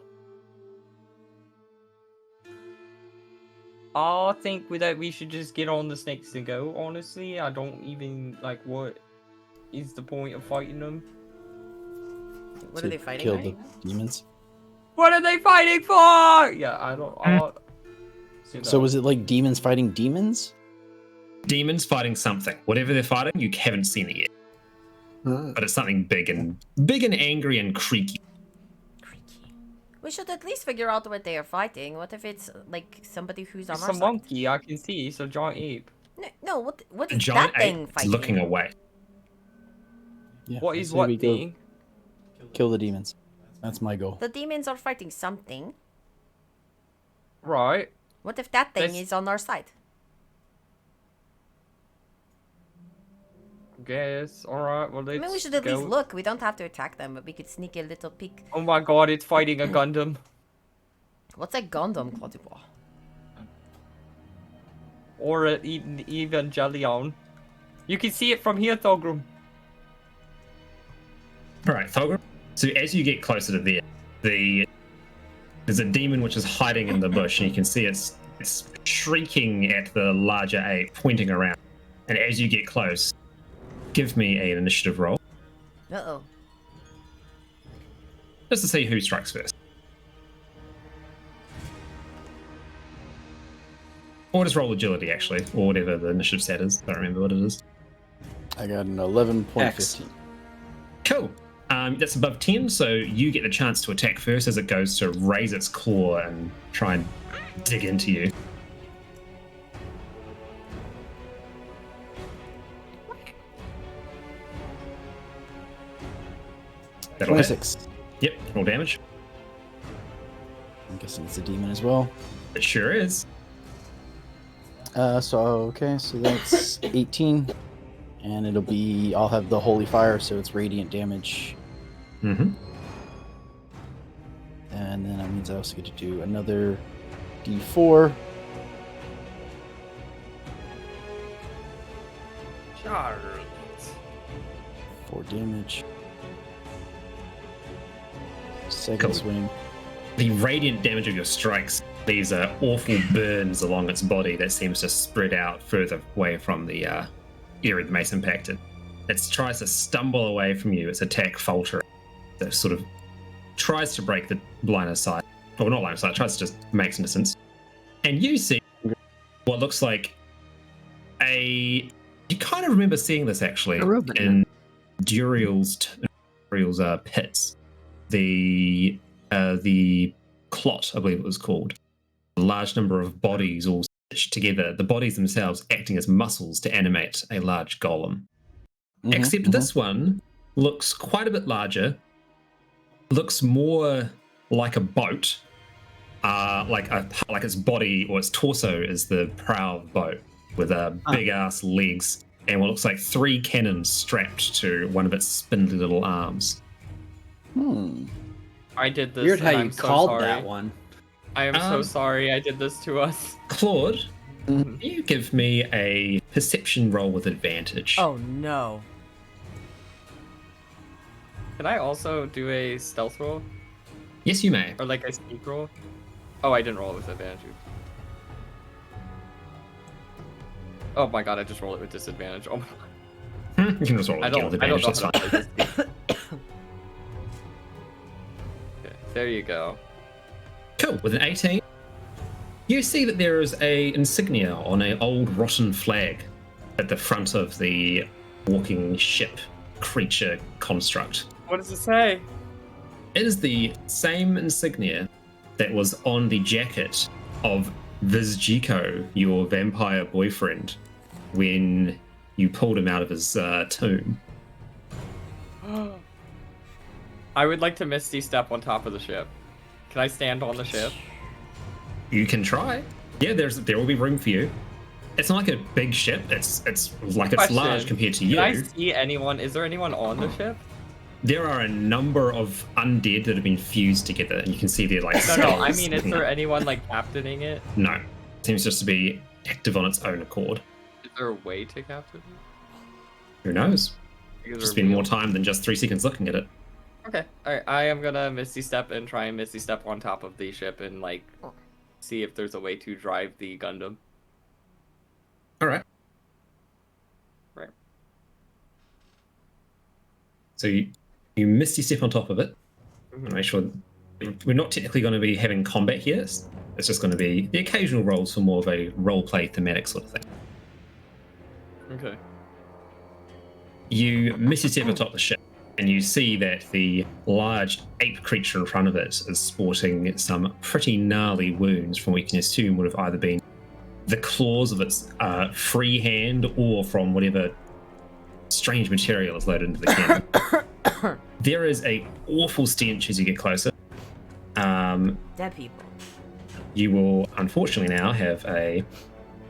I think that we should just get on the snakes and go, honestly. I don't even, like, what is the point of fighting them? What are they fighting? Kill Right? the demons. What are they fighting for? Yeah, I don't. So was it like demons fighting demons? Demons fighting something. Whatever they're fighting, you haven't seen it yet. But it's something big and angry and creaky. We should at least figure out what they are fighting. What if it's like somebody who's on It's our a side? monkey, I can see. It's a giant ape. No, what A is giant that thing ape is fighting? looking away. Yeah, What I is say what we go thing? Kill the demons. That's my goal. The demons are fighting something. Right. What if that thing Let's- is on our side? Guess. Alright, well, let's I mean, we should at go. least look. We don't have to attack them, but we could sneak a little peek. Oh my god, it's fighting a Gundam. What's a Gundam, Claudibois? Or an Evangelion. You can see it from here, Thogrum. Alright, Thogrum. So as you get closer to there, there's a demon which is hiding in the bush, and you can see it's shrieking at the larger ape, pointing around. And as you get close, give me an initiative roll, Uh-oh. just to see who strikes first. Or just roll agility, actually, or whatever the initiative stat is. I don't remember what it is. I got an 11.15. Cool. That's above 10, so you get the chance to attack first as it goes to raise its claw and try and dig into you. That'll hit. 26. Yep, roll damage. I'm guessing it's a demon as well. It sure is. So that's 18. And it'll be, I'll have the holy fire, so it's radiant damage. Mm-hmm. And then that means I also get to do another d4. Charlotte. 4 damage. Second Cool. swing. The radiant damage of your strikes leaves awful burns along its body that seems to spread out further away from the area the mace impacted. It tries to stumble away from you, its attack faltering. It sort of tries to break the line of sight. Or not line of sight, tries to just make some distance. And you see what looks like you kind of remember seeing this actually in Duriel's pits. The clot, I believe it was called. A large number of bodies all stitched together, the bodies themselves acting as muscles to animate a large golem. Except this one looks quite a bit larger, looks more like a boat, like its body or its torso is the prow of the boat with big ass legs and what looks like 3 cannons strapped to one of its spindly little arms. I did this. Weird how and you I'm so called sorry. that one. I am so sorry I did this to us. Claude, you give me a perception roll with advantage. Oh no. Can I also do a stealth roll? Yes, you may. Or like a sneak roll? Oh, I didn't roll it with advantage. Oh my god, I just rolled it with disadvantage. Oh my god. You can just roll it with advantage, that's fine. Okay, there you go. Cool. With an 18, you see that there is a insignia on an old rotten flag at the front of the walking ship creature construct. What does it say? It is the same insignia that was on the jacket of Vizjiko, your vampire boyfriend, when you pulled him out of his tomb. I would like to Misty Step on top of the ship. Can I stand on the ship? You can try. Yeah, there will be room for you. It's not like a big ship. It's like it's large compared to you. Can I see anyone? Is there anyone on the ship? There are a number of undead that have been fused together, and you can see their like No, skulls. I mean, is there anyone like captaining it? No. It seems just to be active on its own accord. Is there a way to captain it? Who knows? Because Just spend more time than just 3 seconds looking at it. Okay, alright, I am gonna Misty Step and try and Misty Step on top of the ship and like see if there's a way to drive the Gundam. Alright. Right. So you misty step on top of it. Make sure we're not technically going to be having combat here. It's just going to be the occasional rolls for more of a role-play thematic sort of thing. Okay. You misty step on top of the ship, and you see that the large ape creature in front of it is sporting some pretty gnarly wounds from what you can assume would have either been the claws of its free hand or from whatever strange material is loaded into the cannon. There is a awful stench as you get closer. Dead people. You will unfortunately now have a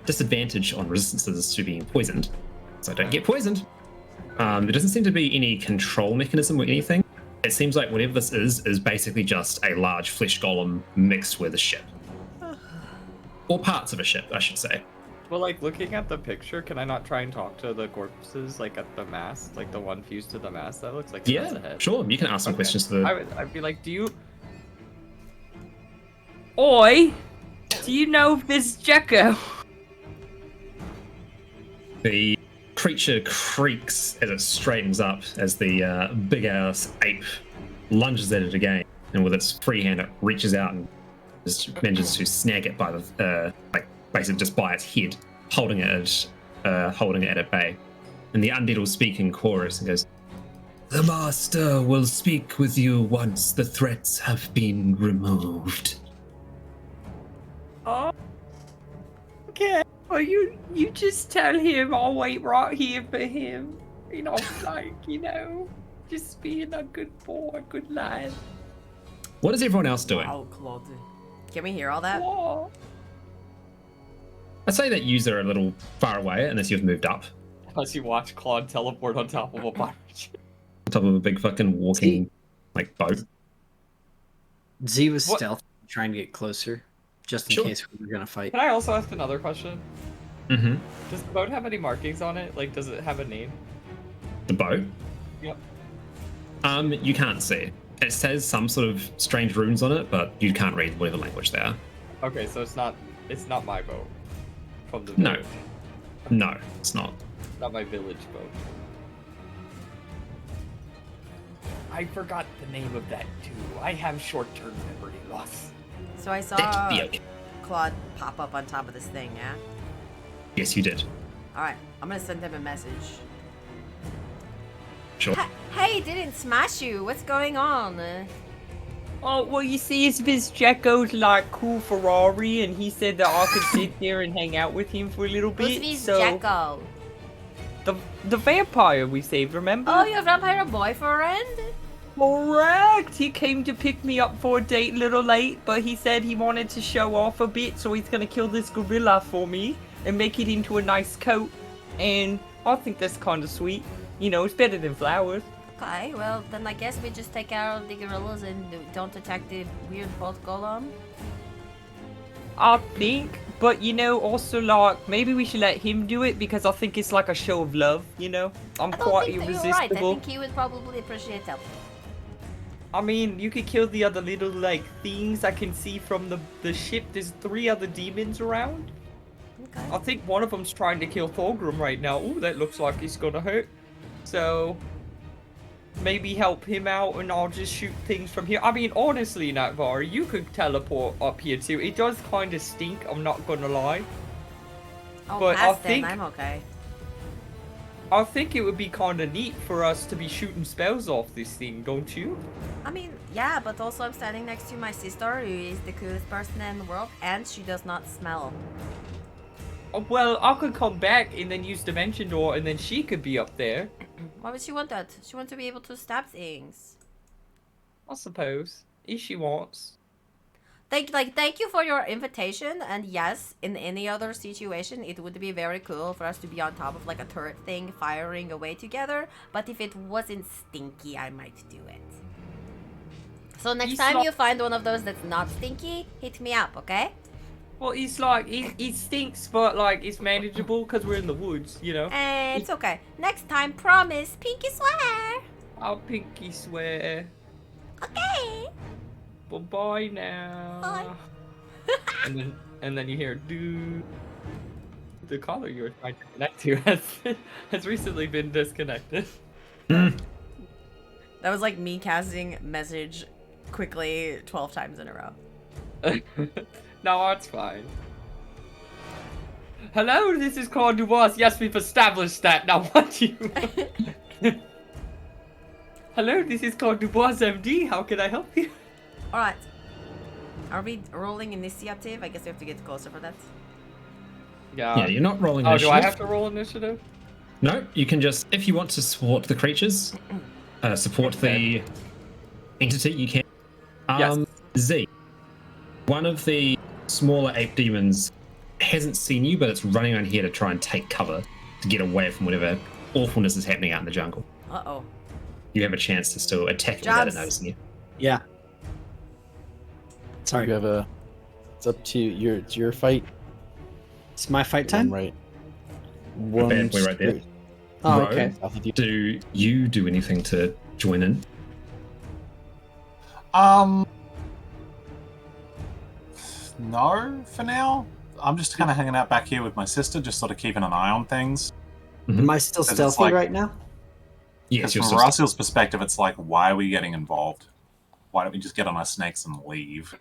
disadvantage on resistances to being poisoned, so don't get poisoned. There doesn't seem to be any control mechanism or anything. It seems like whatever this is basically just a large flesh golem mixed with a ship. Or parts of a ship, I should say. Well, like, looking at the picture, can I not try and talk to the corpses, like, at the mast? Like, the one fused to the mast? That looks like it has a head. Sure. You can ask some questions to the... I'd be like, Oi! Do you know this Jekko? The creature creaks as it straightens up as the big-ass ape lunges at it again. And with its free hand, it reaches out and just manages to snag it by the... basically just by its head, holding it at bay. And the undead will speak in chorus and goes, "The master will speak with you once the threats have been removed." Oh. Okay. Well, you just tell him I'll wait right here for him. You know, like, just being a good boy, good lad. What is everyone else doing? Wow, Claude. Can we hear all that? Whoa. I'd say that yous are a little far away unless you've moved up. Unless you watch Claude teleport on top of a pirate ship. On top of a big fucking walking, boat. Z was stealth, trying to get closer, just in case we were gonna fight. Can I also ask another question? Mm-hmm. Does the boat have any markings on it? Like, does it have a name? The boat? Yep. You can't see. It says some sort of strange runes on it, but you can't read whatever language they are. Okay, so it's not my boat. From the No. village. No, it's not. Not my village boat. I forgot the name of that too. I have short-term memory loss. So I saw Claude pop up on top of this thing, yeah? Yes, you did. Alright, I'm gonna send him a message. Sure. Hey, it didn't smash you. What's going on? Oh, well, you see, it's this Jekko's like cool Ferrari, and he said that I could sit there and hang out with him for a little bit. Who's this so Jekko? the vampire we saved, remember? Oh, your vampire boyfriend? Correct! He came to pick me up for a date a little late, but he said he wanted to show off a bit, so he's gonna kill this gorilla for me and make it into a nice coat. And I think that's kind of sweet. It's better than flowers. Okay, well, then I guess we just take care of the gorillas and don't attack the weird boat golem. I think, But, you know, also, like, maybe we should let him do it because I think it's like a show of love, you know? I'm I don't quite think that irresistible. you're right. I think he would probably appreciate help. I mean, you could kill the other little, like, things I can see from the ship. There's 3 other demons around. Okay. I think one of them's trying to kill Thorgrim right now. Ooh, that looks like it's gonna hurt. So, maybe help him out and I'll just shoot things from here. I mean, honestly, Natvar, you could teleport up here too. It does kind of stink, I'm not gonna lie. Oh, But I past then, think- I'm okay. I think it would be kind of neat for us to be shooting spells off this thing, don't you? I mean, yeah, but also I'm standing next to my sister, who is the coolest person in the world, and she does not smell. Oh, well, I could come back and then use Dimension Door and then she could be up there. Why would she want that? She wants to be able to stab things. I suppose. If she wants. Thank you for your invitation, and yes, in any other situation, it would be very cool for us to be on top of like a turret thing, firing away together, but if it wasn't stinky, I might do it. So next time you find one of those that's not stinky, hit me up, okay? Well, it's like, it stinks, but like, it's manageable because we're in the woods, you know? It's okay. Next time, promise, pinky swear! I'll pinky swear. Okay! Bye now. Bye. and then you hear do. The caller you were trying to connect to has recently been disconnected. That was like me casting message quickly 12 times in a row. No, it's fine. Hello, this is Claude Dubois. Yes, we've established that. Now what do you... Hello, this is Claude Dubois, MD. How can I help you? Alright. Are we rolling initiative? I guess we have to get closer for that. Yeah, you're not rolling Oh, initiative. do I have to roll initiative? No, you can just, if you want to support the creatures, support the entity, you can. Yes. Z, one of the smaller ape demons hasn't seen you, but it's running around here to try and take cover to get away from whatever awfulness is happening out in the jungle. Uh-oh. You have a chance to still attack it without it noticing you. Yeah. Sorry. You have a. It's up to you. It's your fight. It's my fight time? Right. We're right there. Oh, Ro, okay. Do you do anything to join in? No, for now. I'm just kind of hanging out back here with my sister, just sort of keeping an eye on things. Am I still stealthy right now? Yes, from Russell's perspective, it's like, why are we getting involved? Why don't we just get on our snakes and leave?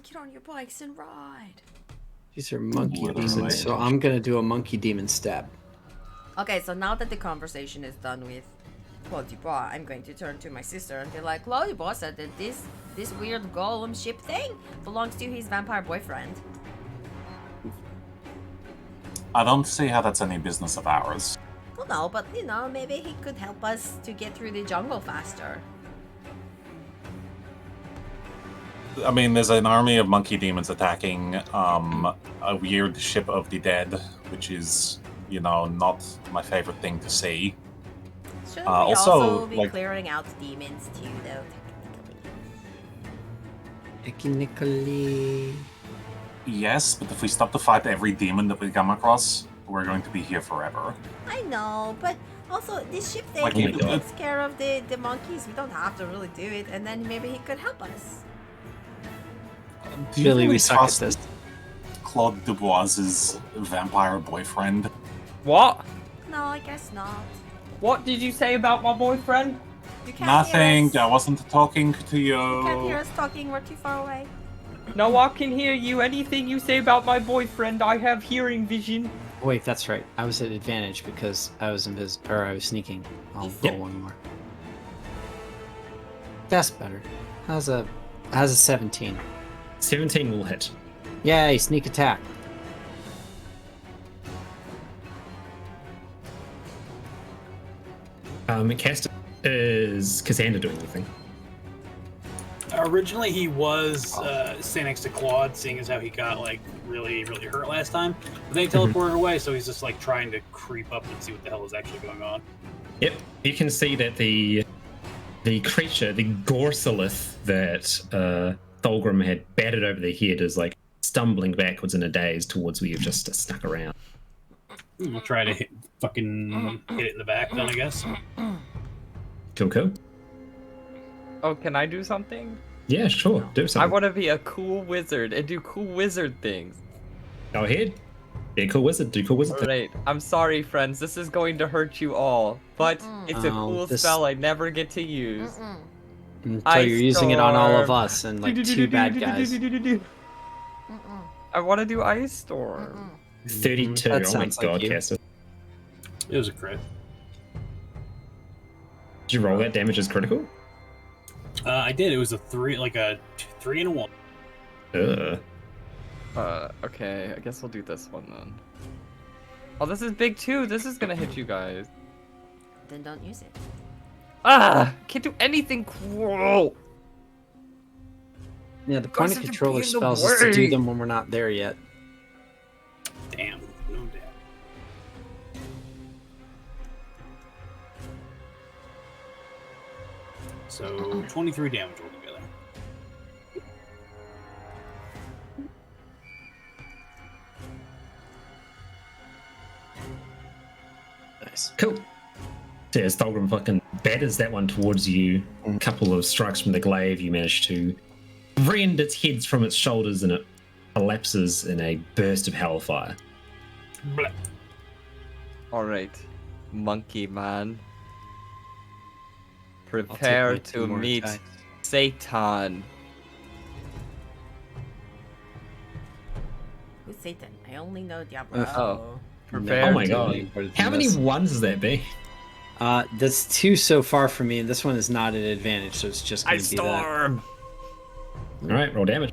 Get on your bikes and ride. These are monkey Literally. demons, so I'm gonna do a monkey demon stab. Okay, so now that the conversation is done with Claude Dubois, I'm going to turn to my sister and be like, Claude Dubois said that this weird golem ship thing belongs to his vampire boyfriend. I don't see how that's any business of ours. Well, no, but you know, maybe he could help us to get through the jungle faster. I mean, there's an army of monkey demons attacking a weird ship of the dead, which is, you know, not my favorite thing to see. Shouldn't we also, also be like- clearing out demons too, though, Technically. Yes, but if we stop to fight every demon that we come across, we're going to be here forever. I know, but also this ship thing, Like, he you- takes care of the monkeys. We don't have to really do it, and then maybe he could help us. Do you Billy, really we suck at trust this. Claude Dubois's vampire boyfriend? What? No, I guess not. What did you say about my boyfriend? You can't Nothing. hear I us. wasn't talking to you. You can't hear us talking. We're too far away. No, I can hear you. Anything you say about my boyfriend, I have hearing vision. Wait, that's right. I was at advantage because I was I was sneaking. I'll roll one more. That's better. How's a 17? 17 will hit. Yay, sneak attack. Caster, is Cassandra doing anything? Originally, he was standing next to Claude, seeing as how he got like really hurt last time. But then he teleported away, so he's just like trying to creep up and see what the hell is actually going on. Yep, you can see that the creature, the Gorsalith that Thulgrim had battered over the head, is like stumbling backwards in a daze towards where you've just snuck around. I'll try to hit it in the back then, I guess. Cool. Oh, can I do something? Yeah, sure. Do I something. want to be a cool wizard and do cool wizard things. Go ahead. Be a cool wizard. Do cool wizard things. Alright, I'm sorry, friends. This is going to hurt you all, but it's a cool spell I never get to use. So you're using it on all of Storm. us and like 2 bad guys. I want to do Ice Storm. 32. That Oh my sounds like god, you. Castor. It was a crit. Did you roll that damage as critical? I did. It was a 3 and a 1. Okay, I guess we'll do this one then. Oh, this is big too. This is gonna hit you guys. Then don't use it. Ah! Can't do anything cool! Yeah, the point of have to controller be in the spells is to do way. them when we're not there yet. Damn. No damn. So 23 damage altogether. Nice. Cool. So as Thulgrim fucking batters that one towards you, a couple of strikes from the glaive, you manage to rend its head from its shoulders and it collapses in a burst of hellfire. Blah. Alright, monkey man. Prepare my 2 to more meet attacks. Satan. Who's Satan? I only know Diablo. Oh. Prepare Oh my to god. meet- How many ones has that be? That's 2 so far for me, and this one is not an advantage, so it's just going Ice to be that. Storm! Alright, roll damage.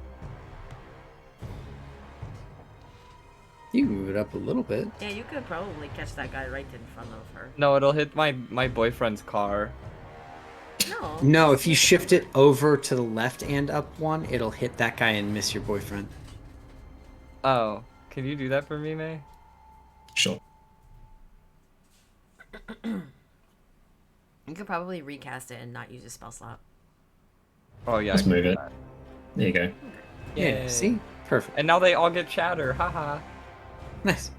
You can move it up a little bit. Yeah, you could probably catch that guy right in front of her. No, it'll hit my boyfriend's car. No. No, if you shift it over to the left and up 1, it'll hit that guy and miss your boyfriend. Oh, can you do that for me, May? Sure. You could probably recast it and not use a spell slot. Oh yeah. Let's I can move do it. that. There you go. Yeah, Yay. see? Perfect. And now they all get chatter, haha. Nice.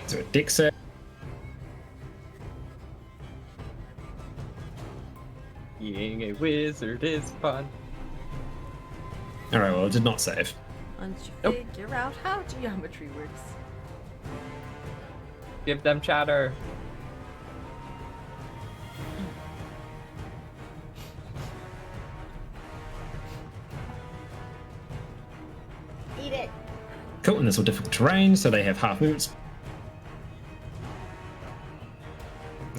So a dex save. Being a wizard is fun. Alright, well, it did not save. Once you Nope. figure out how geometry works. Give them chatter. Eat it. Cool, and this will difficult terrain, so they have half movements.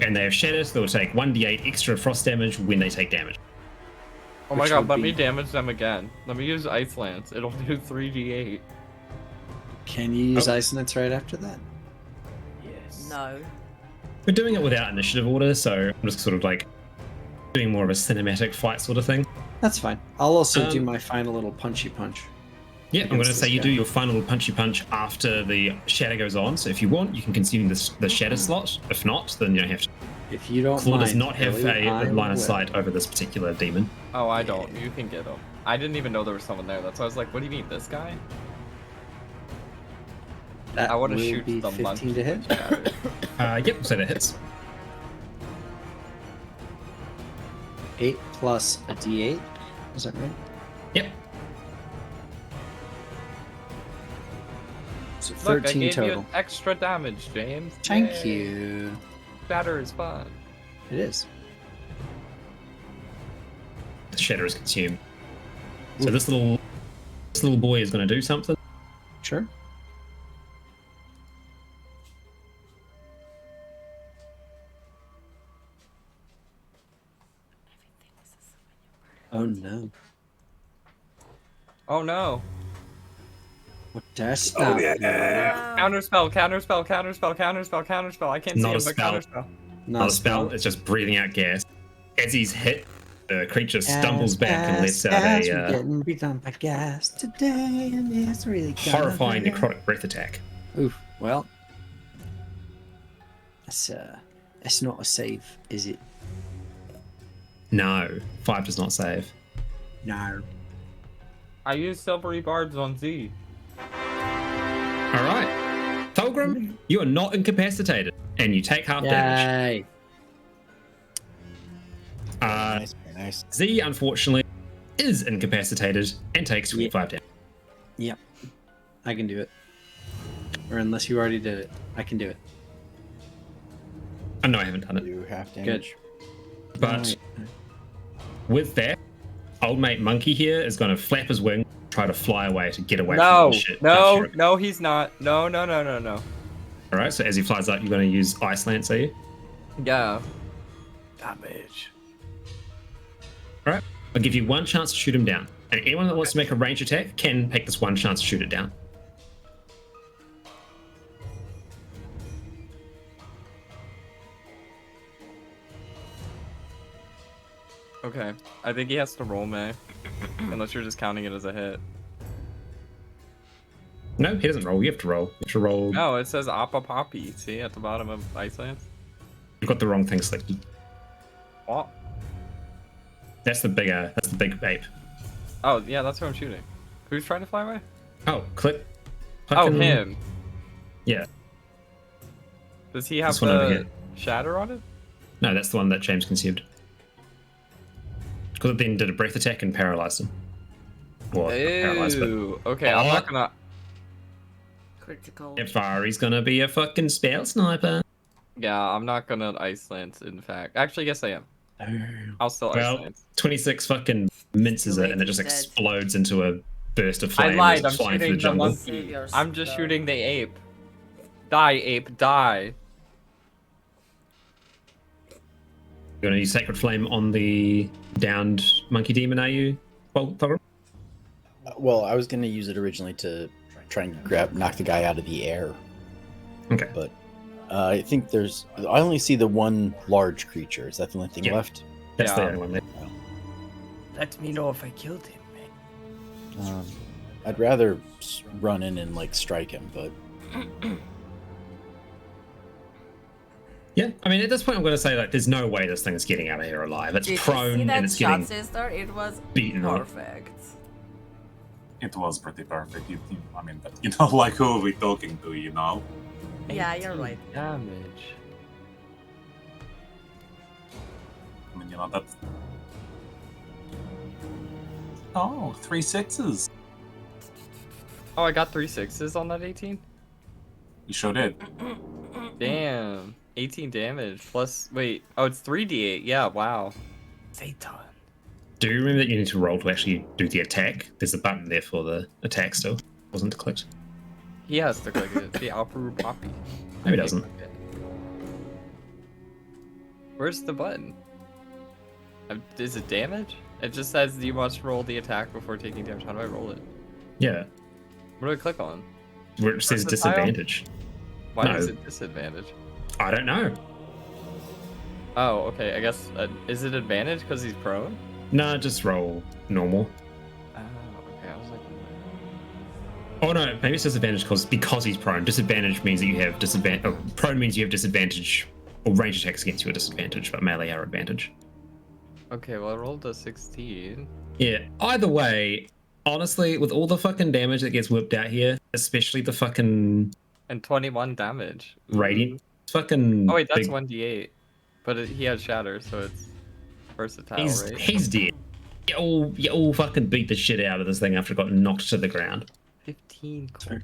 And they have shatter, so they'll take 1d8 extra frost damage when they take damage. Oh my Which god, would let me be- damage them again. Let me use Ice Lance. It'll do 3d8. Can you use Oh. Ice Nets right after that? Yes. No. We're doing it without initiative order, so I'm just sort of like doing more of a cinematic fight sort of thing. That's fine. I'll also do Um, my final little punchy punch. Yeah, I'm going to Against say this you guy. do your final punchy punch after the shatter goes on. So if you want, you can consume the shatter slot. If not, then you don't have to. If you don't Claw mind, does not have Ellie, I a line of will. sight over this particular demon. Oh, I don't. You can get them. I didn't even know there was someone there. That's why I was like, what do you mean, this guy? That I wanna will shoot be the 15 monkey. to hit. Yep, so that hits. 8 plus a d8. Is that right? Yep. So Look, I 13 gave total. you extra damage, James. Thank Yay. you. Shatter is fun. It is. The shatter is consumed. So this little boy is going to do something. Sure. Oh no. Oh no. What does Oh, that? yeah. Counterspell, counterspell, counterspell, counterspell, counterspell. I can't Not see a him, but spell. counterspell. Not a spell, it's just breathing out gas. As he's hit, the creature stumbles back and lets out we're a getting beat on by gas today, and it's really gonna horrifying hurt. necrotic breath attack. Oof. Well, that's not a save, is it? No, 5 does not save. No. I use silvery barbs on Z. All right. Thulgrim, you are not incapacitated, and you take half damage. Yay. Nice, very nice. Z, unfortunately, is incapacitated and takes 25 damage. Yep. I can do it. Or unless you already did it, I can do it. Oh, no, I haven't done it. Do half damage. But with that, old mate Monkey here is going to flap his wing, try to fly away to get away from No, the shit. no, he's not. No. All right, so as he flies up, you're going to use Ice Lance, are you? Yeah. Damage. All right, I'll give you one chance to shoot him down. And anyone that wants to make a range attack can take this one chance to shoot it down. Okay. I think he has to roll me. Unless you're just counting it as a hit. No, he doesn't roll. You have to roll. You have to roll. No, it says Appa Poppy. See at the bottom of Icelands? You've got the wrong thing selected. What? That's the big ape. Oh, yeah, that's who I'm shooting. Who's trying to fly away? Oh, click. Oh, him. Yeah. Does he have This one over the here. shatter on it? No, that's the one that James consumed. Because it then did a breath attack and paralyzed him. Well, not paralyzed, but Ooh, okay, I'm not gonna... Critical. Fari's gonna be a fucking spell sniper. Yeah, I'm not gonna Ice Lance, in fact. Actually, yes I am. I'll still Ice Well, Lance. 26 fucking minces it and it just Dead. explodes into a burst of I flame. lied, I'm that's flying through shooting the the jungle. monkey. I'm just shooting the ape. Die, ape, die. You're gonna use Sacred Flame on the downed monkey demon, are you? Well, Thulgrim? Well, I was going to use it originally to try and knock the guy out of the air. Okay. But I think I only see the one large creature. Is that the only thing Yeah. left? That's the Yeah. only one there. Let me know if I killed him, man. I'd rather run in and strike him, but Yeah, I mean, at this point, I'm going to say, there's no way this thing is getting out of here alive. It's Did prone you see that and it's shot, getting sister? It was beaten on. perfect. It was pretty perfect. I mean, but who are we talking to, Yeah, you're right. Damage. I mean, that's... Oh, 3 6s. Oh, I got 3 6s on that 18? You sure did. Damn. 18 damage plus... Wait. Oh, it's 3d8. Yeah, wow. Satan. Do you remember that you need to roll to actually do the attack? There's a button there for the attack still. Wasn't clicked. He has to click it. The Alpha Poppy. No, he doesn't. Where's the button? Is it damage? It just says you must roll the attack before taking damage. How do I roll it? Yeah. What do I click on? Where it says Versatile? disadvantage. Why No. is it disadvantage? I don't know. Oh, okay. I guess... is it advantage because he's prone? No, just roll normal. Oh, okay. I was like... Oh no, maybe it's disadvantage because he's prone. Disadvantage means that you have disadvantage. Prone means you have disadvantage, or range attacks against you are disadvantage, but melee are advantage. Okay, well I rolled a 16. Yeah. Either way, honestly, with all the fucking damage that gets whipped out here, especially the fucking And 21 damage. radiant, it's fucking. Oh wait, that's big. 1d8. But he has shatter, so it's versatile, right? He's dead. You all fucking beat the shit out of this thing after it got knocked to the ground. 15 cold damage.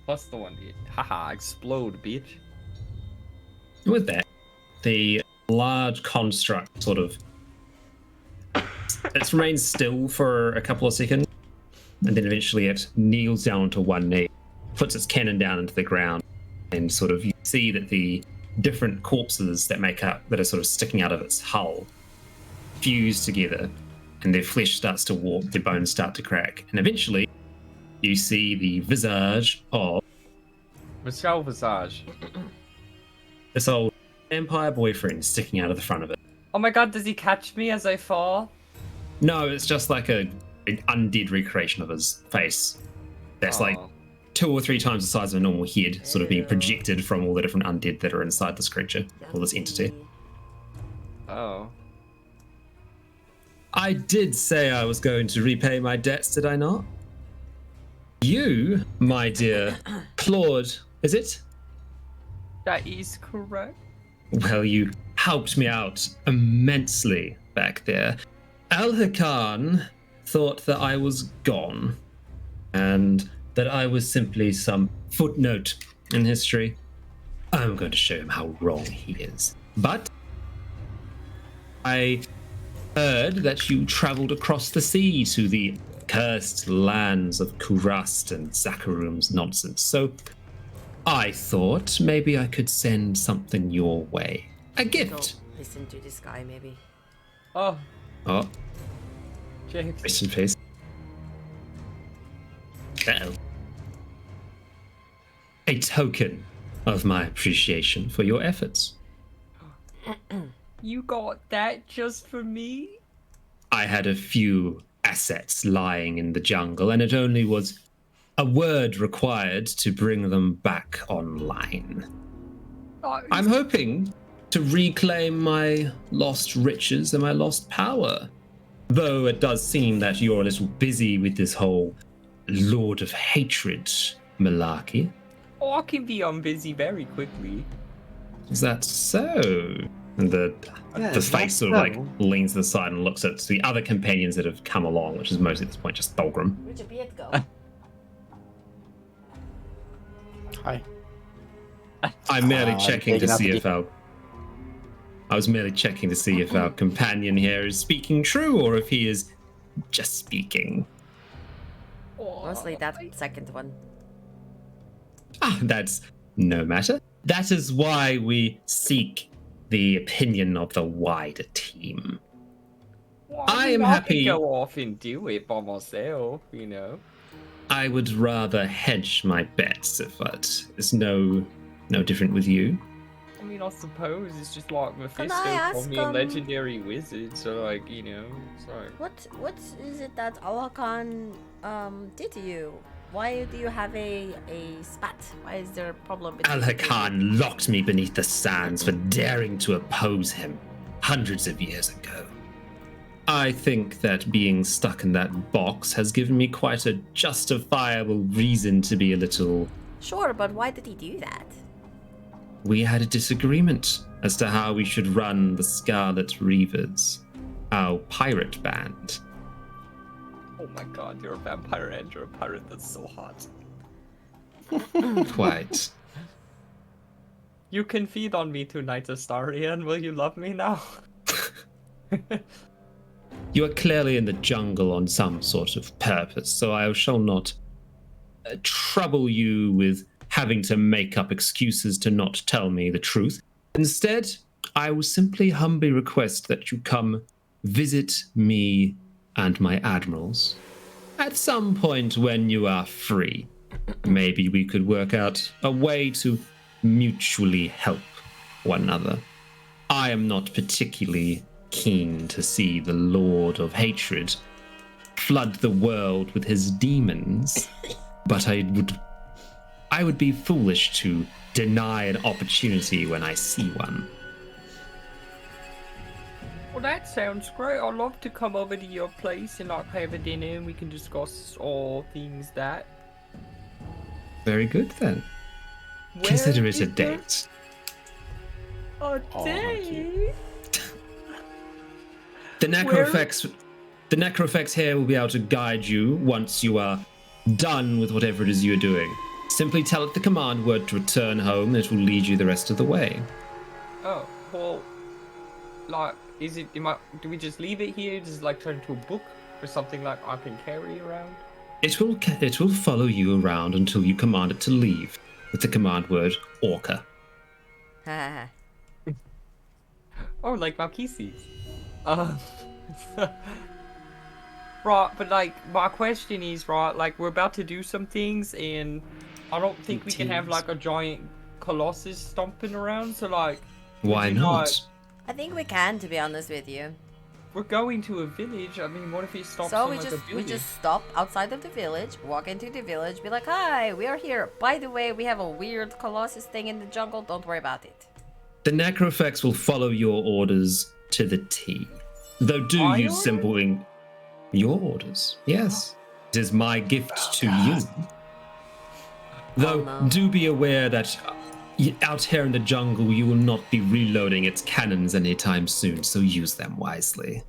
Plus the 1d8. Haha, explode, bitch. With that, the large construct sort of it remains still for a couple of seconds, and then eventually it kneels down to one knee, puts its cannon down into the ground, and sort of you see that the different corpses that are sort of sticking out of its hull fuse together, and their flesh starts to warp, their bones start to crack, and eventually you see the visage of Michelle Visage. this old vampire boyfriend sticking out of the front of it. Oh my god, does he catch me as I fall? No, it's just like an undead recreation of his face. That's like Oh. 2 or 3 times the size of a normal head, sort of being projected from all the different undead that are inside this creature, or this entity. Oh. I did say I was going to repay my debts, did I not? You, my dear Claude, is it? That is correct. Well, you helped me out immensely back there. Al-Hakan thought that I was gone and that I was simply some footnote in history. I'm going to show him how wrong he is. But I heard that you traveled across the sea to the cursed lands of Kurast and Zakharum's nonsense. So I thought maybe I could send something your way. A gift. Go listen to this guy, maybe. Oh, Oh, James. rest in peace. Uh-oh. A token of my appreciation for your efforts. You got that just for me? I had a few assets lying in the jungle, and it only was a word required to bring them back online. I'm hoping to reclaim my lost riches and my lost power. Though it does seem that you're a little busy with this whole Lord of Hatred malarkey. Oh, I can be busy very quickly. Is that so? And the face sort of like leans to the side and looks at the other companions that have come along, which is mostly at this point just Thulgrim. Where'd your beard go? Hi. I'm merely checking to taking out see the if our... I was merely checking to see if our companion here is speaking true or if he is just speaking. Mostly that second one. Ah, that's no matter. That is why we seek the opinion of the wider team. Well, I mean, am happy. I can go off and do it by myself, you know. I would rather hedge my bets if that is no different with you. I mean, I suppose it's just like Mephisto I called me ask, a legendary wizard, so like, you know, so. What is it that Al-Hakan did to you? Why do you have a spat? Why is there a problem between you? Al-Hakan locked me beneath the sands for daring to oppose him hundreds of years ago. I think that being stuck in that box has given me quite a justifiable reason to be a little... Sure, but why did he do that? We had a disagreement as to how we should run the Scarlet Reavers, our pirate band. Oh my god, you're a vampire and you're a pirate, that's so hot. Quite. You can feed on me tonight, Astarion. Will you love me now? You are clearly in the jungle on some sort of purpose, so I shall not trouble you with having to make up excuses to not tell me the truth. Instead, I will simply humbly request that you come visit me and my admirals at some point when you are free. Maybe we could work out a way to mutually help one another. I am not particularly keen to see the Lord of Hatred flood the world with his demons, but I would be foolish to deny an opportunity when I see one. Well, that sounds great. I'd love to come over to your place and like have a dinner and we can discuss all things that. Very good then. Where Consider it a is date. A date? The necrophects here will be able to guide you once you are done with whatever it is you are doing. Simply tell it the command word to return home, and it will lead you the rest of the way. Oh, well, like, do we just leave it here? Does it like turn into a book or something like I can carry around? It will follow you around until you command it to leave, with the command word Orca. Oh, like Malkisi. Right, but like, my question is, right, like, we're about to do some things, and I don't think we can have like a giant colossus stomping around, so like... Why not? I think we can, to be honest with you. We're going to a village. I mean, what if it stops So on we like a just building? stop outside of the village, walk into the village, be like, "Hi, we are here. By the way, we have a weird colossus thing in the jungle. Don't worry about it." The necrophects will follow your orders to the T. Though do My use orders? simple your orders. Yes. It is my gift to you. Though no. do be aware that out here in the jungle you will not be reloading its cannons anytime soon, so use them wisely.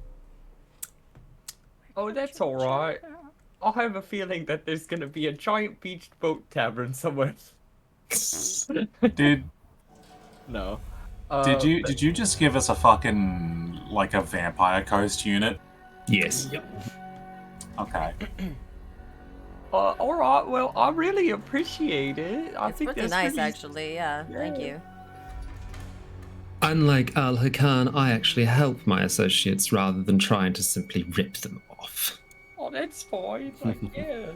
Oh, that's alright. I have a feeling that there's gonna be a giant beach boat tavern somewhere. Dude, No. did you just give us a fucking like a vampire coast unit? Yes. Yep. Okay. Alright, well, I really appreciate it. I It's think pretty that's nice, really... actually. Yeah, thank you. Unlike Al Hakan, I actually help my associates rather than trying to simply rip them off. Oh, that's fine. Like, yeah.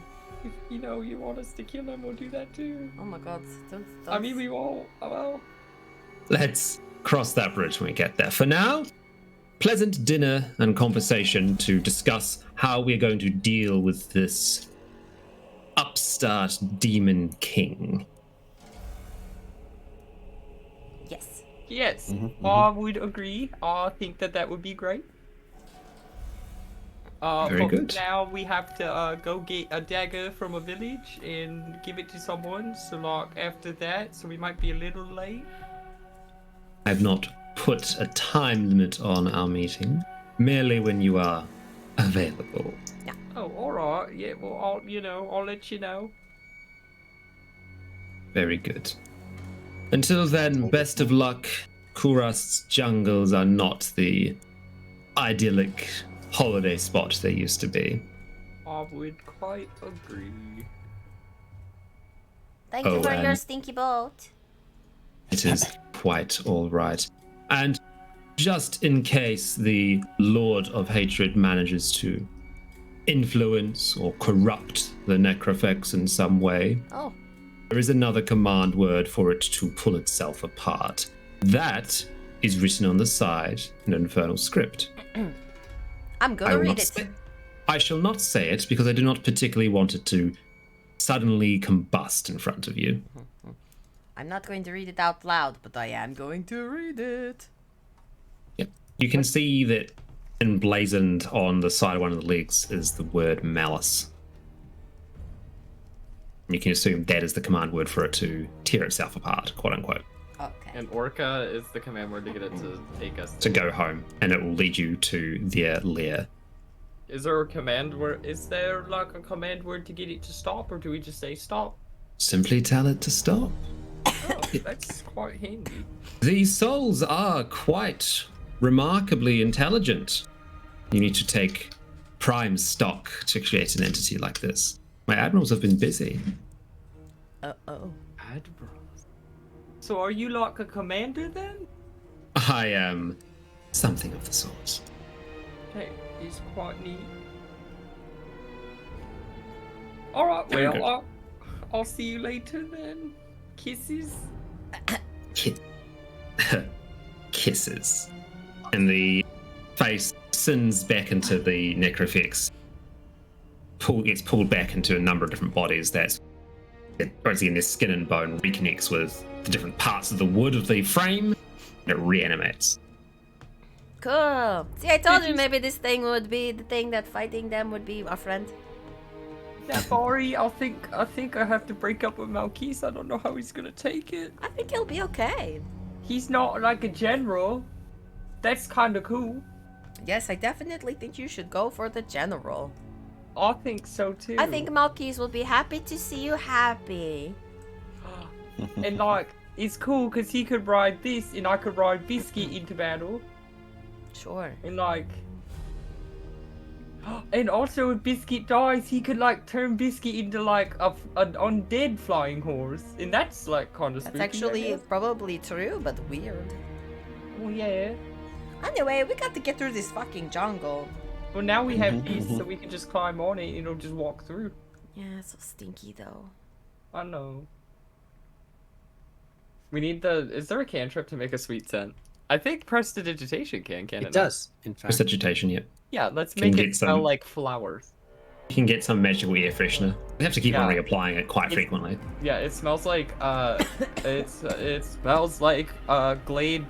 If, you want us to kill him, we'll do that too. Oh my god, don't. I mean, we won't. Well... Let's cross that bridge when we get there. For now, pleasant dinner and conversation to discuss how we're going to deal with this upstart demon king. Yes. Yes, I would agree. I think that would be great. Very but good. Now we have to go get a dagger from a village and give it to someone. So like after that, so we might be a little late. I've not put a time limit on our meeting, merely when you are available. Oh, all right. Yeah. Well, I'll let you know. Very good. Until then, best of luck. Kurast's jungles are not the idyllic holiday spot they used to be. I would quite agree. Thank you Oh, for your and- stinky boat. It is quite all right. And just in case the Lord of Hatred manages to influence or corrupt the Necrofex in some way, Oh, there is another command word for it to pull itself apart. That is written on the side in an infernal script. I'm I gonna will read not it. say- I shall not say it because I do not particularly want it to suddenly combust in front of you. I'm not going to read it out loud, but I am going to read it. Yep. You can see that emblazoned on the side of one of the legs is the word malice. You can assume that is the command word for it to tear itself apart, quote unquote, Okay. And Orca is the command word to get it to take us. to go home, and it will lead you to their lair. Is there a command word? Is there like a command word to get it to stop, or do we just say stop? Simply tell it to stop. Oh, that's quite handy. These souls are quite remarkably intelligent. You need to take prime stock to create an entity like this. My admirals have been busy. Uh-oh. Admirals. So are you like a commander then? I am something of the sort. That is quite neat. Alright, Very well, I'll see you later then. Kisses. Kisses. And the face sins back into the Necrofix. Gets pulled back into a number of different bodies. Once again, their skin and bone reconnects with the different parts of the wood of the frame, and it reanimates. Cool. See, I told you maybe this thing would be the thing that fighting them would be our friend. Yeah, sorry, I think I have to break up with Malkis. I don't know how he's gonna take it. I think he'll be okay. He's not like a general. That's kinda cool. Yes, I definitely think you should go for the general. I think so too. I think Malkis will be happy to see you happy. And like, it's cool because he could ride this and I could ride Biscuit into battle. Sure. And like, and also if Biscuit dies, he could like turn Biscuit into like an undead flying horse. And that's like kind of spooky. That's actually I guess. probably true, but weird. Well, yeah. Anyway, we got to get through this fucking jungle. Well, now we have this, so we can just climb on it and it'll just walk through. Yeah, it's so stinky though. I know. We need the. Is there a cantrip to make a sweet scent? I think prestidigitation can it? It not? does, in fact. Prestidigitation, yep. Yeah, let's Can make get it smell some- like flowers. You can get some magical air freshener. We have to keep on Yeah. reapplying it quite frequently. Yeah, it smells like it smells like Glade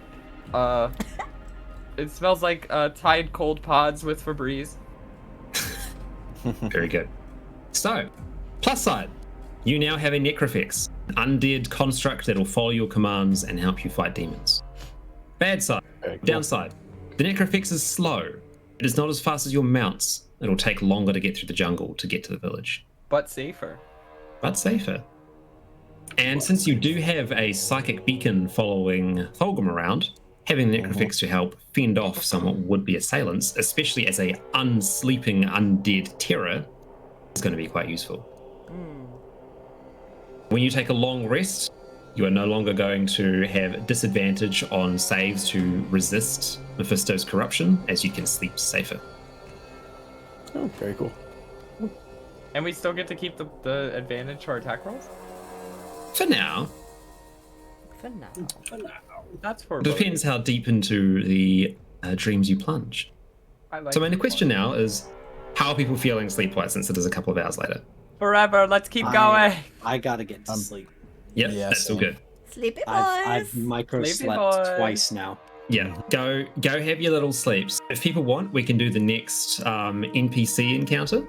It smells like Tide cold pods with Febreze. Very good. So, plus side, you now have a Necrofix, an undead construct that will follow your commands and help you fight demons. Bad side, Very cool. downside, the Necrofix is slow. It is not as fast as your mounts. It'll take longer to get through the jungle to get to the village. But safer. But safer. And since you do have a psychic beacon following Thulgrim around, having the Necrofix to help fend off some would-be assailants, especially as a unsleeping undead terror, is going to be quite useful. When you take a long rest, you are no longer going to have disadvantage on saves to resist Mephisto's corruption, as you can sleep safer. Oh, very cool. And we still get to keep the advantage to our attack rolls? For now. For now. That's for Depends how deep into the dreams you plunge. I like So my question now is, how are people feeling sleep-wise since it is a couple of hours later? Forever, let's keep going. I gotta get to sleep. Yep, Yeah, that's all same. good. Sleepy boys. I've micro Sleepy slept boys. twice now. Yeah, go have your little sleeps. If people want, we can do the next NPC encounter.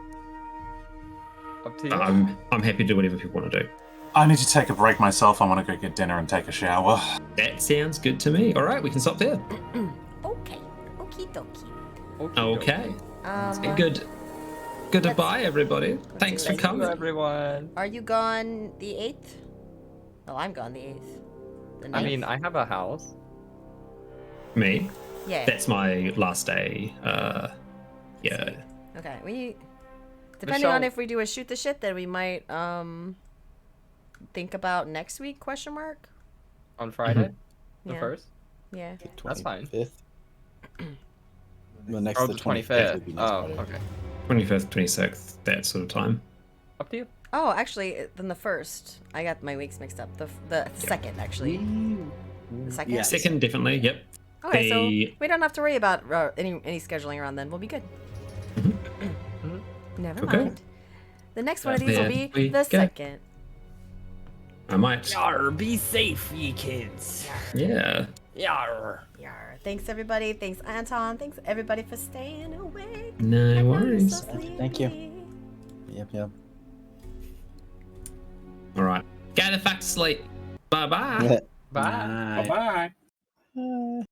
Up to you. I'm happy to do whatever people want to do. I need to take a break myself. I want to go get dinner and take a shower. That sounds good to me. All right, we can stop there. Okay. Okie dokie. Okay. Um, Goodbye, everybody. Thanks for Thank Thank you, coming. everyone. Are you gone the 8th? Well, I'm gone the 8th. The 9th? I mean, I have a house. Me. yeah. That's my last day. Yeah. Okay, depending on Michelle- if we do a shoot the shit, then we might think about next week ? On Friday? The Yeah. 1st? Yeah. That's fine. 25th? The next, Oh, the the 25th. would 25th. be next Oh, Friday. okay. 25th, 26th, that sort of time. Up to you. Oh, actually, then the 1st. I got my weeks mixed up. The 2nd, actually. The 2nd? Yes. Second, definitely. Yep. Okay, so The- we don't have to worry about any scheduling around then. We'll be good. Never Okay. mind. The next one of these will There be we the go. 2nd. I might. Yar, be safe, ye kids. Yeah. Yar. Yar. Thanks, everybody. Thanks, Anton. Thanks, everybody, for staying awake. No I know you're worries. so Thank you. sleepy. Yep. All right. Go the fuck to sleep. Bye-bye. Bye. Bye. Bye bye.